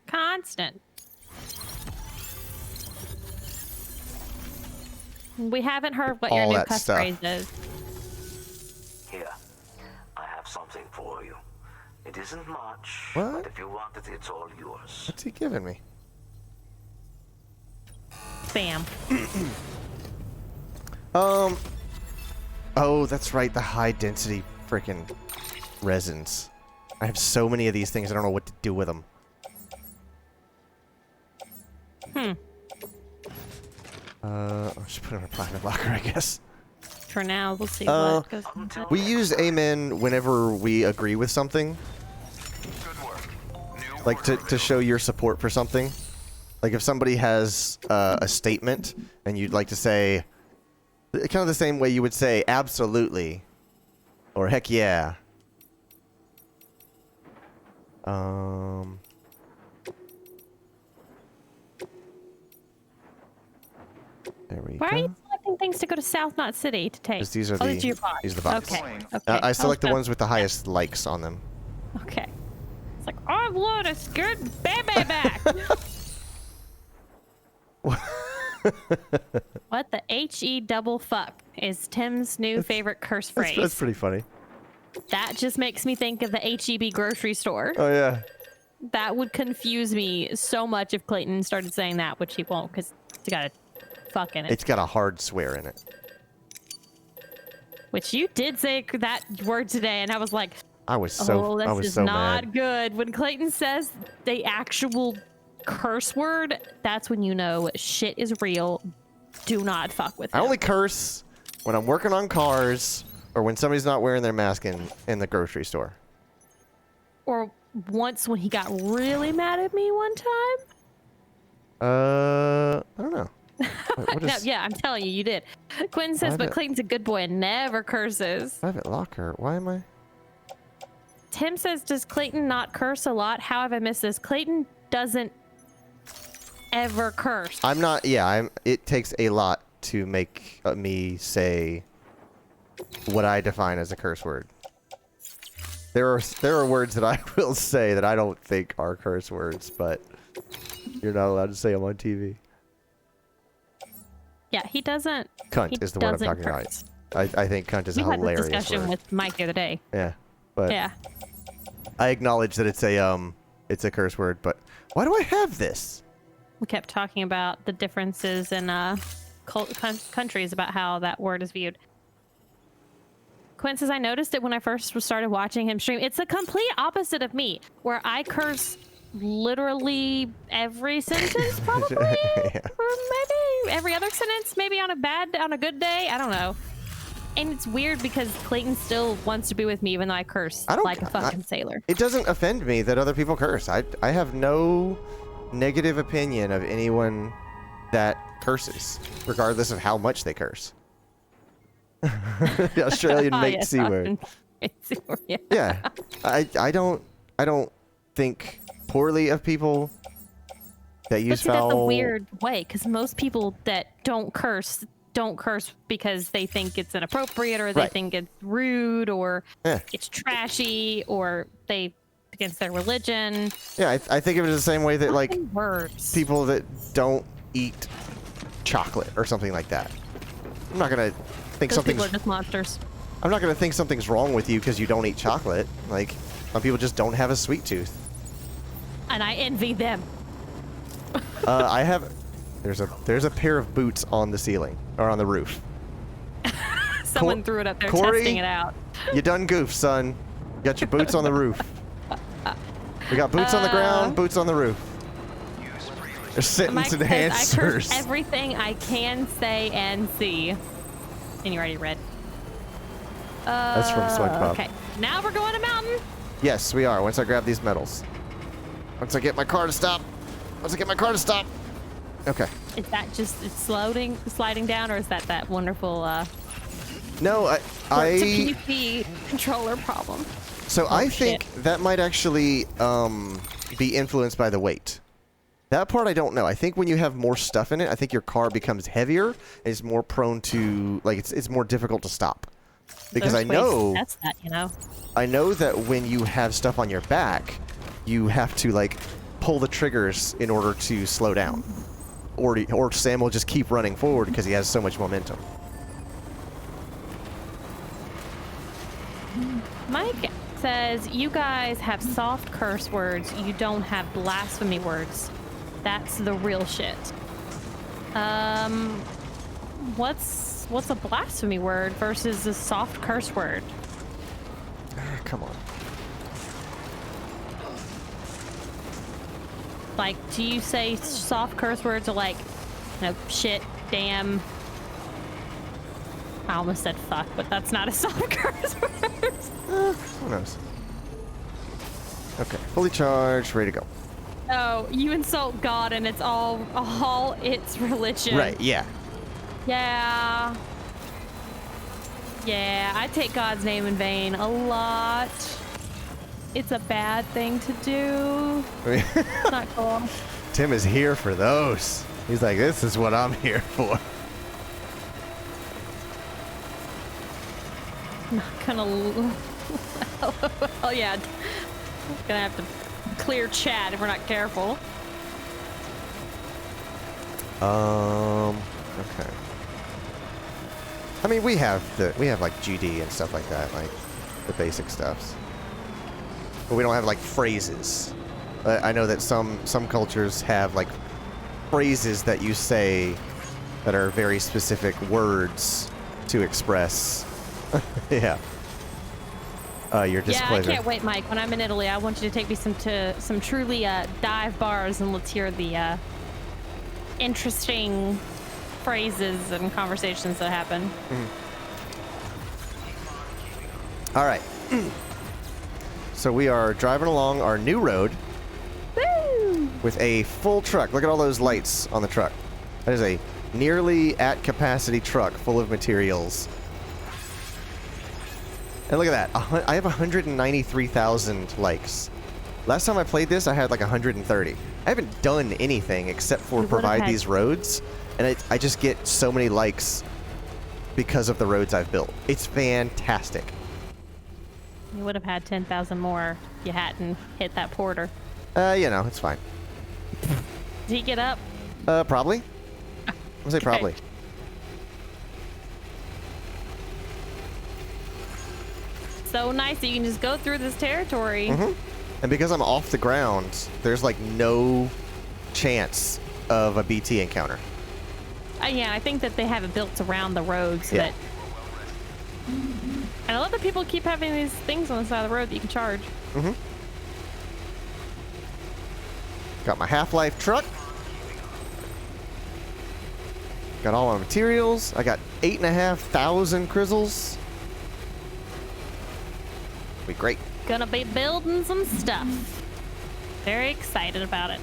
Constant. We haven't heard what your All new that cuss stuff. phrase is. Here, I have something for you. It isn't much, What? but if you want it, it's all yours. What's he giving me? Bam. Oh, that's right. The high density freaking resins. I have so many of these things. I don't know what to do with them. I'll just put it in a private locker, I guess. For now, we'll see what goes. We use amen whenever we agree with something. Good work. New Like to show your support for something. Like if somebody has a statement and you'd like to say, kind of the same way you would say absolutely or heck yeah. There we Why are go. you selecting things to go to South, not City, to take? 'Cause these are oh, the- these are your bots. these are the bots. Okay. Okay. I select the was ones with the highest likes on them. Okay. It's like, oh, Lord, a scared baby back. What the HE double fuck is Tim's new favorite curse phrase. That's pretty funny. That just makes me think of the HEB grocery store. Oh yeah. That would confuse me so much if Clayton started saying that, which he won't, because it's got a fuck in it. It's got a hard swear in it. Which you did say that word today, and I was like, I was so this I was is so not mad. good. When Clayton says the actual curse word, that's when you know shit is real. Do not fuck with it. I only curse when I'm working on cars or when somebody's not wearing their mask in the grocery store. Or once when he got really mad at me one time. I don't know. Wait, what No, is yeah, I'm telling you, you did. Quinn says, but Private- Clayton's a good boy and never curses. private locker? Why am I? Tim says, does Clayton not curse a lot? How have I missed this? Clayton doesn't ever curse. I'm not. Yeah, it takes a lot to make me say what I define as a curse word. There are words that I will say that I don't think are curse words, but you're not allowed to say them on TV. Yeah, he doesn't. Cunt he is the word I'm doesn't talking curse. about. I think cunt is We a had this hilarious discussion word. with Mike the other day. Yeah, but Yeah. I acknowledge that it's a curse word. But why do I have this? We kept talking about the differences in countries about how that word is viewed. Quinn says, I noticed it when I first started watching him stream. It's the complete opposite of me, where I curse literally every sentence, probably. Yeah. Or maybe every other sentence, maybe on a good day. I don't know. And it's weird because Clayton still wants to be with me, even though I curse like a fucking sailor. It doesn't offend me that other people curse. I have no negative opinion of anyone that curses, regardless of how much they curse. The Australian make Yes, C word. Yeah. Yeah, I don't think poorly of people that But use see, that's a foul. weird way, because most people that don't curse because they think it's inappropriate, or they Right. think it's rude, or Yeah. it's trashy, or they against their religion. Yeah, I think of it the same way that like Fucking words. people that don't eat chocolate or something like that. I'm not gonna think Those people something's are just monsters. I'm not gonna think something's wrong with you because you don't eat chocolate. Like some people just don't have a sweet tooth. And I envy them. I have. There's a pair of boots on the ceiling or on the roof. Someone threw it up there Corey? testing it out. You done goofed, son. You got your boots on the roof. We got boots on the ground, boots on the roof. There's Mike sentence says, I enhancers. curse everything I can say and see. And you already read. That's from SpongeBob. Okay, now we're going to mountain. Yes, we are. Once I grab these medals. Once I get my car to stop. Once I get my car to stop. Okay. Is that just it's sliding down, or is that wonderful No, to I PC controller problem? so I think shit. that might actually be influenced by the weight. That part I don't know. I think when you have more stuff in it, I think your car becomes heavier and is more prone to like it's more difficult to stop. Because There's I ways to know test that, you know. I know that when you have stuff on your back, you have to like pull the triggers in order to slow down. Or Sam will just keep running forward because he has so much momentum. Mike says you guys have soft curse words. You don't have blasphemy words. That's the real shit. What's a blasphemy word versus a soft curse word? Come on. Like, do you say soft curse words are like, you know, shit, damn? I almost said fuck, but that's not a soft curse word. Who knows? Okay, fully charged, ready to go. Oh, you insult God and it's all its religion. Right, yeah. Yeah. Yeah, I take God's name in vain a lot. it's a bad thing to do. I mean, It's not cool. Tim is here for those. He's like, this is what I'm here for. I'm not gonna. Oh yeah, gonna have to clear chat if we're not careful. Okay. I mean, we have like GD and stuff like that, like the basic stuffs. But we don't have like phrases. I know that some cultures have like phrases that you say that are very specific words to express. Yeah. Your displeasure. Yeah, I can't wait, Mike. When I'm in Italy, I want you to take me to some truly dive bars and let's hear the interesting phrases and conversations that happen. All right. So we are driving along our new road Woo! with a full truck. Look at all those lights on the truck. That is a nearly at capacity truck full of materials. And look at that. I have 193,000 likes. Last time I played this, I had like 130. I haven't done anything except for provide these roads, and I just get so many likes because of the roads I've built. It's fantastic. You would have had 10,000 more if you hadn't hit that porter. You know, it's fine. Did he get up? Probably. I'm gonna say probably. So nice that you can just go through this territory. And because I'm off the ground, there's like no chance of a BT encounter. Yeah, I think that they have it built around the road so Yeah. that. And I love that people keep having these things on the side of the road that you can charge. Got my Half-Life truck. Got all my materials. I got 8,500 crizzles. Be great. Gonna be building some stuff. Very excited about it.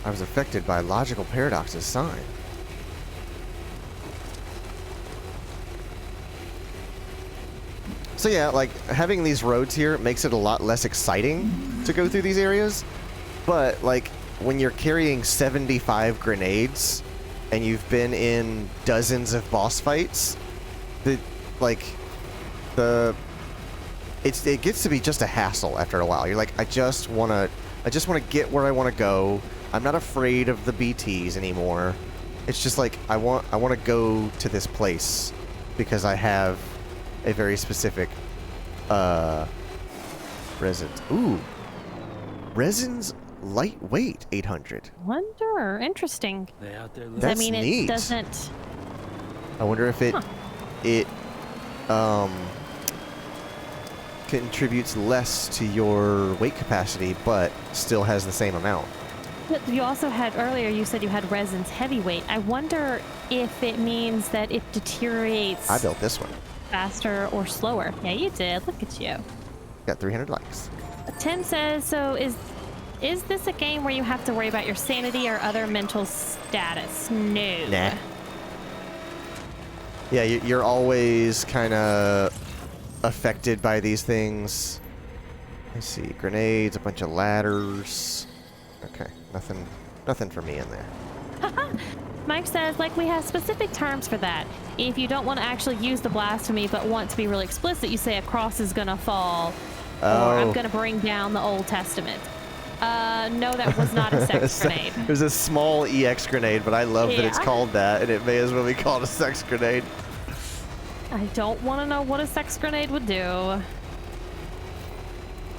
I was affected by logical paradox's sign. So yeah, like having these roads here makes it a lot less exciting to go through these areas. But like when you're carrying 75 grenades and you've been in dozens of boss fights, it gets to be just a hassle after a while. You're like, I just wanna get where I wanna go. I'm not afraid of the BTs anymore. It's just like I want to go to this place because I have a very specific resin. Ooh, resin's lightweight 800. Wonder, interesting. They out there Does That's that mean neat. it doesn't? I wonder if it contributes less to your weight capacity, but still has the same amount. But you also had earlier. You said you had resin's heavyweight. I wonder if it means that it deteriorates I built this one. faster or slower. Yeah, you did. Look at you. Got 300 likes. Tim says, so is this a game where you have to worry about your sanity or other mental status? No. Nah. Yeah, you're always kind of affected by these things. Let's see, grenades, a bunch of ladders. Okay, nothing for me in there. Mike says, like, we have specific terms for that. If you don't want to actually use the blasphemy but want to be really explicit, you say a cross is gonna fall, or I'm gonna bring down the Old Testament. No, that was not a sex grenade. It was a small EX grenade, but I love that it's Yeah. called that, and it may as well be called a sex grenade. I don't want to know what a sex grenade would do.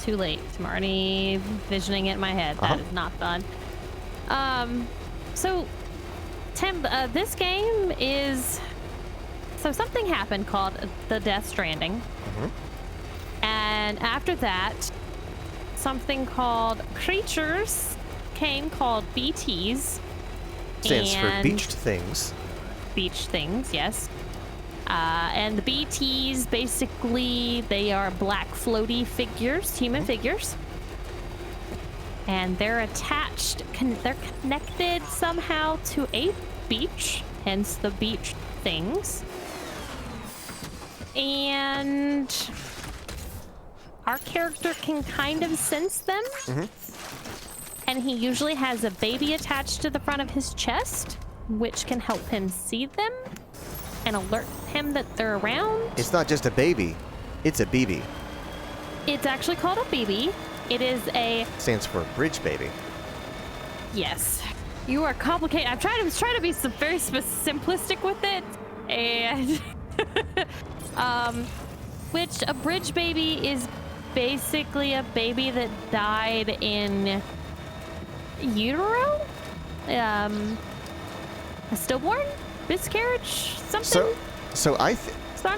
Too late. I'm already visioning it in my head. That is not fun. So, Tim, this game is... So something happened called the Death Stranding. And after that, something called creatures came called BTs. Stands for and- beached things. Beach things, yes. And the BTs, basically, they are black floaty figures, human figures. And they're attached, they're connected somehow to a beach, hence the beach things. And our character can kind of sense them. And he usually has a baby attached to the front of his chest, which can help him see them and alert him that they're around. It's not just a baby. It's a BB. It's actually called a BB. It is a... Stands for bridge baby. Yes. You are complicated. I'm trying to be very simplistic with it. And... which a bridge baby is basically a baby that died in utero? A stillborn? Miscarriage? Something? So I'm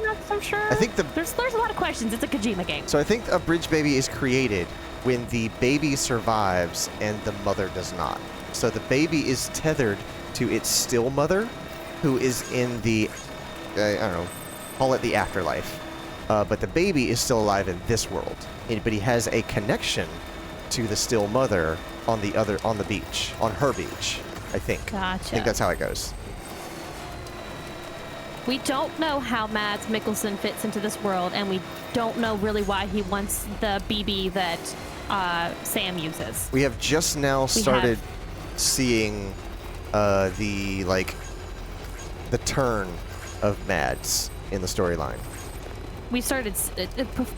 not so sure. I think there's a lot of questions. It's a Kojima game. So I think a bridge baby is created when the baby survives and the mother does not. So the baby is tethered to its still mother, who is in the, I don't know, call it the afterlife. But the baby is still alive in this world. But he has a connection to the still mother on the beach, on her beach, I think. Gotcha. I think that's how it goes. We don't know how Mads Mikkelsen fits into this world, and we don't know really why he wants the BB that Sam uses. We have just now started seeing the turn of Mads in the storyline. We started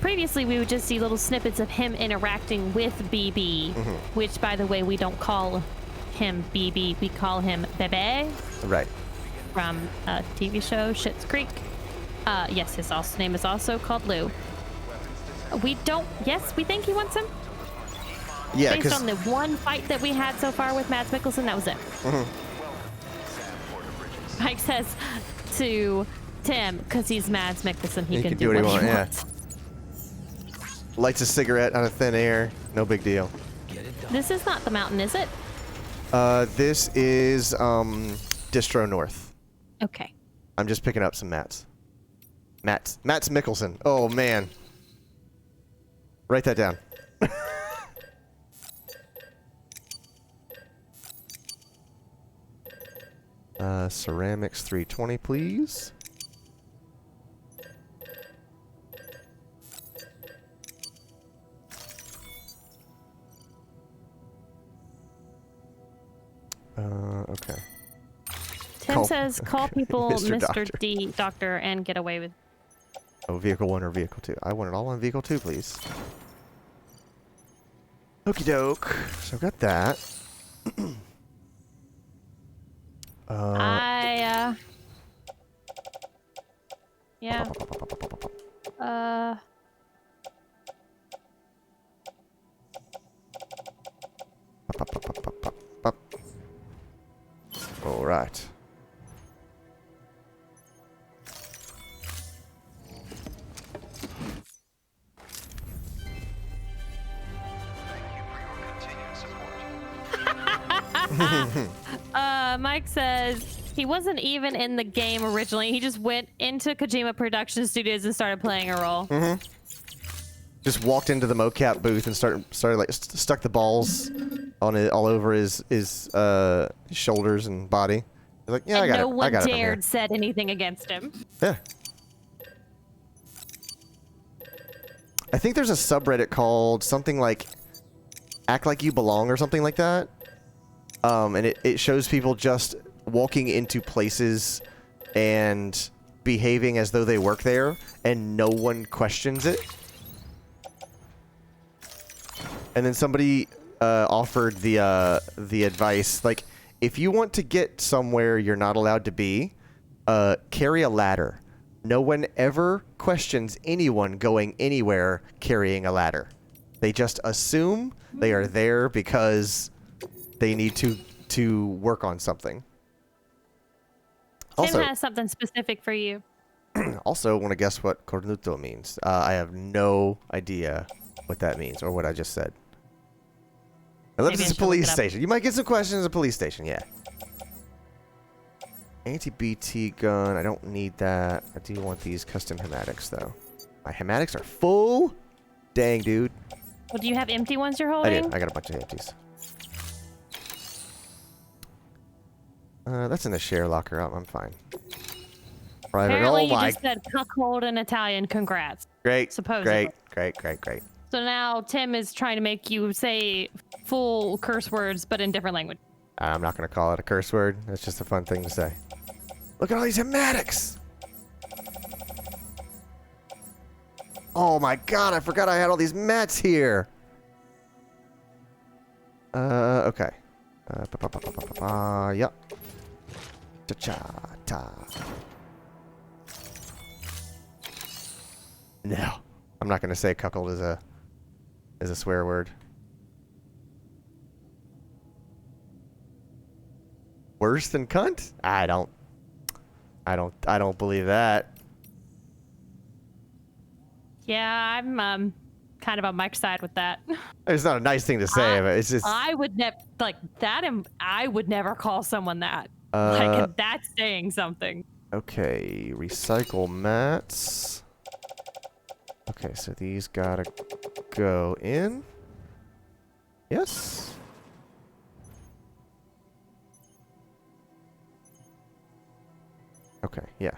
previously. We would just see little snippets of him interacting with BB, which, by the way, we don't call him BB. We call him Bebe. Right. From a TV show, Schitt's Creek. Yes, his name is also called Lou. We think he wants him. Yeah, based on the one fight that we had so far with Mads Mikkelsen, that was it. Mike says to Tim, because he's Mads Mikkelsen, he can do what he wants. Lights a cigarette out of thin air. No big deal. This is not the mountain, is it? This is Distro North. Okay. I'm just picking up some Mats. Mats Mikkelsen. Oh, man. Write that down. Ceramics 320, please. Okay. Tim says, call people Mr. Mr. D Doctor and get away with... Oh, vehicle 1 or vehicle 2. I want it all on vehicle 2, please. Okie doke. So I've got that. Yeah. All right. Mike says he wasn't even in the game originally. He just went into Kojima Production Studios and started playing a role. Just walked into the mocap booth and started like stuck the balls on it all over his shoulders and body. Like, yeah, and I got no it. one I got dared said anything against him. Yeah. I think there's a subreddit called something like "Act Like You Belong" or something like that. And it shows people just walking into places and behaving as though they work there, and no one questions it. And then somebody offered the advice, like, if you want to get somewhere you're not allowed to be, carry a ladder. No one ever questions anyone going anywhere carrying a ladder. They just assume they are there because they need to work on something. Tim has something specific for you. Also, want to guess what cornuto means. I have no idea what that means or what I just said. Unless it's a police station. You might get some questions at a police station, yeah. Anti-BT gun. I don't need that. I do want these custom hematics, though. My hematics are full? Dang, dude. Well, do you have empty ones you're holding? I do. I got a bunch of empties. That's in the share locker. I'm fine. Private. Apparently, Oh you my. just said cuckold in Italian. Congrats. Great. Supposedly. Great. So now Tim is trying to make you say full curse words, but in different language. I'm not gonna call it a curse word. That's just a fun thing to say. Look at all these hematics. Oh my god, I forgot I had all these mats here. Okay. Yep. Cha-cha-ta. No. I'm not gonna say cuckold is a swear word. Worse than cunt? I don't believe that. Yeah, I'm kind of on Mike's side with that. It's not a nice thing to say, but it's just I would never like that. I would never call someone that. Uh, Like that's saying something. okay, recycle mats. Okay, so these gotta go in. Yes. Okay, yeah.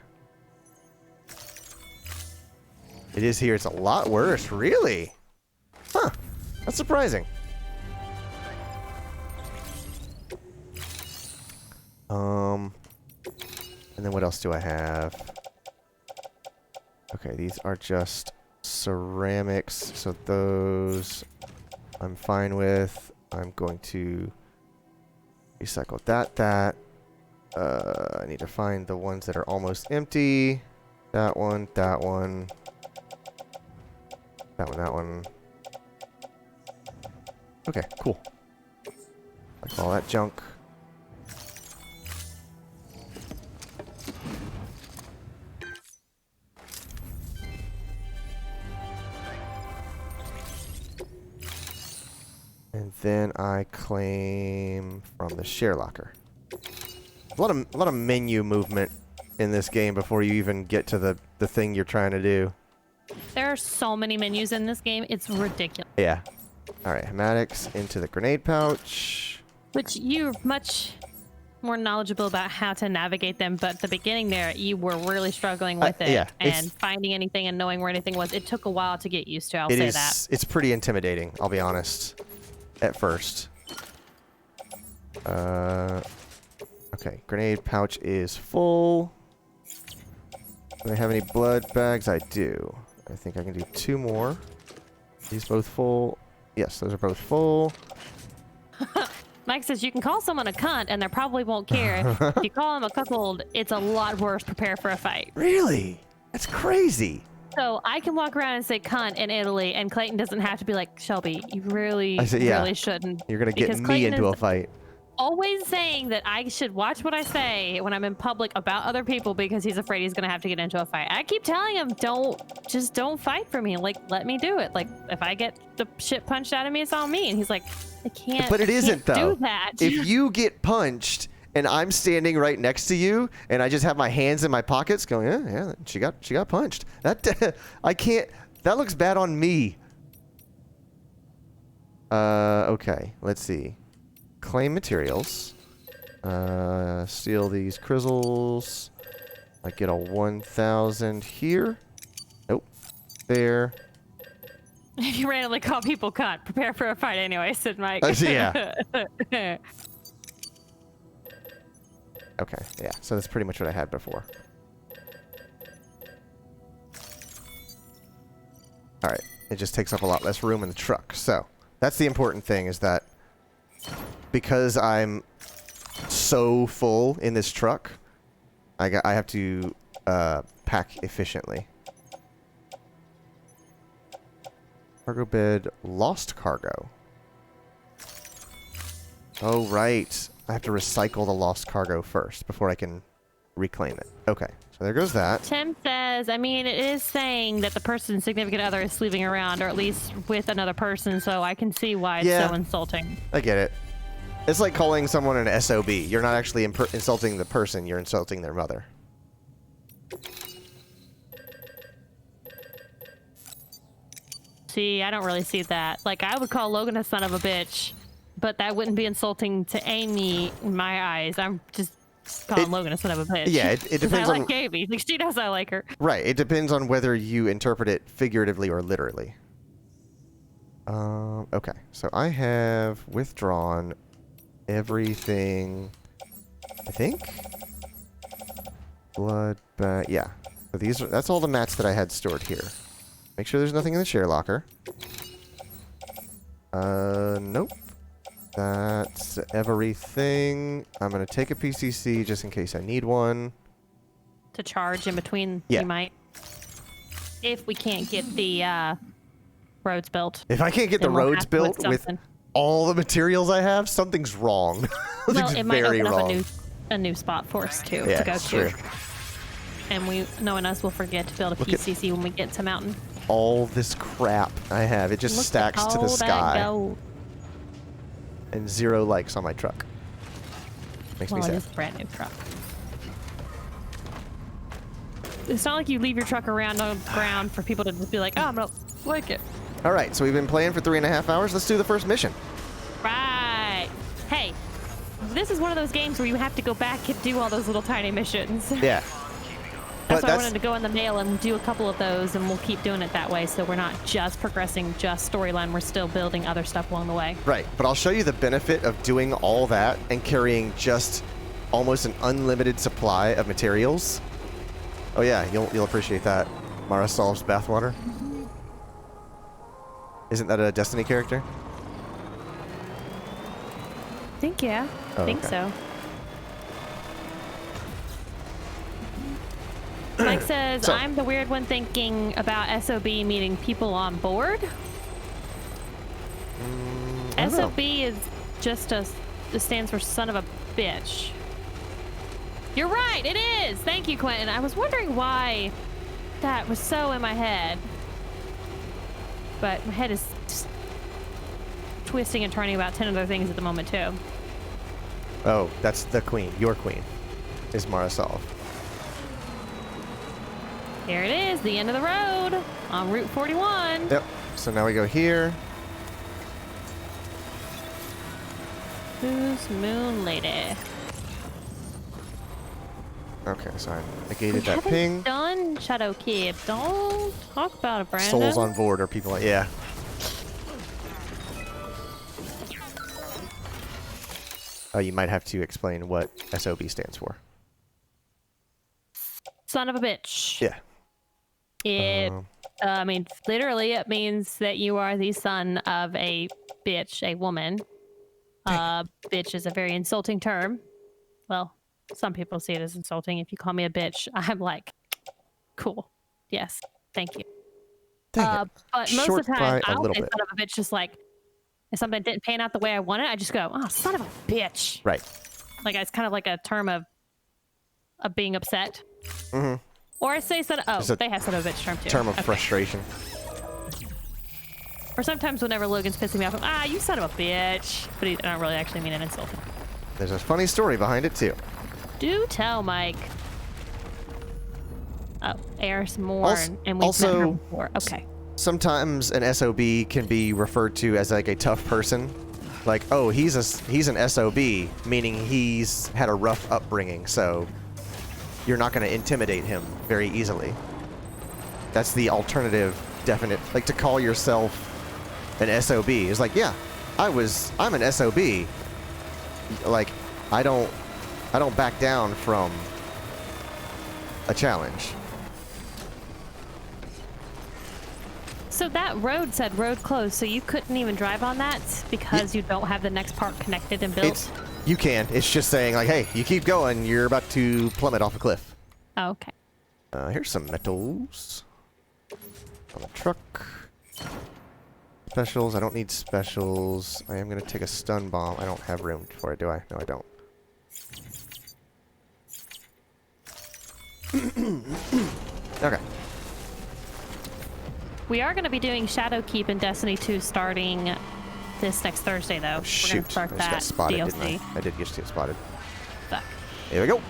It is here. It's a lot worse, really. Huh. That's surprising. And then what else do I have? Okay, these are just ceramics, so those I'm fine with. I'm going to recycle that. I need to find the ones that are almost empty. That one. That one. Okay, cool. Like all that junk. And then I claim from the share locker. A lot of menu movement in this game before you even get to the thing you're trying to do. There are so many menus in this game. It's ridiculous. Yeah. All right, hematics into the grenade pouch. Which you're much more knowledgeable about how to navigate them, but at the beginning there, you were really struggling with it. Yeah, and finding anything and knowing where anything was. It took a while to get used to, I'll say that. It's pretty intimidating, I'll be honest, at first. Okay, grenade pouch is full. Do I have any blood bags? I do. I think I can do 2 more. These both full. Yes, those are both full. Mike says you can call someone a cunt and they probably won't care. If you call them a cuckold, it's a lot worse. Prepare for a fight. Really? That's crazy. So I can walk around and say cunt in Italy, and Clayton doesn't have to be like, Shelby, you really, I said, yeah, really shouldn't. You're gonna get Because me Clayton into is a fight. always saying that I should watch what I say when I'm in public about other people because he's afraid he's gonna have to get into a fight. I keep telling him, don't fight for me. Like, let me do it. Like, if I get the shit punched out of me, it's on me. And he's like, I can't. But it isn't though. Do that. If you get punched and I'm standing right next to you and I just have my hands in my pockets going, yeah, she got punched. That I can't. That looks bad on me. Okay, let's see. Claim materials. Steal these crizzles. I get a 1,000 here. Nope. There. If you randomly call people cunt, prepare for a fight anyway, said Mike. Yeah. Okay, yeah. So that's pretty much what I had before. Alright. It just takes up a lot less room in the truck. So, that's the important thing, is that because I'm so full in this truck, I have to pack efficiently. Cargo bed, lost cargo. Oh, right. I have to recycle the lost cargo first before I can reclaim it. Okay, so there goes that. Tim says, I mean, it is saying that the person's significant other is sleeping around, or at least with another person, so I can see why it's so insulting. I get it. It's like calling someone an SOB. You're not actually insulting the person, you're insulting their mother. See, I don't really see that. Like, I would call Logan a son of a bitch, but that wouldn't be insulting to Amy in my eyes. I'm just calling Logan a son of a bitch. Yeah, it 'Cause depends I on... like Amy. Like, she knows I like her. Right, it depends on whether you interpret it figuratively or literally. Okay, so I have withdrawn everything, I think? Blood bag, yeah. So that's all the mats that I had stored here. Make sure there's nothing in the share locker. Nope. That's everything. I'm gonna take a PCC just in case I need one. To charge in between, Yeah. you might. If we can't get the roads built. If I can't get the then we'll roads have to put built with something. all the materials I have, something's wrong. Well, Something's it might very open wrong. up a new spot for us too Yeah, to go it's to. true. And knowing us, we'll forget to build a Look at- PCC when we get to mountain. All this crap I have, it just Look stacks at to the all that sky. gold. And 0 likes on my truck. Makes Well, me it sad. is a brand new truck. It's not like you leave your truck around on the ground for people to just be like, oh, I'm gonna like it. All right, so we've been playing for 3.5 hours. Let's do the first mission. Right. Hey, this is one of those games where you have to go back and do all those little tiny missions. Yeah. That's why I wanted to go in the mail and do a couple of those, and we'll keep doing it that way, so we're not just progressing just storyline. We're still building other stuff along the way. Right, but I'll show you the benefit of doing all that and carrying just almost an unlimited supply of materials. Oh yeah, you'll appreciate that. Mara solves bathwater. Isn't that a Destiny character? I think, yeah. I think okay. so. Mike says, So- I'm the weird one thinking about SOB meaning people on board. I don't know. SOB is just it stands for son of a bitch. You're right, it is. Thank you, Quentin. I was wondering why that was so in my head. But my head is just twisting and turning about 10 other things at the moment, too. Oh, that's the queen. Your queen is Mara Solve. Here it is, the end of the road on Route 41. Yep. So now we go here. Who's Moon Lady? Okay, so I negated We that haven't ping. done Shadow Keep. Don't talk about it, Brandon. Souls on board or people like, yeah. Oh, you might have to explain what SOB stands for. Son of a bitch. Yeah. It, I mean, literally, it means that you are the son of a bitch, a woman. Bitch is a very insulting term. Well, some people see it as insulting. If you call me a bitch, I'm like, cool. Yes, thank you. Dang it. But most Short of the by time, a I'll little say bit. son of a bitch just like, if something didn't pan out the way I wanted, I just go, oh, son of a bitch. Right. Like, it's kind of like a term of being upset. Mm-hmm. Or I say son of, It's a they have son of a bitch term too. Term of Okay. frustration. Or sometimes whenever Logan's pissing me off, you son of a bitch. But I don't really actually mean an insult. There's a funny story behind it too. Do tell, Mike. Oh, Eris Morn, Also- and we've also- met her before. Okay. Sometimes an SOB can be referred to as like a tough person. Like, oh, he's an SOB, meaning he's had a rough upbringing, so you're not going to intimidate him very easily. That's the alternative definite. Like, to call yourself an SOB is like, yeah, I'm an SOB. Like, I don't back down from a challenge. So that road said road closed, so you couldn't even drive on that because you don't have the next part connected and built? You can. It's just saying, like, hey, you keep going, you're about to plummet off a cliff. Oh, okay. Here's some metals on the truck. Specials. I don't need specials. I am going to take a stun bomb. I don't have room for it, do I? No, I don't. Okay. We are going to be doing Shadow Keep in Destiny 2 starting this next Thursday, though. We're Shoot. going to start I just that got spotted, DLC. didn't I? I did get spotted. Fuck. Here we go.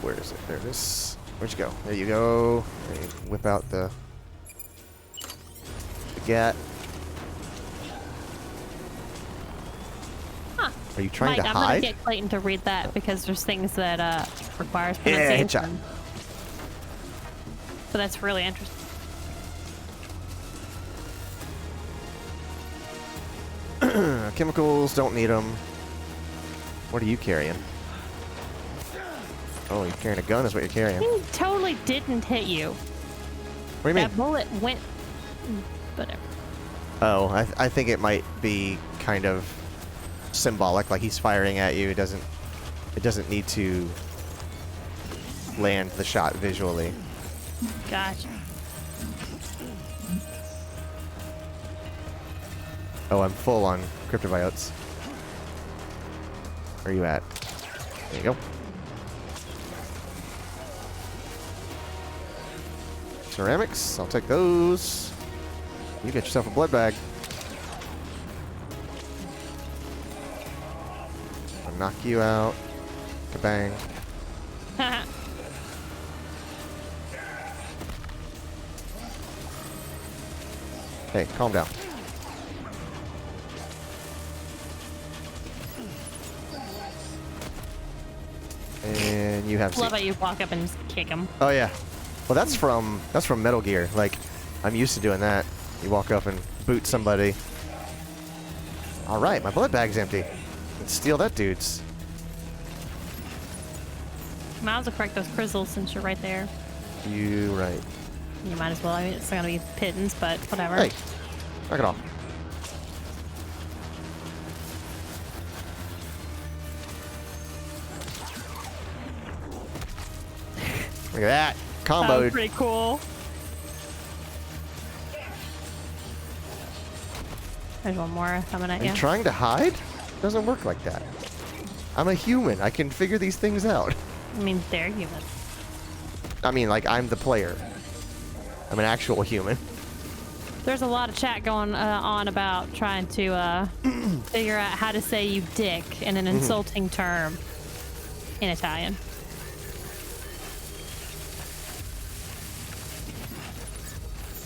Where is it? There it is. Where'd you go? There you go. There you whip out the gat. Huh. Are you trying Mike, to I'm gonna hide? get Clayton to read that because there's things that requires Yeah, pronunciation. headshot. So that's really interesting. Chemicals, don't need them. What are you carrying? Oh, you're carrying a gun is what you're carrying. He totally didn't hit you. What do you mean? That bullet went. Whatever. Oh, I think it might be kind of symbolic, like he's firing at you. It doesn't need to land the shot visually. Gotcha. Oh, I'm full on cryptobiotes. Where are you at? There you go. Ceramics, I'll take those. You get yourself a blood bag. I'll knock you out. Kabang. Hey, calm down. And you have Love how you walk up and just kick him. Oh yeah. Well, that's from Metal Gear. Like, I'm used to doing that. You walk up and boot somebody. All right, my blood bag's empty. Let's steal that dude's. Might as well correct those crystals since you're right there. You right. You might as well. I mean, it's not gonna be pittance, but whatever. Hey, knock it off. Look at that combo. That was pretty cool. There's one more coming at Are you. you trying to hide? Doesn't work like that. I'm a human. I can figure these things out. I mean, they're human. I mean, like, I'm the player. I'm an actual human. There's a lot of chat going on about trying to figure out how to say you dick in an insulting term in Italian.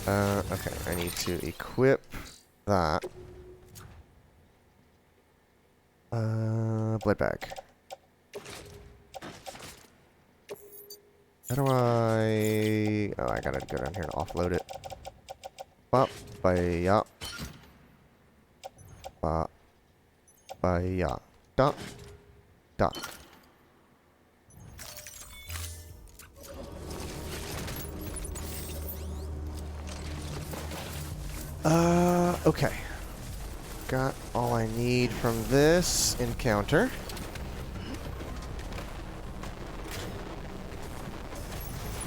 Okay, I need to equip that. Blood bag. How do I... Oh, I gotta go down here and offload it. Bop, ba-ya. Ba, ba-ya. Da, da. Okay. Got all I need from this encounter.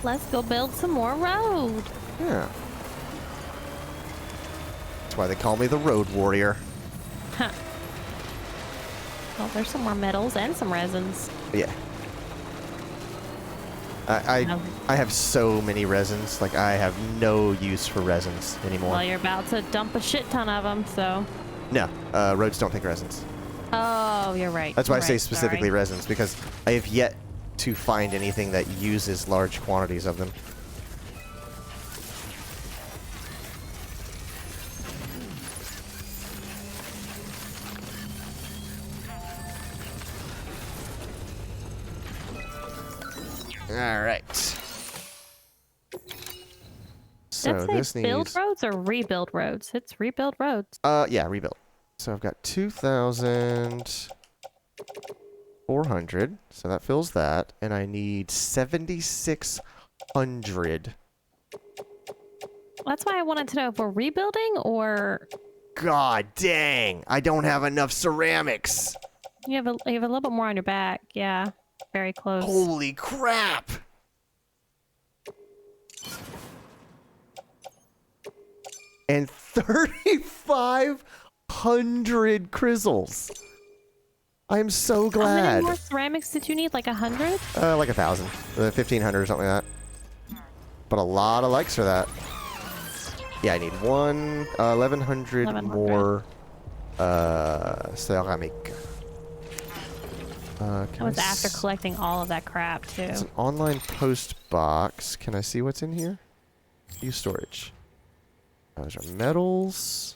Let's go build some more road. Yeah. That's why they call me the Road Warrior. Huh. Well, there's some more metals and some resins. Yeah. I have so many resins. Like, I have no use for resins anymore. Well, you're about to dump a shit ton of them, so. No, roads don't take resins. Oh, you're right. That's why I You're say right, specifically sorry. resins, because I have yet to find anything that uses large quantities of them. All right. So Did it this say needs build roads or rebuild roads? It's rebuild roads. yeah, rebuild. So I've got 2,400. So that fills that, and I need 7,600. That's why I wanted to know if we're rebuilding or God dang! I don't have enough ceramics. you have a little bit more on your back. Yeah, very close. Holy crap! And 3,500 crystals. I'm so How glad. many more ceramics did you need? Like 100? Like 1,000, 1,500 or something like that. But a lot of likes for that. Yeah, I need 1,100 more ceramic. That was after collecting all of that crap too. It's an online post box. Can I see what's in here? Use storage. Those are metals.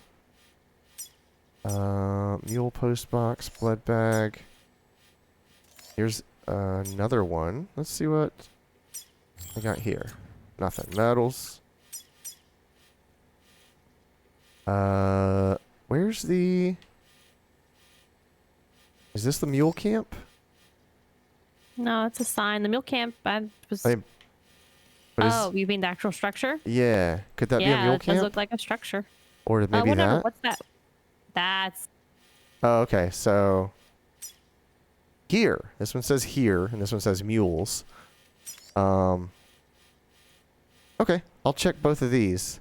Mule post box, blood bag. Here's another one. Let's see what I got here. Nothing. Metals. Where's the... Is this the mule camp? No, it's a sign. The mule camp. I was. But Oh, you mean the actual structure? yeah. Could that be a Yeah, mule it does camp? look like a structure. Or maybe Whatever. that? What's that? That's Oh, okay. So here. This one says here, and this one says mules. Okay. I'll check both of these.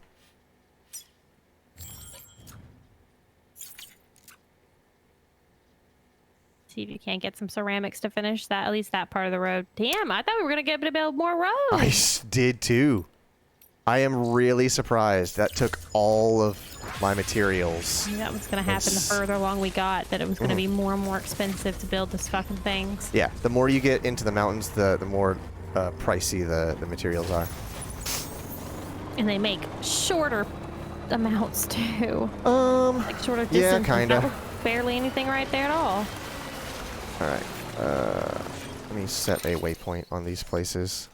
see if you can't get some ceramics to finish that. At least that part of the road. Damn, I thought we were gonna get a bit more road. I did too. I am really surprised. That took all of my materials. I knew that was gonna happen the further along we got. That it was gonna be more and more expensive to build this fucking things. Yeah, the more you get into the mountains, the more pricey the materials are. And they make shorter amounts too. Like shorter distances. Yeah, kinda. That was barely anything right there at all. All right. Let me set a waypoint on these places.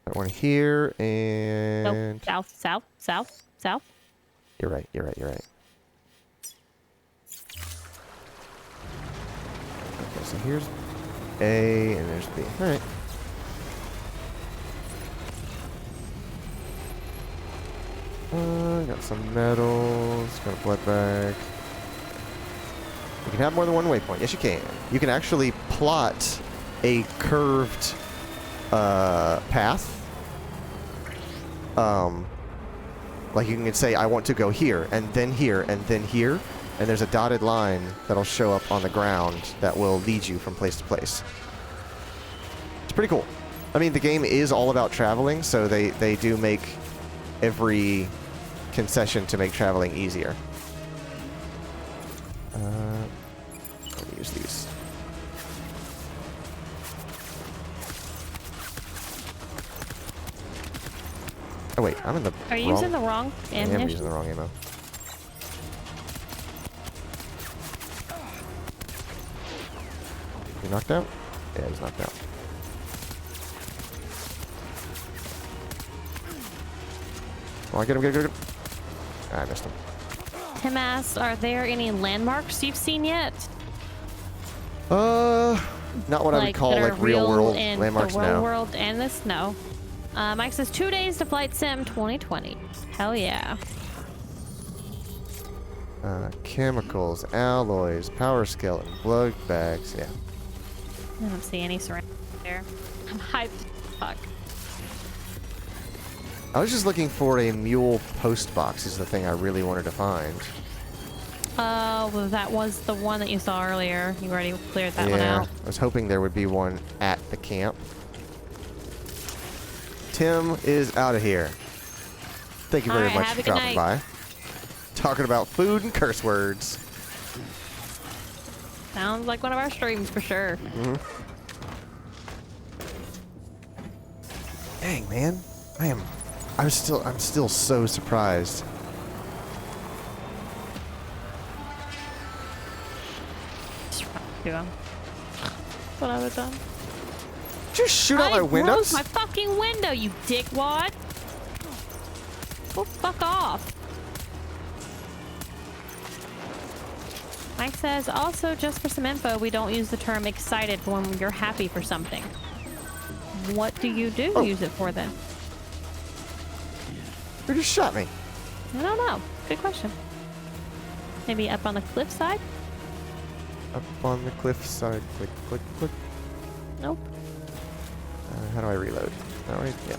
That one here and. Nope. South. You're right. Okay, so here's A and there's B. All right. Got some metals. Got a blood bag. You can have more than one waypoint. Yes, you can. You can actually plot a curved path. Like you can say, I want to go here, and then here, and then here. And there's a dotted line that'll show up on the ground that will lead you from place to place. It's pretty cool. I mean, the game is all about traveling, so they do make every concession to make traveling easier. Let me use these. Oh wait, I'm in the Are you wrong... using the wrong I am ammunition? using the wrong ammo. You knocked out? Yeah, he's knocked out. Oh, get him. Ah, I missed him. Tim asked, are there any landmarks you've seen yet? Not what I would call that are like real world in landmarks the real now. world and this? No. Mike says 2 days to Flight Sim 2020. Hell yeah. Chemicals, alloys, power skeleton, blood bags, yeah. I don't see any surroundings there. I'm hyped. Fuck. I was just looking for a mule post box is the thing I really wanted to find. Well, that was the one that you saw earlier. You already cleared that one out. I was hoping there would be one at the camp. Tim is out of here. Thank you very much have for a good dropping night. by. Talking about food and curse words. Sounds like one of our streams for sure. Dang, man. I'm still so surprised. What I would have done. Just shoot out my windows? My fucking window, you dickwad. Well, fuck off. Mike says, also, just for some info, we don't use the term excited when you're happy for something. What do you use it for then? Who just shot me? I don't know. Good question. Maybe up on the cliffside? Up on the cliffside. Click, click, click. Nope. How do I reload? That way? Yeah.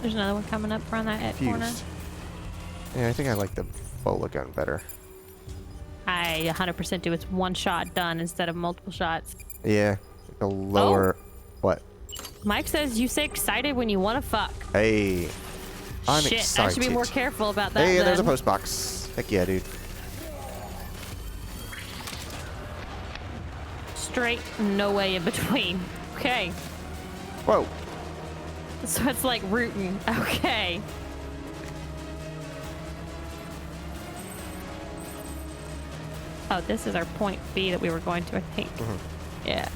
There's another one coming up around that corner. Fused. Yeah, I think I like the bola gun better. I 100% do. It's one shot done instead of multiple shots. Yeah. The lower... What? Mike says you say excited when you want to fuck. Hey. I'm Shit, excited. I should be more careful about that. Hey, then. there's a post box. Heck yeah, dude. Straight, no way in between. Okay. Whoa. So it's like rooting. Okay. Oh, this is our point B that we were going to, I think. Yeah.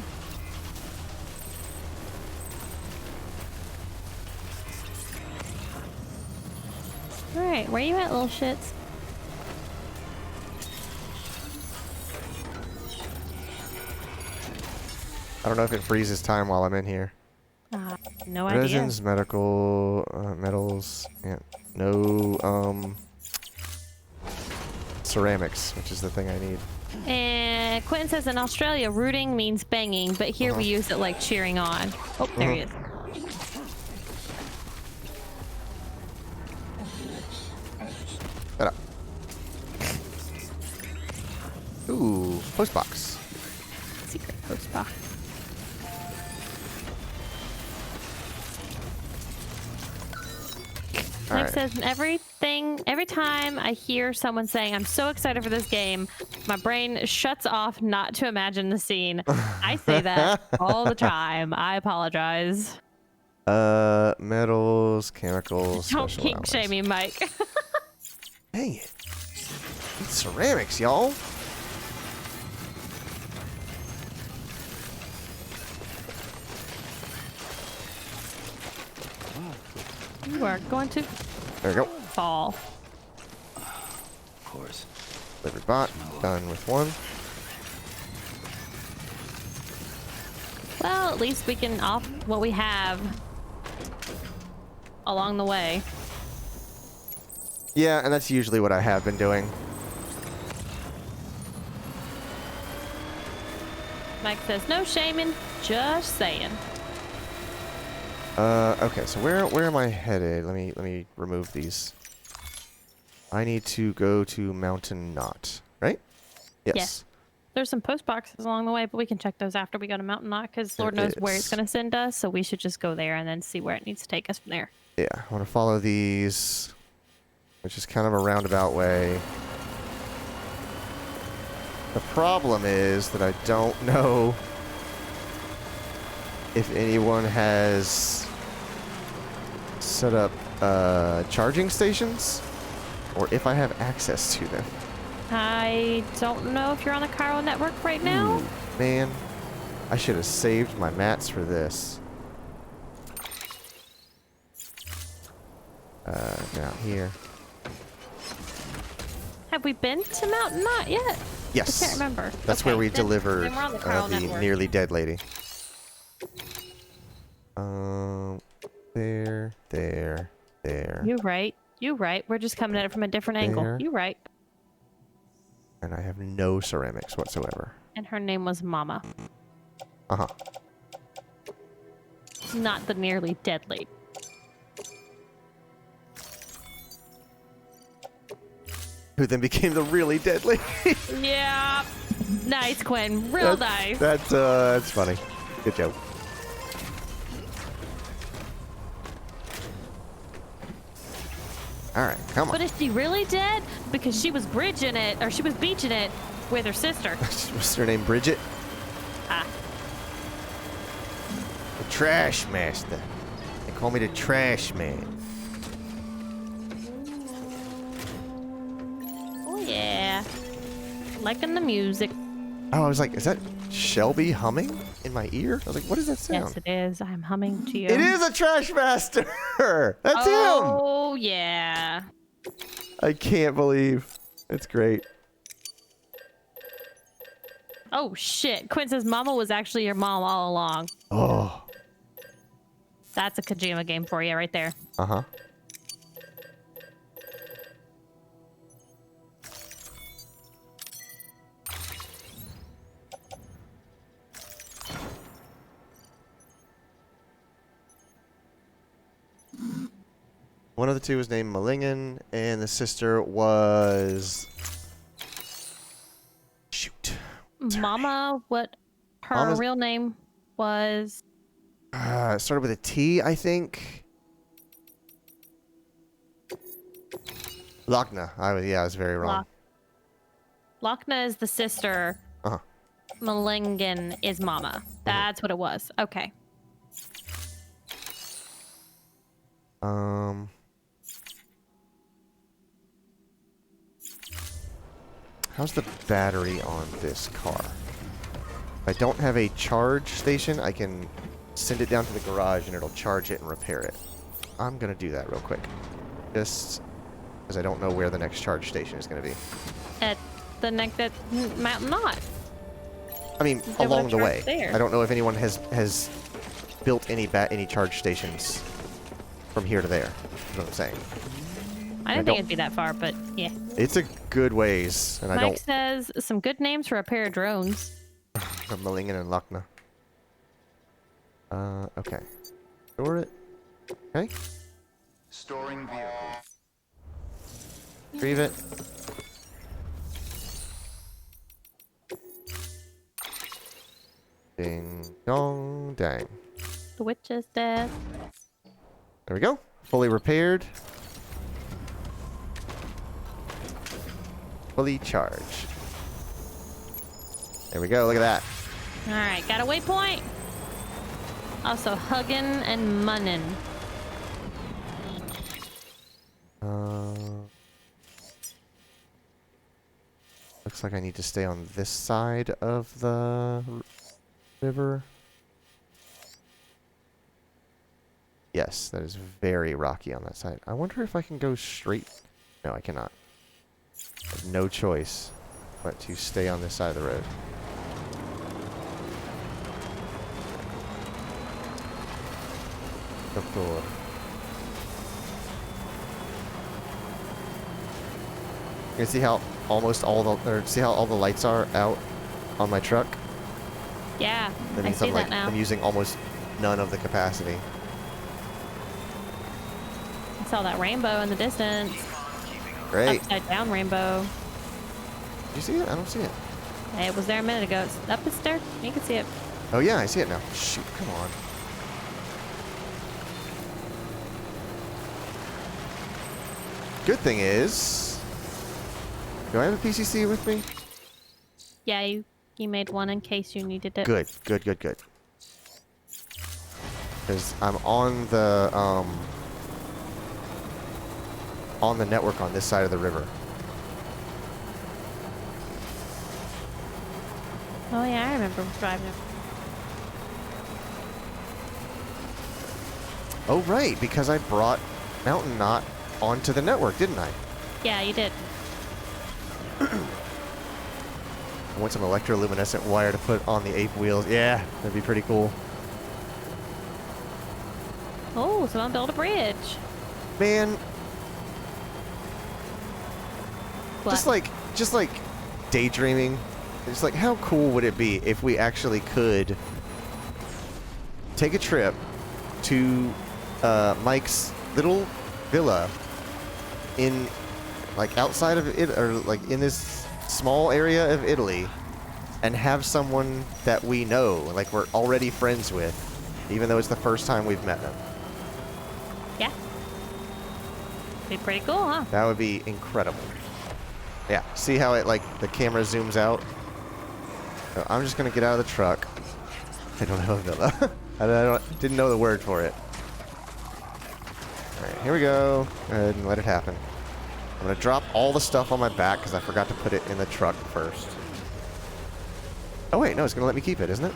All right, where you at, little shits? I don't know if it freezes time while I'm in here. No idea. Resins, medical, metals, yeah, no, ceramics, which is the thing I need. And Quentin says in Australia, rooting means banging, but here we use it like cheering on. Oh, there he is. Shut up. Ooh, postbox. Secret post box. Nick Alright. says, every time I hear someone saying, I'm so excited for this game, my brain shuts off not to imagine the scene. I say that all the time. I apologize. Metals, chemicals, Don't special kink alloys. shame me, Mike. Dang it. It's ceramics, y'all. You are going to There we go. fall. Of course. Delivered bot. Done with one. Well, at least we can off what we have along the way. Yeah, and that's usually what I have been doing. Mike says, no shaming, just saying. Okay, so where am I headed? Let me remove these. I need to go to Mountain Knot, right? Yes. Yes. There's some post boxes along the way, but we can check those after we go to Mountain Knot because Lord knows where it's is. going to send us. So we should just go there and then see where it needs to take us from there. Yeah, I want to follow these, which is kind of a roundabout way. The problem is that I don't know if anyone has set up charging stations or if I have access to them. I don't know if you're on the Chiral network right now. Ooh, man, I should have saved my mats for this. Down here. Have we been to Mountain Knot yet? Yes. I can't remember. That's Okay, where we then- delivered then we're on the Chiral the network. nearly dead lady. There. You right. You right. We're just coming at it from a different angle. There. You right. And I have no ceramics whatsoever. And her name was Mama, Uh-huh. not the nearly dead lady. Who then became the really dead lady. Yeah. Nice, Quinn. Real nice. That's funny. Good joke. All right, come on. But is she really dead? Because she was bridging it, or she was beaching it with her sister. What's her name? Bridget? Ah. The Trash Master. They call me the Trash Man. Oh, yeah. Liking the music. Oh, I was like, is that Shelby humming in my ear? I was like, what does that sound? Yes, it is. I'm humming to you. It is a Trash Master! That's him! Oh, yeah. I can't believe. It's great. Oh, shit. Quinn says Mama was actually your mom all along. Oh. That's a Kojima game for you right there. Uh-huh. One of the two was named Malingen, and the sister was... Shoot. Mama, what her Mama's- real name was? It started with a T, I think. Lochna. I was very wrong. Lochna is the sister. Uh-huh. Malingen is Mama. That's what it was. Okay. How's the battery on this car? If I don't have a charge station, I can send it down to the garage and it'll charge it and repair it. I'm gonna do that real quick. Just because I don't know where the next charge station is gonna be. At the mountain knot. I mean, They along would've the charged way. there. I don't know if anyone has built any charge stations from here to there. That's what I'm saying. I didn't think it'd be that far, but yeah. It's a good ways, and I Mike don't. says some good names for a pair of drones. From Malingen and Lucknow. Okay. Store it. Okay. Storing vehicle. Retrieve it. Ding dong dang. The witch is dead. There we go. Fully repaired. Fully charged. There we go. Look at that. All right, got a waypoint. Also hugging and munning. Looks like I need to stay on this side of the river. Yes, that is very rocky on that side. I wonder if I can go straight. No, I cannot. I have no choice but to stay on this side of the road. Doctor. You can see how almost all the, or see how all the lights are out on my truck? Yeah, That I means see I'm that like, now. I'm using almost none of the capacity. I saw that rainbow in the distance. Great. Upside down rainbow. Did you see it? I don't see it. It was there a minute ago. It's up the stair. You can see it. Oh yeah, I see it now. Shoot, come on. Good thing is, do I have a PCC with me? Yeah, you made one in case you needed it. Good, good, good, good. Because I'm on the network on this side of the river. Oh yeah, I remember driving it. Oh right, because I brought Mountain Knot onto the network, didn't I? Yeah, you did. I want some electroluminescent wire to put on the ape wheels. Yeah, that'd be pretty cool. Oh, someone built a bridge. Man, What? just like daydreaming. It's like, how cool would it be if we actually could take a trip to Mike's little villa in, like, outside of it, or like in this small area of Italy, and have someone that we know, like we're already friends with, even though it's the first time we've met them. Yeah. Be pretty cool, huh? That would be incredible. Yeah, see how it, like, the camera zooms out? So I'm just gonna get out of the truck. I don't have a villa. Didn't know the word for it. Alright, here we go. Go ahead and let it happen. I'm gonna drop all the stuff on my back because I forgot to put it in the truck first. Oh wait, no, it's gonna let me keep it, isn't it?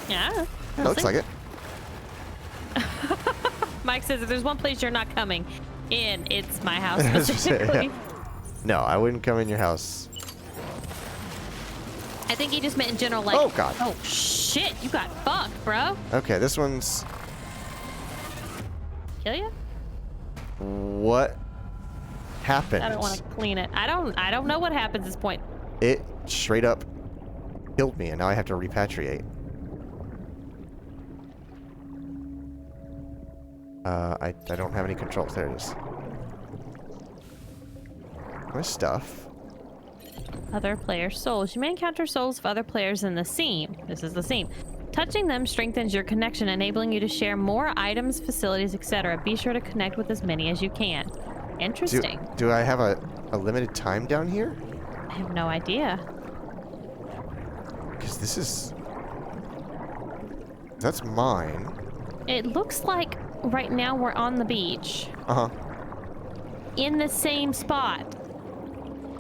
Yeah. Yeah, looks like it. Mike says if there's one place you're not coming in, it's my house I was gonna say, specifically. yeah. No, I wouldn't come in your house. I think he just meant in general, like, Oh, God. Oh shit, you got fucked, bro. Okay, this one's... Kill you? What happened? I don't want to clean it. I don't know what happens at this point. It straight up killed me, and now I have to repatriate. I don't have any controls. There it is. My stuff. Other players' souls. You may encounter souls of other players in the scene. This is the scene. Touching them strengthens your connection, enabling you to share more items, facilities, etc. Be sure to connect with as many as you can. Interesting. Do I have a limited time down here? I have no idea. Because this is... That's mine. It looks like right now we're on the beach Uh-huh. in the same spot.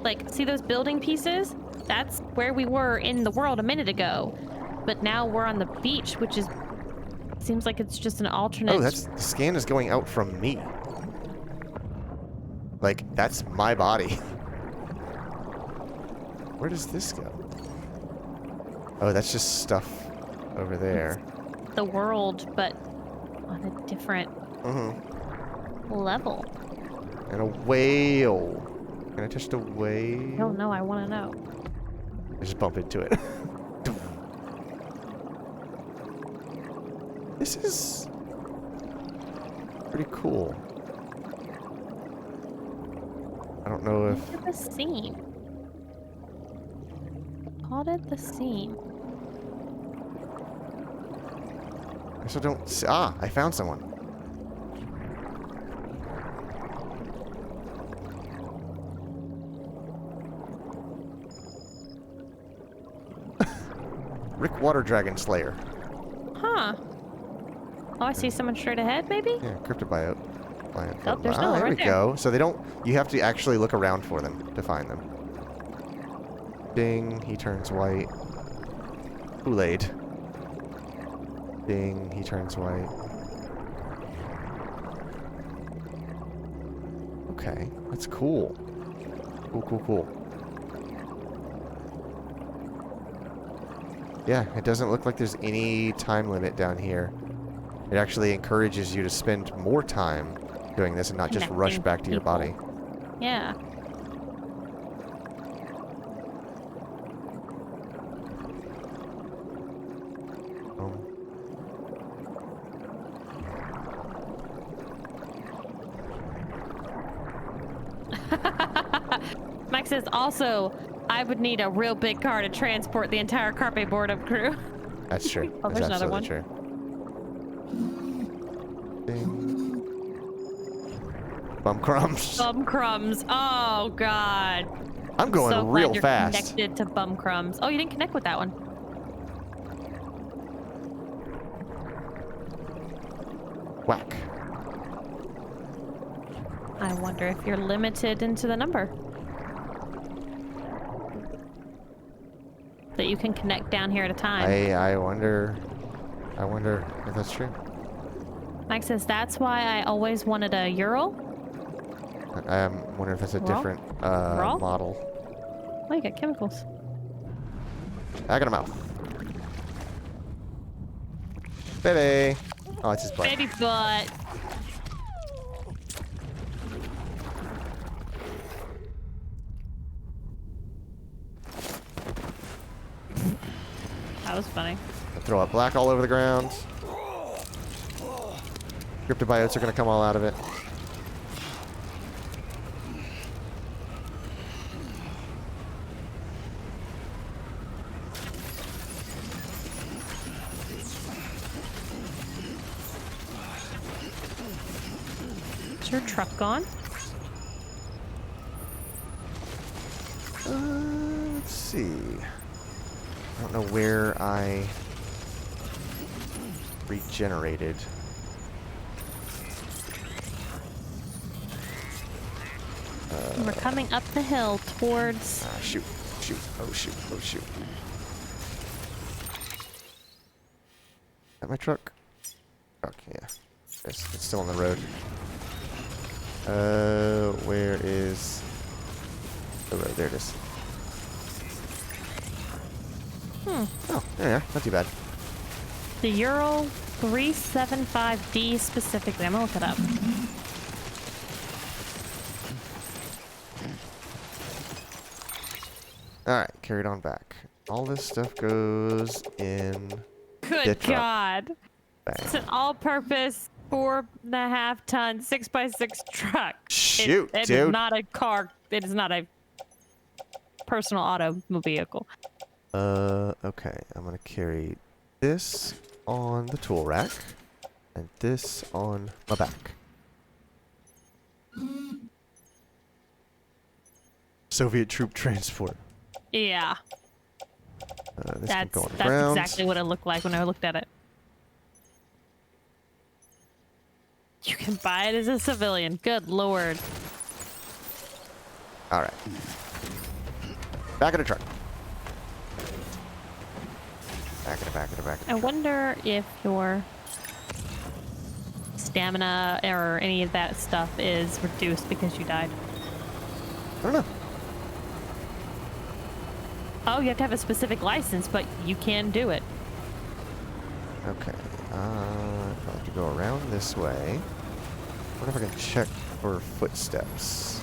Like, see those building pieces? That's where we were in the world a minute ago. But now we're on the beach, which is... seems like it's just an alternate... Oh, the scan is going out from me. Like, that's my body. Where does this go? Oh, that's just stuff over there. It's the world, but on a different level. And a whale. Can I touch the whale? I don't know. I want to know. I just bump into it. This is pretty cool. I don't know if... Look at the scene. Spotted the scene. I still don't see... Ah, I found someone. Rick Water Dragon Slayer. Huh. Oh, I see someone straight ahead, maybe? Yeah, cryptobiote. Oh, there's Ah, no one there right we there. go. So they don't... You have to actually look around for them to find them. Ding, he turns white. Kool-Aid. Ding, he turns white. Okay, that's cool. Cool, cool, cool. Yeah, it doesn't look like there's any time limit down here. It actually encourages you to spend more time doing this and not just rush Connecting back to your people. body. Yeah. Um, Mike says also, I would need a real big car to transport the entire carpe boredom crew. That's true. Oh, That's there's another absolutely true. Ding. Bum crumbs. Bum crumbs. Oh God. I'm going So glad real you're fast. Connected to bum crumbs. Oh, you didn't connect with that one. Whack. I wonder if you're limited into the number that you can connect down here at a time. I wonder if that's true. Mike says that's why I always wanted a Ural. I wonder if that's a Raw? different Raw? model. Oh, you got chemicals. Back in the mouth. Baby. Oh, it's his butt. Baby butt. That was funny. I throw up black all over the ground. Cryptobiotes are gonna come all out of it. Is your truck gone? Let's see. I don't know where I regenerated. We're coming up the hill towards... Ah, shoot. Shoot. Oh, shoot. Oh, shoot. Is that my truck? Truck, yeah. It's still on the road. Where is the road? There it is. Oh, there you are. Not too bad. the Ural 375D specifically. I'm gonna look it up. Alright, carried on back. All this stuff goes in the Good truck. God. Bang. It's an all-purpose 4.5-ton 6x6 truck. Shoot, it dude. is not a car. It is not a personal automobile vehicle. Okay. I'm gonna carry this on the tool rack and this on my back. Soviet troop transport. Yeah, This can that's go on the ground. exactly what it looked like when I looked at it. You can buy it as a civilian. Good Lord. Alright. Back of the truck. Back of the back of the back of the I truck. wonder if your stamina or any of that stuff is reduced because you died. I don't know. Oh, you have to have a specific license, but you can do it. Okay. I'll have to go around this way. I wonder if I can check for footsteps.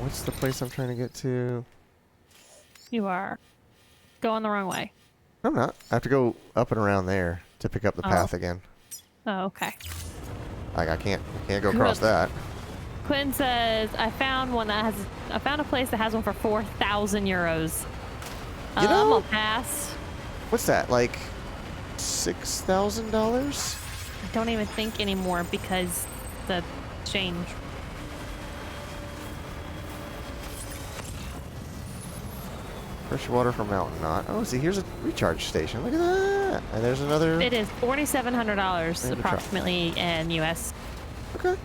What's the place I'm trying to get to? You are going the wrong way. I'm not. I have to go up and around there to pick up the path again. Oh, okay. Like I can't go across that. Quinn says, I found a place that has one for 4,000 euros. You know- I'll pass. What's that? Like $6,000? I don't even think anymore because the change. Fresh water from Mountain Knot. Oh, see, here's a recharge station. Look at that. And there's another. It is $4,700 Maybe try. approximately in US. Okay.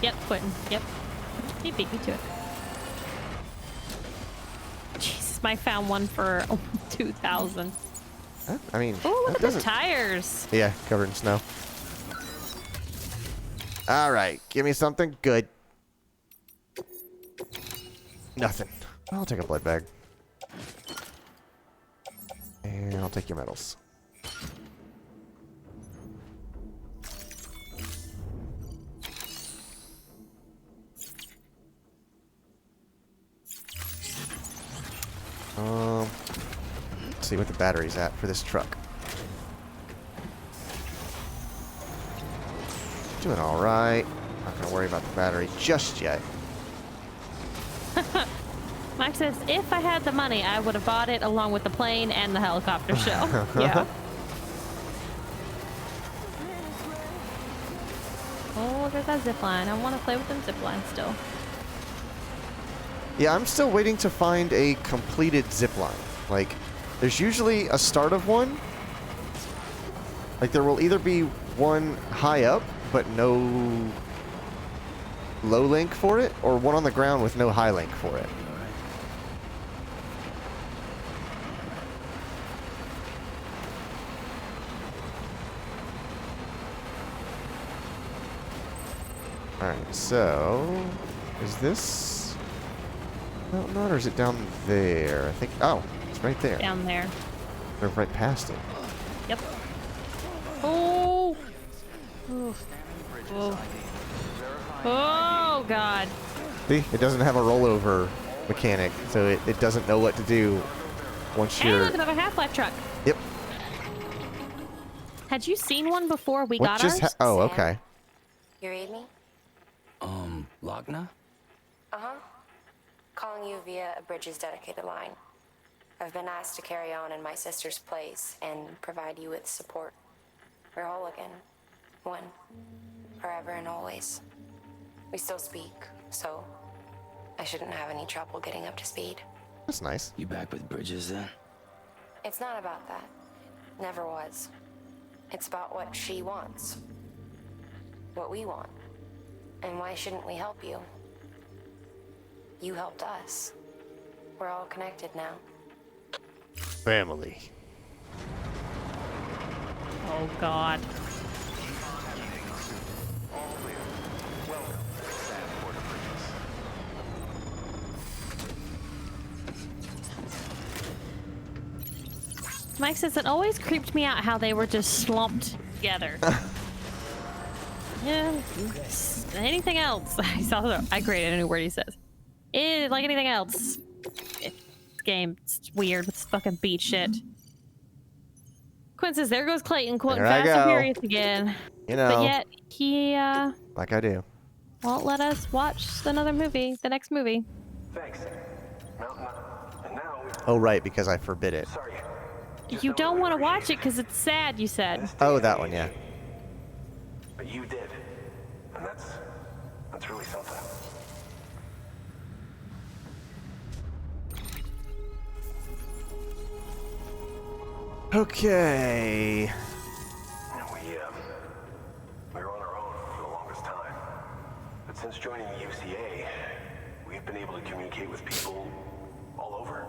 Yep, Quentin. Yep. He beat me to it. Jesus, I found one for 2,000. I mean, Oh, look that at the doesn't. tires. Yeah, covered in snow. All right, give me something good. Nothing. I'll take a blood bag. And I'll take your medals. Let's see what the battery's at for this truck. Doing all right. Not gonna worry about the battery just yet. Mike says, if I had the money, I would have bought it along with the plane and the helicopter show. Yeah. Oh, there's that zip line. I want to play with them zip lines still. Yeah, I'm still waiting to find a completed zip line. Like, there's usually a start of one. Like, there will either be one high up, but no low link for it, or one on the ground with no high link for it. Alright, so is this Mountain Knot, or is it down there? I think, oh, it's right there. Down there. We're right past it. Yep. Oh! Oof. Oh. Oh, God. See, it doesn't have a rollover mechanic, so it doesn't know what to do once Hey, you're... look, another Half-Life truck. Yep. Had you seen one before we What got just ours? oh, Sam? okay. You read me? Lochna? Uh-huh. Calling you via a Bridges dedicated line. I've been asked to carry on in my sister's place and provide you with support. We're whole again. One. Forever and always. We still speak, so I shouldn't have any trouble getting up to speed. That's nice. You back with Bridges then? It's not about that. Never was. It's about what she wants. What we want. And why shouldn't we help you? You helped us. We're all connected now. Family. Oh, God. Mike says it always creeped me out how they were just slumped together. Yeah. Anything else? I created a new word he says. Like anything else. This game, it's weird with this fucking beat shit. Quinn says, there goes Clayton quoting There I Fast and go. Furious again. You know, But yet, he like I do. won't let us watch another movie, the next movie. Thanks. Mountain and now we Oh, right, because I forbid it. sorry. You don't want to watch it because it's sad, you said. Oh, that one, yeah. But you did. And that's really something. Okay. We were on our own for the longest time. But since joining the UCA, we've been able to communicate with people all over.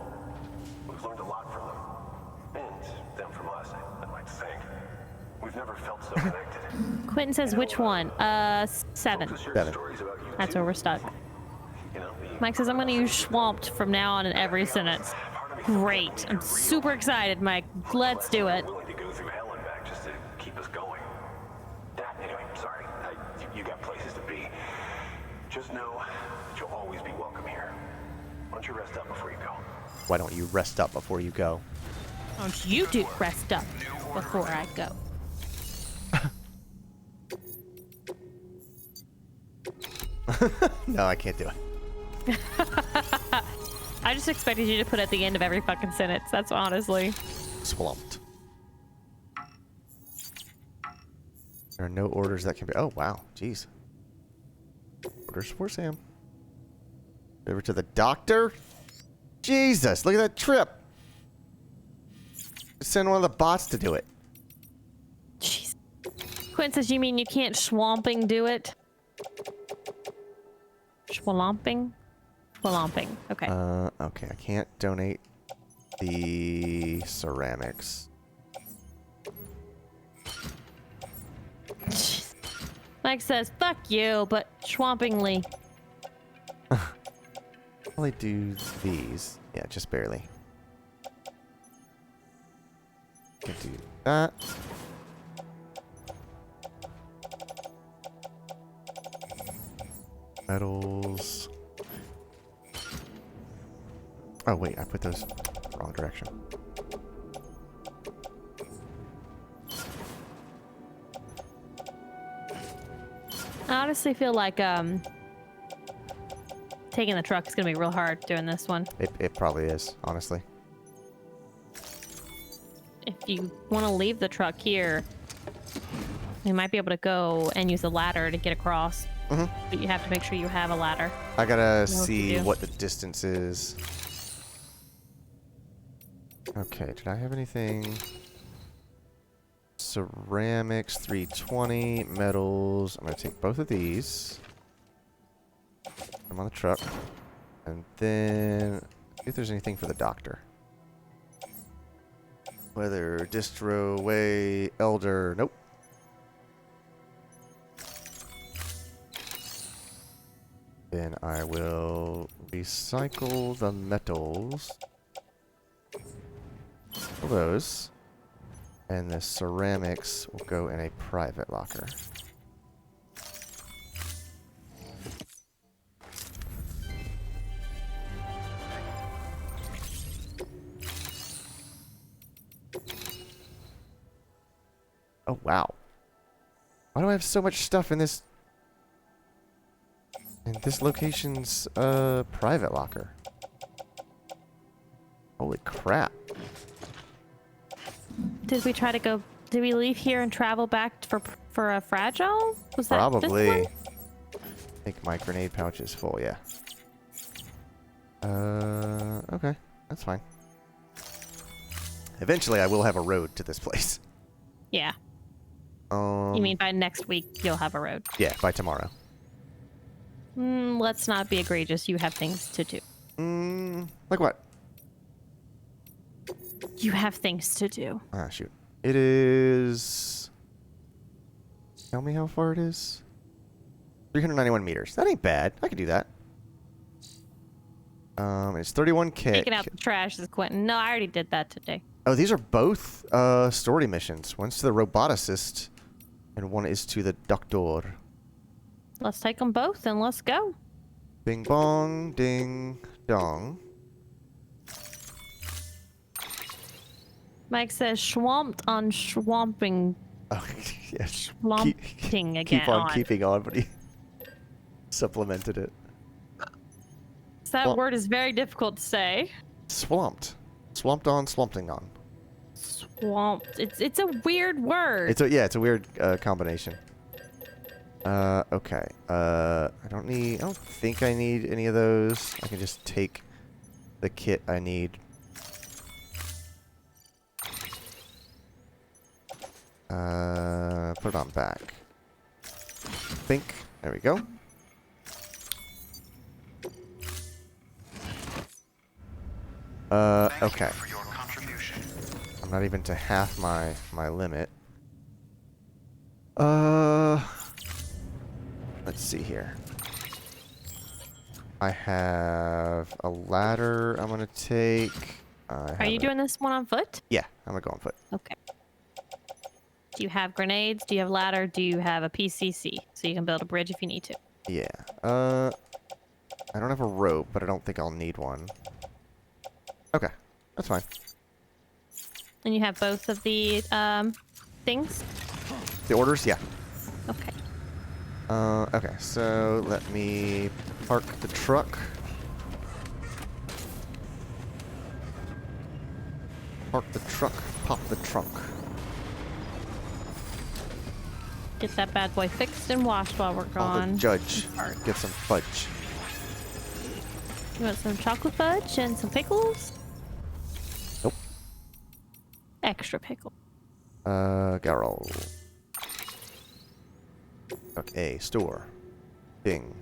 We've learned a lot from them. And them from us, I'd like to think. We've never felt so connected. Quentin says which one? 7. Folks share 7. stories about you, That's too. where we're stuck. You know, Mike says I'm going to use swamped from now on in every sentence. Great. I'm super excited, Mike. Let's do it. willing to go through hell and back just to keep us going. Anyway, sorry. You got places to be. Just know that you'll always be welcome here. Why don't you rest up before you go? Why don't you rest up before you go? Don't you do rest up before I go. No, I can't do it. I just expected you to put at the end of every fucking sentence. That's honestly. Swamped. There are no orders that can be. Oh, wow. Jeez. Orders for Sam. Over to the doctor. Jesus, look at that trip. Send one of the bots to do it. Jeez. Quinn says, you mean you can't swamping do it? Schwalumping? Schwalumping. Okay. Okay, I can't donate the ceramics. Jeez. Mike says, fuck you, but schwampingly. Only do these. Yeah, just barely. Can do that. Metals. Oh wait, I put those wrong direction. I honestly feel like taking the truck is gonna be real hard doing this one. It probably is, honestly. If you want to leave the truck here, you might be able to go and use a ladder to get across. Mm-hmm. But you have to make sure you have a ladder. I gotta what to see do. what the distance is. Okay, did I have anything? Ceramics, 320, metals. I'm gonna take both of these. I'm on the truck. And then see if there's anything for the doctor. Weather, distro, way, elder. Nope. Then I will recycle the metals. Those. And the ceramics will go in a private locker. Oh, wow. Why do I have so much stuff in this location's private locker? Holy crap. Did we try to go? Did we leave here and travel back for a fragile? Was that Probably. this one? I think my grenade pouch is full, yeah. Okay. That's fine. Eventually I will have a road to this place. Yeah. You mean by next week you'll have a road? Yeah, by tomorrow. Let's not be egregious. You have things to do. Like what? You have things to do. Ah, shoot. It is... Tell me how far it is. 391 meters. That ain't bad. I could do that. It's 31 kick. Taking out the trash is Quentin. No, I already did that today. Oh, these are both story missions. One's to the roboticist, and one is to the doctor. Let's take them both and let's go. Bing bong, ding dong. Mike says swamped on swamping. Oh, yes. Swamping again. Keep on keeping on, but he supplemented it. That Well- word is very difficult to say. Swamped. Swamped on, swamping on. Swamped. It's a weird word. It's a weird combination. Okay. I don't think I need any of those. I can just take the kit I need. Put it on back. Think. There we go. Okay. For your contribution. I'm not even to half my limit. Let's see here. I have a ladder I'm gonna take. Are you doing this one on foot? Yeah, I'm gonna go on foot. Okay. Do you have grenades? Do you have ladder? Do you have a PCC? So you can build a bridge if you need to. Yeah. I don't have a rope, but I don't think I'll need one. Okay, that's fine. And you have both of the things? The orders, yeah. Okay. Okay, so let me park the truck. Park the truck, pop the trunk. Get that bad boy fixed and washed while we're Call the gone. judge. Park. Get some fudge. You want some chocolate fudge and some pickles? Nope. Extra pickle. Garrow. Okay, store. Ding.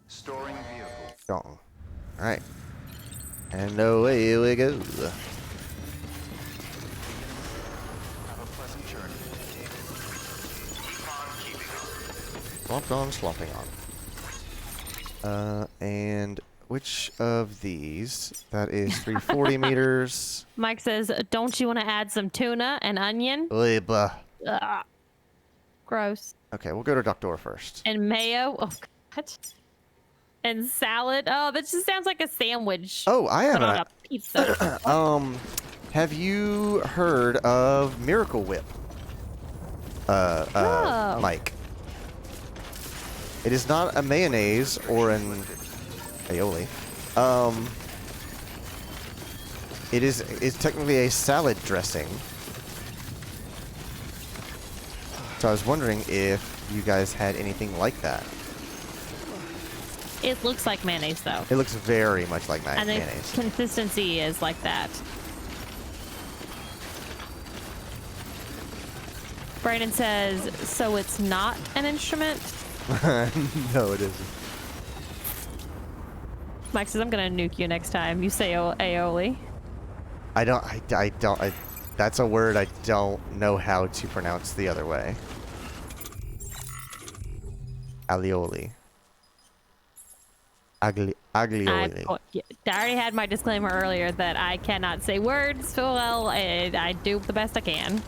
Storing vehicle. Dong. Alright. And away we go. Have a pleasant journey. Slomped on, slomping on. And which of these? That is 340 meters. Mike says, don't you want to add some tuna and onion? Oy, bah. Ugh. Gross. Okay, we'll go to Doctor first. And mayo. Oh, God. And salad. Oh, that just sounds like a sandwich. Oh, I Put on haven't. a pizza. Have you heard of Miracle Whip? No. Mike. It is not a mayonnaise or an aioli. It's technically a salad dressing. So I was wondering if you guys had anything like that. It looks like mayonnaise, though. It looks very much like And the mayonnaise. consistency is like that. Brandon says, so it's not an instrument? No, it isn't. Mike says, I'm going to nuke you next time you say aioli. That's a word I don't know how to pronounce the other way. Alioli. Aglioli. I already had my disclaimer earlier that I cannot say words so well, and I do the best I can.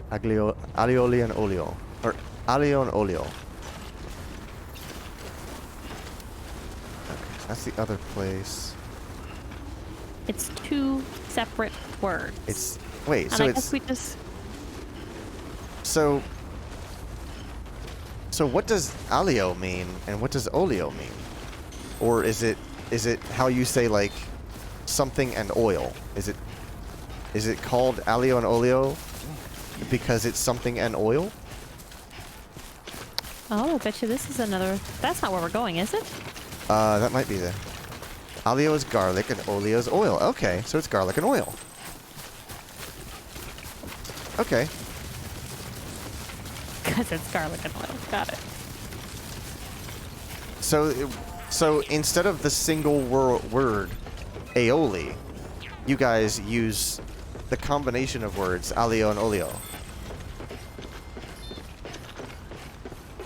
Alioli and olio. Or alio and olio. Okay, so that's the other place. It's two separate words. It's wait, and so I it's guess we just so what does alio mean and what does olio mean? Or is it how you say like something and oil? Is it called alio and olio because it's something and oil? Oh, I bet you this is another. That's not where we're going, is it? That might be the alio is garlic and olio is oil. Okay, so it's garlic and oil. Okay. Because it's garlic and oil. Got it. So instead of the single word aioli, you guys use the combination of words alio and olio.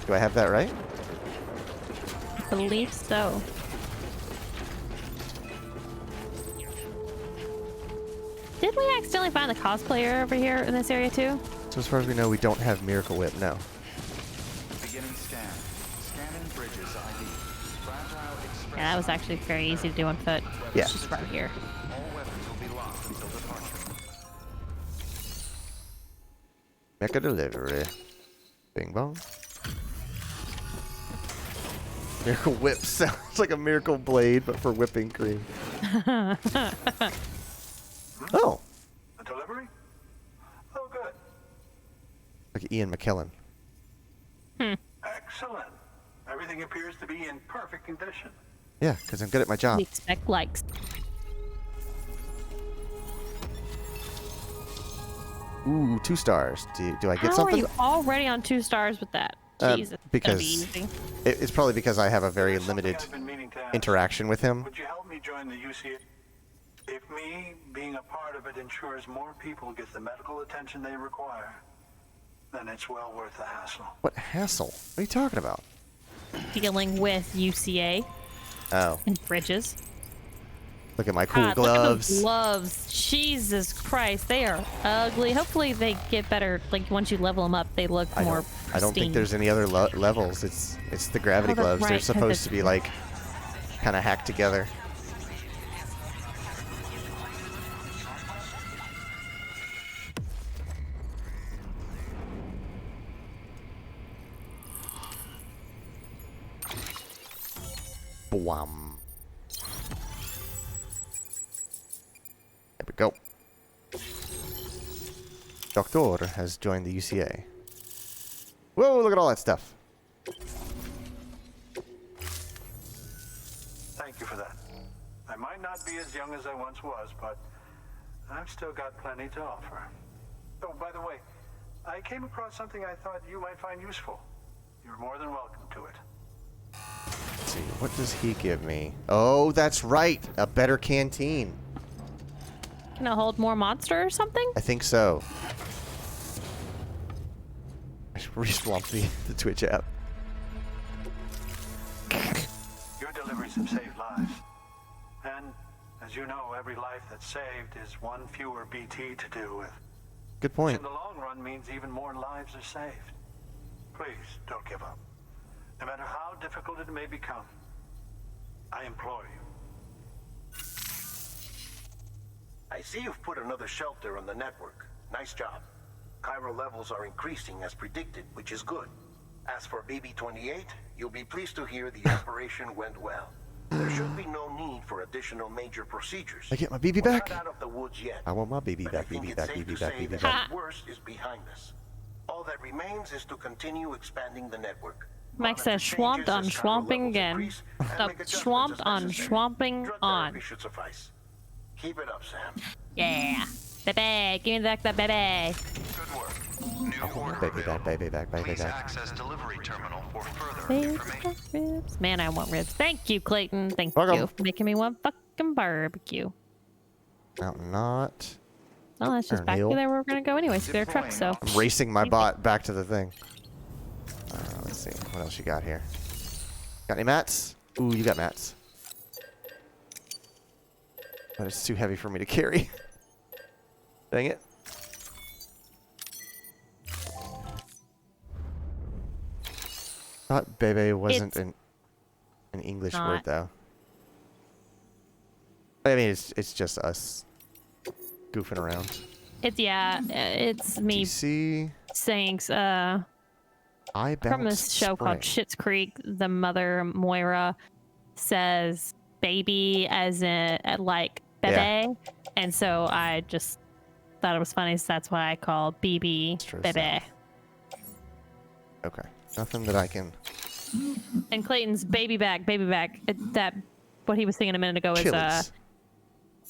Do I have that right? I believe so. Did we accidentally find the cosplayer over here in this area too? So as far as we know, we don't have Miracle Whip, no. Beginning scan. Scanning bridges ID. Fragile express. Yeah, that was actually very easy to do on foot. Yeah. It's just right here. All weapons will be locked until departure. Mecha delivery. Bing bong. Miracle Whip sounds like a Miracle Blade, but for whipping cream. Oh, A delivery? Oh, good. like Ian McKellen. Excellent. Everything appears to be in perfect condition. Yeah, because I'm good at my job. We expect likes. Ooh, 2 stars. Do I get How something? are you already on 2 stars with that? Jesus, because it's gonna be easy. It's probably because I have a very limited I've been meaning to ask. interaction with him. Would you help me join the UCA? If me being a part of it ensures more people get the medical attention they require, then it's well worth the hassle. What hassle? What are you talking about? Dealing with UCA Oh, and bridges. look at my cool God, look at those gloves. gloves. Jesus Christ, they are ugly. Hopefully they get better. Like once you level them up, they look more pristine. I don't think there's any other levels. It's the gravity Oh, that's gloves. They're right, 'cause supposed to be like kind of hacked together. Bwam. There we go. Doctor has joined the UCA. Whoa, look at all that stuff. Thank you for that. I might not be as young as I once was, but I've still got plenty to offer. Oh, by the way, I came across something I thought you might find useful. You're more than welcome to it. Let's see, what does he give me? Oh, that's right. A better canteen. Can it hold more monster or something? I think so. I should re-swamp the Twitch app. Your deliveries have saved lives. And, as you know, every life that's saved is one fewer BT to deal with. Good Which point. in the long run means even more lives are saved. Please, don't give up. No matter how difficult it may become, I implore you. I see you've put another shelter on the network. Nice job. Chiral levels are increasing as predicted, which is good. As for BB-28, you'll be pleased to hear the operation went well. There should be no need for additional major procedures. I get my BB We're back. not out of the woods yet. I want my BB But back, I think BB it's back, safe BB to back, say BB that back. the worst is behind us. All that remains is to continue expanding the network. Mike says swamped on swamping again. Stop swamped on swamping Drug on. therapy should suffice. Keep it up, Sam. Yeah. Baby, give me back that baby. Good work. New order Baby back, available. baby back, baby Please back. access delivery terminal for further Ribs, information. ribs. Man, I want ribs. Thank you, Clayton. Thank Welcome. you for making me one fucking barbecue. Mountain not. Well, that's just Iron back Hill. to there where we're gonna go anyways. Their truck, so. I'm racing my bot back to the thing. Let's see. What else you got here? Got any mats? Ooh, you got mats. But it's too heavy for me to carry. Dang it. Thought bebe wasn't It's an English word not. though. I mean, it's just us goofing around. It's me DC. saying I from this show called Schitt's Creek. The mother Moira says baby as in like bebe, Yeah. and so I just thought it was funny. So that's why I call BB True bebe. stuff. Okay. Nothing that I can. And Clayton's baby back. That what he was singing a minute ago is Chili's.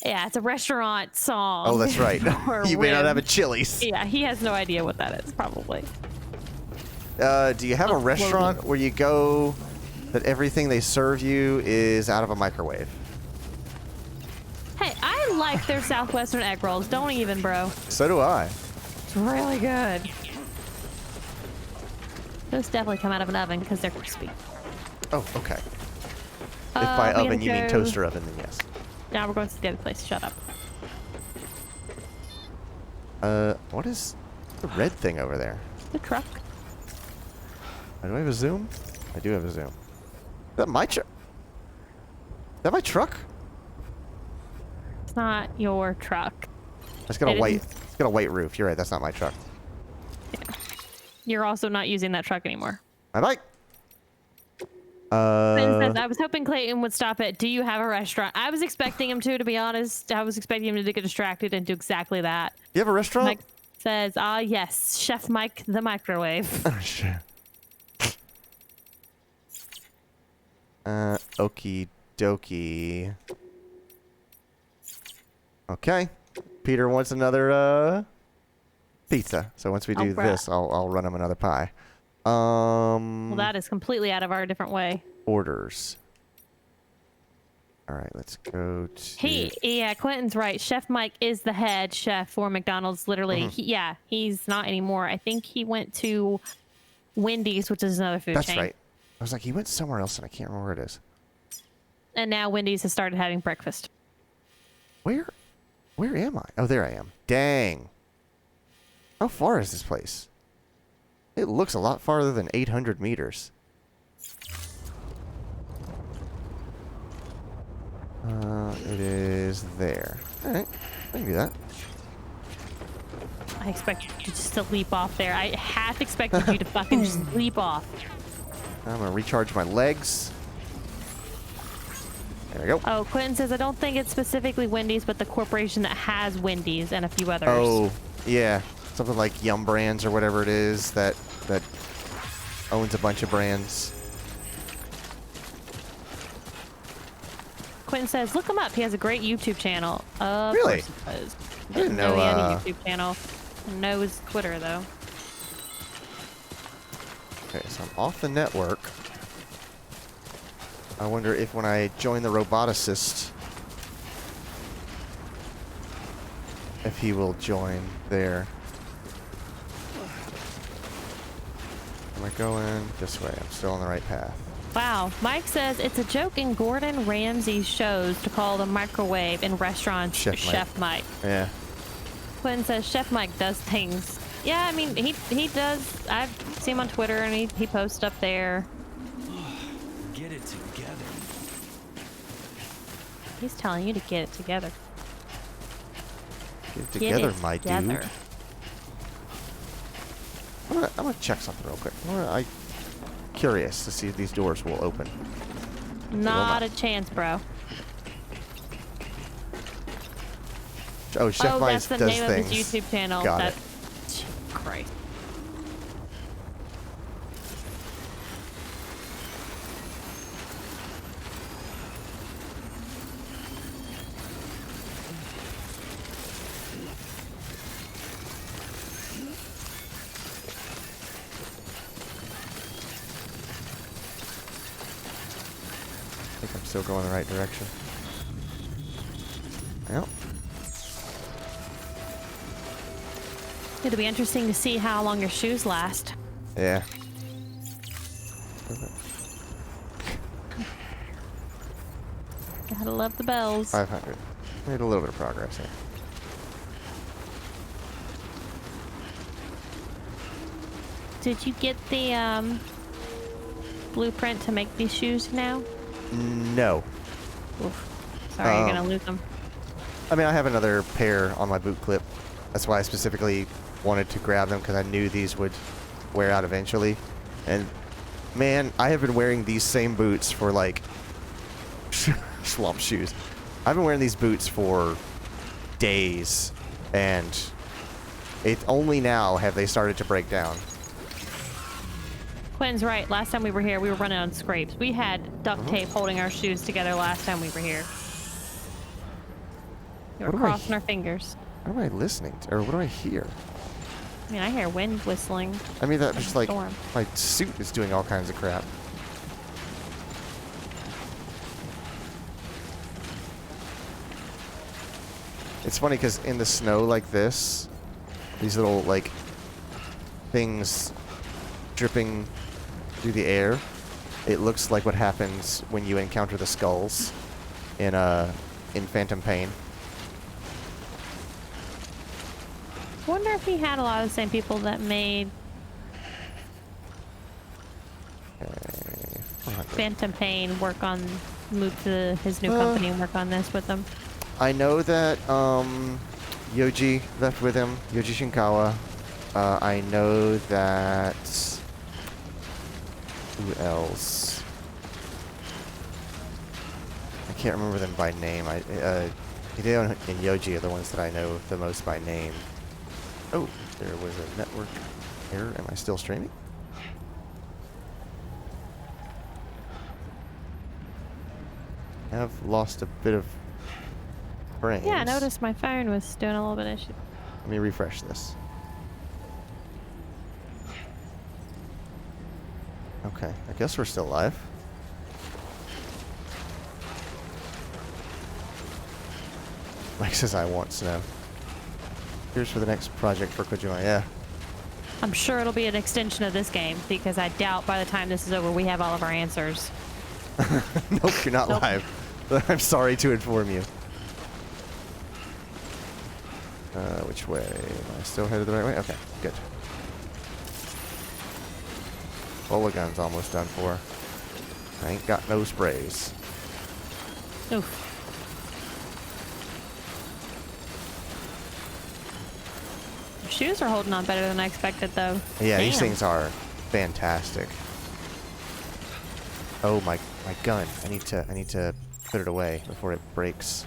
yeah, it's a restaurant song. Oh, that's right. for You may not when- have a Chili's. Yeah, he has no idea what that is, probably. Do you have a Uploading. restaurant where you go that everything they serve you is out of a microwave? Hey, I like their Southwestern egg rolls. Don't even, bro. So do I. It's really good. Those definitely come out of an oven because they're crispy. Oh, okay. If by we oven gotta you mean go- toaster oven, then yes. Now we're going to the other place. Shut up. What is the red thing over there? The truck. Do I have a zoom? I do have a zoom. Is that my truck? Is that my truck? It's not your truck. It's got a It white. isn't. It's got a white roof. You're right. That's not my truck. You're also not using that truck anymore. My bike. Ben says, I was hoping Clayton would stop it. Do you have a restaurant? I was expecting him to be honest. I was expecting him to get distracted and do exactly that. You have a restaurant? Mike says, yes, Chef Mike the microwave. Oh, shit. Okie dokie. Okay. Peter wants another Pizza. So once we do bruh. this, I'll run him another pie. Well, that is completely out of our different way. Orders. All right, let's go to. Yeah, Quentin's right. Chef Mike is the head chef for McDonald's. Literally, he's not anymore. I think he went to Wendy's, which is another food That's chain. right. I was like, he went somewhere else, and I can't remember where it is. And now Wendy's has started having breakfast. Where am I? Oh, there I am. Dang. How far is this place? It looks a lot farther than 800 meters. It is there. All right, I can do that. I expect you just to leap off there. I half expected you to fucking just leap off. I'm gonna recharge my legs. There we go. Oh, Quentin says, I don't think it's specifically Wendy's, but the corporation that has Wendy's and a few others. Oh, yeah. Something like Yum Brands or whatever it is that owns a bunch of brands. Quentin says, look him up. He has a great YouTube channel. Really? Of course he does. I didn't know, he had a YouTube channel. No, his Twitter, though. Okay, so I'm off the network. I wonder if when I join the roboticist, if he will join there. Am I going this way? I'm still on the right path. Wow. Mike says it's a joke in Gordon Ramsay's shows to call the microwave in restaurants Chef Mike. Yeah. Quinn says Chef Mike does things. Yeah, I mean, he does. I've seen him on Twitter, and he posts up there. Get it together. He's telling you to get it together. Get it together, my together. dude. I'm gonna check something real quick. I'm curious to see if these doors will open. Not a chance, bro. Oh, Chef Mike that's the does name things. of his YouTube channel. Got it. Christ. I think I'm still going the right direction. Yep. It'll be interesting to see how long your shoes last. Yeah. Gotta love the bells. 500. Made a little bit of progress here. Did you get the blueprint to make these shoes now? No. Oof. Sorry, you're gonna lose them. I mean, I have another pair on my boot clip. That's why I specifically wanted to grab them, because I knew these would wear out eventually. And man, I have been wearing these same boots for like swamp shoes. I've been wearing these boots for days, and it only now have they started to break down. Quinn's right. Last time we were here, we were running on scrapes. We had duct tape holding our shoes together last time we were here. We were What do I crossing our fingers. What am I listening to? Or what do I hear? I mean, I hear wind whistling. I mean, that just like Storm. my suit is doing all kinds of crap. It's funny because in the snow like this, these little like things dripping through the air, it looks like what happens when you encounter the skulls in Phantom Pain. Wonder if he had a lot of the same people that made Okay, 400. Phantom Pain move to his new company and work on this with them. I know that Yoji left with him, Yoji Shinkawa. I know that... Who else? I can't remember them by name. Hideo and Yoji are the ones that I know the most by name. Oh, there was a network error. Am I still streaming? I've lost a bit of brains. Yeah, I noticed my phone was doing a little bit of issue. Let me refresh this. Okay, I guess we're still alive. Mike says I want snow. Here's for the next project for Kojima. Yeah. I'm sure it'll be an extension of this game because I doubt by the time this is over we have all of our answers. Nope, you're not Nope. live. I'm sorry to inform you. Which way? Am I still headed the right way? Okay, good. Bola gun's almost done for. I ain't got no sprays. Oof. Your shoes are holding on better than I expected, though. Yeah, these Damn. things are fantastic. Oh my gun! I need to put it away before it breaks.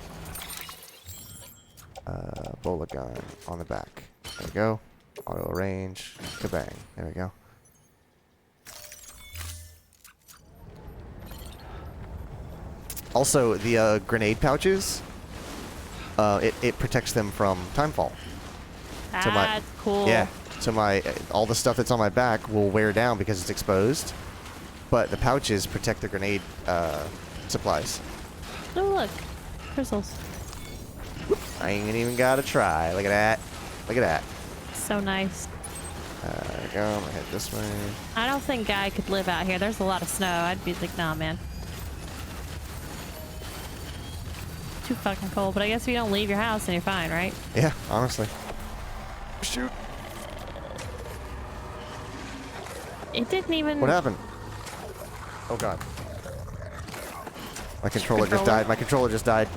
Bola gun on the back. There we go. Auto range. Kabang. There we go. Also, the grenade pouches. It protects them from timefall. So That's cool. Yeah. So all the stuff that's on my back will wear down because it's exposed, but the pouches protect the grenade supplies. Oh, look. Crystals. I ain't even gotta try. Look at that. Look at that. So nice. There we go. I'm gonna head this way. I don't think Guy could live out here. There's a lot of snow. I'd be like, nah, man. Too fucking cold. But I guess if you don't leave your house, then you're fine, right? Yeah, honestly. Shoot. It didn't even... What happened? Oh god. My controller just Controller? died. My controller just died.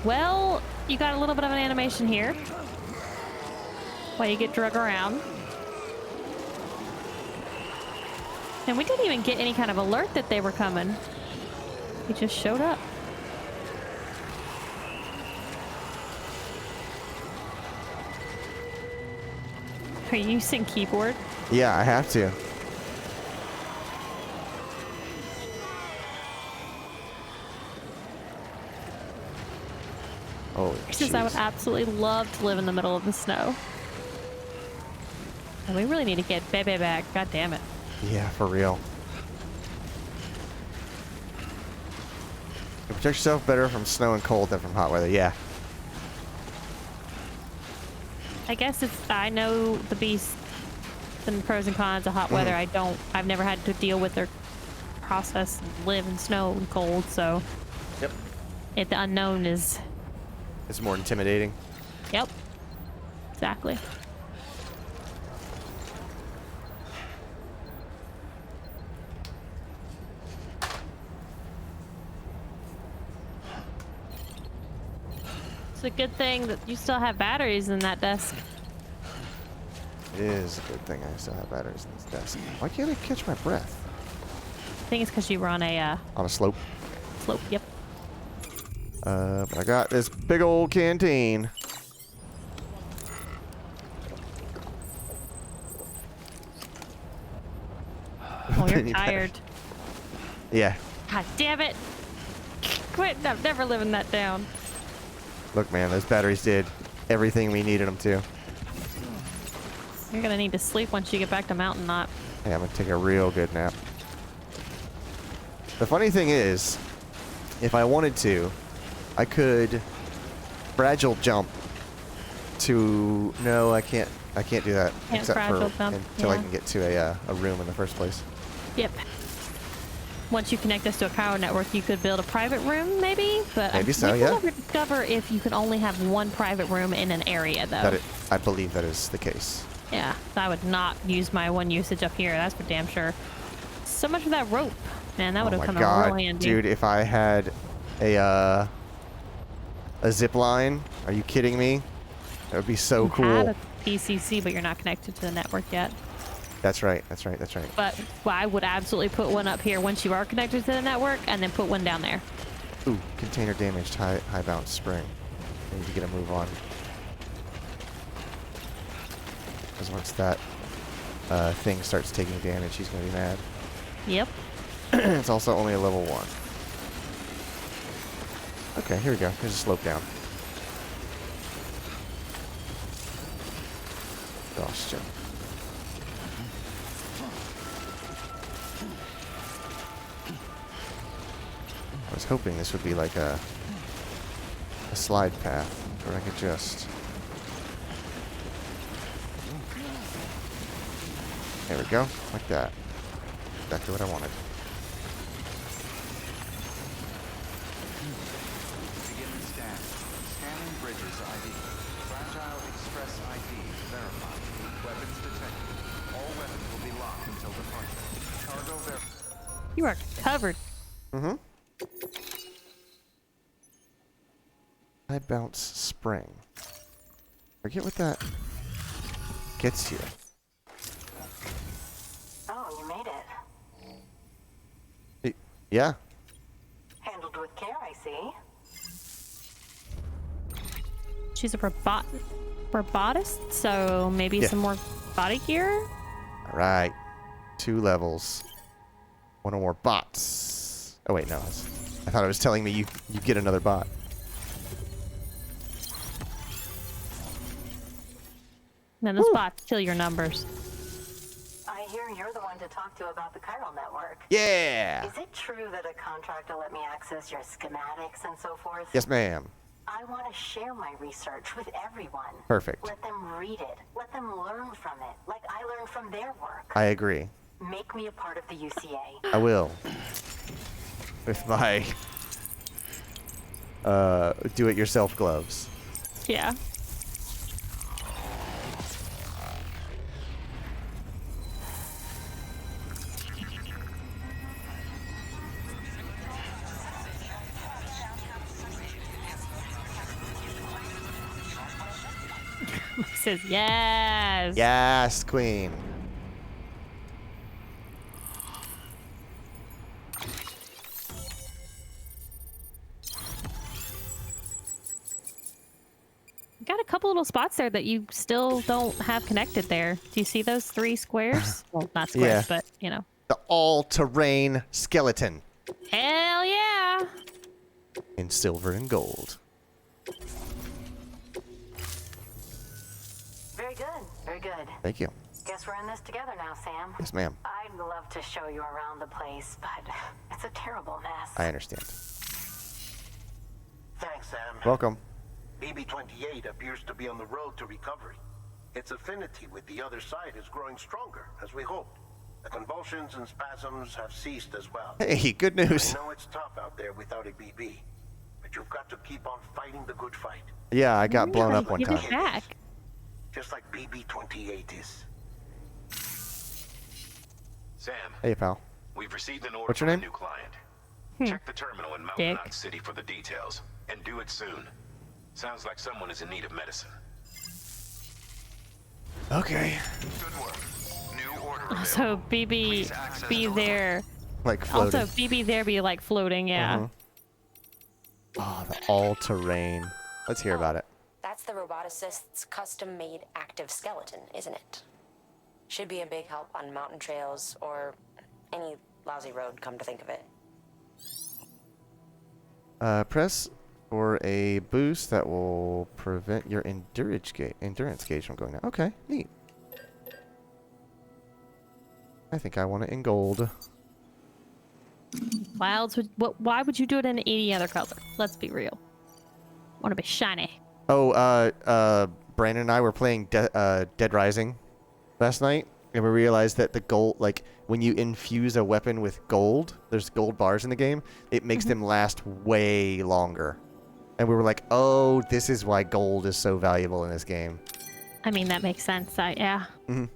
Well, you got a little bit of an animation here. While you get drug around. And we didn't even get any kind of alert that they were coming. He just showed up. Are you using keyboard? Yeah, I have to. Holy Since I would jeez. absolutely love to live in the middle of the snow. And we really need to get Bebe back. God damn it. Yeah, for real. You protect yourself better from snow and cold than from hot weather. Yeah. I guess if I know the beast and pros and cons of hot weather, I've never had to deal with their process and live in snow and cold, so Yep. the unknown is, It's more intimidating. yep, exactly. It's a good thing that you still have batteries in that desk. It is a good thing I still have batteries in this desk. Why can't I catch my breath? I think it's because you were on a On a slope. slope. Yep. But I got this big old canteen. Oh, you're You better- tired. Yeah. God damn it! Quit! I'm never living that down. Look, man, those batteries did everything we needed them to. You're gonna need to sleep once you get back to Mountain Knot. Hey, I'm gonna take a real good nap. The funny thing is, if I wanted to, I could fragile jump to... No, I can't do that. Can't except fragile for jump, until I yeah. can get to a room in the first place. Yep. Once you connect this to a power network, you could build a private room, maybe? But Maybe so, we yeah. will never discover if you can only have one private room in an area, though. I believe that is the case. Yeah, I would not use my one usage up here, that's for damn sure. So much for that rope. Man, that would Oh have my come in god, real handy. dude! If I had a zip line, are you kidding me? That would be so You cool. had a PCC, but you're not connected to the network yet. That's right. That's right. That's right. But I would absolutely put one up here once you are connected to the network, and then put one down there. Ooh, container damaged. High bounce spring. I need to get a move on. Because once that thing starts taking damage, he's gonna be mad. Yep. It's also only a level 1. Okay, here we go. Here's a slope down. Exhaustion. I was hoping this would be like a slide path where I could just... There we go, like that. Exactly what I wanted. Beginning scan. Scanning bridges ID. Fragile Express ID verified. Weapons detected. All weapons will be locked until departure. Cargo verified. You are covered. Mm-hmm. High bounce spring. Forget what that gets you. Oh, you made it. Yeah. Handled with care, I see. She's a robotist, so maybe Yeah. some more body gear. All right. 2 levels. 1 or more bots. Oh wait, no. I thought it was telling me you get another bot. And then those bots kill your numbers. I hear you're the one to talk to about the chiral network. Yeah. Is it true that a contractor let me access your schematics and so forth? Yes, ma'am. I want to share my research with everyone. Perfect. Let them read it. Let them learn from it, like I learned from their work. I agree. Make me a part of the UCA. I will. With my do-it-yourself gloves. Yeah. He says yes. Yes, queen. Got a couple little spots there that you still don't have connected there. Do you see those 3 squares? Well, not squares, Yeah. but you know. The all-terrain skeleton Hell yeah! in silver and gold. Very good. Very good. Thank you. Guess we're in this together now, Sam. Yes, ma'am. I'd love to show you around the place, but it's a terrible mess. I understand. Thanks, Sam. Welcome. BB-28 appears to be on the road to recovery. Its affinity with the other side is growing stronger, as we hoped. The convulsions and spasms have ceased as well. Hey, good news. I know it's tough out there without a BB, but you've got to keep on fighting the good fight, Yeah, I got blown Really up one give time. it back. just like BB-28 is. Sam, Hey, pal. we've received an order What's your from name? a new client. Check the terminal in Mountain Dick. Knot City for the details, and do it soon. Sounds like someone is in need of medicine. Okay. Good work. New order available. So BB Please access be the there. Like floating. Also BB there be like floating, yeah. Mhm. Oh, the all-terrain. Let's hear about it. That's the roboticist's custom-made active skeleton, isn't it? Should be a big help on mountain trails or any lousy road, come to think of it. Press for a boost that will prevent your endurance gauge from going down. Okay, neat. I think I want it in gold. Wilds would why would you do it in any other color? Let's be real. Want to be shiny. Oh, Brandon and I were playing Dead Rising last night, and we realized that the gold, like, when you infuse a weapon with gold, there's gold bars in the game, it makes them last way longer. And we were like, oh, this is why gold is so valuable in this game. I mean, that makes sense. Yeah. Oh,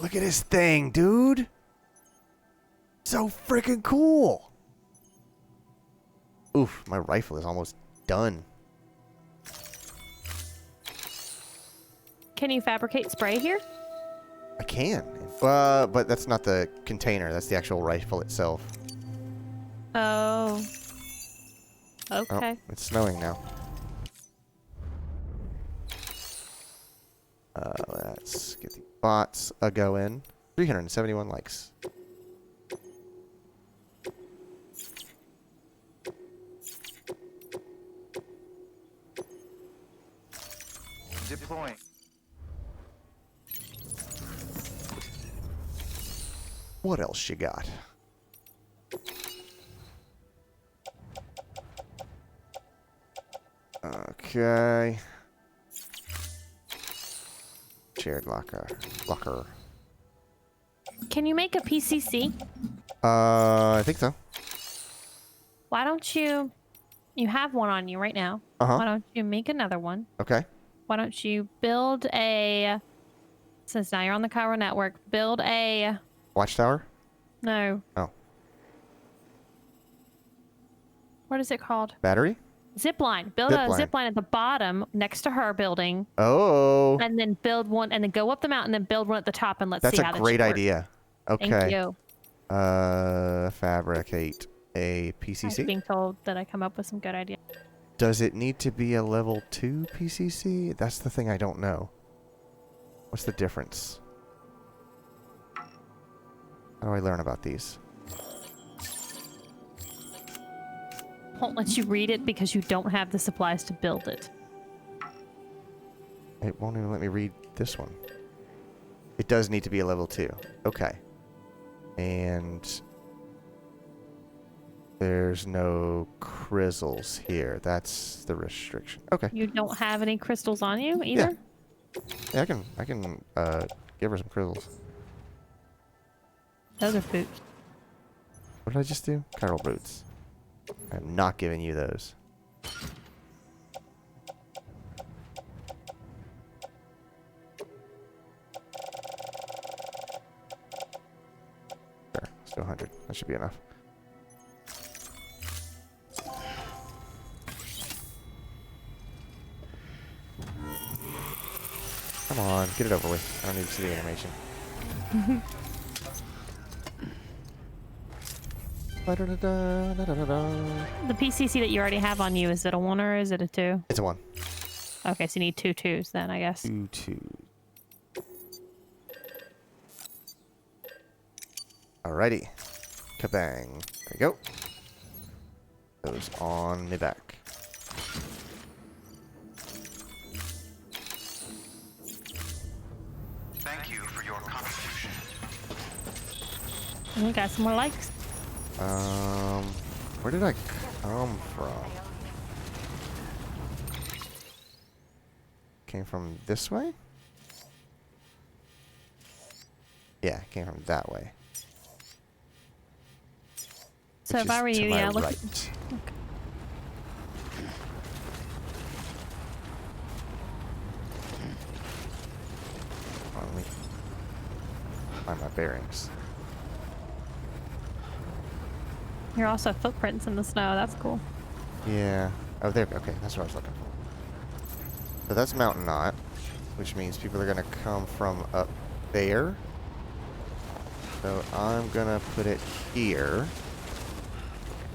look at this thing, dude. So freaking cool. Oof, my rifle is almost done. Can you fabricate spray here? I can. But that's not the container. That's the actual rifle itself. Oh. Oh, Okay. it's snowing now. Let's get the bots a-going. 371 likes. Deploying. What else you got? Okay. Shared locker. Locker. Can you make a PCC? I think so. Why don't you? You have one on you right now. Uh-huh. Why don't you make another one? Okay. Why don't you build a? Since now you're on the Cairo network, build a. Watchtower? No. Oh. What is it called? Battery? Zip line. Build a zip line at the bottom next to her building. Oh. And then build one, and then go up the mountain, then build one at the top, and let's That's see a how great that works. idea. Okay. Thank you. Fabricate a I'm PCC. being told that I come up with some good ideas. Does it need to be a level 2 PCC? That's the thing I don't know. What's the difference? How do I learn about these? Won't let you read it because you don't have the supplies to build it. It won't even let me read this one. It does need to be a level 2. Okay. And there's no crystals here. That's the restriction. Okay. You don't have any crystals on you either? Yeah, I can give her some crystals. Those are boots. What did I just do? Chiral boots. I'm not giving you those. Sure, let's do 100. That should be enough. Come on, get it over with. I don't need to see the animation. The PCC that you already have on you, is it a 1 or is it a 2? It's a 1. Okay, so you need 2 2s then, I guess. 2 2. Alrighty. Kabang. There you go. Those on the back. Thank you for your contribution. We got some more likes. Where did I come from? Came from this way? Yeah, came from that way. So Which if I is were to you, my yeah, look. right. Let me find my bearings. You're also footprints in the snow. That's cool. Yeah. Oh, there. Okay, that's what I was looking for. So that's Mountain Knot, which means people are gonna come from up there. So I'm gonna put it here.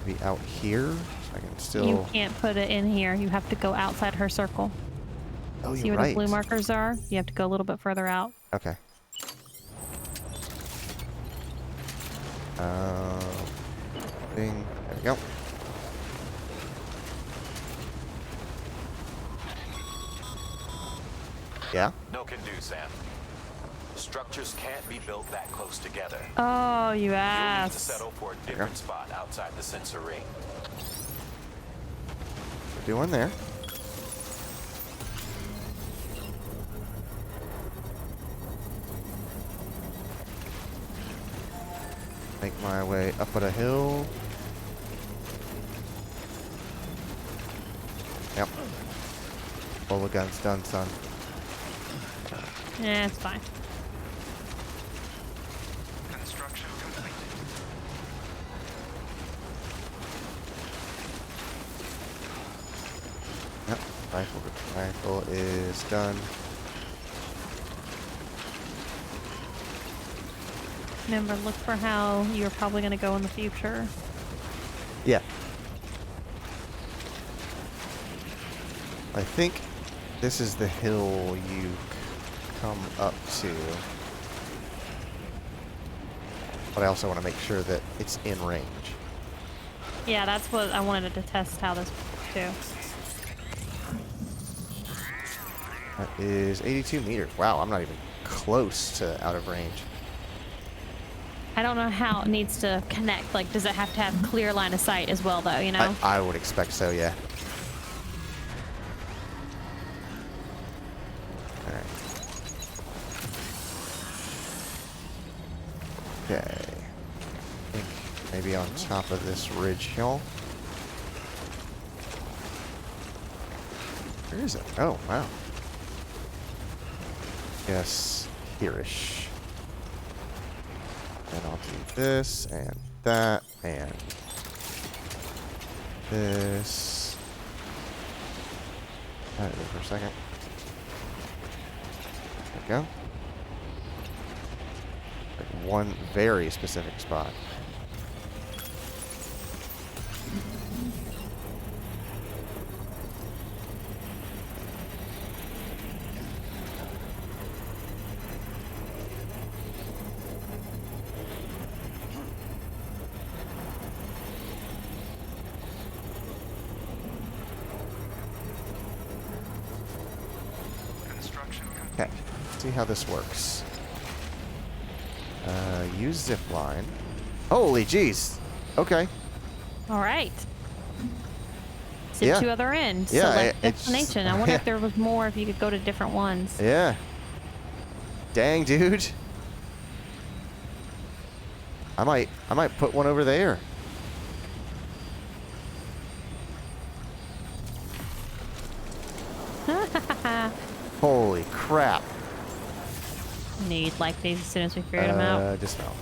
Be out here, so I can still. You can't put it in here. You have to go outside her circle. Oh, See you're where right. the blue markers are? You have to go a little bit further out. Okay. Thing. There we go. Yeah. No can do, Sam. Structures can't be built that close together. Oh, you You'll need to ass. settle for a different spot outside the sensor ring. We're doing there. Make my way up at a hill. Yep. All the guns done, son. Yeah, it's fine. Construction complete. Yep. Rifle is done. Remember, look for how you're probably going to go in the future. Yeah. I think this is the hill you come up to. But I also want to make sure that it's in range. Yeah, that's what I wanted to test how this works too. That is 82 meters. Wow, I'm not even close to out of range. I don't know how it needs to connect. Like, does it have to have clear line of sight as well, though, you know? I would expect so, yeah. be on top of this ridge hill. Where is it? Oh, wow. Yes, here-ish. And I'll do this, and that, and this. Alright, wait for a second. There we go. Like one very specific spot. Okay, see how this works. Use zip line. Holy jeez. Okay. All right. Zip Yeah. to other end. Yeah, Select it's- destination. I wonder yeah. if there was more, if you could go to different ones. Yeah. Dang, dude. I might put one over there. Holy crap. Need like these as soon as we figure them out. Dismount.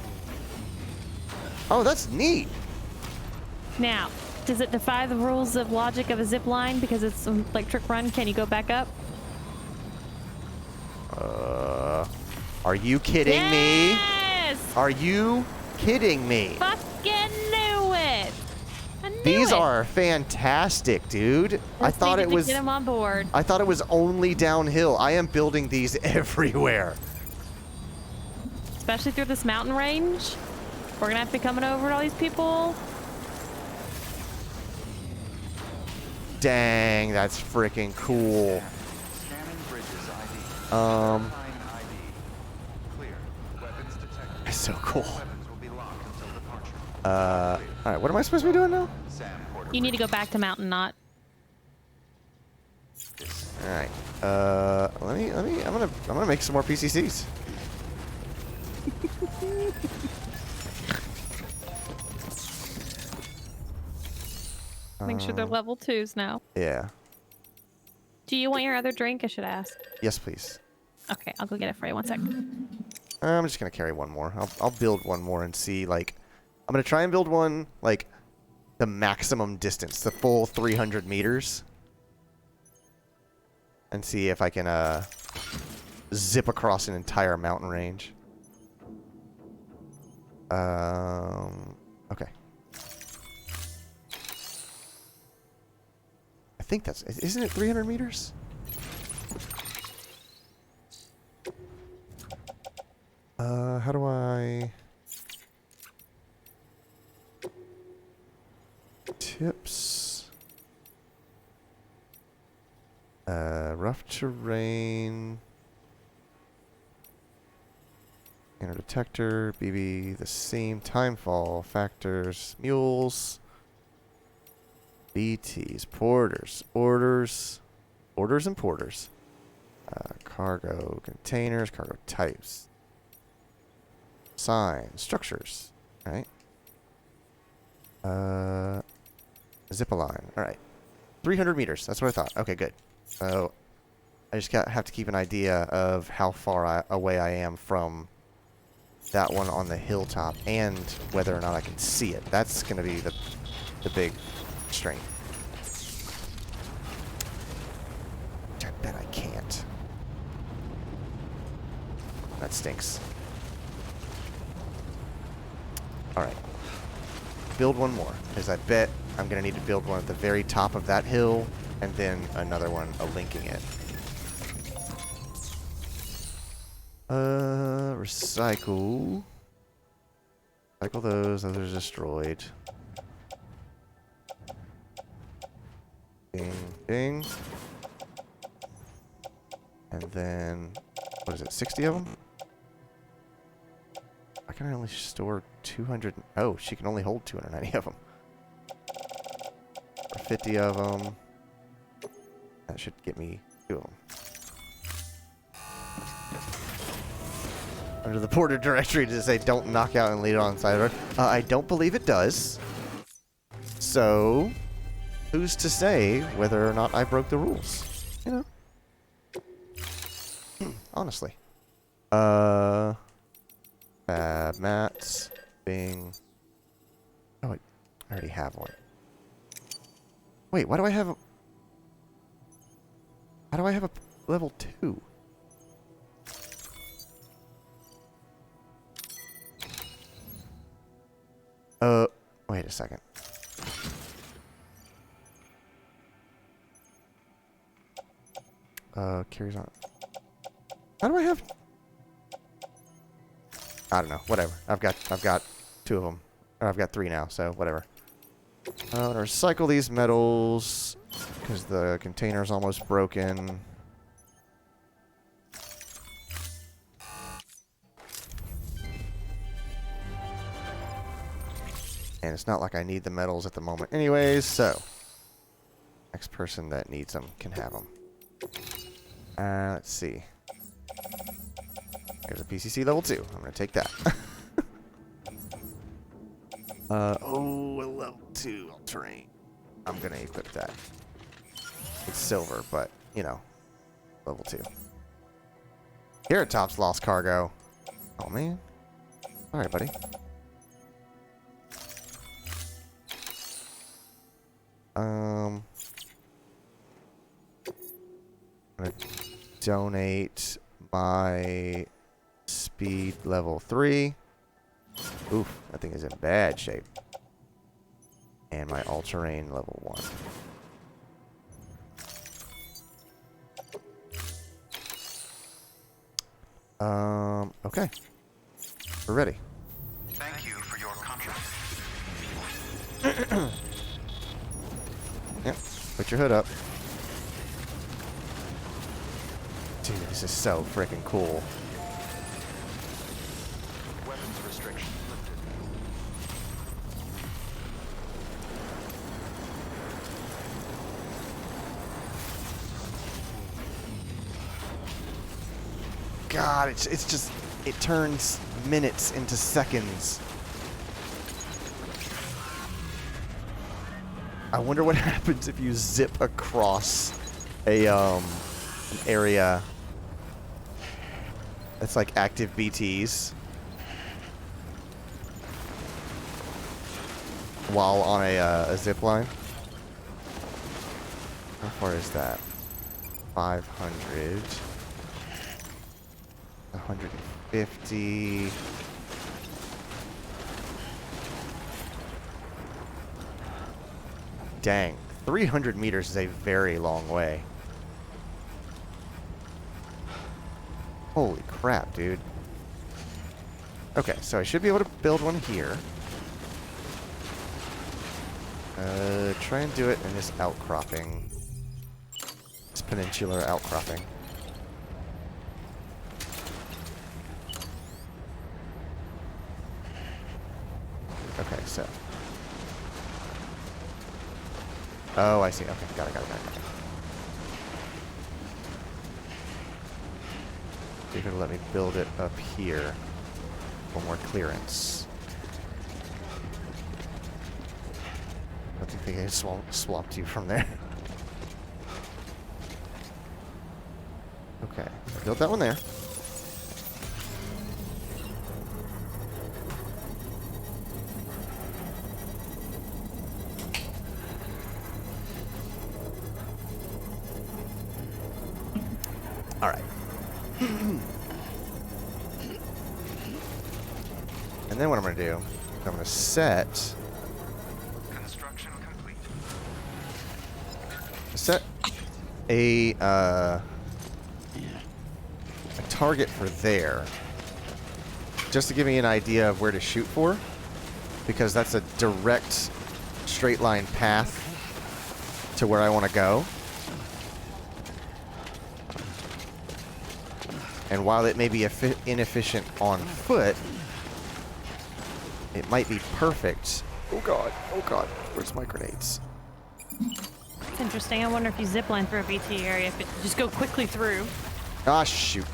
Oh, that's neat. Now, does it defy the rules of logic of a zip line because it's like trick run? Can you go back up? Are you kidding me? Yes! Are you kidding me? Fucking knew it! I knew These it. are fantastic, dude. I Just thought needed it to was get them on board. I thought it was only downhill. I am building these everywhere. Especially through this mountain range. We're gonna have to be coming over to all these people. Dang, that's freaking cool. Scanning bridges ID. Um, Verifying ID. Clear. Weapons detected. It's so cool. Weapons will be locked until departure. All right, what am I supposed to be doing now? Sam Porter. You need to go back to Mountain Knot. All right. I'm gonna make some more PCCs. Make sure they're level 2s now. Yeah. Do you want your other drink? I should ask. Yes, please. Okay, I'll go get it for you. One sec. I'm just gonna carry one more. I'll build one more and see, like, I'm gonna try and build one like the maximum distance, the full 300 meters, and see if I can zip across an entire mountain range. Okay. I think that's, isn't it 300 meters? How do I... Tips. Rough terrain. Inner detector, BB, the same. Timefall, factors, mules. BTs, porters, orders and porters. Cargo containers, cargo types. Signs, structures, right? Zip-a-line, alright. 300 meters, that's what I thought. Okay, good. So, I just have to keep an idea of how far away I am from that one on the hilltop and whether or not I can see it. That's going to be the big constraint. Which I bet I can't. That stinks. Alright. Build one more, because I bet I'm going to need to build one at the very top of that hill, and then another one linking it. Recycle. Recycle those. Those are destroyed. Ding, ding. And then, what is it, 60 of them? I can only store 200. Oh, she can only hold 290 of them. Or 50 of them. That should get me 2 of them. under the border directory to say don't knock out and lead on side road. I don't believe it does. So, who's to say whether or not I broke the rules? You know? Honestly. Fab mats. Bing. Oh, wait. I already have one. Wait, why do I have a... How do I have a level 2? Wait a second. Carries on. How do I have... I don't know. Whatever. I've got 2 of them. Or I've got 3 now, so whatever. I'm gonna recycle these metals because the container's almost broken. And it's not like I need the metals at the moment anyways, so next person that needs them can have them. Let's see. Here's a PCC level 2. I'm going to take that. Oh, a level 2 all-terrain. I'm going to equip that. It's silver, but, you know, level 2. Here at Top's Lost Cargo. Oh, man. All right, buddy. I'm gonna donate my speed level 3. Oof, that thing is in bad shape. And my all-terrain level 1. Okay. We're ready. Thank you for your contribution. Yep. Put your hood up. Dude, this is so freaking cool. Weapons restriction lifted. God, it's just, it turns minutes into seconds. I wonder what happens if you zip across a an area that's like active BTs while on a zip line. How far is that? 500. 150. Dang, 300 meters is a very long way. Holy crap, dude. Okay, so I should be able to build one here. Try and do it in this outcropping. This peninsular outcropping. Okay, so. Oh, I see. Okay, got it. You're gonna let me build it up here for more clearance. I don't think I just swapped you from there. Okay, I built that one there. All right. And then what I'm going to do, I'm going to set... Construction complete. Set a target for there. Just to give me an idea of where to shoot for. Because that's a direct straight line path to where I want to go. And while it may be inefficient on foot, it might be perfect. Oh god, where's my grenades? It's interesting. I wonder if you zipline through a BT area, if it just go quickly through. Ah, shoot.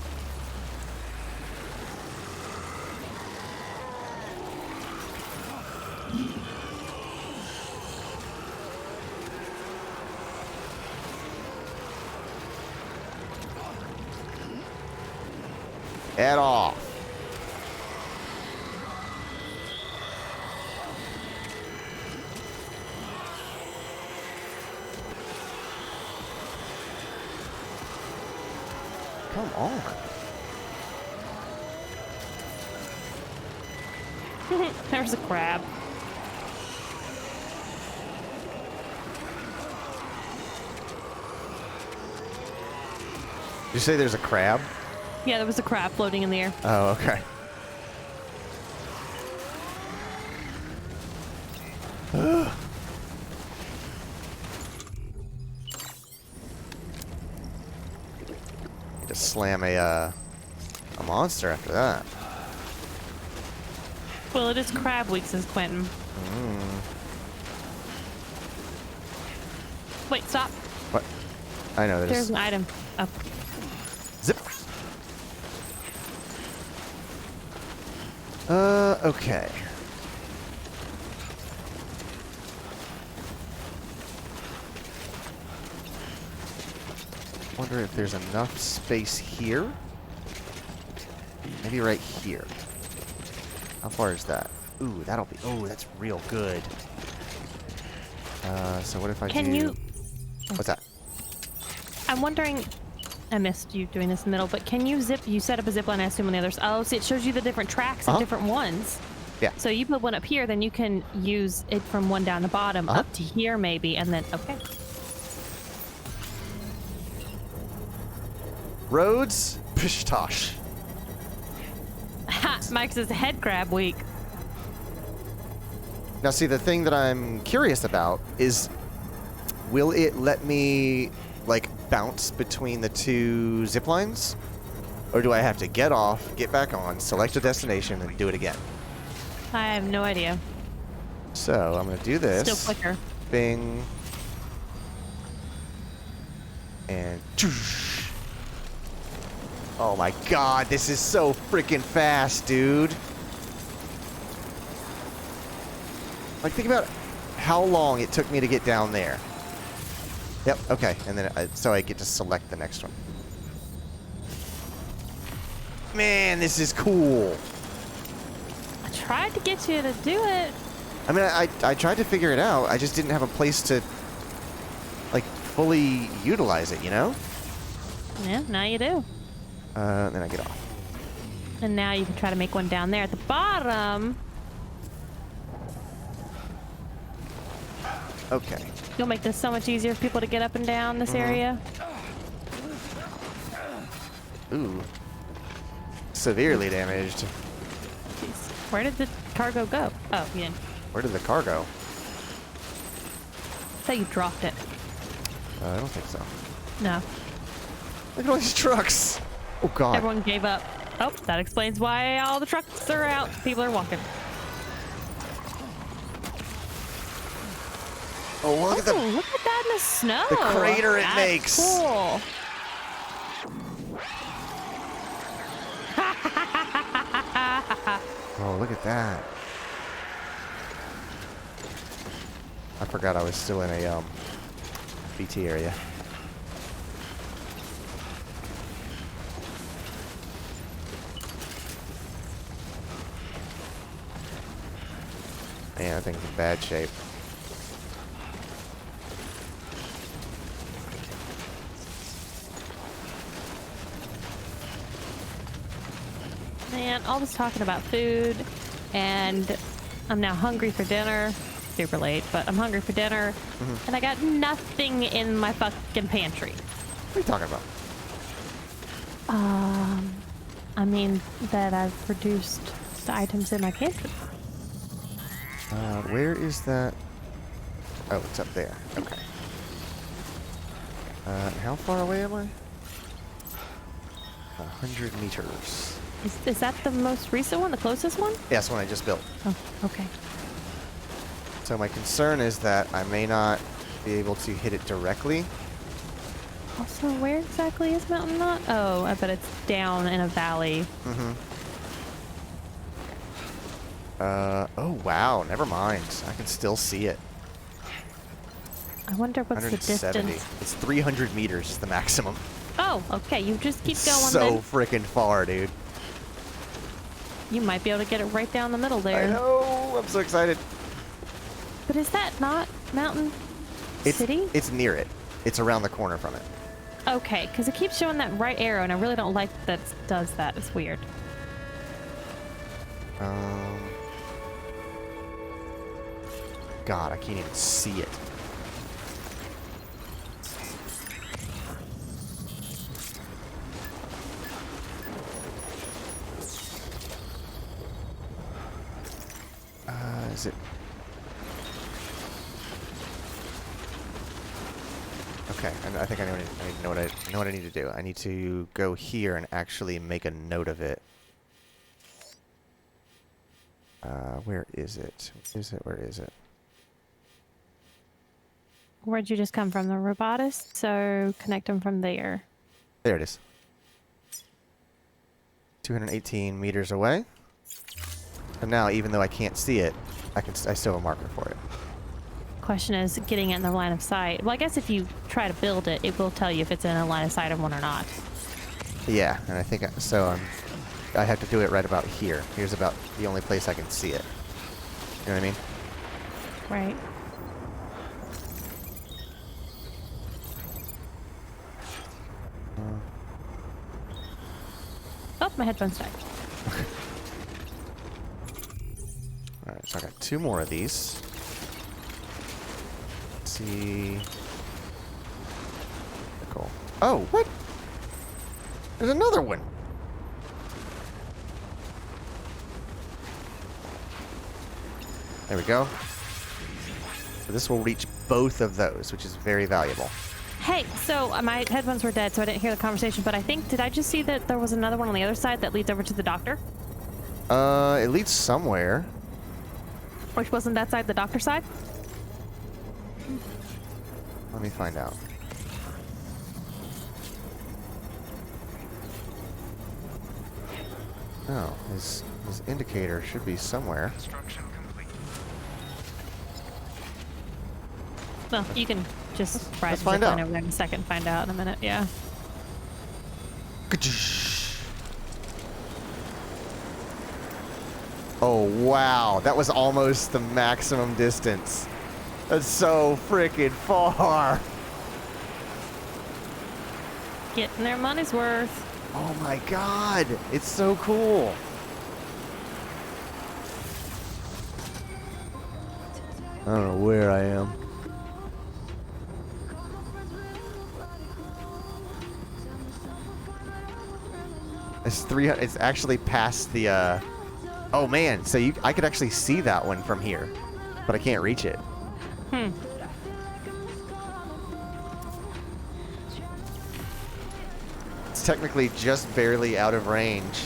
Get off. Come on. There's a crab. Did you say there's a crab? Yeah, there was a crab floating in the air. Oh, okay. Need to slam a monster after that. Well, it is crab week, says Quentin. Wait, stop. What? I know There's an item. Oh. Zip. Okay. Wonder if there's enough space here. Maybe right here. How far is that? Ooh, that'll be. Oh, that's real good. So what if I Can do? you? What's that? I'm wondering. I missed you doing this in the middle, but can you zip? You set up a zip line, I assume, on the others. Oh, so it shows you the different tracks of different ones. Yeah. So you put one up here, then you can use it from one down the bottom up to here, maybe, and then okay. Roads, pish tosh. Ha! Mike says head crab week. Now, see, the thing that I'm curious about is, will it let me, like, bounce between the two zip lines? Or do I have to get off, get back on, select a destination, and do it again? I have no idea. So, I'm going to do this. Still quicker. Bing. And... Oh my god, this is so freaking fast, dude. Like, think about how long it took me to get down there. Yep, okay. And then, so I get to select the next one. Man, this is cool. I tried to get you to do it. I mean, I tried to figure it out. I just didn't have a place to, like, fully utilize it, you know? Yeah, now you do. Then I get off. And now you can try to make one down there at the bottom. Okay. You'll make this so much easier for people to get up and down this area. Ooh. Severely damaged. Jeez. Where did the cargo go? Oh, you didn't. Where did the car go? I thought you dropped it. I don't think so. No. Look at all these trucks. Oh, God. Everyone gave up. Oh, that explains why all the trucks are out. People are walking. Oh, look at the... Look at that in the snow. The crater it That's makes. Cool. Oh, look at that. I forgot I was still in a, BT area. Man, that thing's in bad shape. Man, all this talking about food, and I'm now hungry for dinner. Super late, but I'm hungry for dinner, and I got nothing in my fucking pantry. What are you talking about? I mean that I've produced the items in my pantry. Where is that? Oh, it's up there. Okay. How far away am I? 100 meters. Is that the most recent one, the closest one? Yeah, that's one I just built. Oh, okay. So my concern is that I may not be able to hit it directly. Also, where exactly is Mountain Knot? Oh, I bet it's down in a valley. Oh wow, never mind. I can still see it. I wonder what's the 170. distance. It's 300 meters is the maximum. Oh, okay. You just keep going So then. freaking far, dude. You might be able to get it right down the middle I there. know. I'm so excited. But is that not Mountain City? It's near it. It's around the corner from it. Okay, because it keeps showing that right arrow, and I really don't like that it does that. It's weird. God, I can't even see it. Is it? Okay, I think I know what I need to do. I need to go here and actually make a note of it. Where is it? Where is it? Where'd you just come from? The robotist? So connect them from there. There it is. 218 meters away. And now, even though I can't see it, I still have a marker for it. Question is getting it in the line of sight. Well, I guess if you try to build it, it will tell you if it's in a line of sight of one or not. Yeah, and I think so. I have to do it right about here. Here's about the only place I can see it. You know what I mean? Right. Oh, my headphones died. Alright, so I got 2 more of these. Let's see. Cool. Oh, what? There's another one. There we go. So this will reach both of those, which is very valuable. Hey, so my headphones were dead, so I didn't hear the conversation, but I think, did I just see that there was another one on the other side that leads over to the doctor? It leads somewhere. Which wasn't that side, the doctor side? Let me find out. Oh, his indicator should be somewhere. Construction complete. Well, you can just ride Let's the find zip line out. over there in a second, find out in a minute, yeah. Oh, wow. That was almost the maximum distance. That's so freaking far. Getting their money's worth. Oh my god. It's so cool. I don't know where I am. It's 300. It's actually past the, oh man, so I could actually see that one from here, but I can't reach it. It's technically just barely out of range.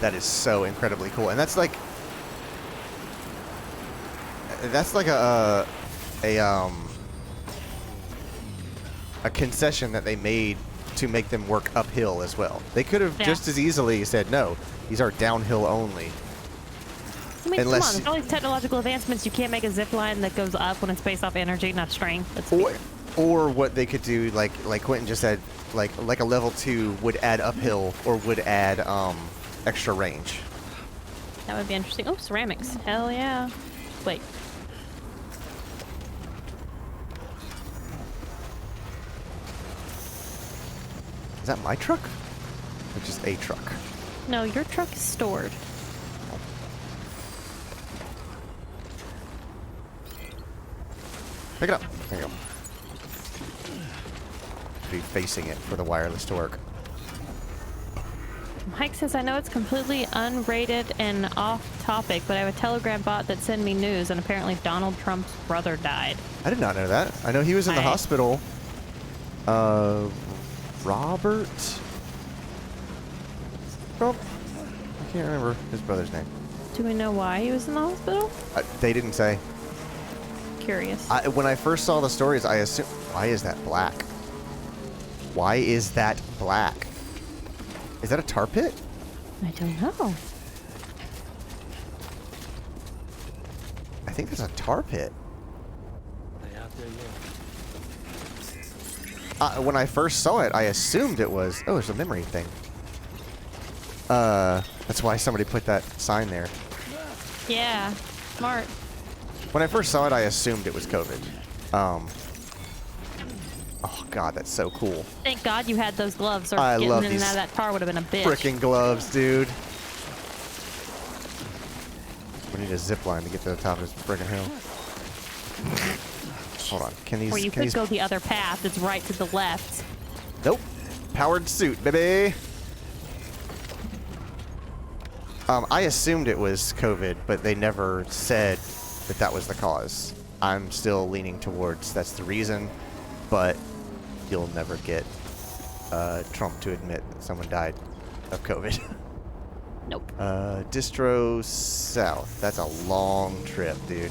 That is so incredibly cool, and that's like a concession that they made to make them work uphill as well. They could have just as easily said, no, these are downhill only. I mean, Unless- come on, there's all these technological advancements. You can't make a zip line that goes up when it's based off energy, not strength. That's weird. Or what they could do, like Quentin just said, like a level 2 would add uphill or would add extra range. That would be interesting. Oh, ceramics. Hell yeah. Wait. Is that my truck? Or just a truck? No, your truck is stored. Pick it up. There you go. Be facing it for the wireless to work. Mike says, I know it's completely unrated and off topic, but I have a Telegram bot that send me news, and apparently Donald Trump's brother died. I did not know that. I know he was in the hospital. Robert? Oh, I can't remember his brother's name. Do we know why he was in the hospital? They didn't say. Curious. When I first saw the stories, I assumed, why is that black? Why is that black? Is that a tar pit? I don't know. I think that's a tar pit. The When I first saw it, I assumed it was... Oh, there's a memory thing. That's why somebody put that sign there. Yeah, smart. When I first saw it, I assumed it was COVID. Oh god, that's so cool. Thank God you had those gloves, or I getting love in and these out of that car would have been a bitch. Frickin' gloves, dude. We need a zip line to get to the top of this frickin' hill. Hold on. Can these... Or you could go the other path. It's right to the left. Nope. Powered suit, baby. I assumed it was COVID, but they never said that that was the cause. I'm still leaning towards that's the reason, but you'll never get Trump to admit that someone died of COVID. Nope. Distro South. That's a long trip, dude.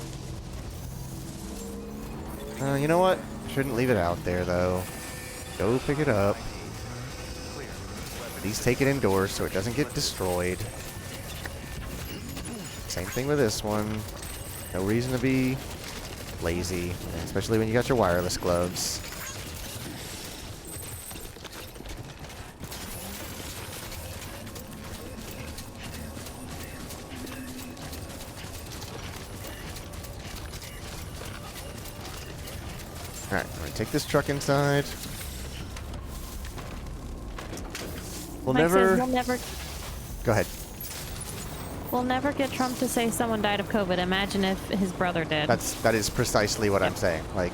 You know what? Shouldn't leave it out there, though. Go pick it up. Please take it indoors so it doesn't get destroyed. Same thing with this one. No reason to be lazy, especially when you got your wireless gloves. Alright, I'm gonna take this truck inside. We'll Mike never... says we'll never... Go ahead. We'll never get Trump to say someone died of COVID. Imagine if his brother did. That is precisely what I'm saying. Like,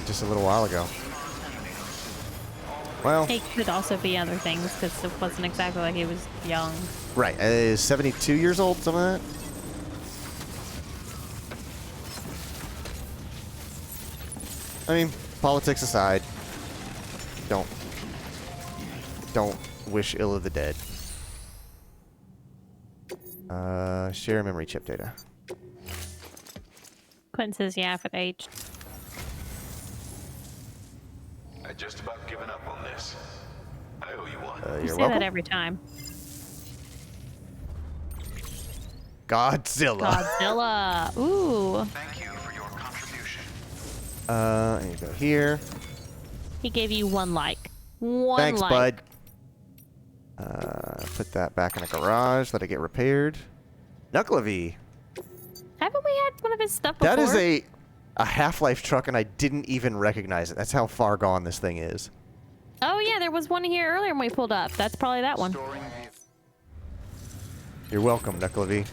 just a little while ago. Well, It could also be other things, because it wasn't exactly like he was young. right. Is 72 years old, some of that? I mean, politics aside, don't wish ill of the dead. Share memory chip data. Quentin says, yeah, for the age. I just about given up on this. I owe you one. You You're say welcome. that every time. Godzilla. Godzilla. Ooh. Thank you for your contribution. I need to go here. He gave you one like. One Thanks, like. bud. Put that back in the garage. Let it get repaired. Knucklevi. Haven't we had one of his stuff before? That is a Half-Life truck, and I didn't even recognize it. That's how far gone this thing is. Oh, yeah, there was one here earlier when we pulled up. That's probably that one. Storing vehicle. You're welcome, Knucklevi.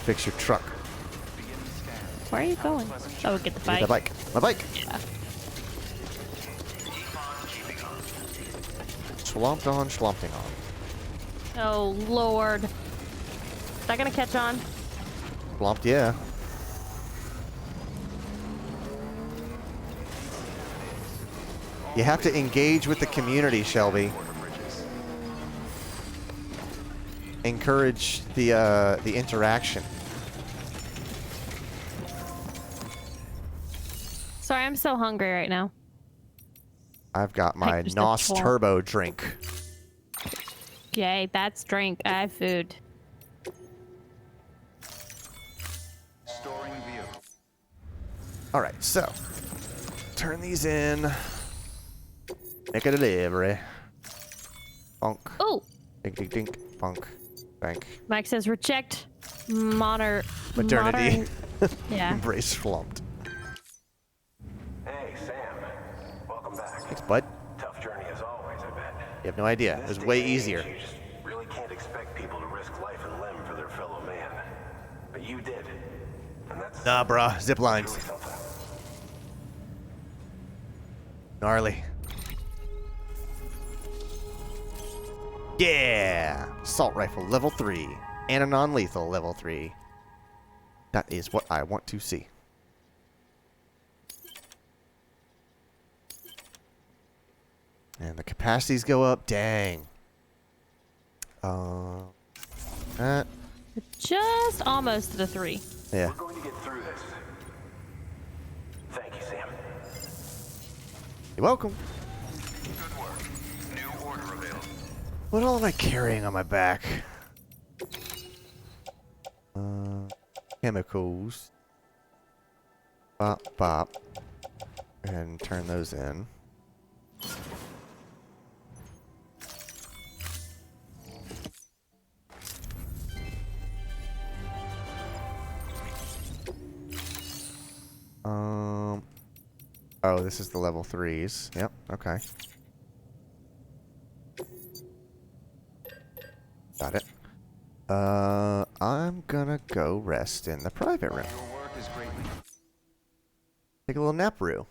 Fix your truck. Where are you going? Oh, get the bike. The bike. My bike. Yeah. Schlomped on, schlomping on. Oh, Lord. Is that going to catch on? Schlomped, yeah. You have to engage with the community, Shelby. Encourage the interaction. Sorry, I'm so hungry right now. I've got my just a NOS twirl. Turbo drink. Yay, that's drink. I have food. Storing vehicle. All right, so turn these in. Make a delivery. Bonk. Oh, Dink, dink, dink. Bonk. Bank. Mike says reject modern. Modernity. Yeah. Embrace schlomped. Hey, Sam. Welcome back. Thanks, bud. Tough journey as always, I bet. You have no idea. It was way easier. You just really can't expect people to risk life and limb for their fellow man. But you did. And that's Nah, bruh. Zip lines. really something. Gnarly. Yeah! Assault rifle level 3. And a non-lethal level 3. That is what I want to see. And the capacities go up. Dang. That. Just almost to the 3. Yeah. We're going to get through this. Thank you, Sam. You're welcome. Good work. New order available. What all am I carrying on my back? Chemicals. Bop, bop. And turn those in. Oh, this is the level 3s. Yep, okay. Got it. I'm gonna go rest in the private room. Your work is greatly. Take a little nap-roo.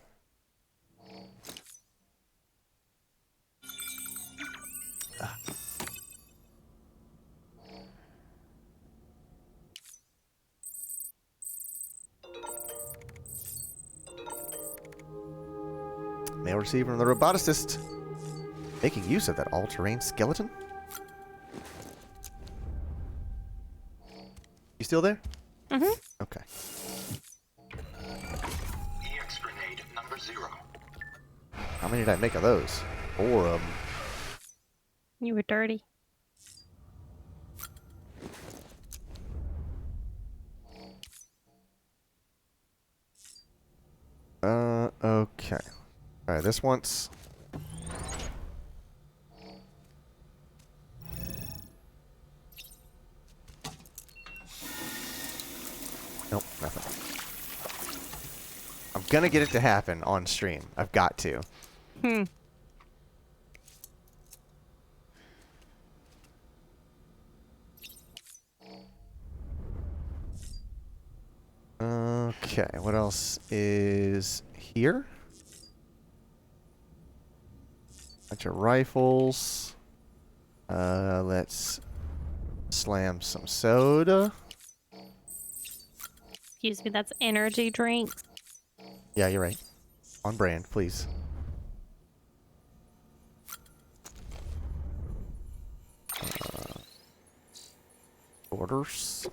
Mail received from the roboticist. Making use of that all-terrain skeleton? You still there? Mm-hmm. Okay. EX grenade number 0. How many did I make of those? 4 of them. You were dirty. Okay. Alright, this once. Nope, nothing. I'm gonna get it to happen on stream. I've got to. Okay, what else is here? Bunch of rifles. Let's slam some soda. Excuse me, that's energy drinks. Yeah, you're right. On brand, please. Orders.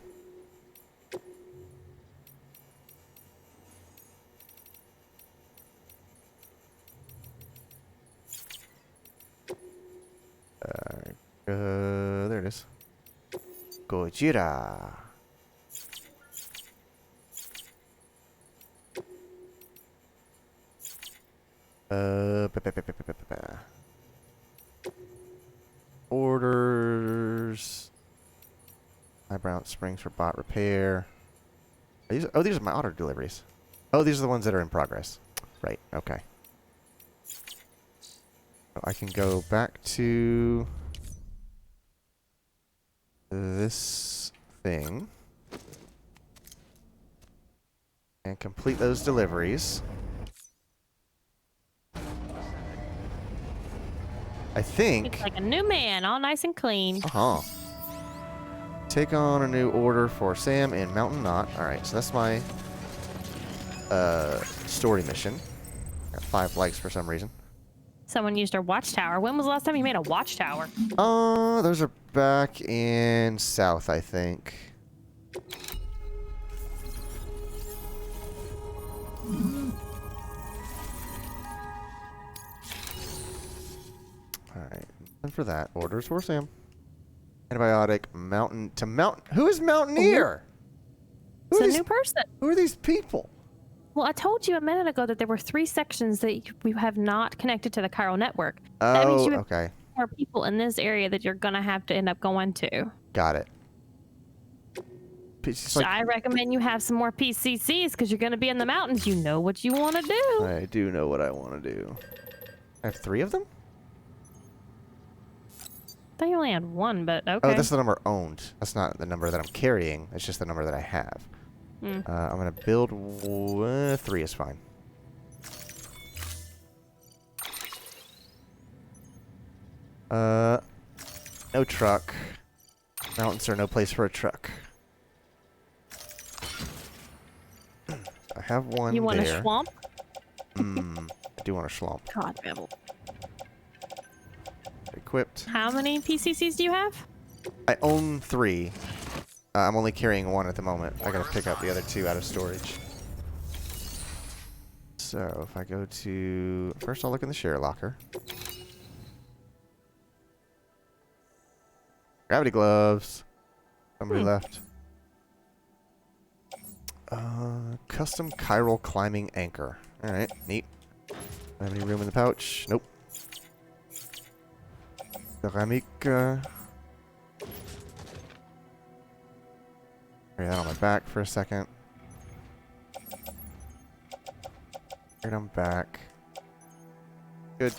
There it is. Gojira. Orders. Eyebrow springs for bot repair. These are my auto deliveries. Oh, these are the ones that are in progress. Right, okay. So I can go back to this thing and complete those deliveries. I think. It's like a new man, all nice and clean. Uh-huh. Take on a new order for Sam in Mountain Knot. Alright, so that's my story mission. Got 5 likes for some reason. Someone used our watchtower. When was the last time you made a watchtower? Those are back in South, I think. Alright, and for that, orders for Sam. Antibiotic, mountain to mountain. Who is Mountaineer? It's a new person. Who are these people? Well, I told you a minute ago that there were 3 sections that we have not connected to the chiral network. That means Oh, you have okay. more people in this area that you're going to have to end up going to. Got it. It's So like, I recommend you have some more PCCs because you're going to be in the mountains. You know what you want to do. I do know what I want to do. I have 3 of them? I thought you only had 1, but okay. Oh, that's the number owned. That's not the number that I'm carrying. It's just the number that I have. I'm going to build 3 is fine. No truck. Mountains are no place for a truck. I have one You want there. a swamp? I do want a schlump. God, Bevel. Equipped. How many PCCs do you have? I own 3. I'm only carrying 1 at the moment. I gotta pick up the other 2 out of storage. So, if I go to... First, I'll look in the share locker. Gravity gloves. Somebody left. Custom chiral climbing anchor. Alright, neat. Have any room in the pouch? Nope. Ceramic. Carry that on my back for a second. Carry it on back. Good.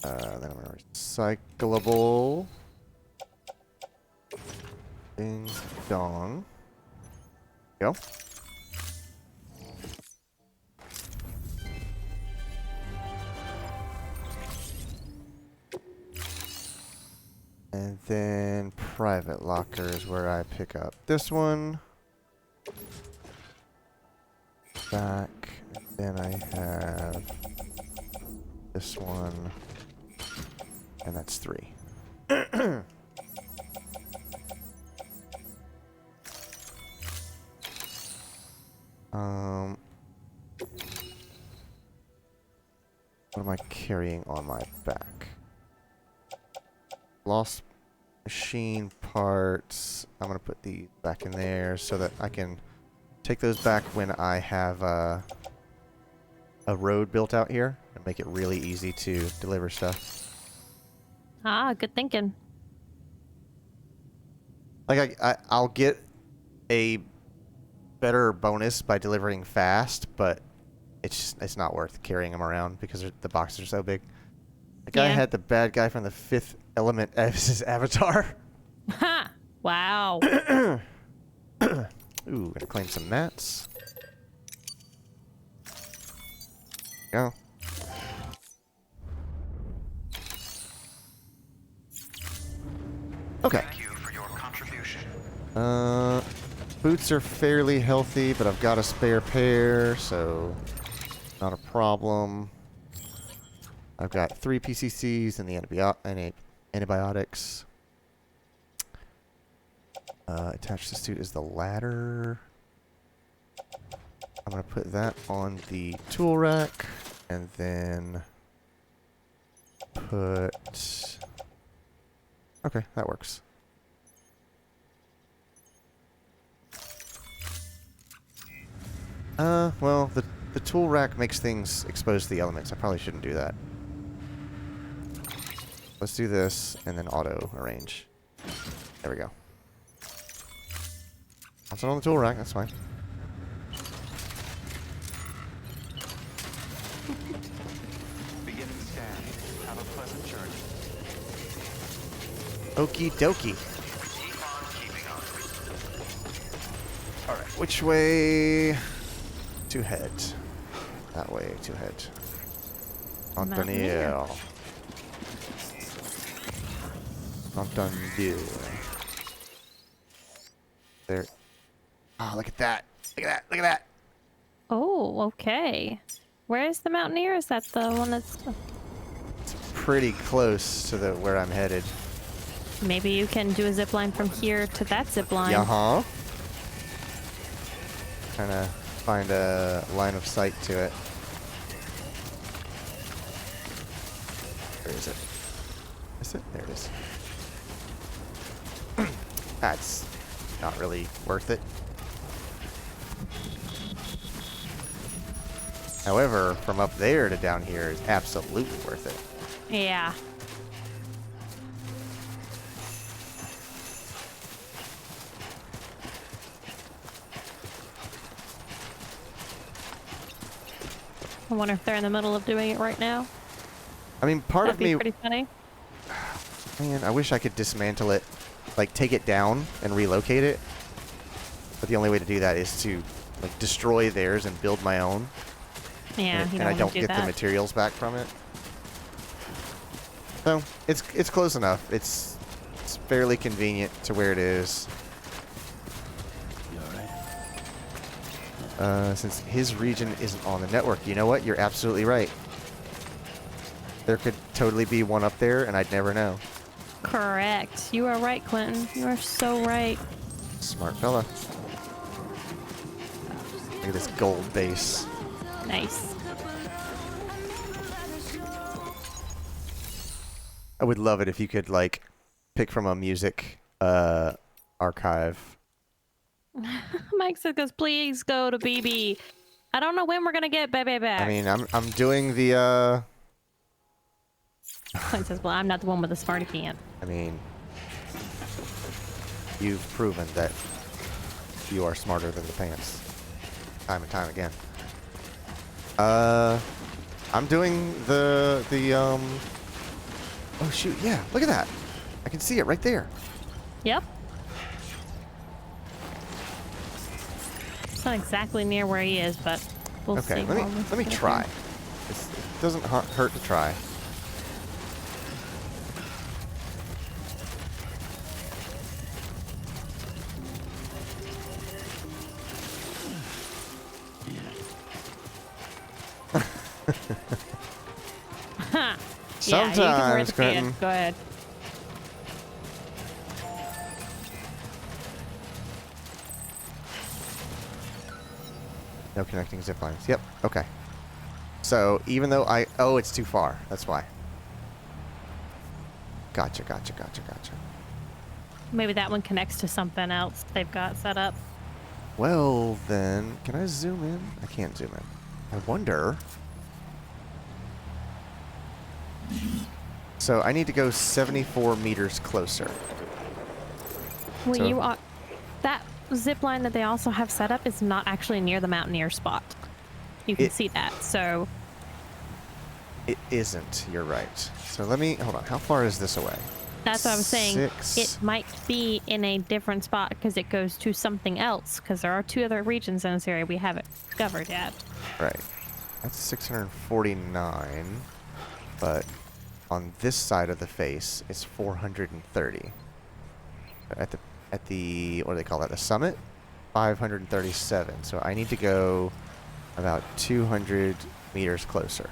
Then I'm gonna recyclable. Ding dong. Go. And then private lockers where I pick up this one. Back. And then I have this one. And that's 3. What am I carrying on my back? Lost machine parts. I'm gonna put these back in there so that I can take those back when I have a road built out here and make it really easy to deliver stuff. Ah, good thinking. Like I'll get a better bonus by delivering fast, but it's not worth carrying them around because the boxes are so big. The guy had the bad guy from the Fifth Element as his avatar. Ha! Wow. Ooh, gonna claim some mats. Go. Okay. Thank you for your contribution. Boots are fairly healthy, but I've got a spare pair, so not a problem. I've got 3 PCCs and the antibiotics. Attached to the suit is the ladder. I'm going to put that on the tool rack, and then put... Okay, that works. Well, the tool rack makes things exposed to the elements. I probably shouldn't do that. Let's do this, and then auto arrange. There we go. That's on the tool rack, that's fine. Beginning scan. Have a pleasant journey. Okie dokie. Keep on keeping on. Alright, which way to head? That way to head. Antonio. Antonio. There. Oh, look at that. Look at that. Look at that. Oh, okay. Where is the Mountaineer? Is that the one that's... It's pretty close to where I'm headed. Maybe you can do a zip line from here to that zip line. Uh-huh. Trying to find a line of sight to it. Where is it? Is it? There it is. That's not really worth it. However, from up there to down here is absolutely worth it. Yeah. I wonder if they're in the middle of doing it right now. I mean, part That'd of be me... pretty funny. Man, I wish I could dismantle it. Like, take it down and relocate it. But the only way to do that is to, like, destroy theirs and build my own. Yeah, And I don't get the materials back from it. So, it's close enough. It's fairly convenient to where it is. You alright? Since his region isn't on the network. You know what? You're absolutely right. There could totally be one up there, and I'd never know. Correct. You are right, Clinton. You are so right. Smart fella. Look at this gold base. Nice. I would love it if you could, like, pick from a music archive Mike says, please go to BB. I don't know when we're gonna get Bebe back. I mean, I'm doing the Clint says, well, I'm not the one with the smarty can. I mean, you've proven that you are smarter than the pants, time and time again. I'm doing the oh shoot, yeah, look at that. I can see it right there. Yep. It's not exactly near where he is, but we'll see. Okay, let me try. It doesn't hurt to try. Sometimes, Quentin. Go ahead. No connecting zip lines. Yep. Okay. So even though oh, it's too far. That's why. Gotcha. Maybe that one connects to something else they've got set up. Well, then, can I zoom in? I can't zoom in. I wonder. So I need to go 74 meters closer. Well, So- you are. That zip line that they also have set up is not actually near the mountaineer spot. You can see that. So It isn't. You're right. So let me hold on. How far is this away? that's what I was saying. 6. It might be in a different spot because it goes to something else. Because there are 2 other regions in this area we haven't discovered yet. Right. That's 649. But on this side of the face, it's 430. At the what do they call that? The summit, 537. So I need to go about 200 meters closer.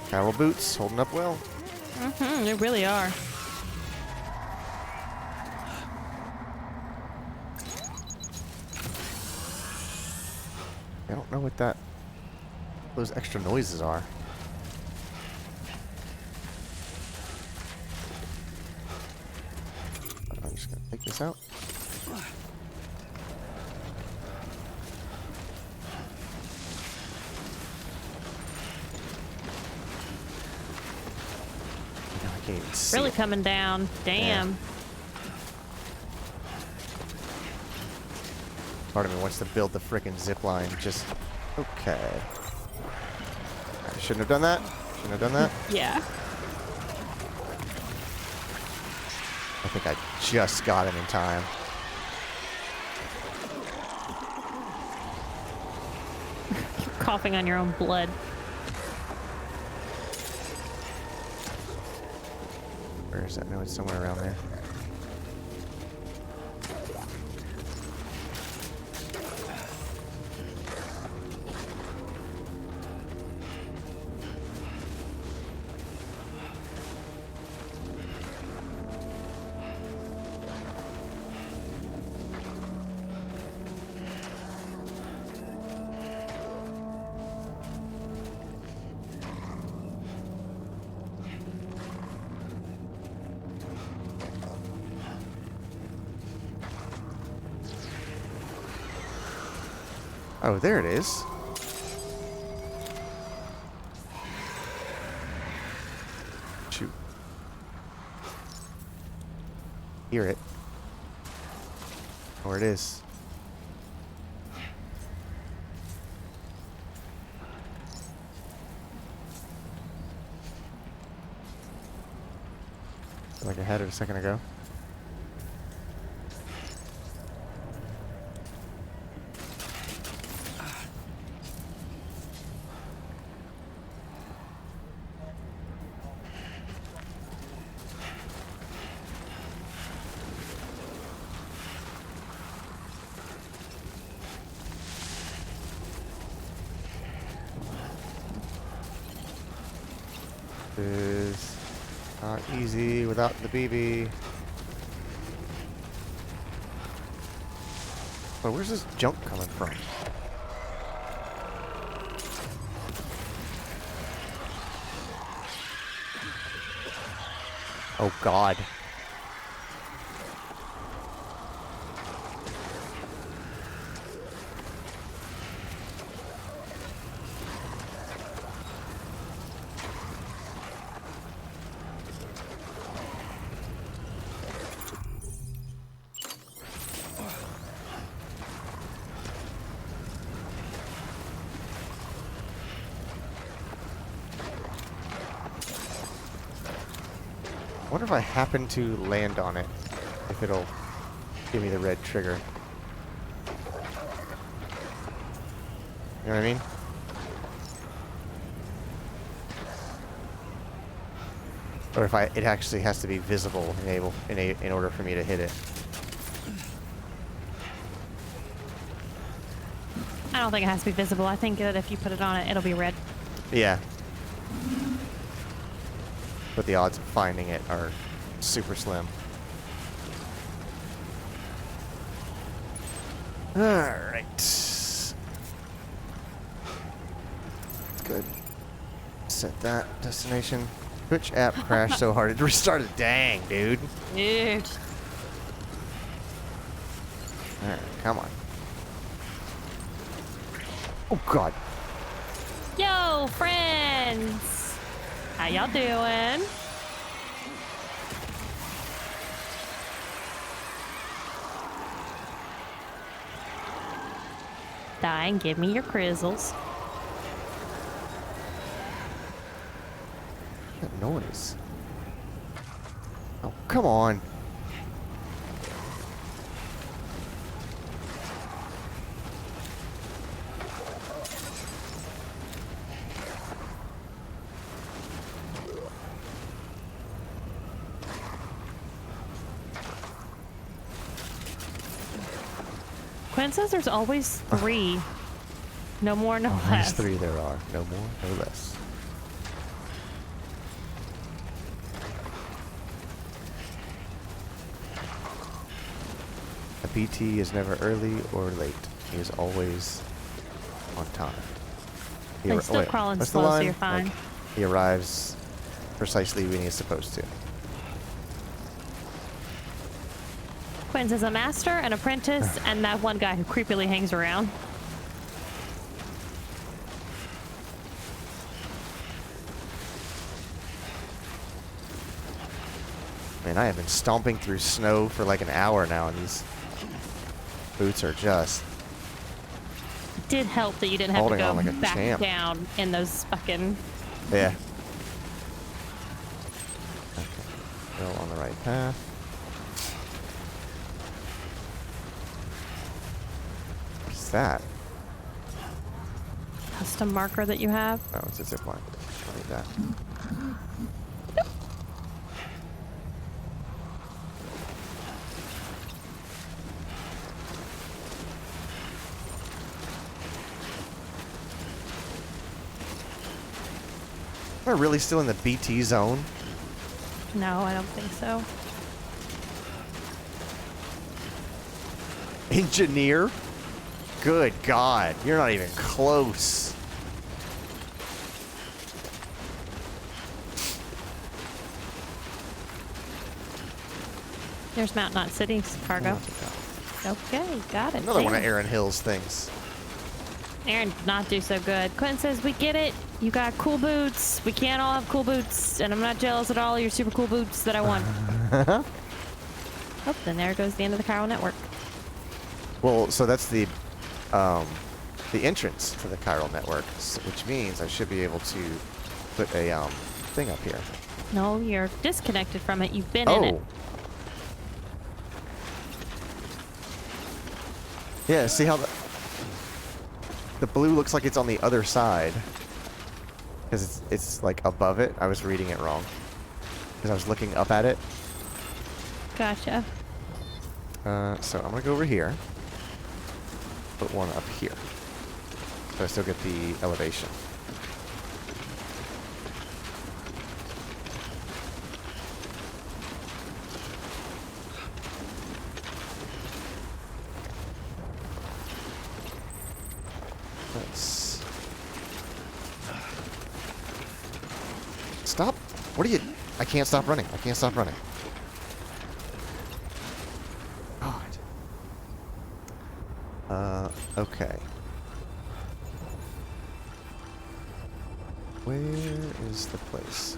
Travel boots holding up well. They really are. I don't know what those extra noises are. I'm just gonna take this out. Now I can't even see Really it. coming down. Damn. Part of me wants to build the frickin' zip line. Just okay. I shouldn't have done that. Shouldn't have done that. Yeah. I think I just got him in time. You're coughing on your own blood. Where is that? No, it's somewhere around there. Oh, there it is. Shoot. Hear it. Or it is. Like I had it a second ago. Is not easy without the BB. But where's this junk coming from? Oh God. I wonder if I happen to land on it, if it'll give me the red trigger. You know what I mean? Or if it actually has to be visible in order for me to hit it. I don't think it has to be visible. I think that if you put it on it, it'll be red. Yeah. But the odds of finding it are super slim. Alright. That's good. Set that destination. Which app crashed so hard it restarted? Dang, dude. Dude. Alright, come on. Oh, God. Yo, friends. How y'all doing? Die and give me your crizzles. That noise. Oh, come on. Quinn says there's always 3. No more, no There's less. 3 there are. No more, no less. A BT is never early or late. He is always on time. He's still crawling what's the slow, so line? you're fine. Like, he arrives precisely when he's supposed to. Quinn's is a master, an apprentice, and that one guy who creepily hangs around. Man, I have been stomping through snow for like an hour now, and these boots are just... It did help that you didn't have to Holding on go like a back champ. down in those fucking... Yeah. Okay. Still on the right path. What's that? custom marker that you have. Oh, it's a zip line. I need that. Am I really still in the BT zone? No, I don't think so. Engineer? Good God, you're not even close. There's Mount Knot City's cargo. Okay, got it. Another one of Damn. Aaron Hill's things. Aaron did not do so good. Quentin says, we get it. You got cool boots. We can't all have cool boots. And I'm not jealous at all of your super cool boots that I want. Oh, then there goes the end of the chiral network. Well, so that's the entrance to the chiral network, which means I should be able to put a thing up here. No, you're disconnected from it. You've been in it. Yeah, see how the blue looks like it's on the other side. Because it's like above it. I was reading it wrong. Because I was looking up at it. Gotcha. So I'm going to go over here. Put one up here. So I still get the elevation. Let's... Stop! What are you... I can't stop running. I can't stop running. God. Okay. Where is the place?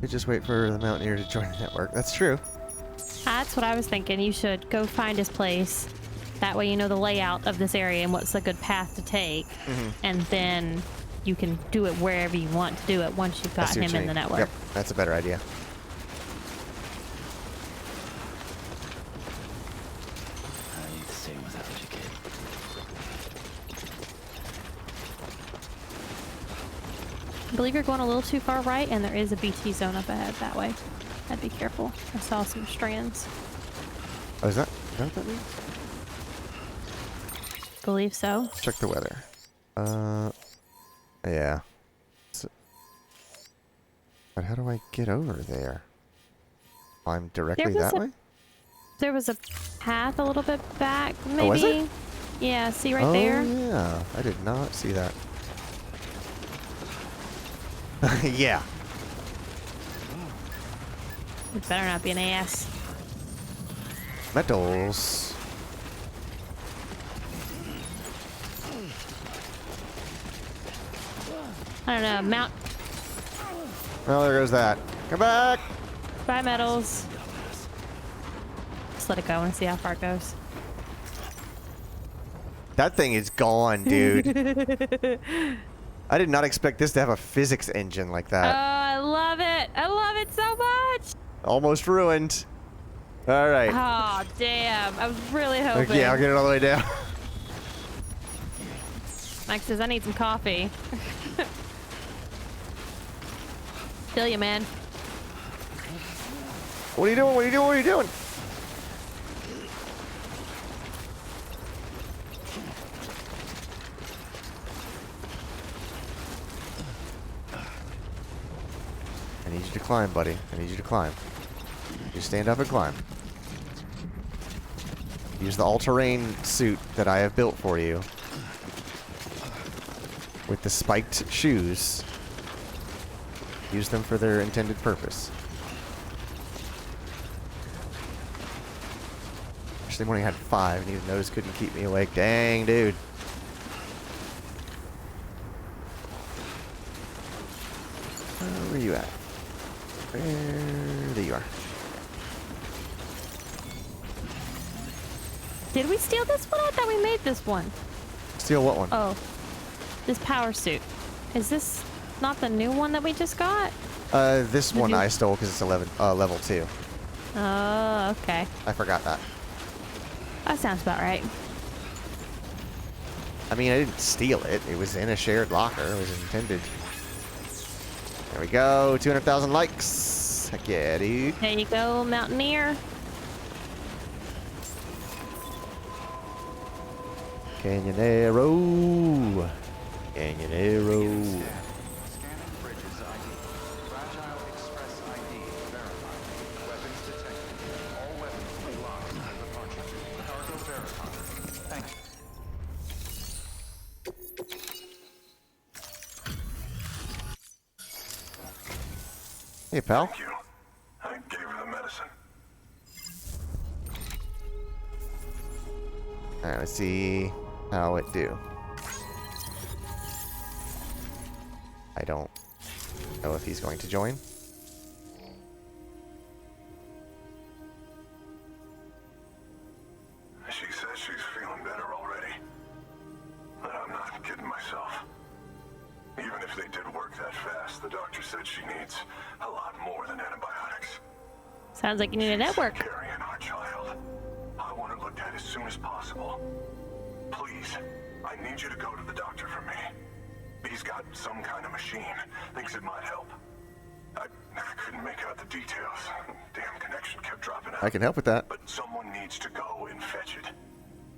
We just wait for the Mountaineer to join the network. That's true. That's what I was thinking. You should go find his place. That way you know the layout of this area and what's a good path to take. And then you can do it wherever you want to do it once you've got him in the network. Yep, that's a better idea. I need to stay without you, kid. I believe you're going a little too far right, and there is a BT zone up ahead that way. I'd be careful. I saw some strands. Oh, is that what that means? Believe so. Check the weather. Yeah. But how do I get over there? I'm directly that way? There was a path a little bit back, maybe. Oh, was it? Yeah, see right there? Yeah. I did not see that. Yeah. It better not be an ass. Metals. I don't know, Mount... Well, there goes that. Come back! Bye, metals. Just let it go and see how far it goes. That thing is gone, dude. I did not expect this to have a physics engine like Oh, that. I love it. I love it so much. Almost ruined. All right. Oh, damn. I was really hoping. Okay, I'll get it all the way down. Mike says, I need some coffee. Feel you, man. What are you doing? What are you doing? What are you doing? I need you to climb, buddy. I need you to climb. You stand up and climb. Use the all-terrain suit that I have built for you. With the spiked shoes. Use them for their intended purpose. Actually, I only had 5, and even those couldn't keep me awake. Dang, dude. Where are you at? There you are. Did we steal this one? I thought we made this one. Steal what one? Oh, this power suit. Is this not the new one that we just got? This one I stole because it's level 2. Oh, okay. I forgot that. That sounds about right. I mean, I didn't steal it. It was in a shared locker. It was intended. There we go. 200,000 likes. Heck yeah, dude. There you go, Mountaineer. Canyonero. Canyonero. Scanning bridges ID. Fragile Express ID verified. Weapons detected. All weapons will be locked for departure. Cargo verified. Thank you. Hey, pal. Thank you. I gave her the medicine. Alright, let's see how it do. I don't know if he's going to join. She says she's feeling better already. But I'm not kidding myself. Even if they did work that fast, the doctor said she needs a lot more than antibiotics. Sounds like you need a network. She's carrying our child. I want her looked at as soon as possible. Please, I need you to go to the doctor for me. He's got some kind of machine. Thinks it might help. I couldn't make out the details. Damn connection kept dropping out. I can help with that. But someone needs to go and fetch it.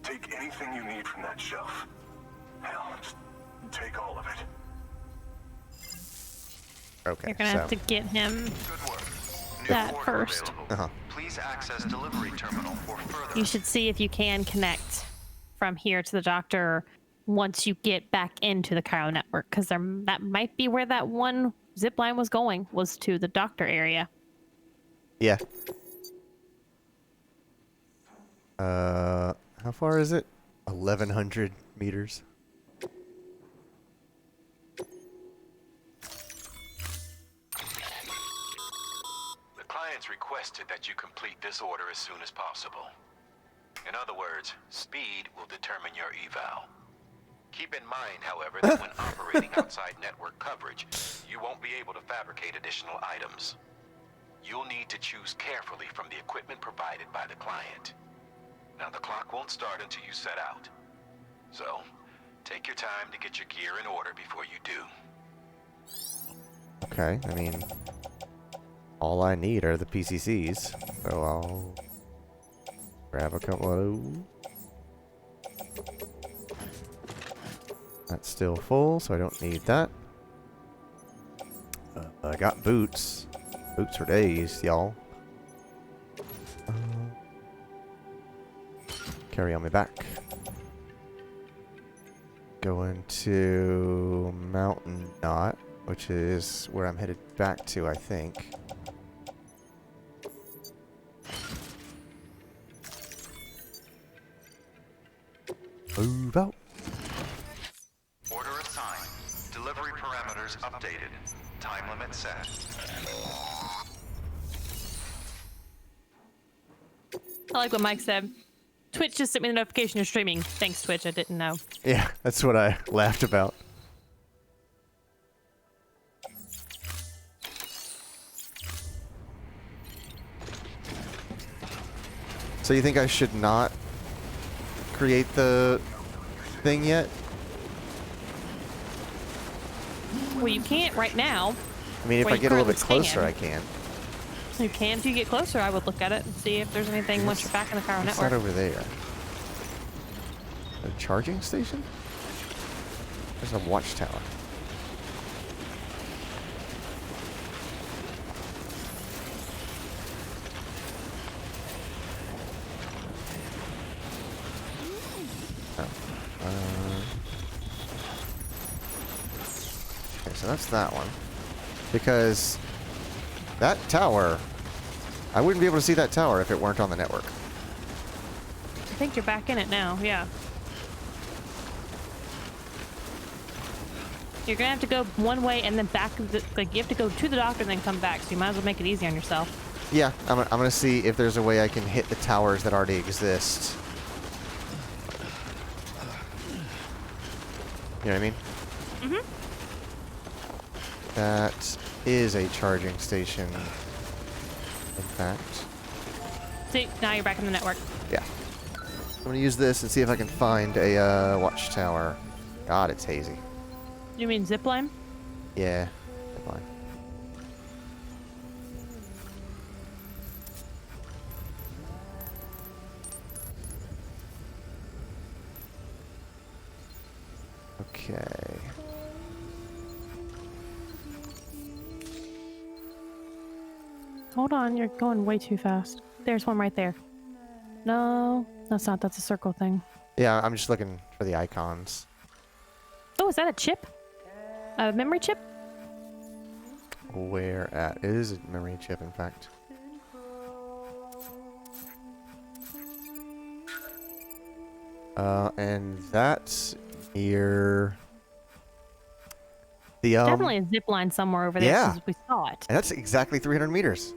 Take anything you need from that shelf. Hell, just take all of it. Okay, You're gonna have to get him Good work. New that portal first. available. Uh-huh. Please access delivery terminal for further. You should see if you can connect from here to the doctor once you get back into the Cairo network, because that might be where that one zip line was going, was to the doctor area. Yeah. How far is it? 1,100 meters. The client's requested that you complete this order as soon as possible. In other words, speed will determine your eval. Keep in mind, however, that when operating outside network coverage, you won't be able to fabricate additional items. You'll need to choose carefully from the equipment provided by the client. Now, the clock won't start until you set out. So, take your time to get your gear in order before you do. Okay, I mean, all I need are the PCCs, so I'll grab a couple of those. That's still full, so I don't need that. I got boots. Boots for days, y'all. Carry on my back. Going to Mountain Knot, which is where I'm headed back to, I think. Move out. Order assigned. Delivery parameters updated. Time limit set. I like what Mike said. Twitch just sent me the notification you're streaming. Thanks, Twitch. I didn't know. Yeah, that's what I laughed about. So you think I should not create the thing yet? Well, you can't right now. I mean, if Where I you get a little bit currently closer, stand. I can. You can. If you get closer, I would look at it and see if there's anything once you're back in the Cairo What's network. that over there? A charging station? There's a watchtower. Oh. Okay, so that's that one. Because that tower, I wouldn't be able to see that tower if it weren't on the network. I think you're back in it now. Yeah. You're gonna have to go one way and then back. Like you have to go to the doctor and then come back. So you might as well make it easy on yourself. Yeah, I'm gonna see if there's a way I can hit the towers that already exist. You know what I mean? Mm-hmm. That is a charging station. In fact. See, now you're back in the network. Yeah. I'm gonna use this and see if I can find a watchtower. God, it's hazy. You mean zipline? Yeah. Fine. Okay. Hold on, you're going way too fast. There's one right there. No, that's not. That's a circle thing. Yeah, I'm just looking for the icons. Oh, is that a chip? A memory chip? Where at? It is a memory chip, in fact. And that's near the Definitely a zip line somewhere over there yeah. since we saw it. And that's exactly 300 meters.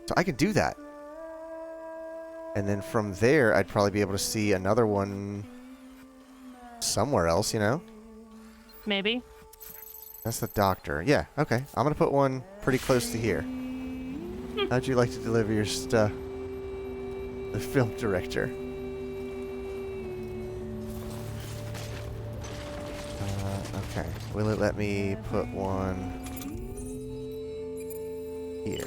So I could do that. And then from there, I'd probably be able to see another one somewhere else, you know? Maybe. That's the doctor. Yeah, okay. I'm going to put one pretty close to here. How'd you like to deliver your stuff? The film director. Okay. Will it let me put one here?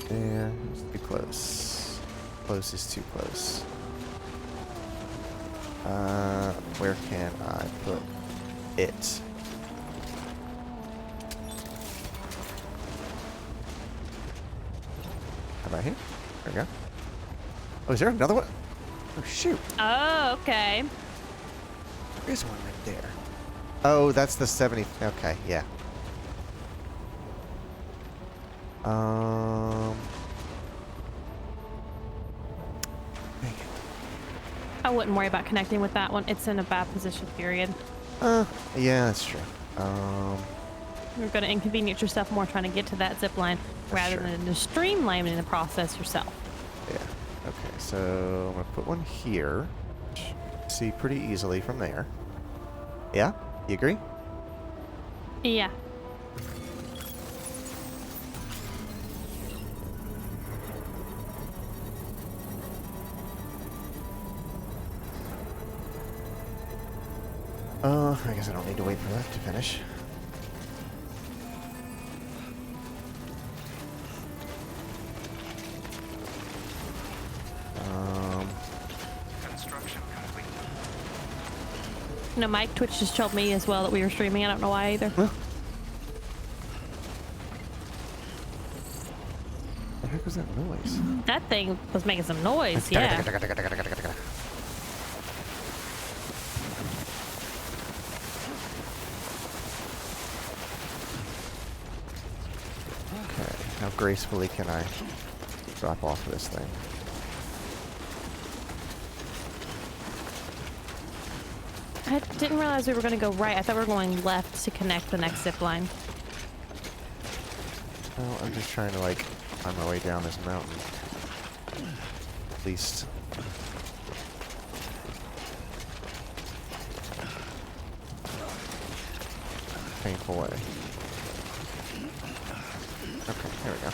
There. It's too close. Close is too close. Where can I put it? How about here? There we go. Oh, is there another one? Oh, shoot. Oh, okay. There's one right there. Oh, that's the 70. Okay, yeah. Dang it. I wouldn't worry about connecting with that one. It's in a bad position, period. Yeah, that's true. You're going to inconvenience yourself more trying to get to that zip line rather than just streamlining the process yourself. Yeah. Okay, so I'm gonna put one here. See pretty easily from there. Yeah? You agree? Yeah. I guess I don't need to wait for that to finish. Construction complete. You know, Mike, Twitch just told me as well that we were streaming. I don't know why either. Well. What the heck was that noise? That thing was making some noise, yeah. Okay, how gracefully can I drop off of this thing? I didn't realize we were going to go right. I thought we were going left to connect the next zip line. Well, I'm just trying to, like, find my way down this mountain. At least. Painful way. Okay, here we go.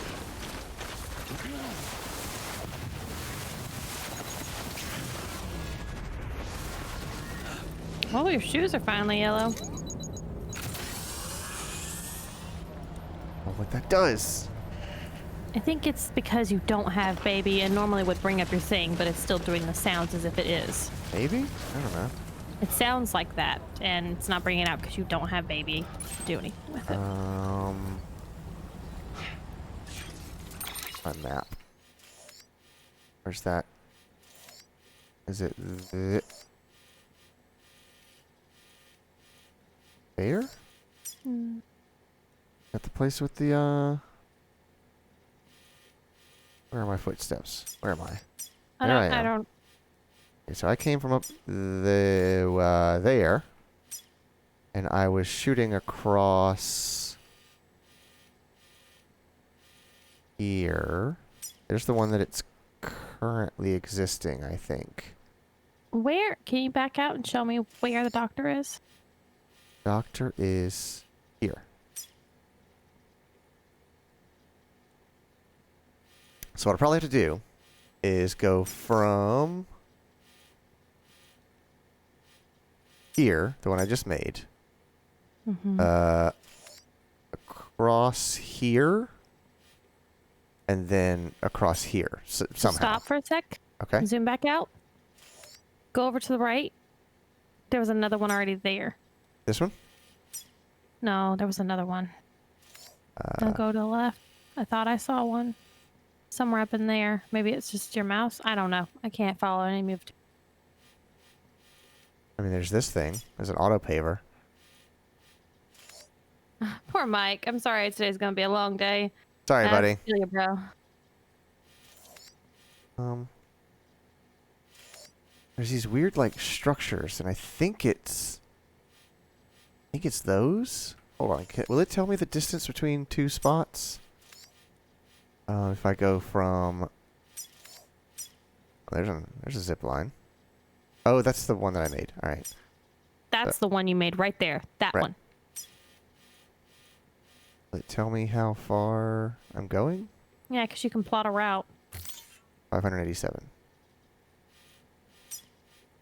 Oh, your shoes are finally yellow. Oh, what that does? I think it's because you don't have baby and normally would bring up your thing, but it's still doing the sounds as if it is. Maybe? I don't know. It sounds like that, and it's not bringing it out because you don't have baby to do anything with it. My map. Where's that? Is it there? At the place with the where are my footsteps? Where am I? I don't. Okay, so I came from up there, and I was shooting across here. There's the one that it's currently existing, I think. Where? Can you back out and show me where the doctor is? Doctor is here. So what I probably have to do is go from here, the one I just made, across here, and then across here, somehow. Stop for a sec. Okay. Zoom back out. Go over to the right. There was another one already there. This one? No, there was another one. Now go to the left. I thought I saw one. Somewhere up in there. Maybe it's just your mouse. I don't know. I can't follow any move. I mean, there's this thing. There's an auto paver. Poor Mike. I'm sorry today's going to be a long day. Sorry, buddy. I feel you, bro. There's these weird, like, structures, and I think it's those. Hold on. Will it tell me the distance between two spots? If I go from... there's a zip line. Oh, that's the one that I made. All right. That's the one you made right there. That one. Will it tell me how far I'm going? Yeah, because you can plot a route. 587.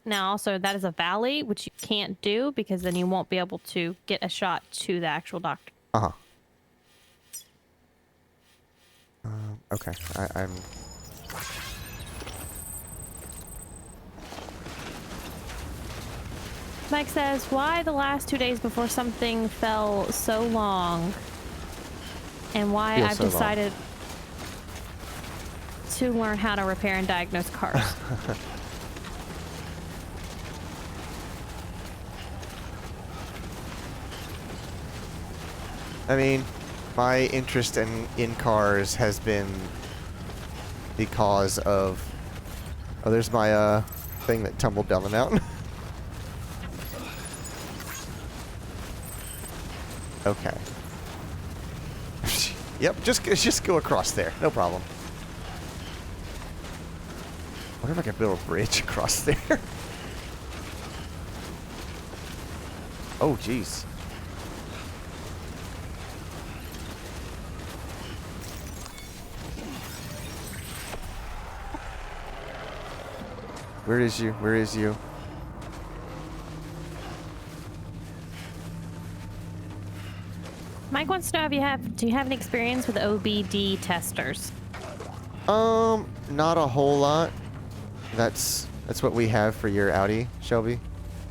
Now, also, that is a valley, which you can't do because then you won't be able to get a shot to the actual doctor. Uh-huh. Okay. I'm... Mike says, why the last 2 days before something fell so long? And why I've decided to learn how to repair and diagnose cars. I mean, my interest in cars has been because of... Oh, there's my thing that tumbled down the mountain. Okay. Yep, just go across there. No problem. I wonder if I can build a bridge across there. Oh, jeez. Where is you? Where is you? Mike wants to know if do you have any experience with OBD testers? Not a whole lot. That's what we have for your Audi, Shelby.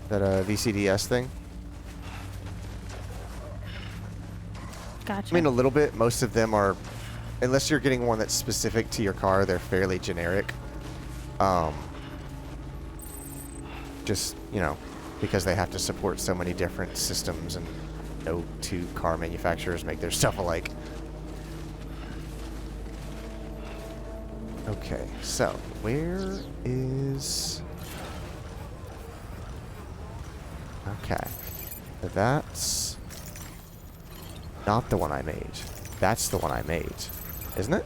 That VCDS thing. Gotcha. I mean, a little bit. Most of them are, unless you're getting one that's specific to your car, they're fairly generic. Just, you know, because they have to support so many different systems and no two car manufacturers make their stuff alike. Okay, so where is... Okay, that's not the one I made. That's the one I made, isn't it?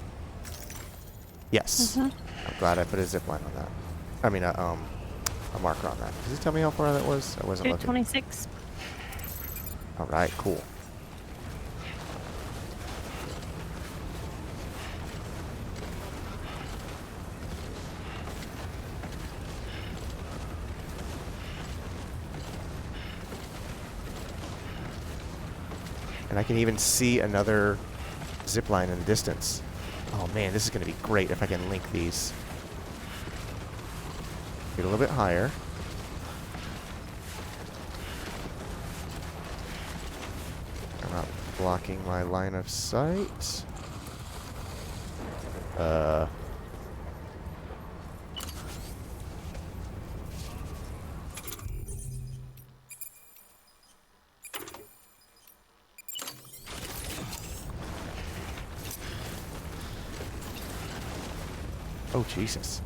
Yes. I'm glad I put a zipline on that. I mean, a marker on that. Does it tell me how far that was? I wasn't looking. 226. All right, cool. And I can even see another zip line in the distance. Oh man, this is going to be great if I can link these. Get a little bit higher. I'm not blocking my line of sight. Oh, Jesus.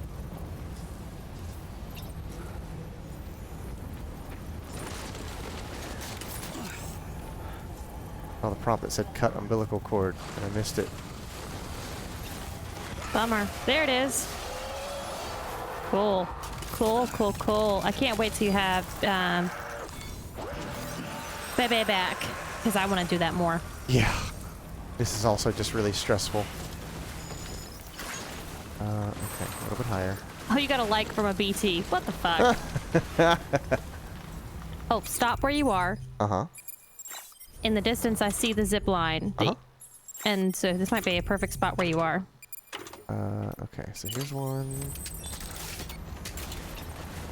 Oh, the prompt that said cut umbilical cord, and I missed it. Bummer. There it is. Cool. Cool, cool, cool. I can't wait till you have Bebe back, because I want to do that more. Yeah. This is also just really stressful. Okay, a little bit higher. Oh, you got a like from a BT. What the fuck? Oh, stop where you are. Uh-huh. In the distance, I see the zip line. And so this might be a perfect spot where you are. Okay, so here's one.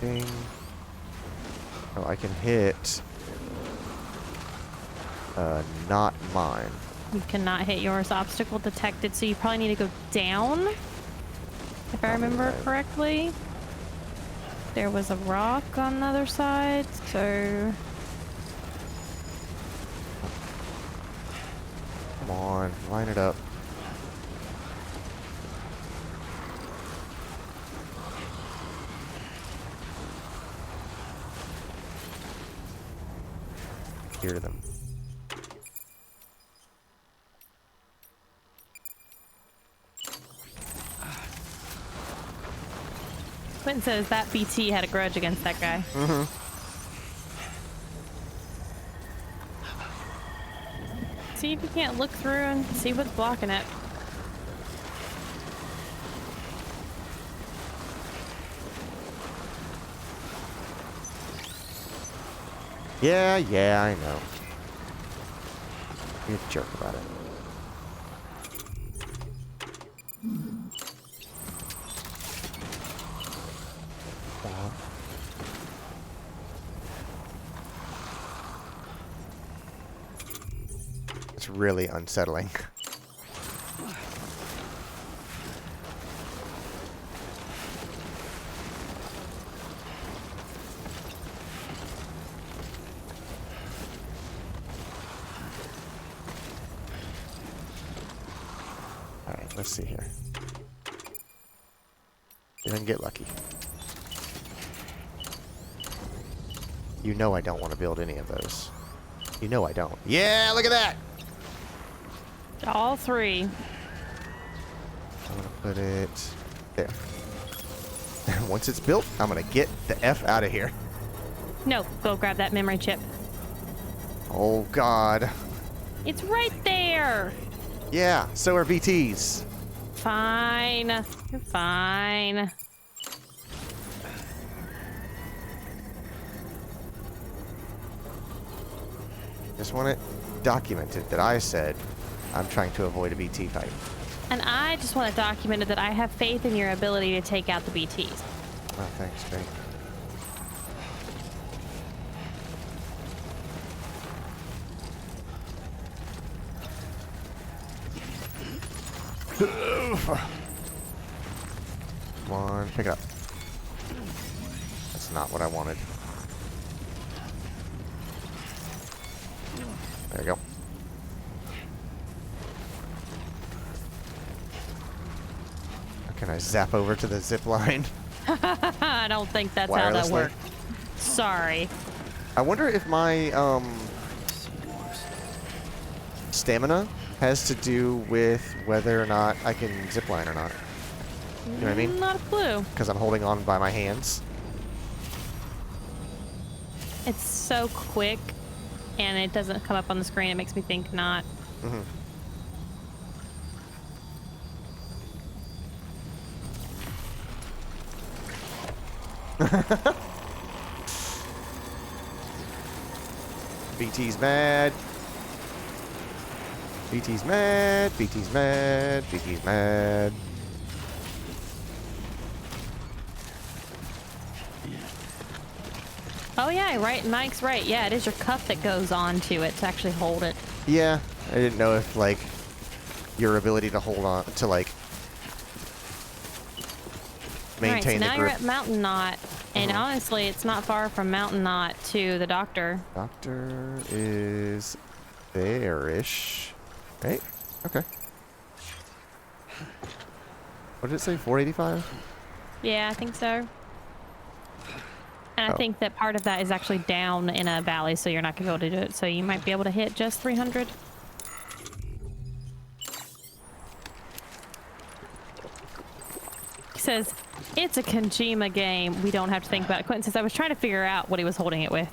Ding. Oh, I can hit. Not mine. You cannot hit yours. Obstacle detected, so you probably need to go down. If I remember correctly. There was a rock on the other side, so... Come on, line it up. Hear them. Quentin says that BT had a grudge against that guy. Mm-hmm. See if you can't look through and see what's blocking it. Yeah, I know. You're a jerk about it. It's really unsettling. Let's see here. Didn't get lucky. You know I don't want to build any of those. You know I don't. Yeah, look at that! All 3. I'm gonna put it there. Once it's built, I'm gonna get the F out of here. No, go grab that memory chip. Oh God. It's right there. Yeah, so are BTs. Fine. You're fine. Just want it documented that I said I'm trying to avoid a BT fight. And I just want it documented that I have faith in your ability to take out the BTs. Oh, thanks, great. Come on, pick it up. That's not what I wanted. There you go. Can I zap over to the zip line? I don't think that's how that Wirelessly? works. Sorry. I wonder if my stamina has to do with whether or not I can zipline or not. You know what I mean? Not a clue. Because I'm holding on by my hands. It's so quick, and it doesn't come up on the screen. It makes me think not. Mm-hmm. BT's mad. BT's mad. BT's mad. BT's mad. Oh yeah, right. Mike's right. Yeah, it is your cuff that goes on to it to actually hold it. Yeah, I didn't know if, like, your ability to hold on, to, like, maintain Alright, so the now grip. you're at Mountain Knot, and honestly, it's not far from Mountain Knot to the doctor. Doctor is there-ish. Right? Okay. What did it say? 485? Yeah, I think so. And I think that part of that is actually down in a valley, so you're not going to be able to do it. So you might be able to hit just 300. He says, it's a Kojima game. We don't have to think about it. Quentin says, I was trying to figure out what he was holding it with.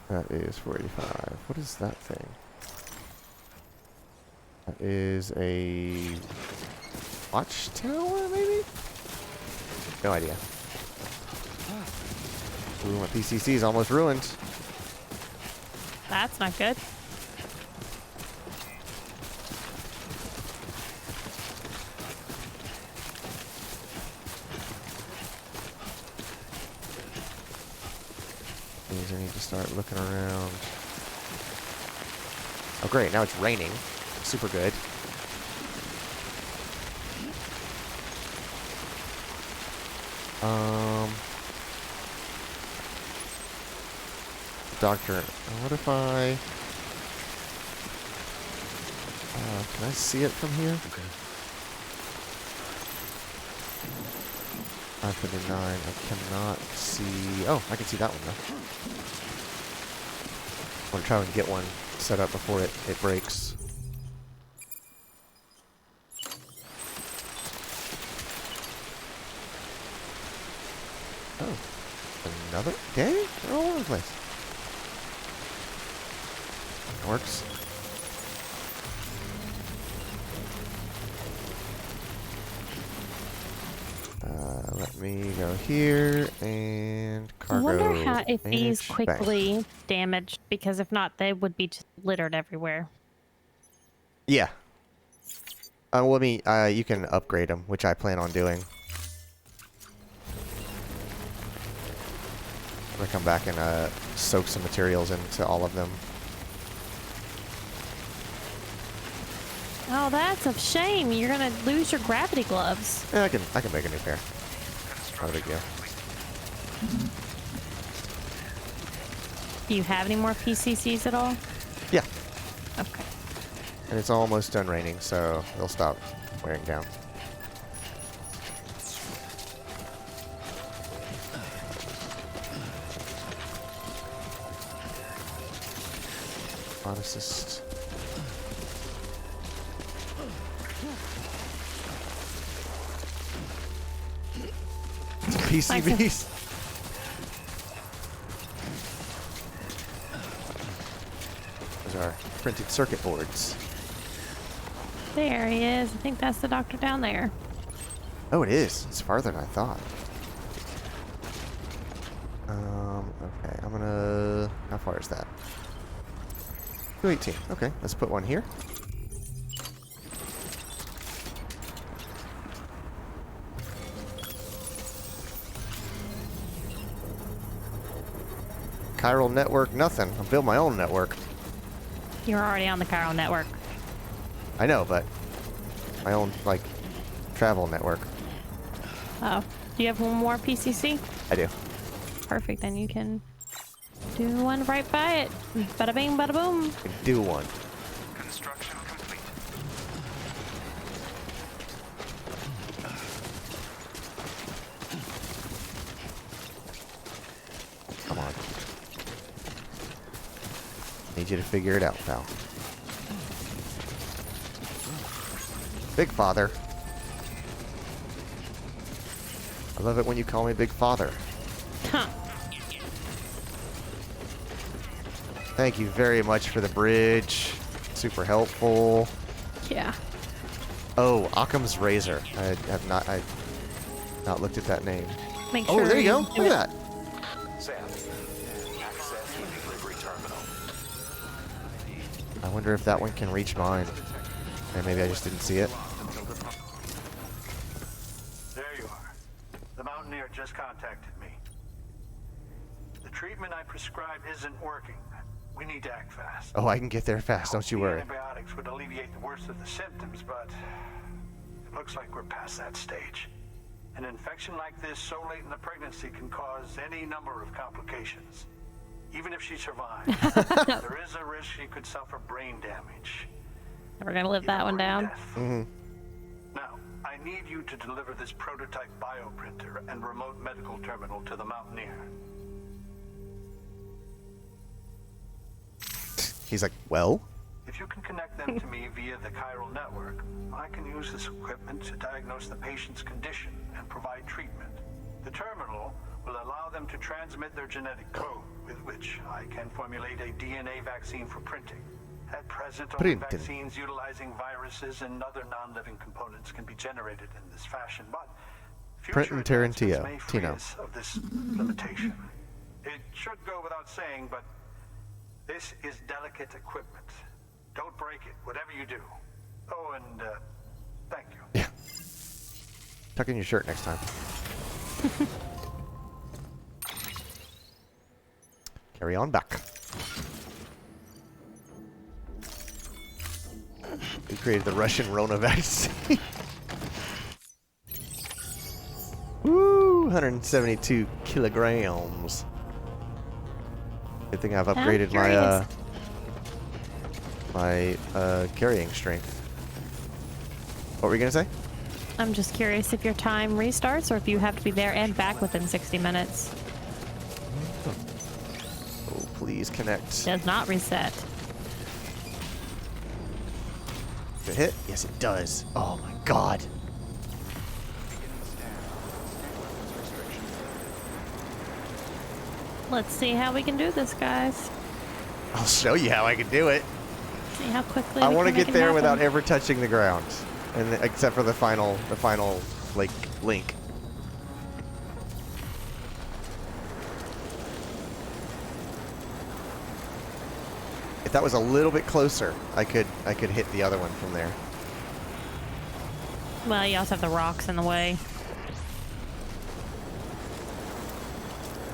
That is 485. What is that thing? That is a watchtower, maybe? No idea. Ooh, my PCC is almost ruined. That's not good. Means I need to start looking around. Oh great, now it's raining. Super good. Doctor, what if I... can I see it from here? Okay. 559, I cannot see... Oh, I can see that one though. I'm gonna try and get one set up before it breaks. Oh, another day? They're all over the place. Works. Let me go here and I cargo. wonder how if these manage, quickly damaged, because if not, they would be just littered everywhere. Yeah. Well, I mean, you can upgrade them, which I plan on doing. I'm gonna come back and soak some materials into all of them. Oh, that's a shame. You're gonna lose your gravity gloves. Yeah, I can make a new pair. Not a big deal. Do you have any more PCCs at all? Yeah. Okay. And it's almost done raining, so they'll stop wearing down. Bot assist. PCBs. Those are printed circuit boards. There he is. I think that's the doctor down there. Oh, it is. It's farther than I thought. Okay, I'm gonna... How far is that? 218. Okay, let's put one here. Chiral network, nothing. I'll build my own network. You're already on the chiral network. I know, but my own, like, travel network. Oh. Do you have one more PCC? I do. Perfect. Then you can do one right by it. Bada bing, bada boom. I do one. Construction complete. Come on. Need you to figure it out, pal. Big Father. I love it when you call me Big Father. Huh. Thank you very much for the bridge. Super helpful. Yeah. Oh, Occam's Razor. I have not looked at that name. Make sure Oh, there you go. do Look at that. Sam, access the delivery terminal. I wonder if that one can reach mine. Or maybe I just didn't see it. There you are. The Mountaineer just contacted me. The treatment I prescribed isn't working. We need to act fast. Oh, I can get there fast. Don't you The worry. antibiotics would alleviate the worst of the symptoms, but it looks like we're past that stage. An infection like this so late in the pregnancy can cause any number of complications. Even if she survives, there is a risk she could suffer brain damage. We're gonna live that one down. Mm-hmm. Now, I need you to deliver this prototype bioprinter and remote medical terminal to the Mountaineer. He's like, well? If you can connect them to me via the chiral network, I can use this equipment to diagnose the patient's condition and provide treatment. The terminal will allow them to transmit their genetic code, with which I can formulate a DNA vaccine for printing. At present, only vaccines utilizing viruses and other non-living components can be generated in this fashion, but future advancements may free us of this limitation. It should go without saying, but this is delicate equipment. Don't break it, whatever you do. Oh, and thank you. Yeah. Tuck in your shirt next time. Carry on back. We created the Russian Rona vaccine. Woo! 172 kilograms. Good thing I've upgraded my carrying strength. What were you gonna say? I'm just curious if your time restarts or if you have to be there and back within 60 minutes. Oh, please connect. Does not reset. Did it hit? Yes, it does. Oh my god. Let's see how we can do this, guys. I'll show you how I can do it. See how quickly I we want to can make get it there happen. without ever touching the ground, and except for the final like link. If that was a little bit closer, I could hit the other one from there. Well, you also have the rocks in the way.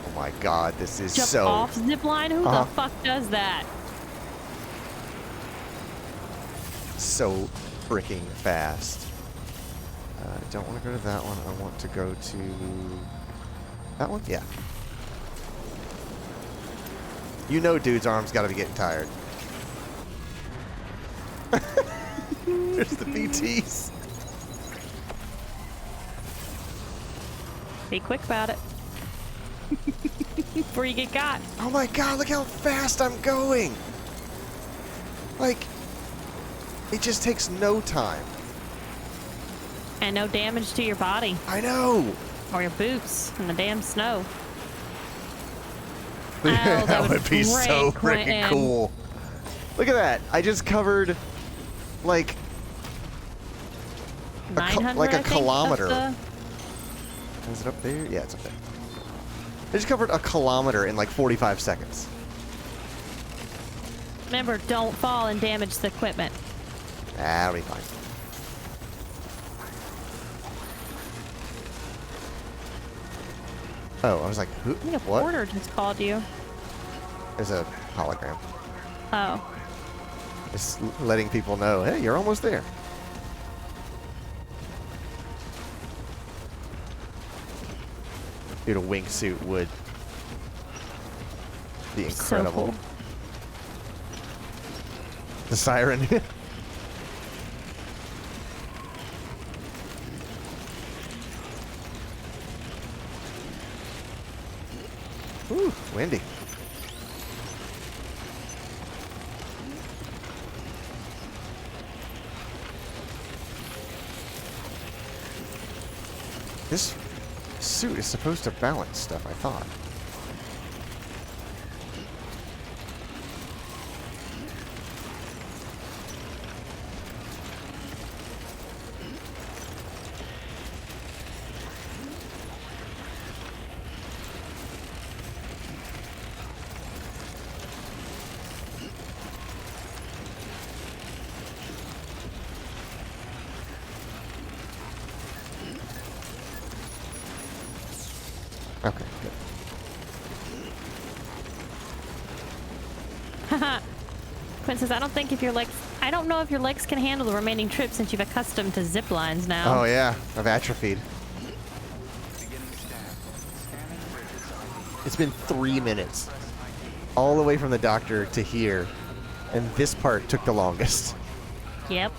Oh my god, this is Jump so... off zipline? Who the fuck does that? So freaking fast. I don't want to go to that one. I want to go to... that one? Yeah. You know dude's arms gotta be getting tired. There's the BTs. Be quick about it. Before you get got. Oh my god, look how fast I'm going! Like, it just takes no time. And no damage to your body. I know! Or your boots in the damn snow. That, that would be so freaking cool. Look at that. I just covered, like, 900, like I a think, kilometer. Is it up there? Yeah, it's up there. I just covered a kilometer in like 45 seconds. Remember, don't fall and damage the equipment. That'll be fine. Oh, I was like, who? I think a What? porter just called you. There's a hologram. Oh. Just letting people know, hey, you're almost there. Dude, a wingsuit would be incredible. So cool. The siren. Ooh, windy. This suit is supposed to balance stuff, I thought. Okay, good. Quinn says, I don't know if your legs can handle the remaining trip since you've accustomed to zip lines now. Oh yeah, I've atrophied. It's been 3 minutes. All the way from the doctor to here. And this part took the longest. Yep.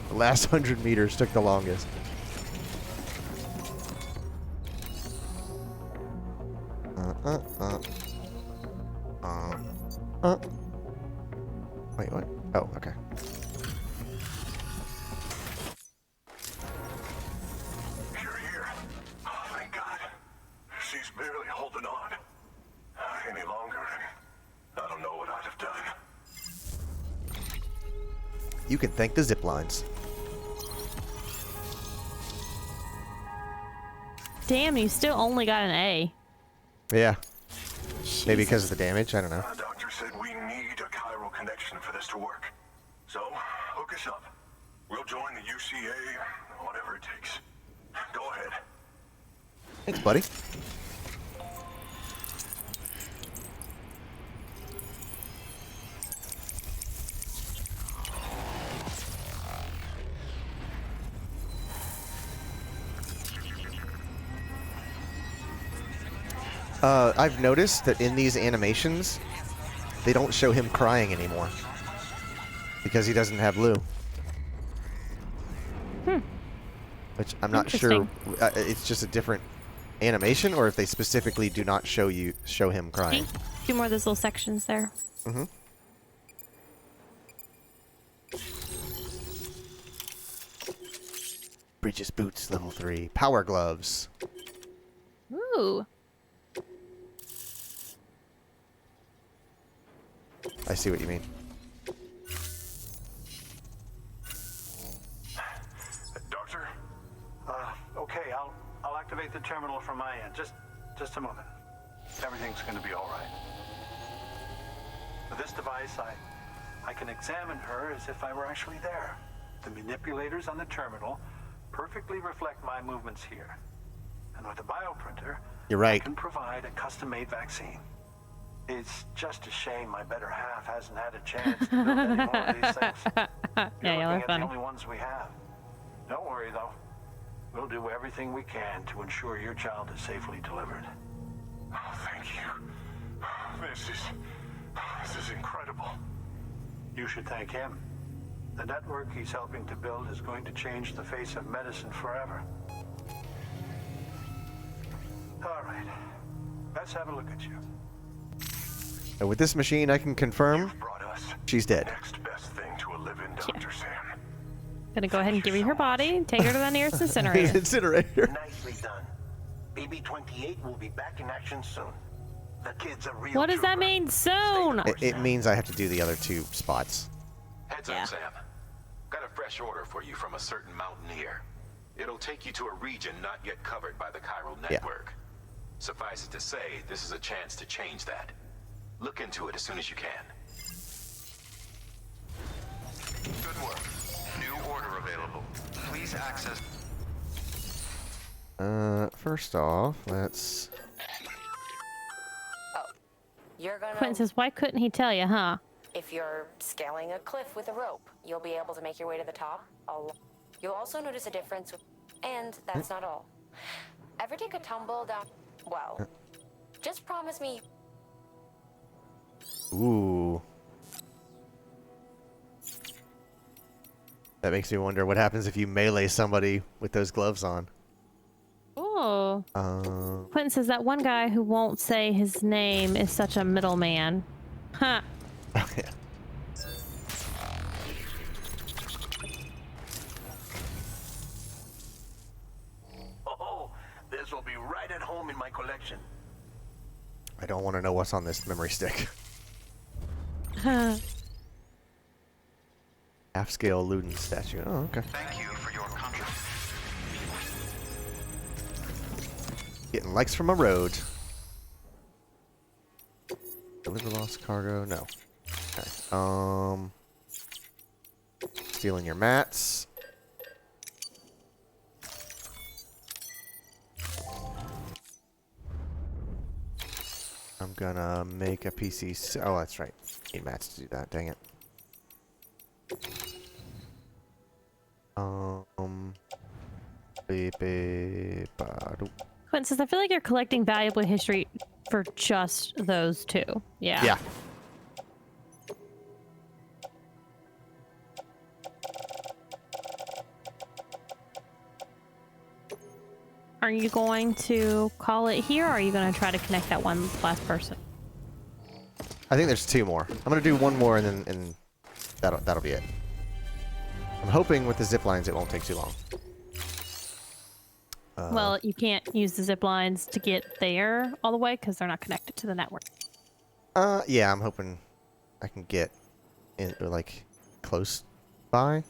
The last 100 meters took the longest. Wait, what? Oh, okay. You're here. Oh, thank God. She's barely holding on. Any longer, and I don't know what I'd have done. You can thank the zip lines. Damn, you still only got an A. Yeah. Jesus. Maybe because of the damage, I don't know. The doctor said we need a chiral connection for this to work. So, hook us up. We'll join the UCA, whatever it takes. Go ahead. Thanks, buddy. I've noticed that in these animations, they don't show him crying anymore. Because he doesn't have Lou. Which I'm not sure. It's just a different animation, or if they specifically do not show him crying. See? 2 more of those little sections there. Mm-hmm. Bridges boots, level 3. Power gloves. Ooh. I see what you mean. Doctor? Okay, I'll activate the terminal from my end. Just a moment. Everything's going to be all right. With this device, I can examine her as if I were actually there. The manipulators on the terminal perfectly reflect my movements here. And with the bioprinter, You're right. I can provide a custom-made vaccine. It's just a shame my better half hasn't had a chance to build any more of these things. Yeah, y'all are Looking at funny. the only ones we have. Don't worry, though. We'll do everything we can to ensure your child is safely delivered. Oh, thank you. This is incredible. You should thank him. The network he's helping to build is going to change the face of medicine forever. All right. Let's have a look at you. And with this machine, I can confirm You've brought us she's dead. next best thing to a living, Dr. Sam. Gonna go ahead and give you her body, take her to the nearest incinerator. Incinerator. Nicely done. BB-28 will be back in action soon. The kid's a real What does that trooper. mean, soon? It means I have to do the other 2 spots. Heads Yeah. up, Sam. Got a fresh order for you from a certain mountaineer. It'll take you to a region not yet covered by the chiral network. Suffice it to say, this is a chance to change that. Look into it as soon as you can. Good work. New order available. Please access. First off, let's... Oh, you're gonna. Quentin says, why couldn't he tell you, huh? If you're scaling a cliff with a rope, you'll be able to make your way to the top. You'll also notice a difference. And that's not all. Ever take a tumble down? Well, just promise me. Ooh. That makes me wonder what happens if you melee somebody with those gloves on. Oh. Um, Quentin says that one guy who won't say his name is such a middleman. Huh. yeah. Oh, this will be right at home in my collection. I don't want to know what's on this memory stick. Half-scale Luden statue. Oh, okay. Thank you for your contribution. Getting likes from a road. Deliver lost cargo. No. Okay. Stealing your mats. I'm gonna make a PC. Oh, that's right. Need mats to do that. Dang it. Quentin says, I feel like you're collecting valuable history for just those 2. Yeah. Yeah. Are you going to call it here, or are you going to try to connect that one last person? I think there's 2 more. I'm gonna do 1 more and then that'll be it. I'm hoping with the zip lines it won't take too long. Well, you can't use the zip lines to get there all the way because they're not connected to the network. Yeah, I'm hoping I can get in, or like, close by.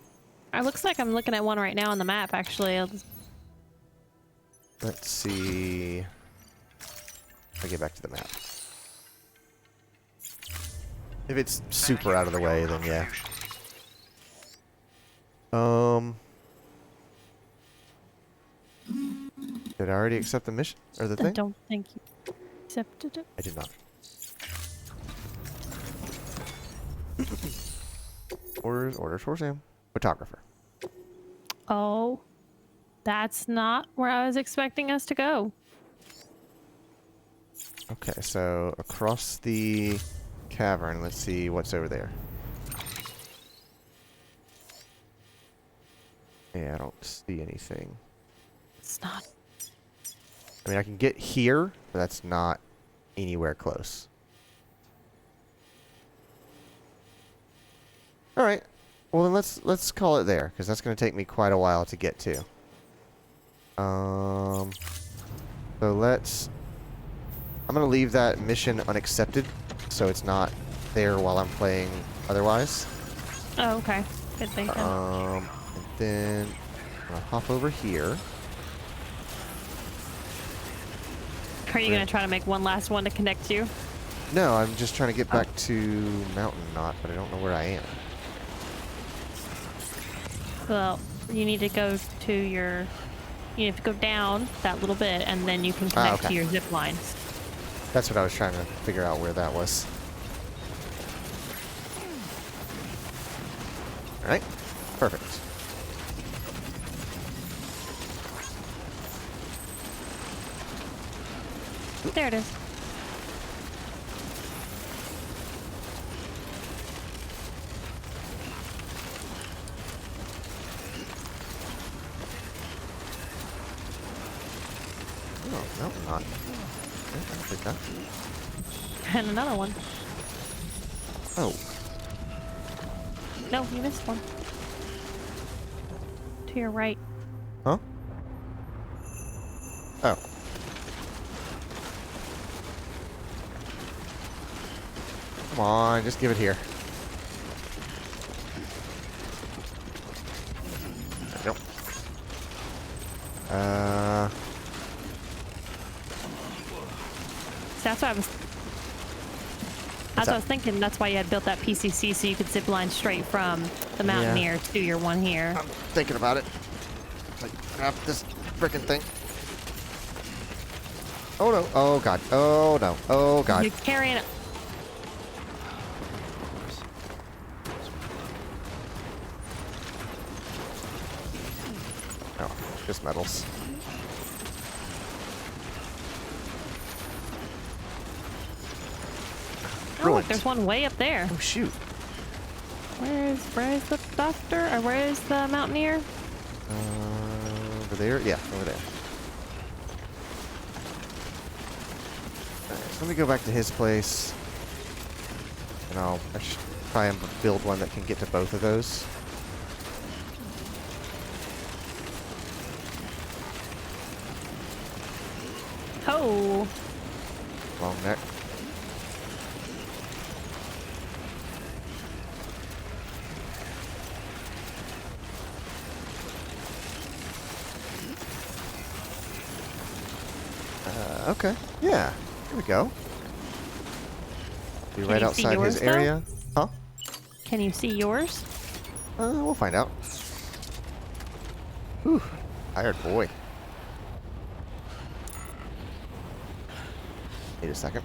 It looks like I'm looking at one right now on the map, actually. Let's see. I'll get back to the map. If it's super out of the way, then yeah. Did I already accept the mission or the I thing? don't think you accepted it. I did not. Orders for Sam. Photographer. Oh, that's not where I was expecting us to go. Okay, so across the cavern, let's see what's over there. Yeah, I don't see anything. It's not. I mean, I can get here, but that's not anywhere close. All right. Well, then let's call it there, because that's going to take me quite a while to get to. So let's... I'm going to leave that mission unaccepted, so it's not there while I'm playing otherwise. Oh, okay. Good thinking. And then I'm going to hop over here. Are you going to try to make one last one to connect you? No, I'm just trying to get back to Mountain Knot, but I don't know where I am. Well, you need to go to your... You have to go down that little bit, and then you can connect to your zip lines. That's what I was trying to figure out where that was. Alright. Perfect. There it is. Oh, no, I'm not. Okay, I'll take that. And another one. Oh. No, you missed one. To your right. Huh? Oh. Come on, just give it here. There we go. So that's what I was. That's what I was thinking. That's why you had built that PCC so you could zip line straight from the Mountaineer to your one here. I'm thinking about it. Like, grab this freaking thing. Oh no! Oh god! Oh no! Oh god! You're carrying it. Oh, just metals. Oh, look, there's one way up there. Oh shoot! Where's the doctor? Or where is the Mountaineer? Over there? Yeah, over there. Alright, so let me go back to his place. And I should try and build one that can get to both of those. Oh. Long neck. Okay. Yeah. Here we go. Be right you see outside yours, his area. Huh? Can you see yours? We'll find out. Whew. Tired boy. Wait a second.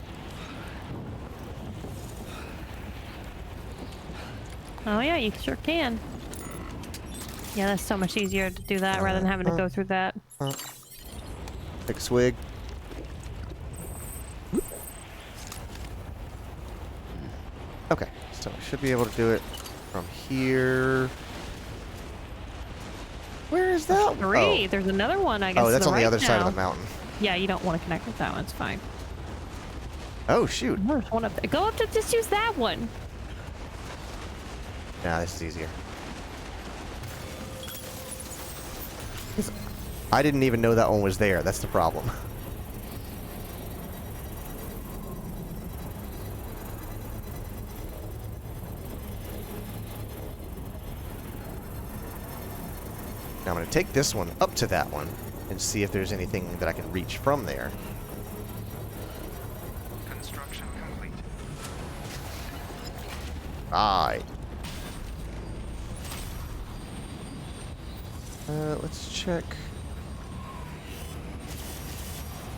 Oh yeah, you sure can. Yeah, that's so much easier to do that rather than having to go through that. Take a swig. Okay, so I should be able to do it from here. Where is that? Three. Oh. There's another one, I guess. Oh, that's to on the right other side of now. the mountain. Yeah, you don't want to connect with that one. It's fine. Oh, shoot. There's one up there. Go up to just use that one. Nah, this is easier. I didn't even know that one was there. That's the problem. Now I'm going to take this one up to that one and see if there's anything that I can reach from there. Construction complete. Alright. Let's check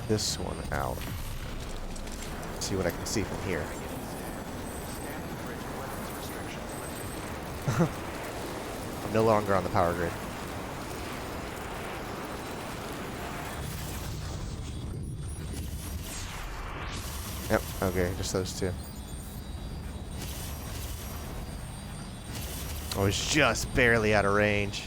this one out. See what I can see from here. I'm no longer on the power grid. Yep, okay, just those two. I was just barely out of range.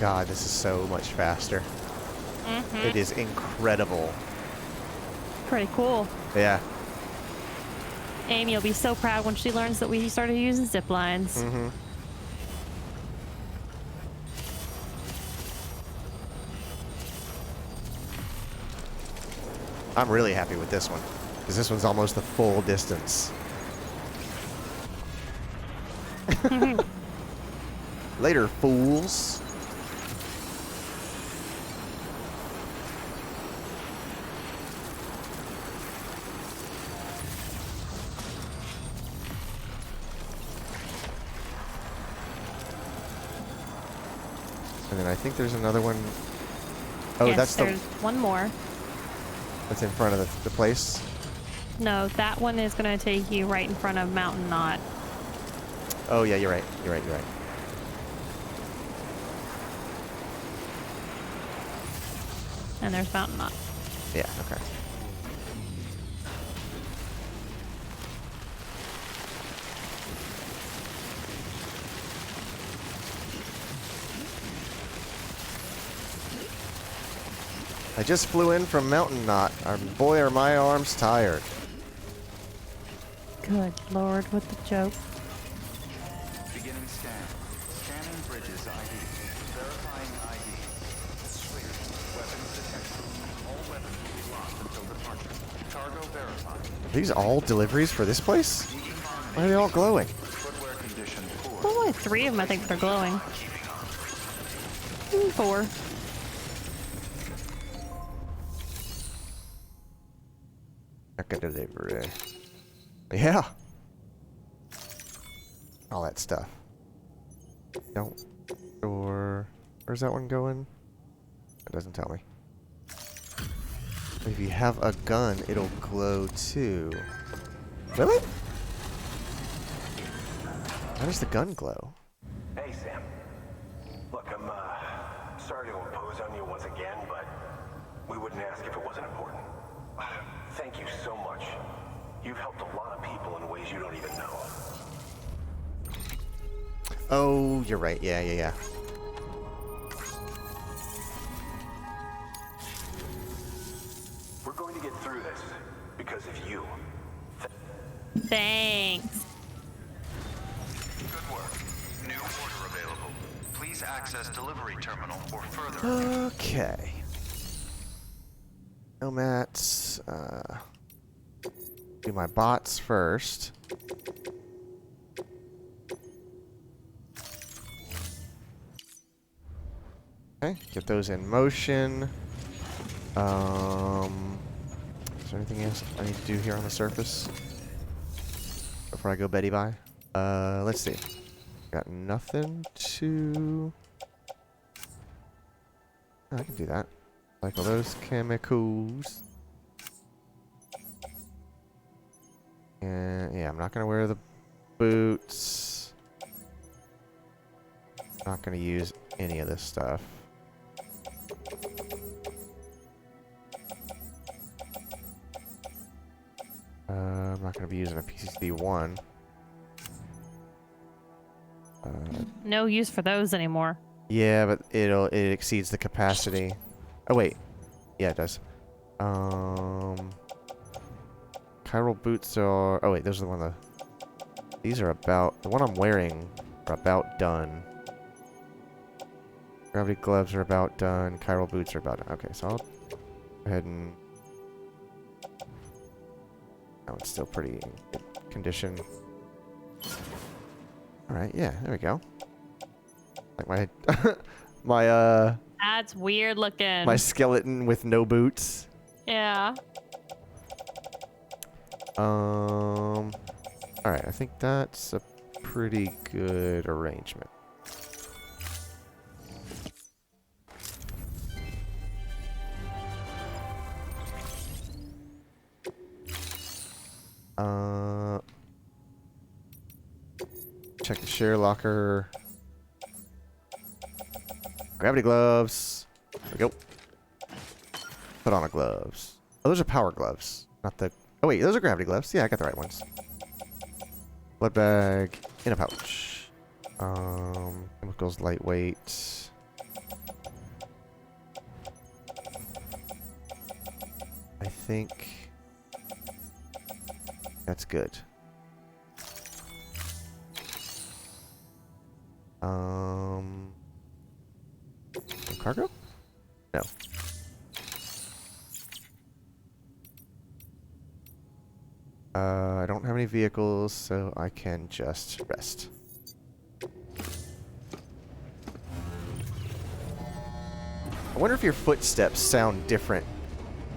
God, this is so much faster. It is incredible. Pretty cool. Yeah. Amy will be so proud when she learns that we started using zip lines. I'm really happy with this one, because this one's almost the full distance. Later, fools. And then I think there's another one. Oh, Yes, that's there's one more. that's in front of the place. No, that one is going to take you right in front of Mountain Knot. Oh, yeah, you're right. You're right, you're right. And there's Mountain Knot. Yeah, okay. I just flew in from Mountain Knot. Boy, are my arms tired. Good lord, what the joke. Beginning scan. Scanning bridges ID. Verifying ID. Clear. Weapons detected. All weapons will be locked until departure. Cargo verified. Are these all deliveries for this place? Why are they all glowing? Footwear condition poor. Well, only 3 of them I think that are glowing. 4. Second delivery. Yeah. All that stuff. Don't. Or where's that one going? It doesn't tell me. If you have a gun, it'll glow too. Really? How does the gun glow? Hey, Sam. Look, I'm sorry to impose on you once again, but we wouldn't ask if it wasn't important. Thank you so much. You've helped a lot of people in ways you don't even know. Oh, you're right. Yeah, yeah, yeah. We're going to get through this because of you. Thanks. Good work. New order available. Please access delivery terminal for further. Okay. No mats. Do my bots first. Okay, get those in motion. Is there anything else I need to do here on the surface before I go Betty bye? Let's see. Got nothing to. Oh, I can do that. Like all those chemicals. And yeah, I'm not gonna wear the boots. Not gonna use any of this stuff. I'm not gonna be using a PCC-1. No use for those anymore. Yeah, but it exceeds the capacity. Oh wait, yeah, it does. Chiral boots are. Oh wait, those are the one. These are about. The one I'm wearing are about done. Gravity gloves are about done. Chiral boots are about done. Okay, so I'll go ahead and. Oh, it's still pretty good condition. All right, yeah, there we go. Like my That's weird looking. my skeleton with no boots. Yeah. All right, I think that's a pretty good arrangement. Check the share locker. Gravity gloves. There we go. Put on the gloves. Oh, those are power gloves, not the. Oh wait, those are gravity gloves. Yeah, I got the right ones. Blood bag in a pouch. Chemicals lightweight. I think that's good. Cargo? No. I don't have any vehicles, so I can just rest. I wonder if your footsteps sound different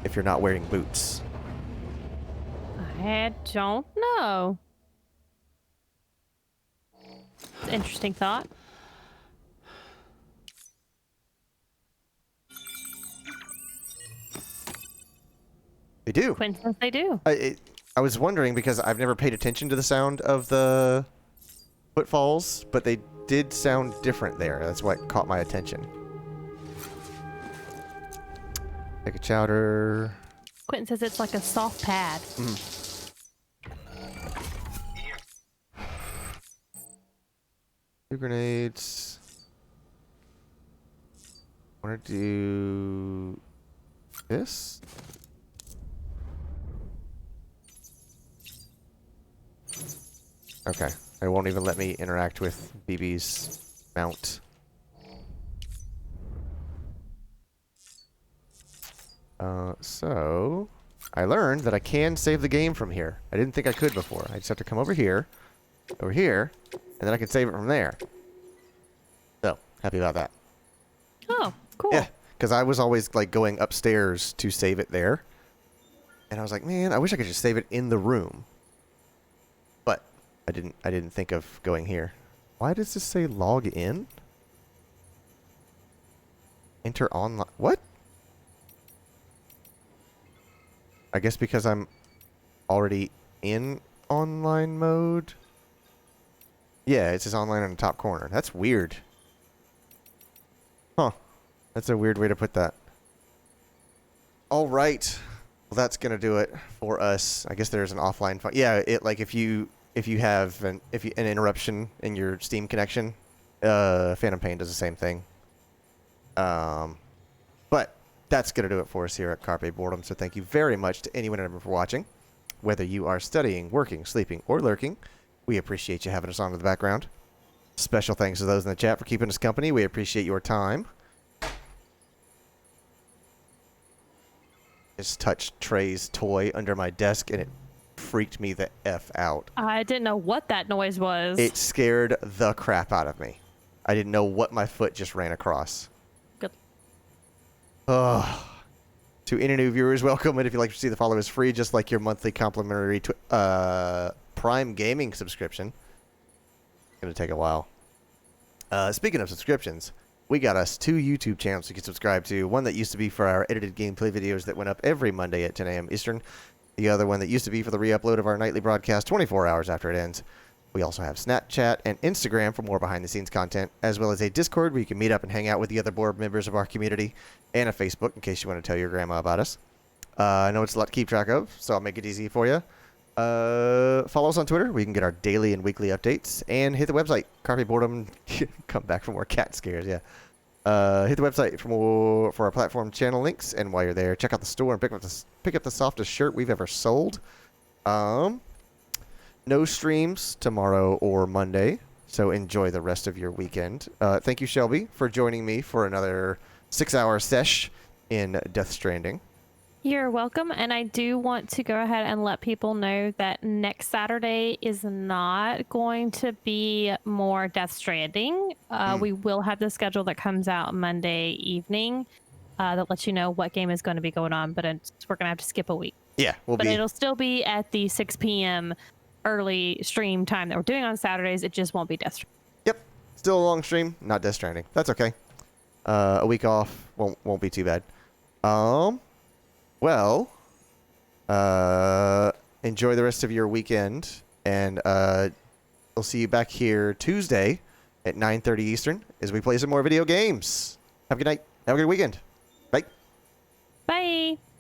if you're not wearing boots. I don't know. Interesting thought. They do. Coincidence they do. It I was wondering because I've never paid attention to the sound of the footfalls, but they did sound different there. That's what caught my attention. Take a chowder. Quentin says it's like a soft pad. Two grenades. Want to do this? Okay. It won't even let me interact with BB's mount. So I learned that I can save the game from here. I didn't think I could before. I just have to come over here, and then I can save it from there. So, happy about that. Oh, cool. Yeah, because I was always like going upstairs to save it there. And I was like, man, I wish I could just save it in the room. But I didn't think of going here. Why does this say log in? Enter online. What? I guess because I'm already in online mode. Yeah, it says online in the top corner. That's weird. Huh. That's a weird way to put that. All right. Well, that's gonna do it for us. I guess there's an offline yeah, it like if you have an interruption in your Steam connection, Phantom Pain does the same thing. But that's gonna do it for us here at Carpe Boredom. So thank you very much to anyone and everyone for watching. Whether you are studying, working, sleeping, or lurking, we appreciate you having us on in the background. Special thanks to those in the chat for keeping us company. We appreciate your time. Just touched Trey's toy under my desk and it freaked me the F out. I didn't know what that noise was. It scared the crap out of me. I didn't know what my foot just ran across. Good. Ugh. To any new viewers, welcome. And if you'd like to see the followers free, just like your monthly complimentary Prime Gaming subscription. It's going to take a while. Speaking of subscriptions, we got us 2 YouTube channels you can subscribe to. One that used to be for our edited gameplay videos that went up every Monday at 10 a.m. Eastern. The other one that used to be for the re-upload of our nightly broadcast 24 hours after it ends. We also have Snapchat and Instagram for more behind-the-scenes content, as well as a Discord where you can meet up and hang out with the other board members of our community, and a Facebook in case you want to tell your grandma about us. I know it's a lot to keep track of, so I'll make it easy for you. Follow us on Twitter. We can get our daily and weekly updates, and hit the website. Carpe Boredom. Come back for more cat scares. Yeah. Hit the website for our platform channel links, and while you're there, check out the store and pick up the softest shirt we've ever sold. No streams tomorrow or Monday, so enjoy the rest of your weekend. Thank you, Shelby, for joining me for another 6-hour sesh in Death Stranding. You're welcome, and I do want to go ahead and let people know that next Saturday is not going to be more Death Stranding. We will have the schedule that comes out Monday evening that lets you know what game is going to be going on, but we're going to have to skip a week. Yeah, it'll still be at the 6 p.m. early stream time that we're doing on Saturdays. It just won't be Death Stranding. Yep, still a long stream, not Death Stranding. That's okay. A week off won't be too bad. Well, enjoy the rest of your weekend, and we'll see you back here Tuesday at 9:30 Eastern as we play some more video games. Have a good night. Have a good weekend. Bye. Bye.